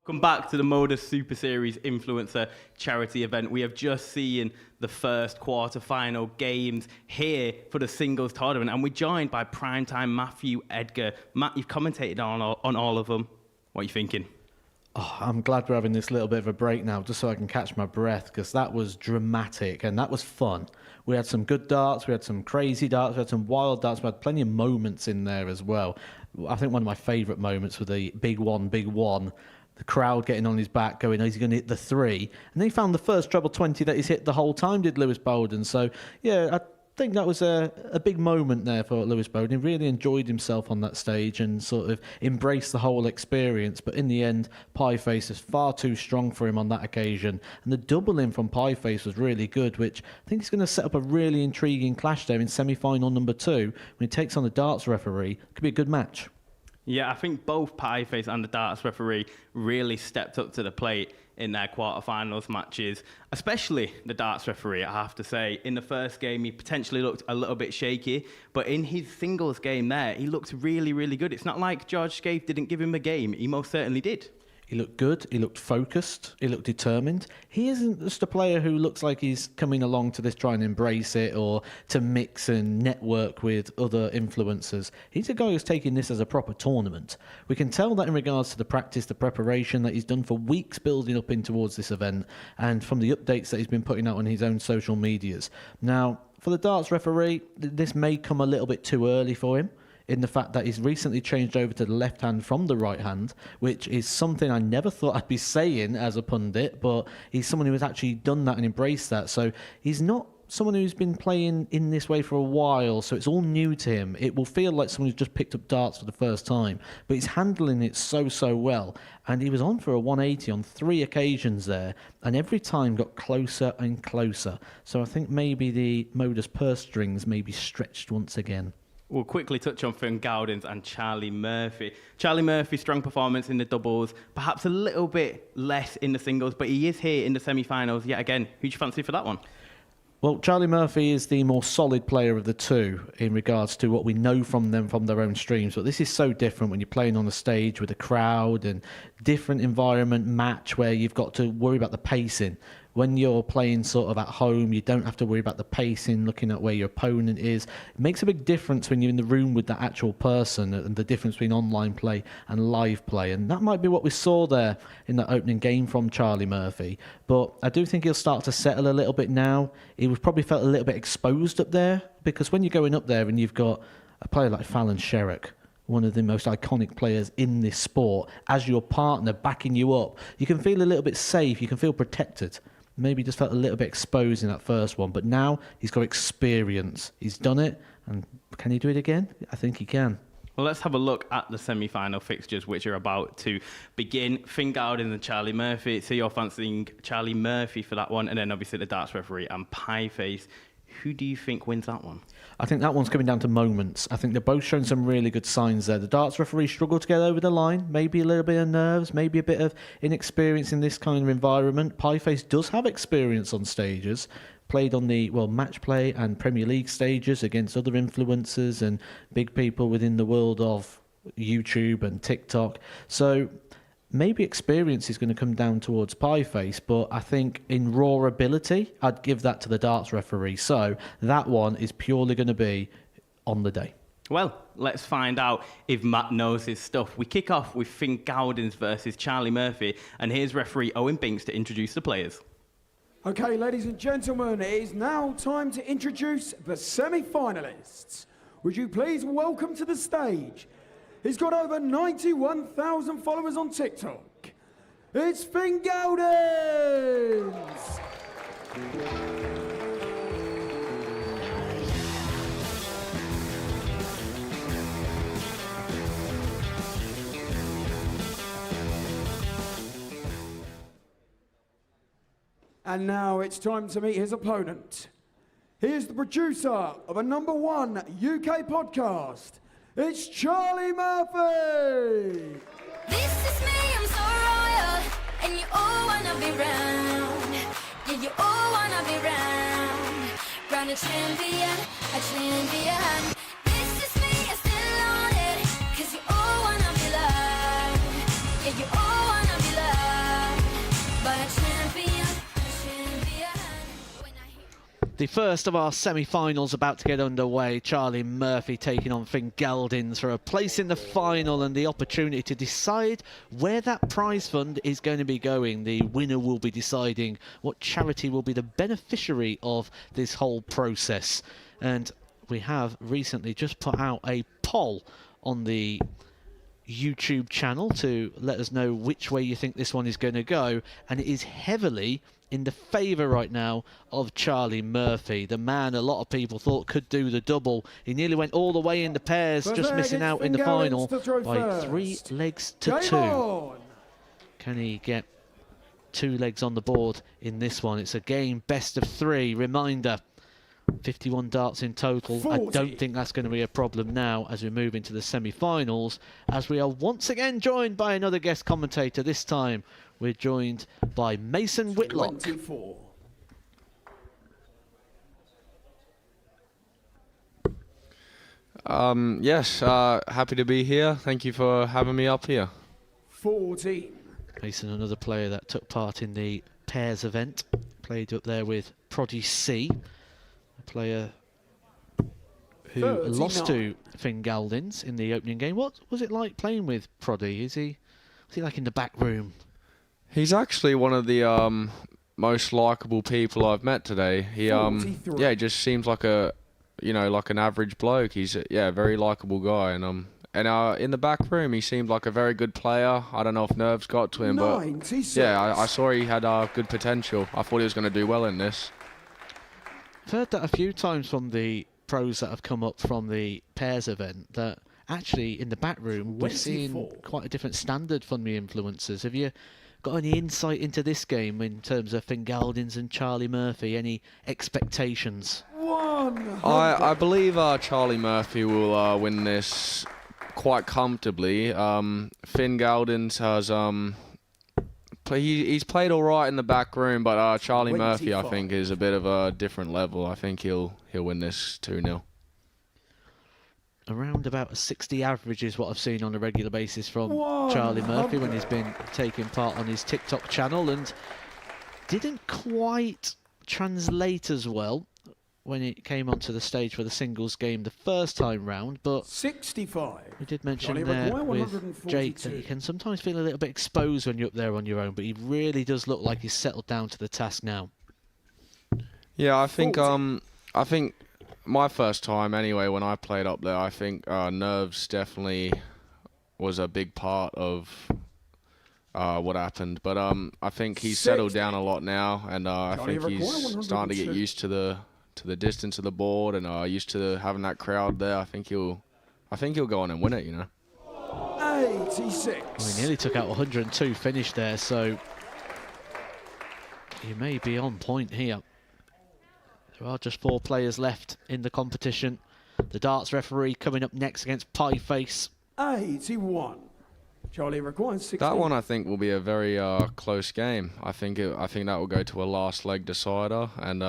Speaker 1: Come back to the Modus Super Series Influencer Charity event. We have just seen the first quarter-final games here for the singles tournament, and we're joined by primetime Matthew Edgar. Matt, you've commentated on all of them. What are you thinking?
Speaker 2: Oh, I'm glad we're having this little bit of a break now, just so I can catch my breath, because that was dramatic and that was fun. We had some good darts, we had some crazy darts, we had some wild darts, we had plenty of moments in there as well. I think one of my favourite moments was the big one, the crowd getting on his back going, is he going to hit the 3? And then he found the first treble 20 that he's hit the whole time, did Lewis Bowden. So, yeah, I think that was a big moment there for Lewis Bowden. He really enjoyed himself on that stage and sort of embraced the whole experience. But in the end, Pieface is far too strong for him on that occasion. And the doubling from Pieface was really good, which I think is going to set up a really intriguing clash there in semi-final number 2 when he takes on the darts referee. Could be a good match.
Speaker 1: Yeah, I think both Pieface and the darts referee really stepped up to the plate in their quarterfinals matches, especially the darts referee, I have to say. In the first game, he potentially looked a little bit shaky, but in his singles game there, he looked really, really good. It's not like George Scaife didn't give him a game. He most certainly did.
Speaker 2: He looked good, he looked focused, he looked determined. He isn't just a player who looks like he's coming along to this try and embrace it or to mix and network with other influencers. He's a guy who's taking this as a proper tournament. We can tell that in regards to the practice, the preparation that he's done for weeks building up in towards this event, and from the updates that he's been putting out on his own social medias. Now, for the darts referee, this may come a little bit too early for him, in the fact that he's recently changed over to the left hand from the right hand, which is something I never thought I'd be saying as a pundit, but he's someone who has actually done that and embraced that. So he's not someone who's been playing in this way for a while, so it's all new to him. It will feel like someone who's just picked up darts for the first time, but he's handling it so well. And he was on for a 180 on 3 occasions there, and every time got closer and closer. So I think maybe the Modus purse strings may be stretched once again.
Speaker 1: We'll quickly touch on Finn Gowdens and Charlie Murphy. Charlie Murphy, strong performance in the doubles, perhaps a little bit less in the singles, but he is here in the semi-finals yet again. Who do you fancy for that one?
Speaker 2: Well, Charlie Murphy is the more solid player of the two in regards to what we know from them from their own streams. But this is so different when you're playing on a stage with a crowd and different environment match where you've got to worry about the pacing. When you're playing sort of at home, you don't have to worry about the pacing, looking at where your opponent is. It makes a big difference when you're in the room with that actual person and the difference between online play and live play. And that might be what we saw there in that opening game from Charlie Murphy. But I do think he'll start to settle a little bit now. He was probably felt a little bit exposed up there, because when you're going up there and you've got a player like Fallon Sherrock, one of the most iconic players in this sport, as your partner backing you up, you can feel a little bit safe, you can feel protected. Maybe just felt a little bit exposed in that first one, but now he's got experience. He's done it, and can he do it again? I think he can.
Speaker 1: Well, let's have a look at the semi-final fixtures, which are about to begin. Finn Gowdens and Charlie Murphy. So you're fancying Charlie Murphy for that one, and then obviously the darts referee and Pieface. Who do you think wins that one?
Speaker 2: I think that one's coming down to moments. I think they're both showing some really good signs there. The darts referee struggled to get over the line, maybe a little bit of nerves, maybe a bit of inexperience in this kind of environment. Pieface does have experience on stages, played on the match play and Premier League stages against other influencers and big people within the world of YouTube and TikTok. So maybe experience is going to come down towards Pieface, but I think in raw ability, I'd give that to the darts referee. So that one is purely going to be on the day.
Speaker 1: Well, let's find out if Matt knows his stuff. We kick off with Finn Gowdens versus Charlie Murphy, and here's referee Owen Binks to introduce the players.
Speaker 7: Okay, ladies and gentlemen, it is now time to introduce the semi-finalists. Would you please welcome to the stage? He's got over 91,000 followers on TikTok. It's Finn Gowdens! And now it's time to meet his opponent. He is the producer of a #1 UK podcast. It's Charlie Murphy!
Speaker 19: This is me, I'm so royal, and you all wanna be round. Yeah, you all wanna be round. Round a champion, a champion. This is me, I'm still on it, 'cause you all wanna be loved. Yeah, you all wanna be loved.
Speaker 2: The first of our semi-finals about to get underway. Charlie Murphy taking on Finn Geldins for a place in the final and the opportunity to decide where that prize fund is going to be going. The winner will be deciding what charity will be the beneficiary of this whole process. And we have recently just put out a poll on the YouTube channel to let us know which way you think this one is going to go, and it is heavily in the favour right now of Charlie Murphy, the man a lot of people thought could do the double. He nearly went all the way in the pairs, just missing out in the final by 3 legs to 2. Can he get 2 legs on the board in this one? It's a game best of 3. Reminder, 51 darts in total. 40. I don't think that's going to be a problem now as we move into the semi-finals, as we are once again joined by another guest commentator. This time we're joined by Mason Whitlock.
Speaker 7: 24.
Speaker 5: Yes, happy to be here. Thank you for having me up here.
Speaker 7: 14.
Speaker 2: Mason, another player that took part in the pairs event, played up there with Proddy C, a player who
Speaker 7: 39.
Speaker 2: lost to Finn Geldins in the opening game. What was it like playing with Proddy? Was he like in the back room?
Speaker 5: He's actually one of the most likable people I've met today. He yeah, he just seems like like an average bloke. He's a very likable guy, and in the back room he seemed like a very good player. I don't know if nerves got to him, but
Speaker 7: 96.
Speaker 5: yeah, I saw he had good potential. I thought he was going to do well in this.
Speaker 2: I've heard that a few times from the pros that have come up from the pairs event, that actually in the back room we're seeing quite a different standard from the influencers. Have you got any insight into this game in terms of Finn Geldins and Charlie Murphy? Any expectations?
Speaker 5: I believe Charlie Murphy will win this quite comfortably. Finn Geldins has he's played all right in the back room, but Charlie Murphy, I think, is a bit of a different level. I think he'll win this 2-0.
Speaker 2: Around about a 60 average is what I've seen on a regular basis from Charlie Murphy when he's been taking part on his TikTok channel, and didn't quite translate as well when it came onto the stage for the singles game the first time round, but
Speaker 7: 65.
Speaker 2: We did mention
Speaker 7: Johnny
Speaker 2: there
Speaker 7: McGuire,
Speaker 2: with
Speaker 7: 142.
Speaker 2: Jake that you can sometimes feel a little bit exposed when you're up there on your own, but he really does look like he's settled down to the task now.
Speaker 5: Yeah, I think my first time anyway when I played up there, I think nerves definitely was a big part of what happened, but I think he's settled down a lot now, and I think he's starting to get used to the distance of the board, and used to having that crowd there. I think he'll go on and win it,
Speaker 7: 86.
Speaker 2: Well, he nearly took out 102 finish there, so he may be on point here. There are just 4 players left in the competition. The darts referee coming up next against Pieface.
Speaker 7: 81. Charlie requires 16.
Speaker 5: That one I think will be a very close game. I think that will go to a last leg decider, and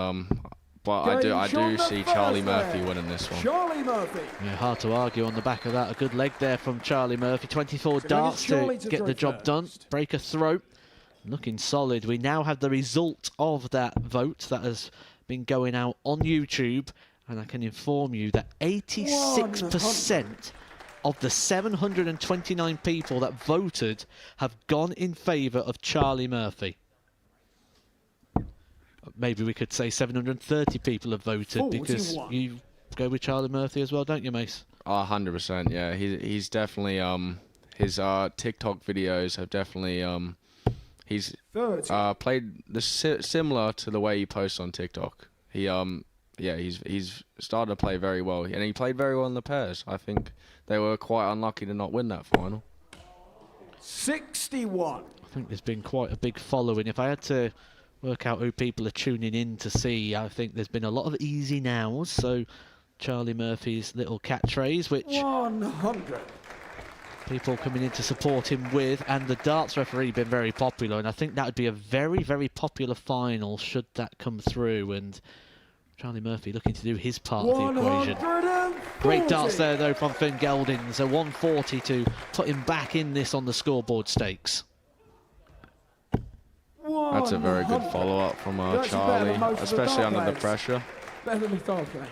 Speaker 5: but I do see Charlie Murphy winning this one.
Speaker 7: Charlie Murphy.
Speaker 2: Yeah, hard to argue on the back of that. A good leg there from Charlie Murphy. 24 darts to get the job done. Break a throat. Looking solid. We now have the result of that vote that has been going out on YouTube, and I can inform you that 86% of the 729 people that voted have gone in favour of Charlie Murphy. Maybe we could say 730 people have voted, because you go with Charlie Murphy as well, don't you, Mace?
Speaker 5: 100%, yeah. He's definitely his TikTok videos have definitely he's played similar to the way he posts on TikTok. He's started to play very well, and he played very well in the pairs. I think they were quite unlucky to not win that final.
Speaker 7: 61.
Speaker 2: I think there's been quite a big following. If I had to work out who people are tuning in to see, I think there's been a lot of easy nows. So Charlie Murphy's little catchphrase, which
Speaker 7: 100.
Speaker 2: people coming in to support him with, and the darts referee been very popular, and I think that would be a very, very popular final should that come through, and Charlie Murphy looking to do his part of the equation. Great darts there though from Finn Geldins, a 140 to put him back in this on the scoreboard stakes.
Speaker 5: That's a very good follow-up from Charlie, especially under the pressure.
Speaker 7: Better than we thought, mate.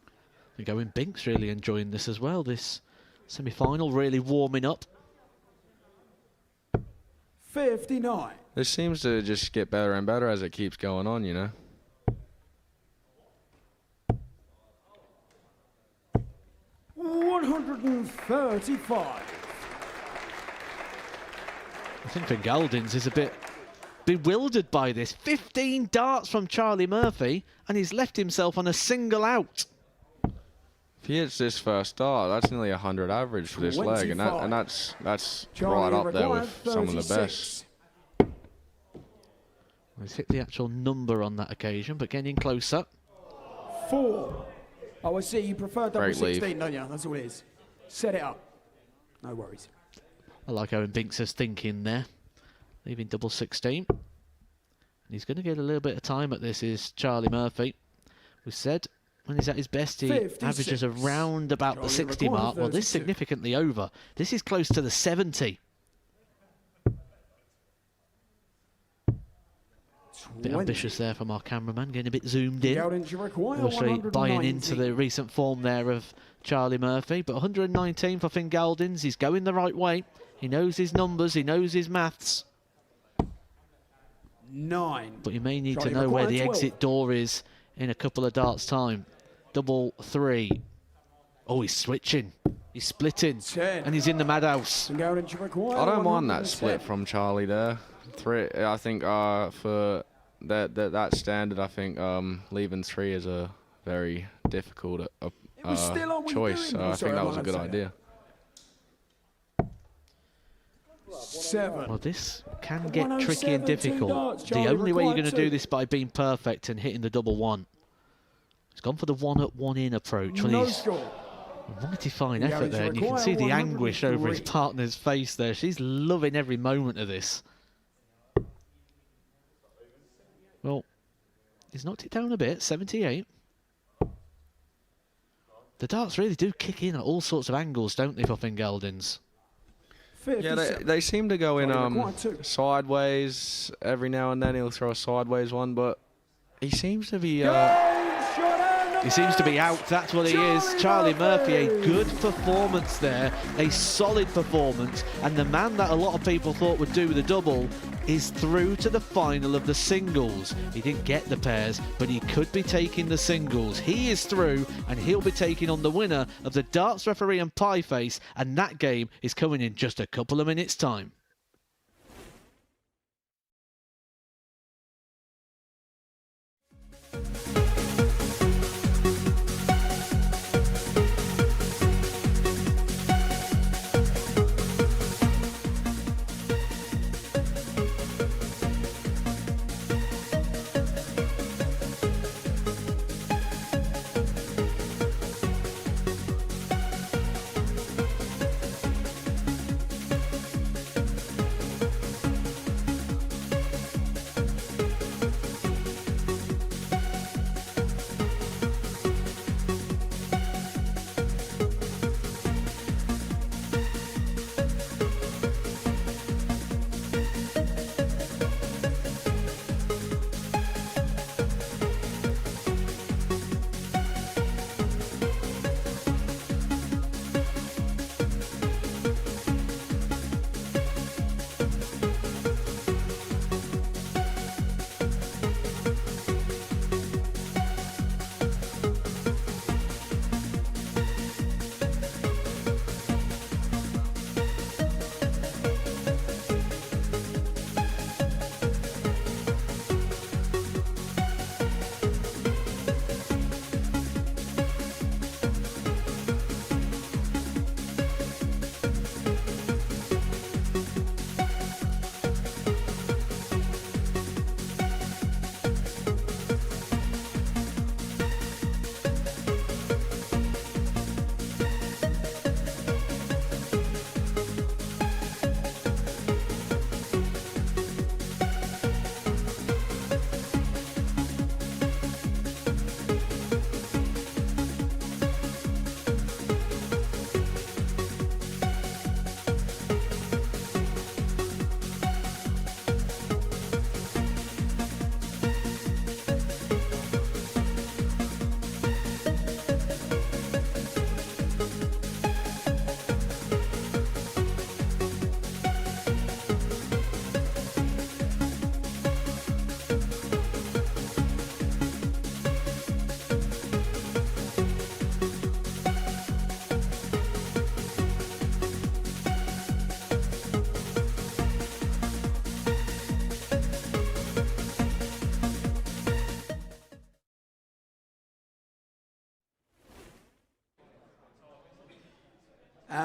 Speaker 2: I think Owen Binks really enjoying this as well. This semi-final really warming up.
Speaker 7: 59.
Speaker 5: This seems to just get better and better as it keeps going on, you know.
Speaker 7: $135.
Speaker 2: I think Fingaldins is a bit bewildered by this. 15 darts from Charlie Murphy, and he's left himself on a single out.
Speaker 5: If he hits this first dart, that's nearly 100 average for this leg, and that's right up there with some of the best.
Speaker 2: He's hit the actual number on that occasion, but getting closer.
Speaker 7: 4. Oh, I see. You prefer double
Speaker 5: Great
Speaker 7: 16,
Speaker 5: leave.
Speaker 7: don't you? That's all it is. Set it up. No worries.
Speaker 2: I like Owen Binks' thinking there. Leaving double 16. And he's going to get a little bit of time at this, is Charlie Murphy. We said when he's at his best, he
Speaker 7: 56.
Speaker 2: averages around about the 60 mark. Well, this is significantly over. This is close to the 70. Bit ambitious there from our cameraman, getting a bit zoomed in. Obviously buying into the recent form there of Charlie Murphy, but 119 for Fingaldins. He's going the right way. He knows his numbers, he knows his maths.
Speaker 7: 9.
Speaker 2: But you may need
Speaker 7: Charlie
Speaker 2: to know where
Speaker 7: McGuire,
Speaker 2: the
Speaker 7: 12.
Speaker 2: exit door is in a couple of darts' time. Double 3. Oh, he's switching. He's splitting.
Speaker 7: 10.
Speaker 2: And he's in the madhouse.
Speaker 5: I don't mind that split from Charlie there. 3, I think for that standard, I think leaving 3 is a very difficult choice. So I think that was a good idea.
Speaker 7: 7.
Speaker 2: Well, this can get tricky
Speaker 7: 107,
Speaker 2: and
Speaker 7: 2
Speaker 2: difficult.
Speaker 7: darts,
Speaker 2: The
Speaker 7: Charlie
Speaker 2: only way you're
Speaker 7: required
Speaker 2: going to
Speaker 7: 2.
Speaker 2: do this by being perfect and hitting the double 1. He's gone for the 1 up, 1 in approach. Well,
Speaker 7: No
Speaker 2: he's
Speaker 7: score.
Speaker 2: a mighty fine
Speaker 7: The
Speaker 2: effort
Speaker 7: average
Speaker 2: there, and you can see the
Speaker 7: required
Speaker 2: anguish over his
Speaker 7: 103.
Speaker 2: partner's face there. She's loving every moment of this. Well, he's knocked it down a bit, 78. The darts really do kick in at all sorts of angles, don't they, for Fingaldins?
Speaker 5: Yeah, they seem to go in sideways every now and then. He'll throw a sideways one, but he seems to be.
Speaker 2: He seems to be out, that's what he is. Charlie Murphy, a good performance there, a solid performance, and the man that a lot of people thought would do the double is through to the final of the singles. He didn't get the pairs, but he could be taking the singles. He is through, and he'll be taking on the winner of the darts referee and pie face, and that game is coming in just a couple of minutes' time.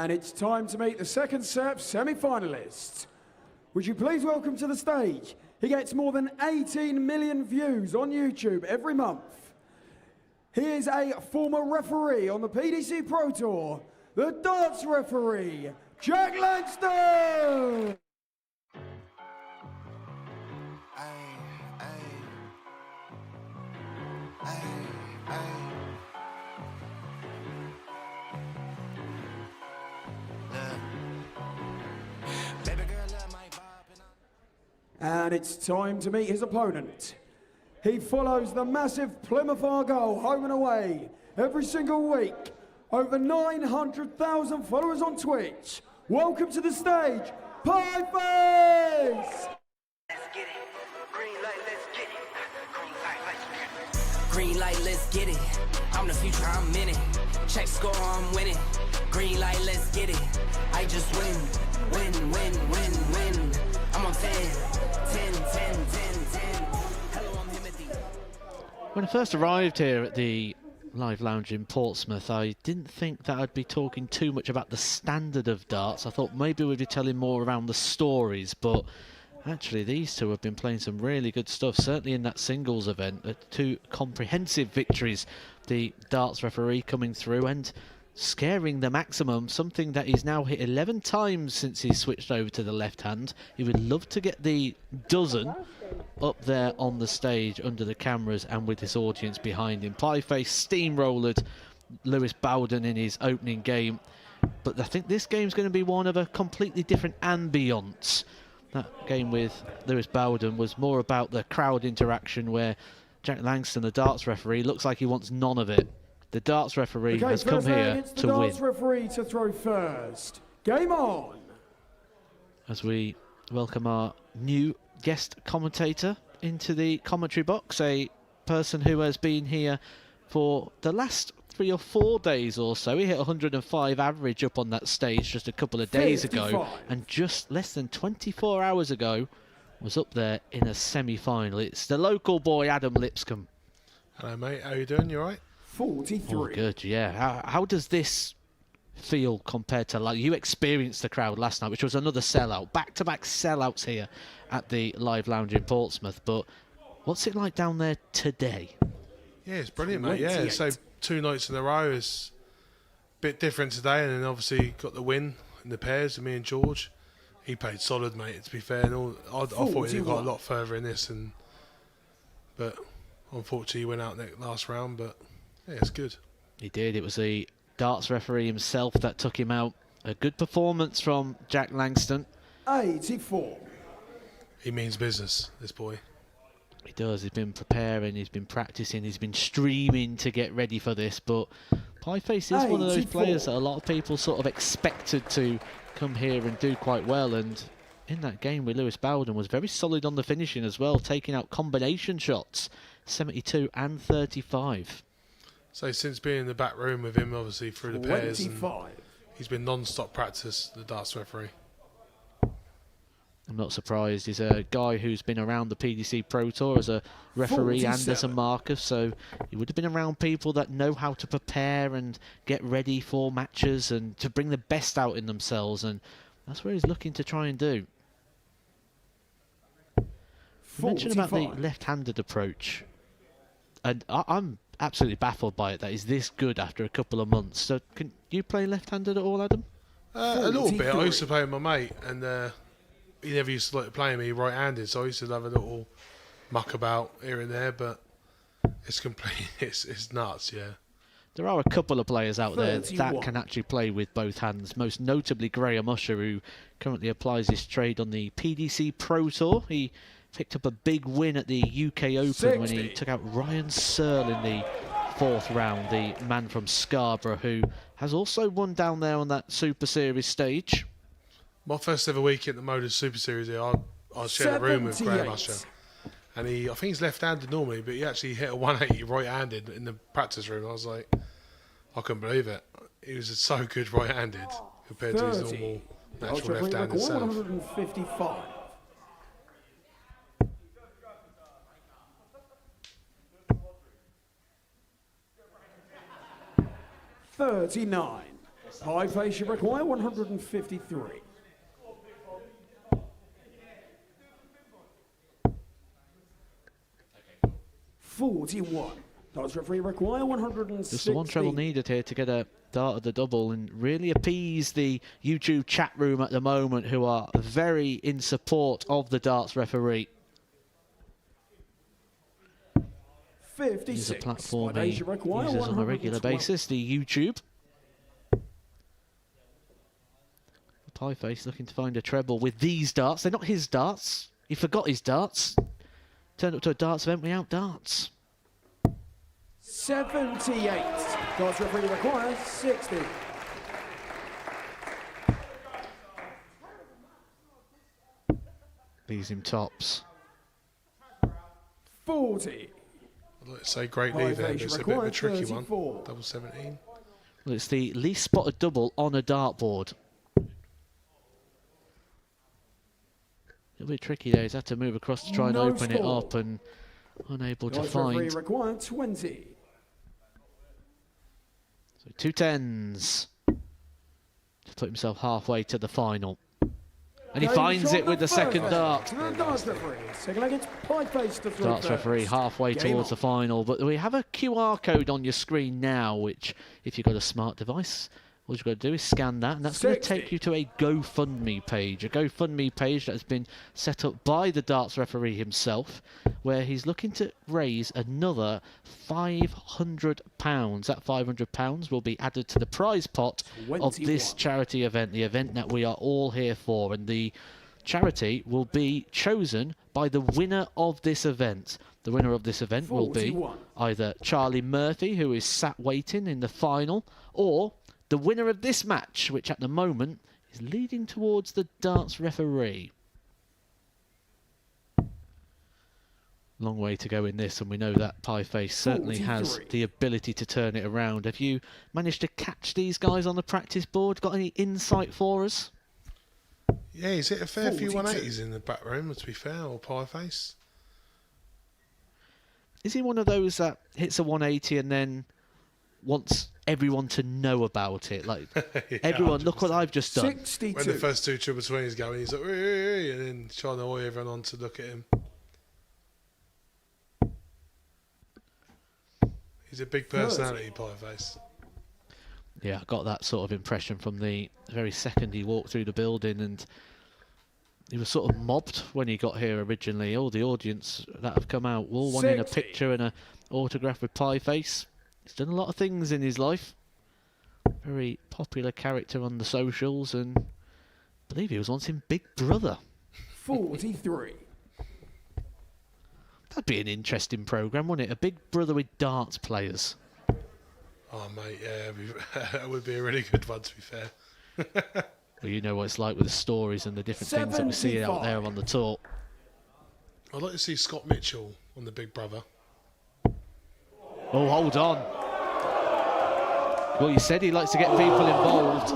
Speaker 7: And it's time to meet the second set semi-finalists. Would you please welcome to the stage? He gets more than 18 million views on YouTube every month. He is a former referee on the PDC Pro Tour, the darts referee, Jack Langston! And it's time to meet his opponent. He follows the massive Plymouth Argyle home and away every single week. Over 900,000 followers on Twitch. Welcome to the stage, Pie Face!
Speaker 8: Green light, let's get it. I'm the future, I'm in it. Check score, I'm winning. Green light, let's get it. I just win, win, win, win, win. I'm on 10, 10, 10, 10, 10. Hello, I'm Timothy.
Speaker 2: When I first arrived here at the Live Lounge in Portsmouth, I didn't think that I'd be talking too much about the standard of darts. I thought maybe we'd be telling more around the stories, but actually these two have been playing some really good stuff, certainly in that singles event. 2 comprehensive victories, the darts referee coming through and scaring the maximum, something that he's now hit 11 times since he switched over to the left hand. He would love to get the dozen up there on the stage under the cameras and with his audience behind him. Pieface steamrollered Lewis Bowden in his opening game, but I think this game's going to be one of a completely different ambience. That game with Lewis Bowden was more about the crowd interaction, where Jack Langston, the darts referee, looks like he wants none of it. The darts referee has come here to win.
Speaker 7: The darts referee to throw first. Game on!
Speaker 2: As we welcome our new guest commentator into the commentary box, a person who has been here for the last 3 or 4 days or so. He hit 105 average up on that stage just a couple of days ago, and just less than 24 hours ago was up there in a semi-final. It's the local boy, Adam Lipscomb.
Speaker 4: Hello, mate. How you doing? You all right?
Speaker 7: 43.
Speaker 2: Oh, good, yeah. How does this feel compared to, like, you experienced the crowd last night, which was another sellout, back-to-back sellouts here at the Live Lounge in Portsmouth, but what's it like down there today?
Speaker 4: Yeah, it's brilliant, mate. Yeah, so 2 nights in a row is a bit different today, and then obviously got the win in the pairs with me and George. He played solid, mate, to be fair. And I thought he got a lot further in this, but unfortunately he went out next last round, but yeah, it's good.
Speaker 2: He did. It was the darts referee himself that took him out. A good performance from Jack Langston.
Speaker 7: 84.
Speaker 4: He means business, this boy.
Speaker 2: He does. He's been preparing, he's been practicing, he's been streaming to get ready for this, but Pieface is one of those players that a lot of people sort of expected to come here and do quite well, and in that game with Lewis Bowden was very solid on the finishing as well, taking out combination shots, 72 and 35.
Speaker 4: So since being in the back room with him, obviously through the pairs, and he's been non-stop practice, the darts referee.
Speaker 2: I'm not surprised. He's a guy who's been around the PDC Pro Tour as a referee 47. And as a marker, so he would have been around people that know how to prepare and get ready for matches and to bring the best out in themselves, and that's what he's looking to try and do. You mentioned about the left-handed approach, and I'm absolutely baffled by it that he's this good after a couple of months. So can you play left-handed at all, Adam?
Speaker 4: A little bit. I used to play with my mate, and he never used to like playing me right-handed, so I used to have a little muck about here and there, but it's complete. It's nuts, yeah.
Speaker 2: There are a couple of players out there that can actually play with both hands, most notably Graham Usher, who currently applies his trade on the PDC Pro Tour. He picked up a big win at the UK Open when he took out Ryan Searle in the 4th round, the man from Scarborough, who has also won down there on that Super Series stage.
Speaker 4: My first ever week at the Modus Super Series here, I shared a room with Graham Usher. And I think he's left-handed normally, but he actually hit a 180 right-handed in the practice room. I was like, I couldn't believe it. He was so good right-handed compared to his normal natural left-handed self.
Speaker 7: 155. 39. Pie face, you require 153. $41. Darts referee require 160.
Speaker 2: Just the one treble needed here to get a dart of the double and really appease the YouTube chat room at the moment, who are very in support of the darts referee.
Speaker 7: 56.
Speaker 2: This is a platform
Speaker 7: Pie
Speaker 2: he
Speaker 7: face, you require
Speaker 2: uses on a regular
Speaker 7: 112.
Speaker 2: basis, the YouTube. Pie face looking to find a treble with these darts. They're not his darts. He forgot his darts. Turned up to a darts event without darts.
Speaker 7: 78. Darts referee requires 60.
Speaker 2: Leaves him tops.
Speaker 7: 40.
Speaker 4: I'd like to say great
Speaker 7: Pie
Speaker 4: lead there, but
Speaker 7: face,
Speaker 4: it's
Speaker 7: you
Speaker 4: a bit of a
Speaker 7: require
Speaker 4: tricky
Speaker 7: 34.
Speaker 4: one. Double 17.
Speaker 2: Well, it's the least spotted double on a dartboard. A little bit tricky there. He's had to move across to try and
Speaker 7: No
Speaker 2: open it
Speaker 7: score.
Speaker 2: up and unable to
Speaker 7: Darts referee
Speaker 2: find.
Speaker 7: require 20.
Speaker 2: So 2 10s to put himself halfway to the final. And he
Speaker 7: Game
Speaker 2: finds
Speaker 7: shot
Speaker 2: it with the
Speaker 7: first.
Speaker 2: second dart.
Speaker 7: To the darts referee. Second leg, it's pie face to throw
Speaker 2: Darts
Speaker 7: first.
Speaker 2: referee halfway
Speaker 7: Game
Speaker 2: towards
Speaker 7: on.
Speaker 2: the final. But we have a QR code on your screen now, which if you've got a smart device, all you've got to do is scan that, and that's going to
Speaker 7: 60.
Speaker 2: take you to a GoFundMe page. A GoFundMe page that has been set up by the darts referee himself, where he's looking to raise another £500. That £500 will be added to the prize pot of this
Speaker 7: 21.
Speaker 2: charity event, the event that we are all here for. And the charity will be chosen by the winner of this event. The winner of this event will be
Speaker 7: 41.
Speaker 2: either Charlie Murphy, who is sat waiting in the final, or the winner of this match, which at the moment is leading towards the darts referee. Long way to go in this, and we know that Pie Face certainly has
Speaker 7: 43.
Speaker 2: the ability to turn it around. Have you managed to catch these guys on the practice board? Got any insight for us?
Speaker 4: Yeah, he's hit a fair few
Speaker 7: 42.
Speaker 4: 180s in the back room, to be fair, or pie face.
Speaker 2: Is he one of those that hits a 180 and then wants everyone to know about it? Like,
Speaker 4: Yeah,
Speaker 2: everyone, look what I've just done.
Speaker 7: 62.
Speaker 4: When the first two triple 20s go, he's like, "Wee," and then trying to oi everyone on to look at him. He's a big personality, pie face.
Speaker 2: Yeah, I got that sort of impression from the very second he walked through the building, and he was sort of mobbed when he got here originally. All the audience that have come out all wanting a
Speaker 7: 60.
Speaker 2: picture and an autograph with Pie Face. He's done a lot of things in his life. Very popular character on the socials, and I believe he was once in Big Brother.
Speaker 7: 43.
Speaker 2: That'd be an interesting programme, wouldn't it? A Big Brother with darts players.
Speaker 4: Oh, mate, yeah, that would be a really good one, to be fair.
Speaker 2: Well, you know what it's like with the stories and the different things that we see out there on the tour.
Speaker 4: I'd like to see Scott Mitchell on the Big Brother.
Speaker 2: Oh, hold on. Well, you said he likes to get people involved.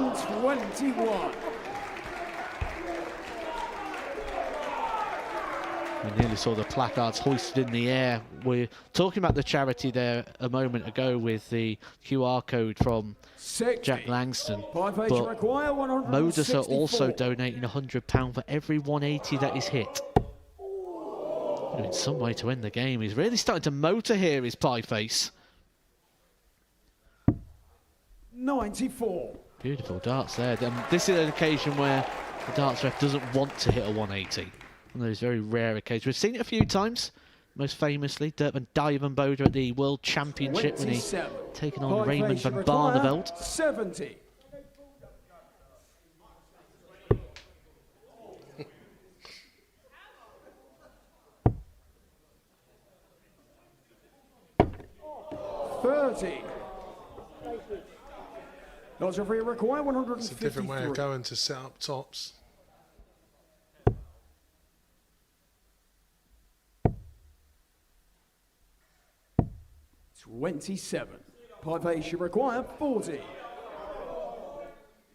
Speaker 7: 21.
Speaker 2: We nearly saw the placards hoisted in the air. We're talking about the charity there a moment ago with the QR code from
Speaker 7: 60.
Speaker 2: Jack Langston.
Speaker 7: Pie face,
Speaker 2: But
Speaker 7: require
Speaker 2: Modus are
Speaker 7: 164.
Speaker 2: also donating £100 for every 180 that is hit. In some way to end the game. He's really starting to motor here, his Pie Face.
Speaker 7: 94.
Speaker 2: Beautiful darts there. This is an occasion where the darts ref doesn't want to hit a 180. One of those very rare occasions. We've seen it a few times. Most famously, Dirk Dijvenbode at the World Championship when he
Speaker 7: 27.
Speaker 2: taken on
Speaker 7: Pie
Speaker 2: Raymond
Speaker 7: face,
Speaker 2: van
Speaker 7: require
Speaker 2: Barneveld.
Speaker 7: 70. $30. Darts referee require
Speaker 4: It's
Speaker 7: 153.
Speaker 4: a different way of going to set up tops.
Speaker 7: $27. Pie face, you require 40.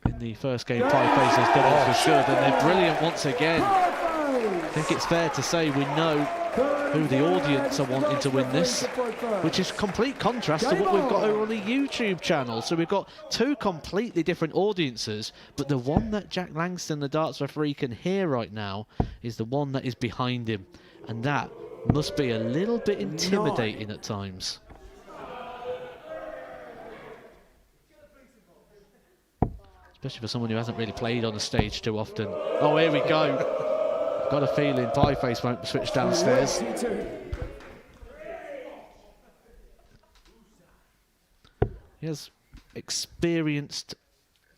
Speaker 2: In the first game, Pie Face has done it for good, and they're brilliant once again. I think it's fair to say we know who the audience are wanting to win this, which is complete contrast to what we've got over on the YouTube channel. So we've got two completely different audiences, but the one that Jack Langston, the darts referee, can hear right now is the one that is behind him, and that must be a little bit intimidating at times. Especially for someone who hasn't really played on the stage too often. Oh, here we go. Got a feeling Pieface won't switch downstairs. He has experienced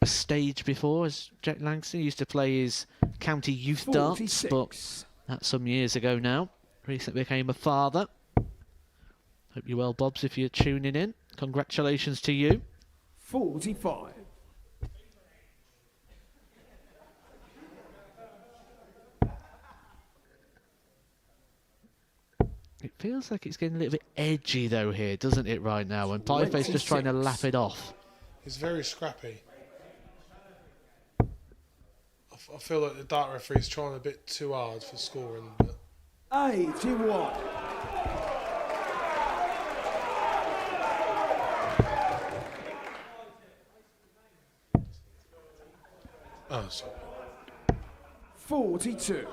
Speaker 2: a stage before, as Jack Langston. He used to play his county youth
Speaker 7: 46.
Speaker 2: darts, but that's some years ago now. Recently became a father. Hope you're well, Bobs, if you're tuning in. Congratulations to you.
Speaker 7: 45.
Speaker 2: It feels like it's getting a little bit edgy though here, doesn't it, right now? And Pieface just trying to lap it off.
Speaker 4: It's very scrappy. I feel like the dart referee's trying a bit too hard for scoring. But
Speaker 7: 81.
Speaker 4: Oh, sorry.
Speaker 7: 42.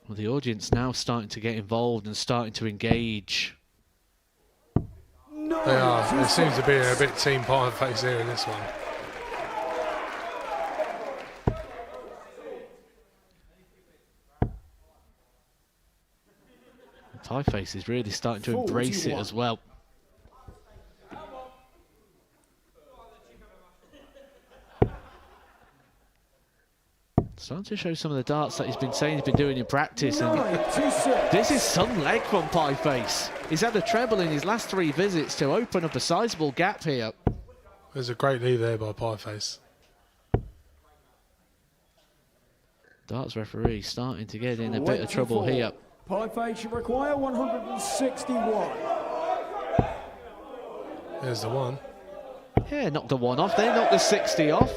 Speaker 2: Well, the audience now starting to get involved and starting to engage.
Speaker 4: They are. There seems to be a bit team Pieface here in this one.
Speaker 2: Pieface is really starting to embrace it as well. Starting to show some of the darts that he's been saying he's been doing in practice. And this is some leg from Pieface. He's had a treble in his last 3 visits to open up a sizable gap here.
Speaker 4: There's a great lead there by Pieface.
Speaker 2: Darts referee starting to get in a bit of trouble here.
Speaker 7: Pieface should require 161.
Speaker 4: There's the one.
Speaker 2: Yeah, knocked the one off. They knocked the 60 off.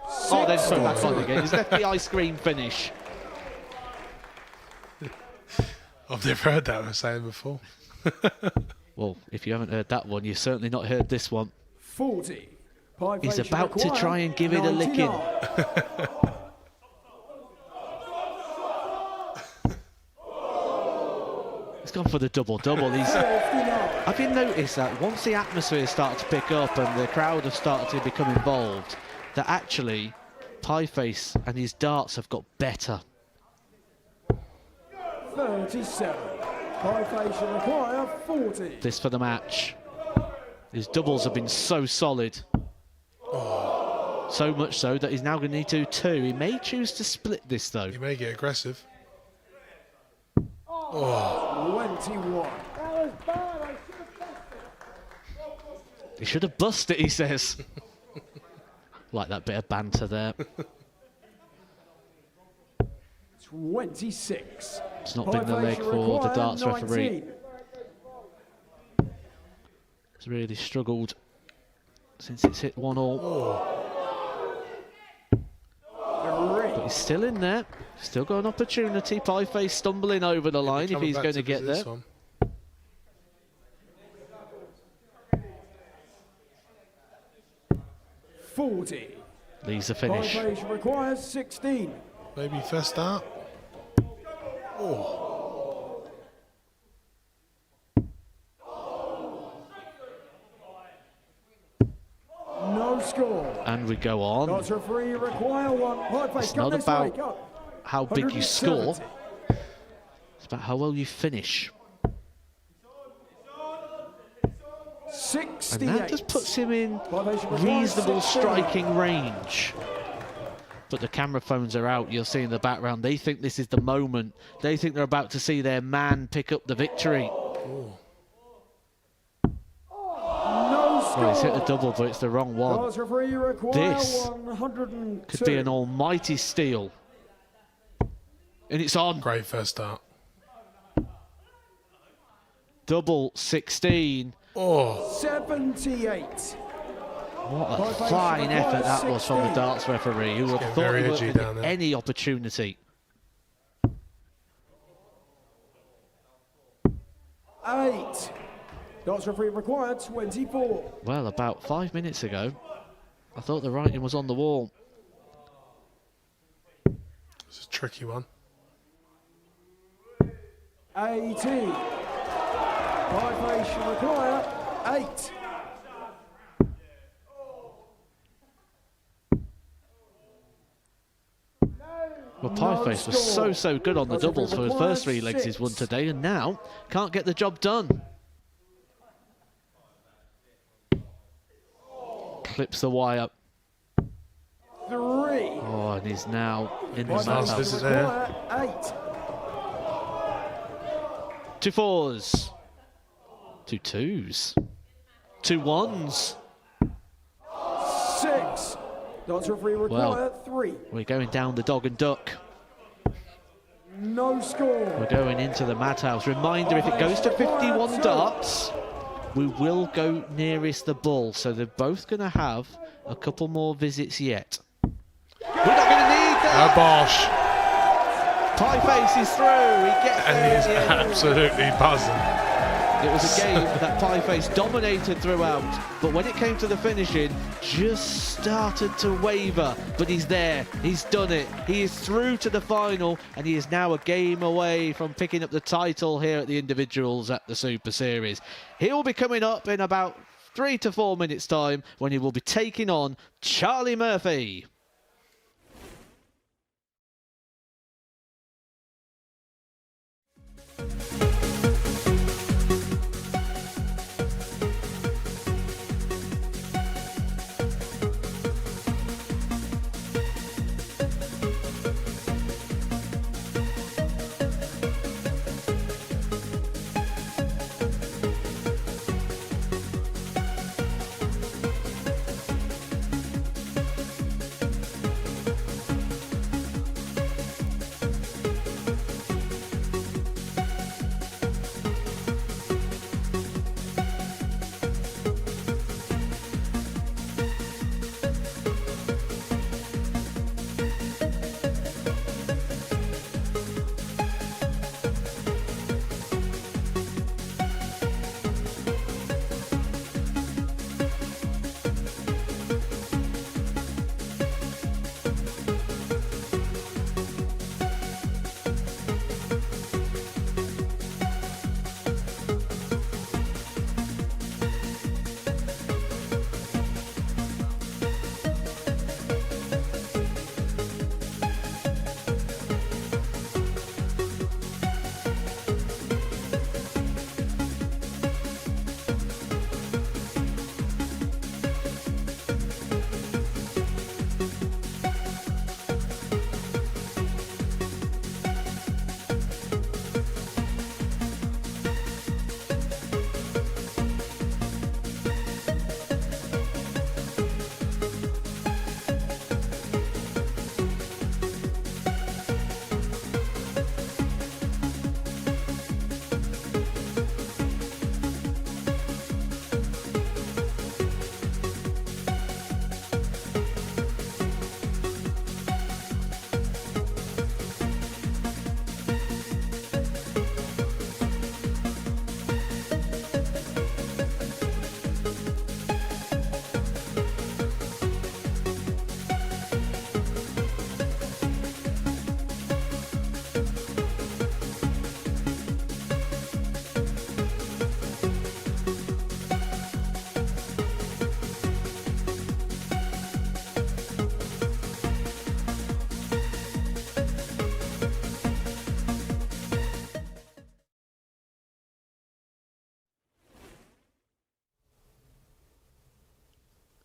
Speaker 2: Oh, then put back on again. He's left the ice cream finish.
Speaker 4: I've never heard that saying before.
Speaker 2: Well, if you haven't heard that one, you've certainly not heard this one.
Speaker 7: 40.
Speaker 2: He's about to try and give it a licking. He's gone for the double-double. Have you noticed that once the atmosphere started to pick up and the crowd have started to become involved, that actually Pieface and his darts have got better?
Speaker 7: 37. Pieface should require 40.
Speaker 2: This for the match. His doubles have been so solid. So much so that he's now going to need to do 2. He may choose to split this though.
Speaker 4: He may get aggressive.
Speaker 7: 21.
Speaker 2: He should have bust it, he says. Like that bit of banter there.
Speaker 7: 26.
Speaker 2: It's not been the leg for the darts referee. He's really struggled since it's hit 1-all. But he's still in there. Still got an opportunity. Pieface stumbling over the line if he's going to get there.
Speaker 7: 40.
Speaker 2: Leaves the finish.
Speaker 7: Pieface requires 16.
Speaker 4: Maybe first start.
Speaker 7: No score.
Speaker 2: And we go on.
Speaker 7: Darts referee require 1. Pieface,
Speaker 2: It's not about how big you score.
Speaker 7: 170.
Speaker 2: It's about how well you finish.
Speaker 7: 68.
Speaker 2: And that just puts him in reasonable striking range. But the camera phones are out, you'll see in the background. They think this is the moment. They think they're about to see their man pick up the victory. Well, he's hit a double, but it's the wrong one.
Speaker 7: Darts referee require
Speaker 2: This
Speaker 7: 102.
Speaker 2: could be an almighty steal. And it's on.
Speaker 4: Great first start.
Speaker 2: Double 16.
Speaker 7: 78.
Speaker 2: What a fine effort that was from the darts referee, who would have thought he would have any opportunity.
Speaker 7: 8. Darts referee required 24.
Speaker 2: Well, about 5 minutes ago, I thought the writing was on the wall.
Speaker 4: It's a tricky one.
Speaker 7: 18. Vibration required 8.
Speaker 2: Well, Pieface was so good on the doubles for his first 3 legs he's won today, and now can't get the job done. Clips the wire.
Speaker 7: 3.
Speaker 2: Oh, and he's now in the
Speaker 4: Nice visit there.
Speaker 7: 8.
Speaker 2: 2 4s. 2 2s. 2 1s.
Speaker 7: 6. Darts referee required 3.
Speaker 2: We're going down the dog and duck.
Speaker 7: No score.
Speaker 2: We're going into the madhouse. Reminder, if it goes to 51 darts, we will go nearest the bull. So they're both going to have a couple more visits yet. We're not going to need that.
Speaker 4: Bosh.
Speaker 2: Pieface is through. He gets
Speaker 4: And he is absolutely buzzing.
Speaker 2: It was a game that Pieface dominated throughout, but when it came to the finishing, just started to waver. But he's there, he's done it, he is through to the final, and he is now a game away from picking up the title here at the individuals at the Super Series. He will be coming up in about 3 to 4 minutes' time when he will be taking on Charlie Murphy.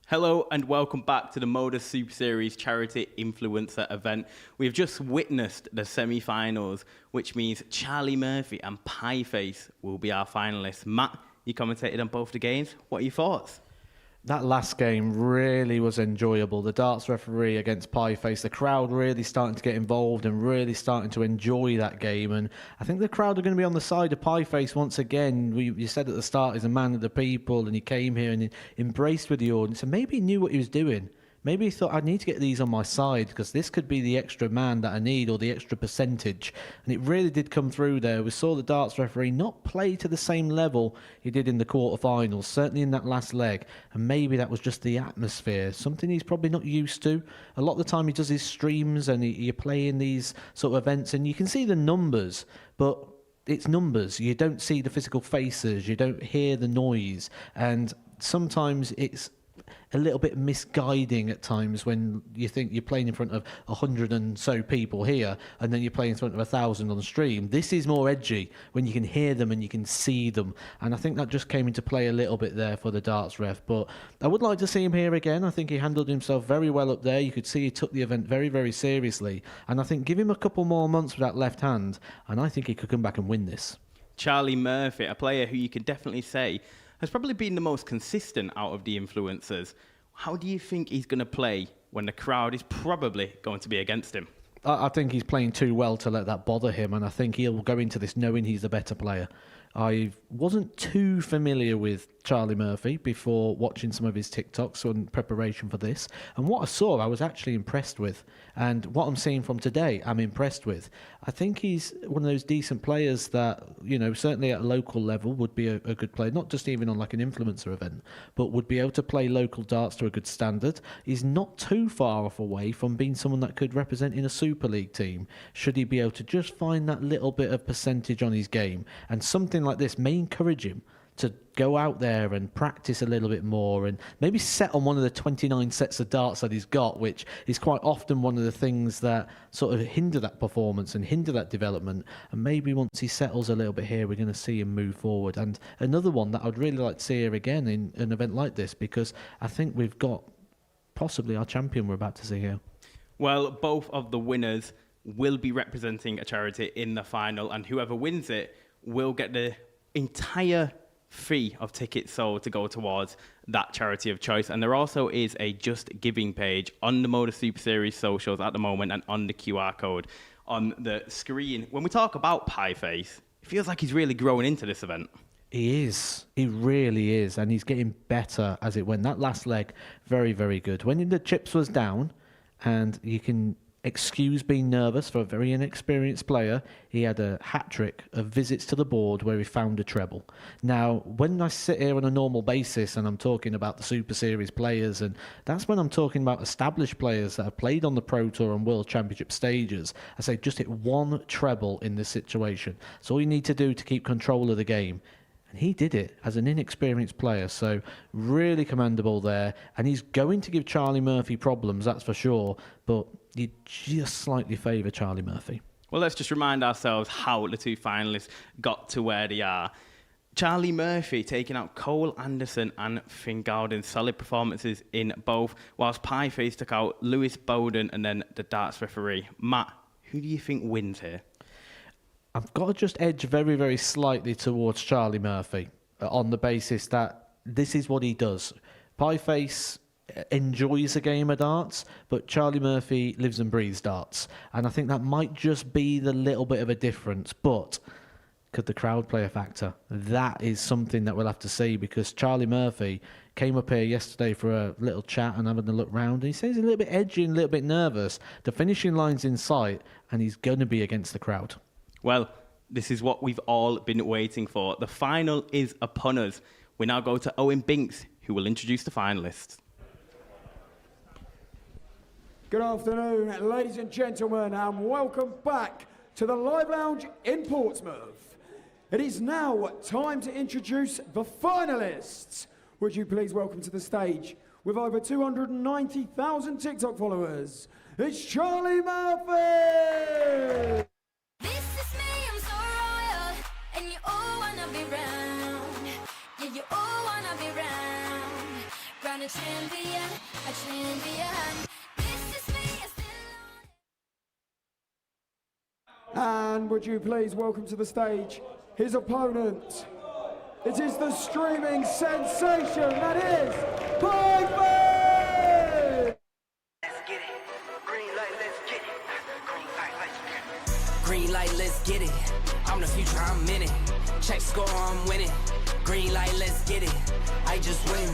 Speaker 1: Hello and welcome back to the Modus Super Series charity influencer event. We've just witnessed the semi-finals, which means Charlie Murphy and Pieface will be our finalists. Matt, you commentated on both the games. What are your thoughts?
Speaker 2: That last game really was enjoyable. The darts referee against Pieface, the crowd really starting to get involved and really starting to enjoy that game. And I think the crowd are going to be on the side of Pieface once again. You said at the start he's a man of the people, and he came here and he embraced with the audience, and maybe he knew what he was doing. maybe he thought, I need to get these on my side because this could be the extra man that I need or the extra percentage. And it really did come through there. We saw the darts referee not play to the same level he did in the quarterfinals, certainly in that last leg. And maybe that was just the atmosphere, something he's probably not used to. A lot of the time he does his streams and you play in these sort of events and you can see the numbers, but it's numbers. You don't see the physical faces. You don't hear the noise. And sometimes it's a little bit misguiding at times when you think you're playing in front of 100 and so people here and then you're playing in front of 1,000 on the stream. This is more edgy when you can hear them and you can see them, and I think that just came into play a little bit there for the darts ref. But I would like to see him here again. I think he handled himself very well up there. You could see he took the event very, very seriously, and I think give him a couple more months with that left hand and I think he could come back and win this.
Speaker 1: Charlie Murphy, a player who you could definitely say has probably been the most consistent out of the influencers. How do you think he's going to play when the crowd is probably going to be against him?
Speaker 2: I think he's playing too well to let that bother him, and I think he'll go into this knowing he's the better player. I wasn't too familiar with Charlie Murphy before watching some of his TikToks in preparation for this, and what I saw I was actually impressed with, and what I'm seeing from today I'm impressed with. I think he's one of those decent players that, you know, certainly at a local level would be a good player, not just even on like an influencer event, but would be able to play local darts to a good standard. He's not too far off away from being someone that could represent in a Super League team, should he be able to just find that little bit of percentage on his game. And something like this may encourage him to go out there and practice a little bit more and maybe set on one of the 29 sets of darts that he's got, which is quite often one of the things that sort of hinder that performance and hinder that development. And maybe once he settles a little bit here, we're going to see him move forward. And another one that I'd really like to see here again in an event like this, because I think we've got possibly our champion we're about to see here.
Speaker 1: Well, both of the winners will be representing a charity in the final, and whoever wins it will get the entire fee of tickets sold to go towards that charity of choice. And there also is a Just Giving page on the Modus Super Series socials at the moment and on the QR code on the screen. When we talk about Pieface, it feels like he's really growing into this event.
Speaker 2: He is. He really is. And he's getting better as it went. That last leg, very, very good. When the chips was down, and you can excuse being nervous for a very inexperienced player, he had a hat-trick of visits to the board where he found a treble. Now, when I sit here on a normal basis and I'm talking about the Super Series players, and that's when I'm talking about established players that have played on the Pro Tour and World Championship stages, I say just hit one treble in this situation. It's all you need to do to keep control of the game. And he did it as an inexperienced player, so really commendable there. And he's going to give Charlie Murphy problems, that's for sure, but you just slightly favour Charlie Murphy.
Speaker 1: Well, let's just remind ourselves how the two finalists got to where they are. Charlie Murphy taking out Cole Anderson and Finn Gowden. Solid performances in both, whilst Pieface took out Lewis Bowden and then the darts referee. Matt, who do you think wins here?
Speaker 2: I've got to just edge very, very slightly towards Charlie Murphy on the basis that this is what he does. Pieface enjoys a game of darts, but Charlie Murphy lives and breathes darts. And I think that might just be the little bit of a difference. But could the crowd play a factor? That is something that we'll have to see, because Charlie Murphy came up here yesterday for a little chat and having a look round, and he says he's a little bit edgy and a little bit nervous. The finishing line's in sight, and he's going to be against the crowd.
Speaker 1: Well, this is what we've all been waiting for. The final is upon us. We now go to Owen Binks, who will introduce the finalists.
Speaker 7: Good afternoon, ladies and gentlemen, and welcome back to the Live Lounge in Portsmouth. It is now time to introduce the finalists. Would you please welcome to the stage, with over 290,000 TikTok followers, it's Charlie Murphy!
Speaker 19: A champion, a champion. This is me, still on it.
Speaker 7: And would you please welcome to the stage his opponent? It is the streaming sensation that is Pieface!
Speaker 8: Let's get it. Green light, let's get it. Green light, let's get it. I'm the future, I'm in it. Check score, I'm winning. Green light, let's get it. I just win.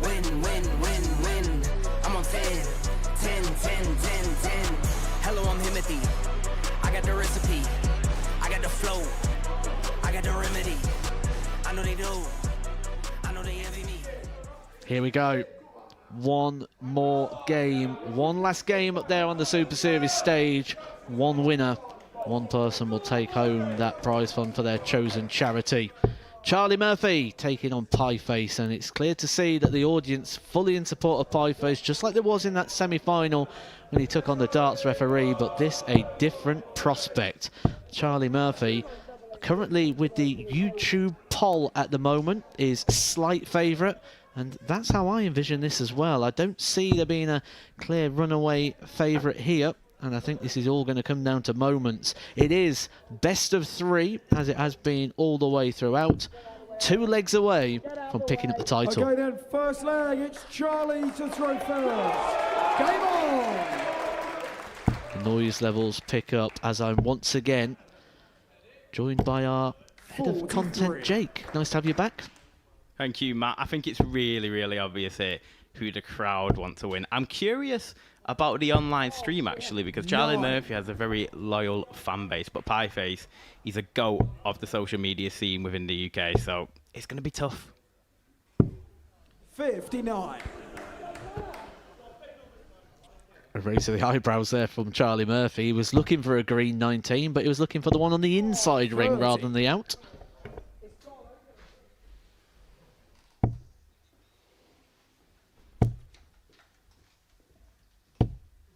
Speaker 8: Win, win, win, win. I'm on 10. 10, 10, 10, 10. Hello, I'm Timothy. I got the recipe. I got the flow. I got the remedy. I know they do. I know they envy me.
Speaker 2: Here we go. One more game. One last game up there on the Super Series stage. One winner. One person will take home that prize fund for their chosen charity. Charlie Murphy taking on Pieface, and it's clear to see that the audience fully in support of Pieface, just like there was in that semi-final when he took on the darts referee, but this a different prospect. Charlie Murphy, currently with the YouTube poll at the moment, is slight favourite, and that's how I envision this as well. I don't see there being a clear runaway favourite here, and I think this is all going to come down to moments. It is best of 3, as it has been all the way throughout. 2 legs away from picking up the title.
Speaker 7: Okay then, first leg, it's Charlie to throw first. Game on!
Speaker 2: The noise levels pick up as I'm once again joined by our head of content, Jake. Nice to have you back.
Speaker 1: Thank you, Matt. I think it's really, really obvious here who the crowd want to win. I'm curious about the online stream, actually, because Charlie Murphy has a very loyal fan base, but Pieface, he's a GOAT of the social media scene within the UK, so it's going to be tough.
Speaker 7: 59.
Speaker 2: A raise of the eyebrows there from Charlie Murphy. He was looking for a green 19, but he was looking for the one on the inside ring rather than the out.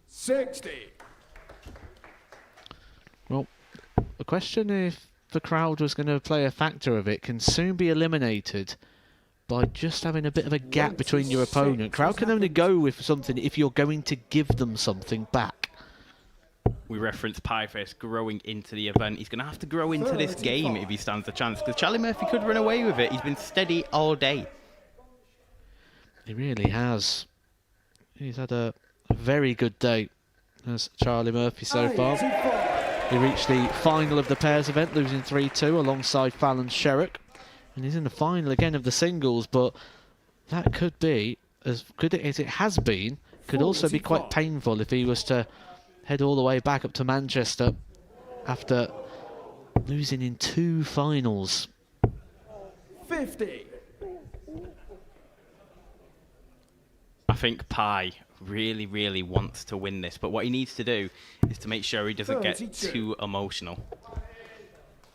Speaker 7: 60.
Speaker 2: Well, the question if the crowd was going to play a factor of it can soon be eliminated by just having a bit of a gap between your opponent. Crowd can only go with something if you're going to give them something back.
Speaker 1: We referenced Pieface growing into the event. He's going to have to grow into this game if he stands a chance, because Charlie Murphy could run away with it. He's been steady all day.
Speaker 2: He really has. He's had a very good day as Charlie Murphy so far. He reached the final of the pairs event, losing 3-2 alongside Fallon Sherrick. And he's in the final again of the singles, but that could be, as good as it has been, could also be quite painful if he was to head all the way back up to Manchester after losing in 2 finals.
Speaker 7: 50.
Speaker 1: I think Pie really, really wants to win this, but what he needs to do is to make sure he doesn't get too emotional.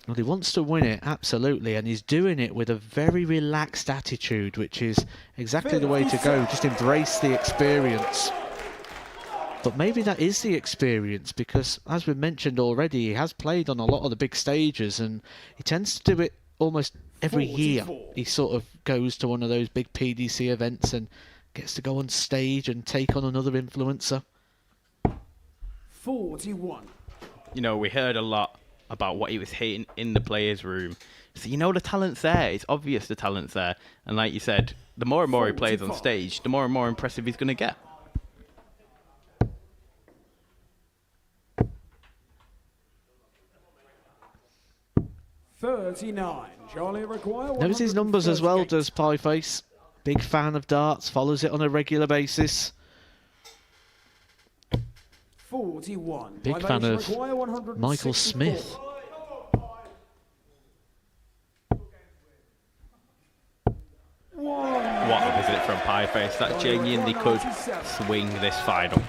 Speaker 2: Well, he wants to win it, absolutely, and he's doing it with a very relaxed attitude, which is exactly the way to go. Just embrace the experience. But maybe that is the experience, because as we've mentioned already, he has played on a lot of the big stages, and he tends to do it almost every year. He sort of goes to one of those big PDC events and gets to go on stage and take on another influencer.
Speaker 7: 41.
Speaker 1: You know, we heard a lot about what he was hating in the players' room. So you know the talent's there. It's obvious the talent's there. And like you said, the more and more he plays on stage, the more and more impressive he's going to get.
Speaker 7: Charlie require
Speaker 2: Knows his numbers as well, does Pieface. Big fan of darts, follows it on a regular basis.
Speaker 7: 41.
Speaker 2: Big fan of Michael Smith.
Speaker 1: What a visit from Pieface. That genuinely could swing this final.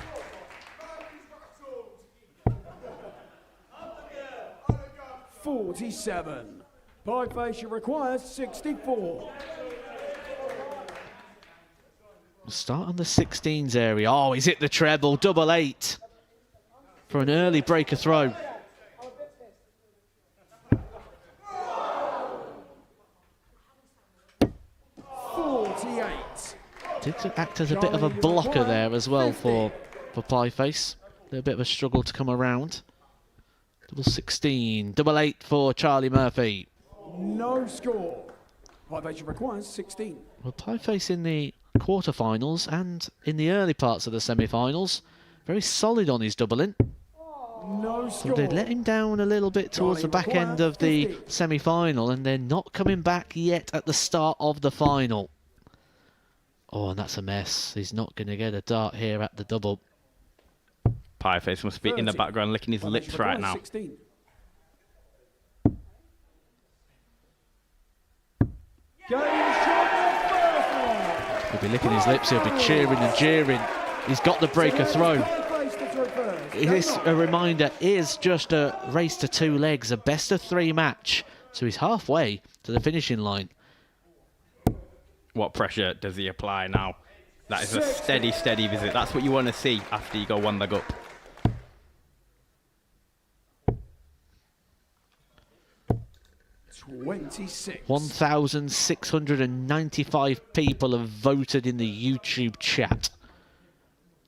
Speaker 7: $47. Pieface requires 64.
Speaker 2: We'll start on the 16s area. Oh, he's hit the treble, 88 for an early breaker throw. Did act as a bit of a blocker there as well for Pieface. A little bit of a struggle to come around. Double 16, double 8 for Charlie Murphy.
Speaker 7: No score. Pieface requires 16.
Speaker 2: Well, Pieface in the quarterfinals and in the early parts of the semi-finals, very solid on his doubling.
Speaker 7: No score.
Speaker 2: So they let him down a little bit towards the back end of the semi-final, and they're not coming back yet at the start of the final. Oh, and that's a mess. He's not going to get a dart here at the double.
Speaker 1: Pieface must be in the background licking his lips right now.
Speaker 7: 16.
Speaker 2: He'll be licking his lips, he'll be cheering and jeering. He's got the breaker throw. This, a reminder, is just a race to 2 legs, a best of 3 match. So he's halfway to the finishing line.
Speaker 1: What pressure does he apply now? That is a steady, steady visit. That's what you want to see after you go 1 leg up.
Speaker 7: $26.
Speaker 2: 1,695 people have voted in the YouTube chat,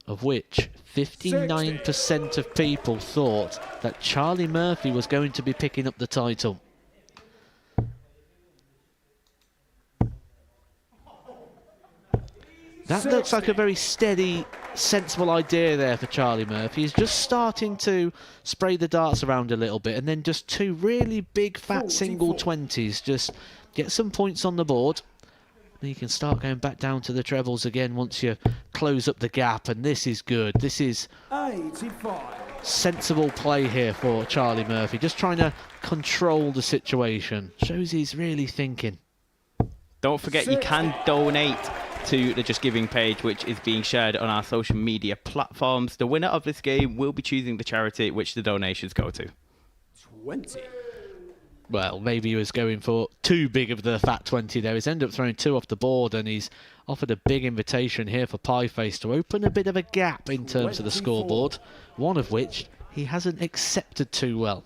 Speaker 2: of which 59% of people thought that Charlie Murphy was going to be picking up the title. That looks like a very steady, sensible idea there for Charlie Murphy. He's just starting to spray the darts around a little bit, and then just 2 really big, fat single 20s. Just get some points on the board. Then you can start going back down to the trebles again once you close up the gap, and this is good. This is
Speaker 7: 85.
Speaker 2: Sensible play here for Charlie Murphy. Just trying to control the situation. Shows he's really thinking.
Speaker 1: Don't forget, you can donate to the Just Giving page, which is being shared on our social media platforms. The winner of this game will be choosing the charity which the donations go to.
Speaker 7: 20.
Speaker 2: Well, maybe he was going for too big of the fat 20 there. He's ended up throwing 2 off the board, and he's offered a big invitation here for Pieface to open a bit of a gap in terms of the scoreboard, one of which he hasn't accepted too well.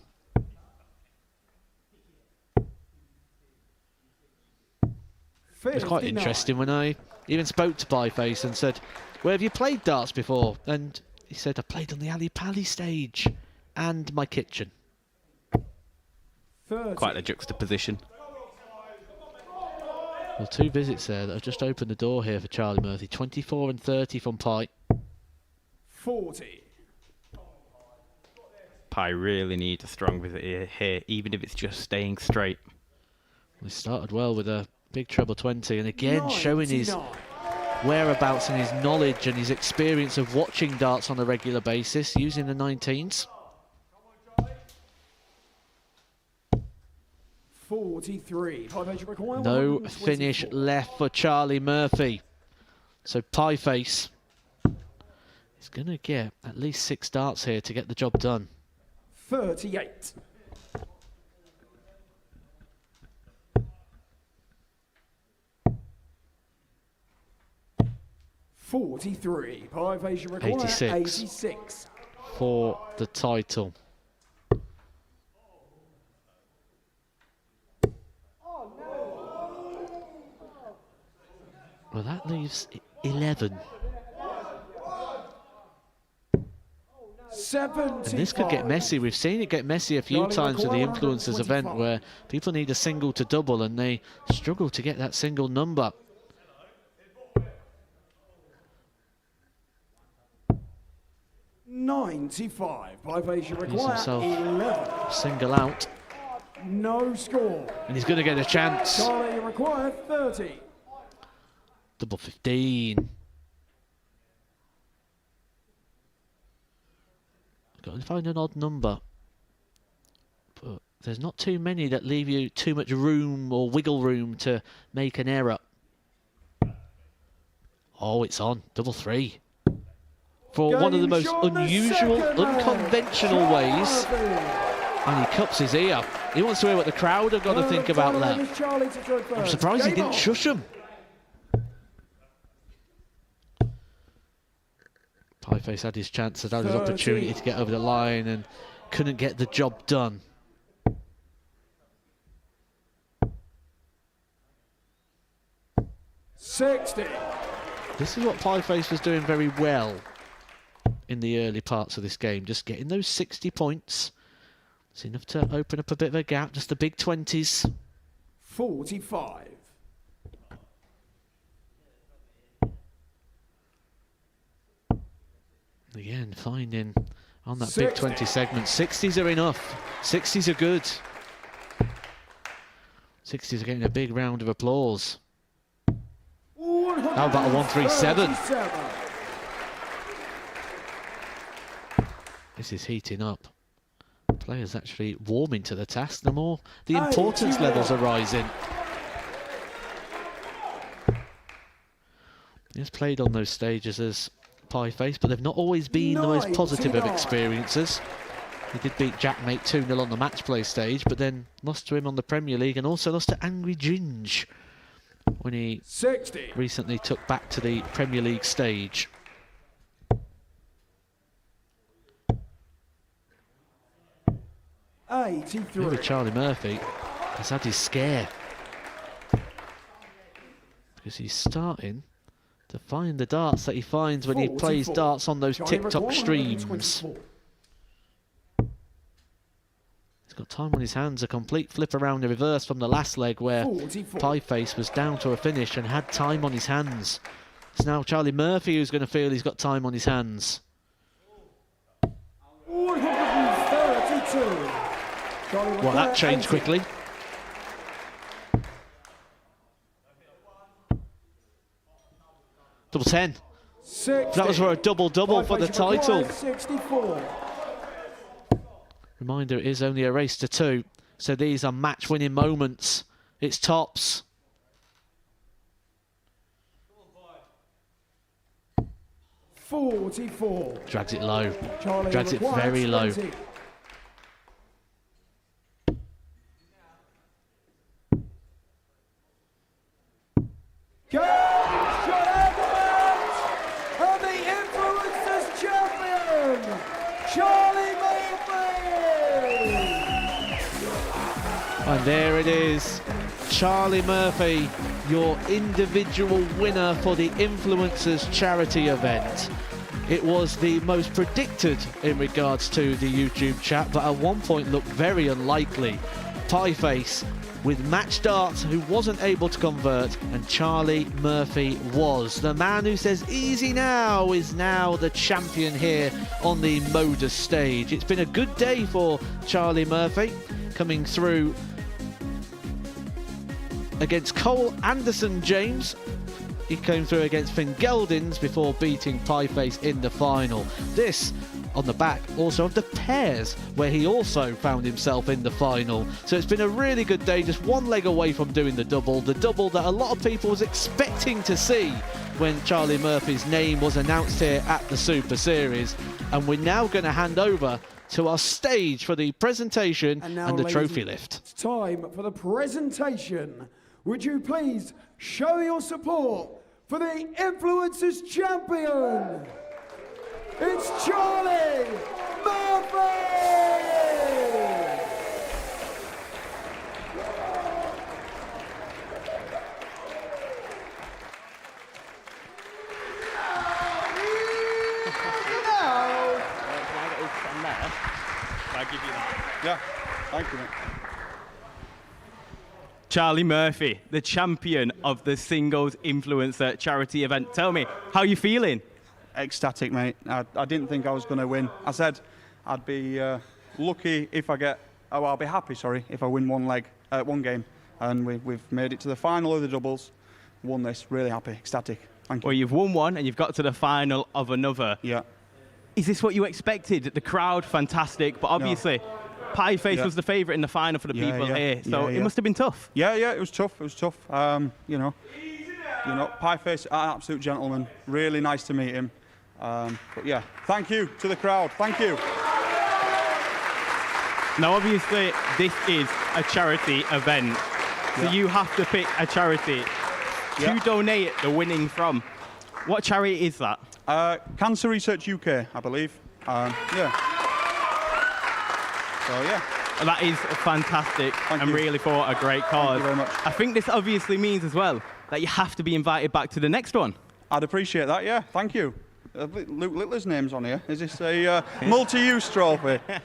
Speaker 2: It was quite interesting when I even spoke to Pieface and said, "Where have you played darts before?" And he said, "I played on the Ali Pali stage and my kitchen."
Speaker 7: 30.
Speaker 1: Quite a juxtaposition.
Speaker 2: Well, 2 visits there that have just opened the door here for Charlie Murphy. 24 and 30 from Pie.
Speaker 7: 40.
Speaker 1: Pie really needs a strong visit here, even if it's just staying straight.
Speaker 2: He started well with a big treble 20, and again showing his whereabouts and his knowledge and his experience of watching darts on a regular basis, using the 19s.
Speaker 7: 43.
Speaker 2: No finish left for Charlie Murphy. So Pieface is going to get at least 6 darts here to get the job done.
Speaker 7: 38. $43. Pieface require 86
Speaker 2: for the title. Well, that leaves 11.
Speaker 7: 75.
Speaker 2: And this could get messy. We've seen it get messy a few times with the Influencers event where people need a single to double and they struggle to get that single number.
Speaker 7: $95. Pieface
Speaker 2: He's
Speaker 7: require
Speaker 2: himself
Speaker 7: 11.
Speaker 2: single out.
Speaker 7: No score.
Speaker 2: And he's going to get a chance.
Speaker 7: Charlie require 30.
Speaker 2: Double 15. Got to find an odd number. But there's not too many that leave you too much room or wiggle room to make an error. Oh, it's on. Double 3. For one of the most unusual, unconventional ways. And he cups his ear. He wants to hear what the crowd have got to think about that. I'm surprised he didn't shush him. Pieface had his chance, had his opportunity to get over the line and couldn't get the job done.
Speaker 7: $60.
Speaker 2: This is what Pieface was doing very well in the early parts of this game, just getting those 60 points. It's enough to open up a bit of a gap, just the big 20s.
Speaker 7: 45.
Speaker 2: Again, finding on that big 20 segment. 60s are enough. 60s are good. 60s are getting a big round of applause.
Speaker 7: $100.
Speaker 2: How about a 137? This is heating up. Players actually warming to the task. The more the importance levels are rising. He's played on those stages as Pieface, but they've not always been the most positive of experiences. He did beat Jackmate 2-0 on the match play stage, but then lost to him on the Premier League and also lost to Angry Ginge when he recently took back to the Premier League stage. Maybe Charlie Murphy has had his scare because he's starting to find the darts that he finds when he plays darts on those TikTok streams. He's got time on his hands, a complete flip around the reverse from the last leg where Pieface was down to a finish and had time on his hands. It's now Charlie Murphy who's going to feel he's got time on his hands.
Speaker 7: 132.
Speaker 2: Well, that changed quickly. Double 10.
Speaker 7: 60.
Speaker 2: That was for a double-double for the title.
Speaker 7: 64.
Speaker 2: Reminder, it is only a race to 2, so these are match-winning moments. It's tops.
Speaker 7: $44.
Speaker 2: Drags it low.
Speaker 7: Charlie
Speaker 2: Drags it very low.
Speaker 7: 20. Go! And the Influencers champion, Charlie Murphy!
Speaker 2: And there it is, Charlie Murphy, your individual winner for the Influencers charity event. It was the most predicted in regards to the YouTube chat, but at one point looked very unlikely. Pieface with Match Darts, who wasn't able to convert, and Charlie Murphy was. The man who says easy now is now the champion here on the Modus stage. It's been a good day for Charlie Murphy, coming through against Cole Anderson James. He came through against Finn Geldins before beating Pieface in the final. This on the back also of the pairs, where he also found himself in the final. So it's been a really good day, just one leg away from doing the double that a lot of people was expecting to see when Charlie Murphy's name was announced here at the Super Series. And we're now going to hand over to our stage for the presentation and the trophy lift.
Speaker 7: It's time for the presentation. Would you please show your support for the Influencers champion? It's Charlie Murphy!
Speaker 15: Yeah, thank you, mate.
Speaker 1: Charlie Murphy, the champion of the Singles Influencer charity event. Tell me, how are you feeling?
Speaker 15: Ecstatic, mate. I didn't think I was going to win. I said I'd be lucky if I get... Oh, I'll be happy, sorry, if I win one game. And we've made it to the final of the doubles. Won this. Really happy. Ecstatic. Thank you.
Speaker 1: Well, you've won one and you've got to the final of another.
Speaker 15: Yeah.
Speaker 1: Is this what you expected? The crowd, fantastic, but obviously... No. Pieface was the favourite in the final for the people here, so it must have been tough.
Speaker 15: Yeah, it was tough. It was tough. You know, Pieface, an absolute gentleman. Really nice to meet him. But yeah, thank you to the crowd. Thank you.
Speaker 1: Now, obviously, this is a charity event, so you have to pick a charity to donate the winnings from. What charity is that?
Speaker 15: Cancer Research UK, I believe. Yeah. So, yeah.
Speaker 1: That is fantastic and really for a great cause.
Speaker 15: Thank you very much.
Speaker 1: I think this obviously means as well that you have to be invited back to the next one.
Speaker 15: I'd appreciate that, yeah. Thank you. Luke Littler's name's on here. Is this a multi-use trophy?
Speaker 1: Are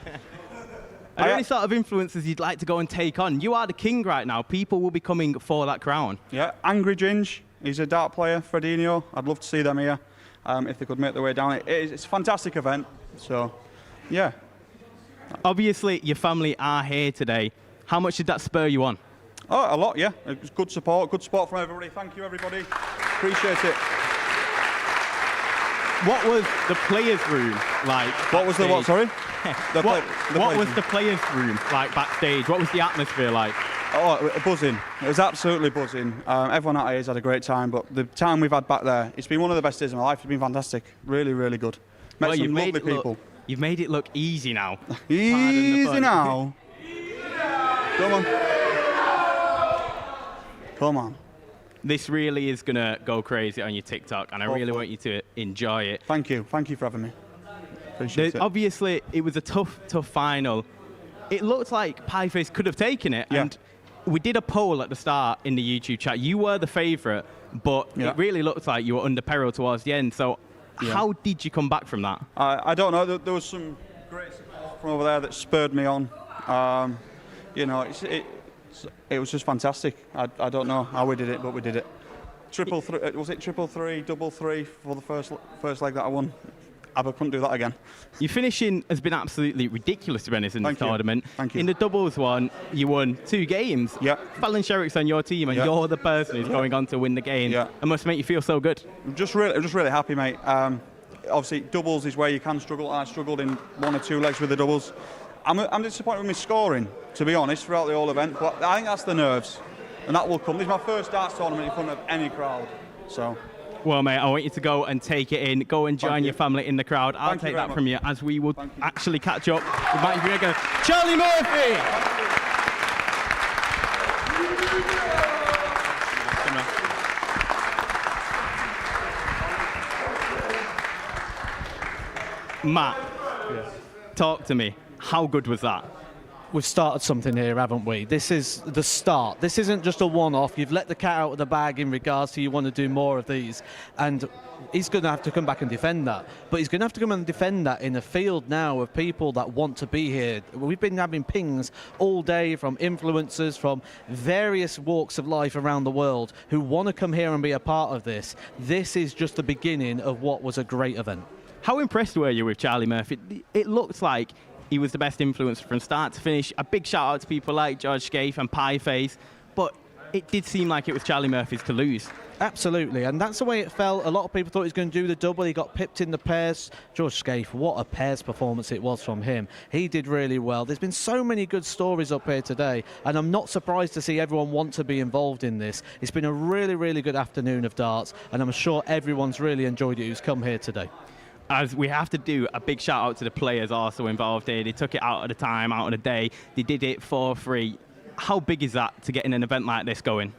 Speaker 1: there any sort of influencers you'd like to go and take on? You are the king right now. People will be coming for that crown.
Speaker 15: Yeah, Angry Ginge. He's a dart player. Fredinho. I'd love to see them here if they could make their way down. It's a fantastic event. So, yeah.
Speaker 1: Obviously, your family are here today. How much did that spur you on?
Speaker 15: Oh, a lot, yeah. It was good support from everybody. Thank you, everybody. Appreciate it.
Speaker 1: What was the players' room like?
Speaker 15: What was the what? Sorry.
Speaker 1: What was the players' room like backstage? What was the atmosphere like?
Speaker 15: Oh, buzzing. It was absolutely buzzing. Everyone out here has had a great time, but the time we've had back there, it's been one of the best days of my life. It's been fantastic. Really, really good. Met some lovely people.
Speaker 1: You've made it look easy now.
Speaker 15: Easy now. Come on. Come on.
Speaker 1: This really is going to go crazy on your TikTok, and I really want you to enjoy it.
Speaker 15: Thank you. Thank you for having me. Appreciate it.
Speaker 1: Obviously, it was a tough final. It looked like Pieface could have taken it, and we did a poll at the start in the YouTube chat. You were the favourite, but it really looked like you were under peril towards the end. So how did you come back from that?
Speaker 15: I don't know. There was some great support from over there that spurred me on. You know, it was just fantastic. I don't know how we did it, but we did it. Was it triple three, double three for the first leg that I won? I couldn't do that again.
Speaker 1: Your finishing has been absolutely ridiculous, to be honest, in this tournament.
Speaker 15: Thank you.
Speaker 1: In the doubles one, you won 2 games.
Speaker 15: Yeah.
Speaker 1: Fallon Sherrick's on your team, and you're the person who's going on to win the game.
Speaker 15: Yeah.
Speaker 1: It must make you feel so good.
Speaker 15: I'm just really happy, mate. Obviously, doubles is where you can struggle. I struggled in 1 or 2 legs with the doubles. I'm disappointed with my scoring, to be honest, throughout the whole event. But I think that's the nerves, and that will come. This is my first darts tournament in front of any crowd, so.
Speaker 1: Well, mate, I want you to go and take it in. Go and join your family in the crowd. I'll take that from you as we will actually catch up with Matty McGregor. Charlie Murphy! Matt, talk to me. How good was that?
Speaker 2: We've started something here, haven't we? This is the start. This isn't just a one-off. You've let the cat out of the bag in regards to you want to do more of these. And he's going to have to come back and defend that. But he's going to have to come and defend that in a field now of people that want to be here. We've been having pings all day from influencers, from various walks of life around the world who want to come here and be a part of this. This is just the beginning of what was a great event.
Speaker 1: How impressed were you with Charlie Murphy? It looked like he was the best influencer from start to finish. A big shout out to people like George Scaife and Pieface, but it did seem like it was Charlie Murphy's to lose.
Speaker 2: Absolutely, and that's the way it felt. A lot of people thought he was going to do the double. He got pipped in the pairs. George Scaife, what a pairs performance it was from him. He did really well. There's been so many good stories up here today, and I'm not surprised to see everyone want to be involved in this. It's been a really, really good afternoon of darts, and I'm sure everyone's really enjoyed it who's come here today.
Speaker 1: As we have to do a big shout out to the players also involved here. They took it out of the time, out of the day. They did it for free. How big is that to get in an event like this going?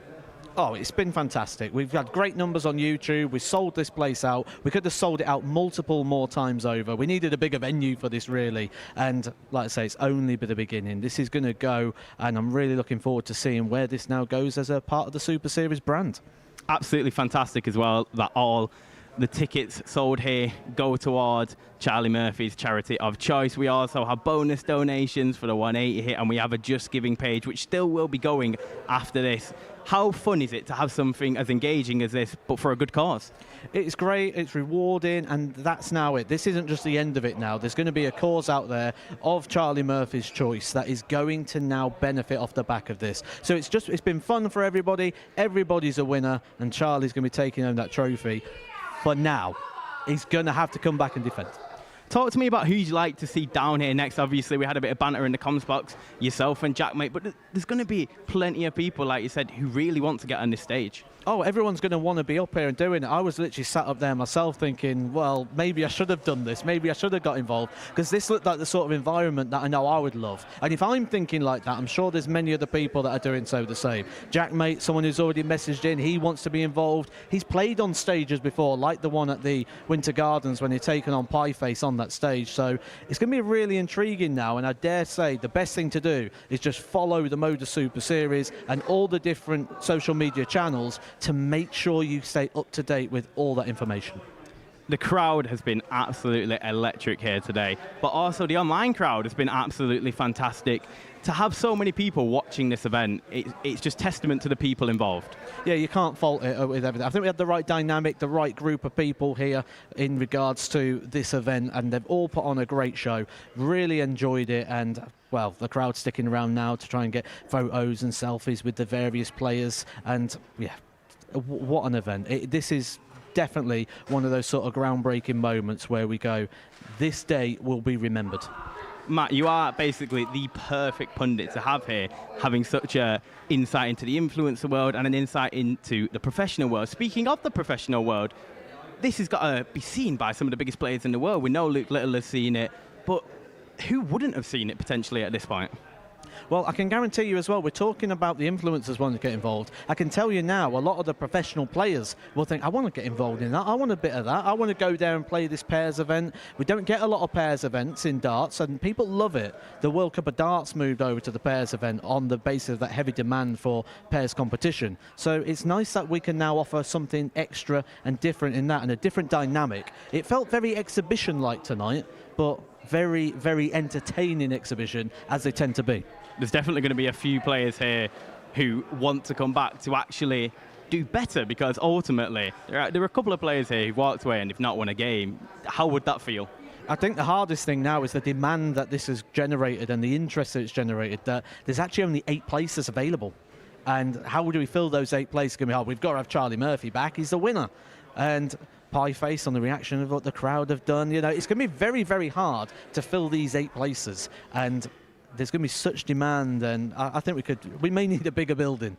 Speaker 2: Oh, it's been fantastic. We've had great numbers on YouTube. We sold this place out. We could have sold it out multiple more times over. We needed a bigger venue for this, really. And like I say, it's only the beginning. This is going to go, and I'm really looking forward to seeing where this now goes as a part of the Super Series brand.
Speaker 1: Absolutely fantastic as well that all the tickets sold here go toward Charlie Murphy's charity of choice. We also have bonus donations for the 180 hit, and we have a Just Giving page, which still will be going after this. How fun is it to have something as engaging as this, but for a good cause?
Speaker 2: It's great, it's rewarding, and that's now it. This isn't just the end of it now. There's going to be a cause out there of Charlie Murphy's choice that is going to now benefit off the back of this. So it's been fun for everybody. Everybody's a winner, and Charlie's going to be taking home that trophy. But now, he's going to have to come back and defend.
Speaker 1: Talk to me about who you'd like to see down here next. Obviously, we had a bit of banter in the comms box, yourself and Jack, mate, but there's going to be plenty of people, like you said, who really want to get on this stage.
Speaker 2: Oh, everyone's going to want to be up here and doing it. I was literally sat up there myself thinking, well, maybe I should have done this. Maybe I should have got involved, because this looked like the sort of environment that I know I would love. And if I'm thinking like that, I'm sure there's many other people that are doing so the same. Jack, mate, someone who's already messaged in, he wants to be involved. He's played on stages before, like the one at the Winter Gardens when he'd taken on Pieface on that stage. So it's going to be really intriguing now, and I dare say the best thing to do is just follow the Modus Super Series and all the different social media channels to make sure you stay up to date with all that information.
Speaker 1: The crowd has been absolutely electric here today, but also the online crowd has been absolutely fantastic. To have so many people watching this event, it's just testament to the people involved.
Speaker 2: Yeah, you can't fault it with everything. I think we had the right dynamic, the right group of people here in regards to this event, and they've all put on a great show. Really enjoyed it, and well, the crowd's sticking around now to try and get photos and selfies with the various players, and yeah, what an event. This is definitely one of those sort of groundbreaking moments where we go, this day will be remembered.
Speaker 1: Matt, you are basically the perfect pundit to have here, having such a insight into the influencer world and an insight into the professional world. Speaking of the professional world, this has got to be seen by some of the biggest players in the world. We know Luke Little has seen it, but who wouldn't have seen it potentially at this point?
Speaker 2: Well, I can guarantee you as well, we're talking about the influencers wanting to get involved. I can tell you now, a lot of the professional players will think, I want to get involved in that. I want a bit of that. I want to go there and play this pairs event. We don't get a lot of pairs events in darts, and people love it. The World Cup of Darts moved over to the pairs event on the basis of that heavy demand for pairs competition. So it's nice that we can now offer something extra and different in that, and a different dynamic. It felt very exhibition-like tonight, but very, very entertaining exhibition, as they tend to be.
Speaker 1: There's definitely going to be a few players here who want to come back to actually do better, because ultimately there are a couple of players here who walked away and if not won a game. How would that feel?
Speaker 2: I think the hardest thing now is the demand that this has generated and the interest that it's generated, that there's actually only 8 places available. And how do we fill those 8 places? Going to be hard. We've got to have Charlie Murphy back. He's the winner. And Pie Face on the reaction of what the crowd have done. You know, it's going to be very, very hard to fill these 8 places. And there's going to be such demand, and I think we may need a bigger building.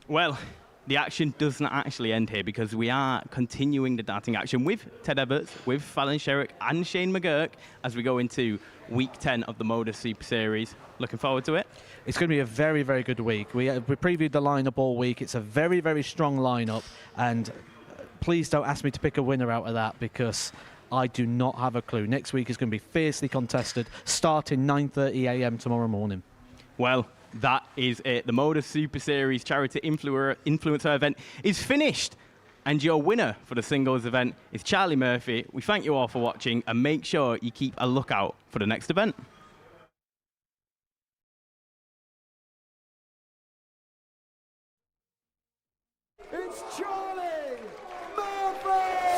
Speaker 1: Well, the action doesn't actually end here, because we are continuing the darting action with Ted Everts, with Fallon Sherrick and Shane McGurk as we go into week 10 of the Modus Super Series. Looking forward to it.
Speaker 2: It's going to be a very, very good week. We previewed the lineup all week. It's a very, very strong lineup, and please don't ask me to pick a winner out of that, because I do not have a clue. Next week is going to be fiercely contested, starting 9:30 a.m. tomorrow morning.
Speaker 1: Well, that is it. The Modus Super Series charity influencer event is finished. And your winner for the singles event is Charlie Murphy. We thank you all for watching, and make sure you keep a lookout for the next event.
Speaker 7: It's Charlie Murphy!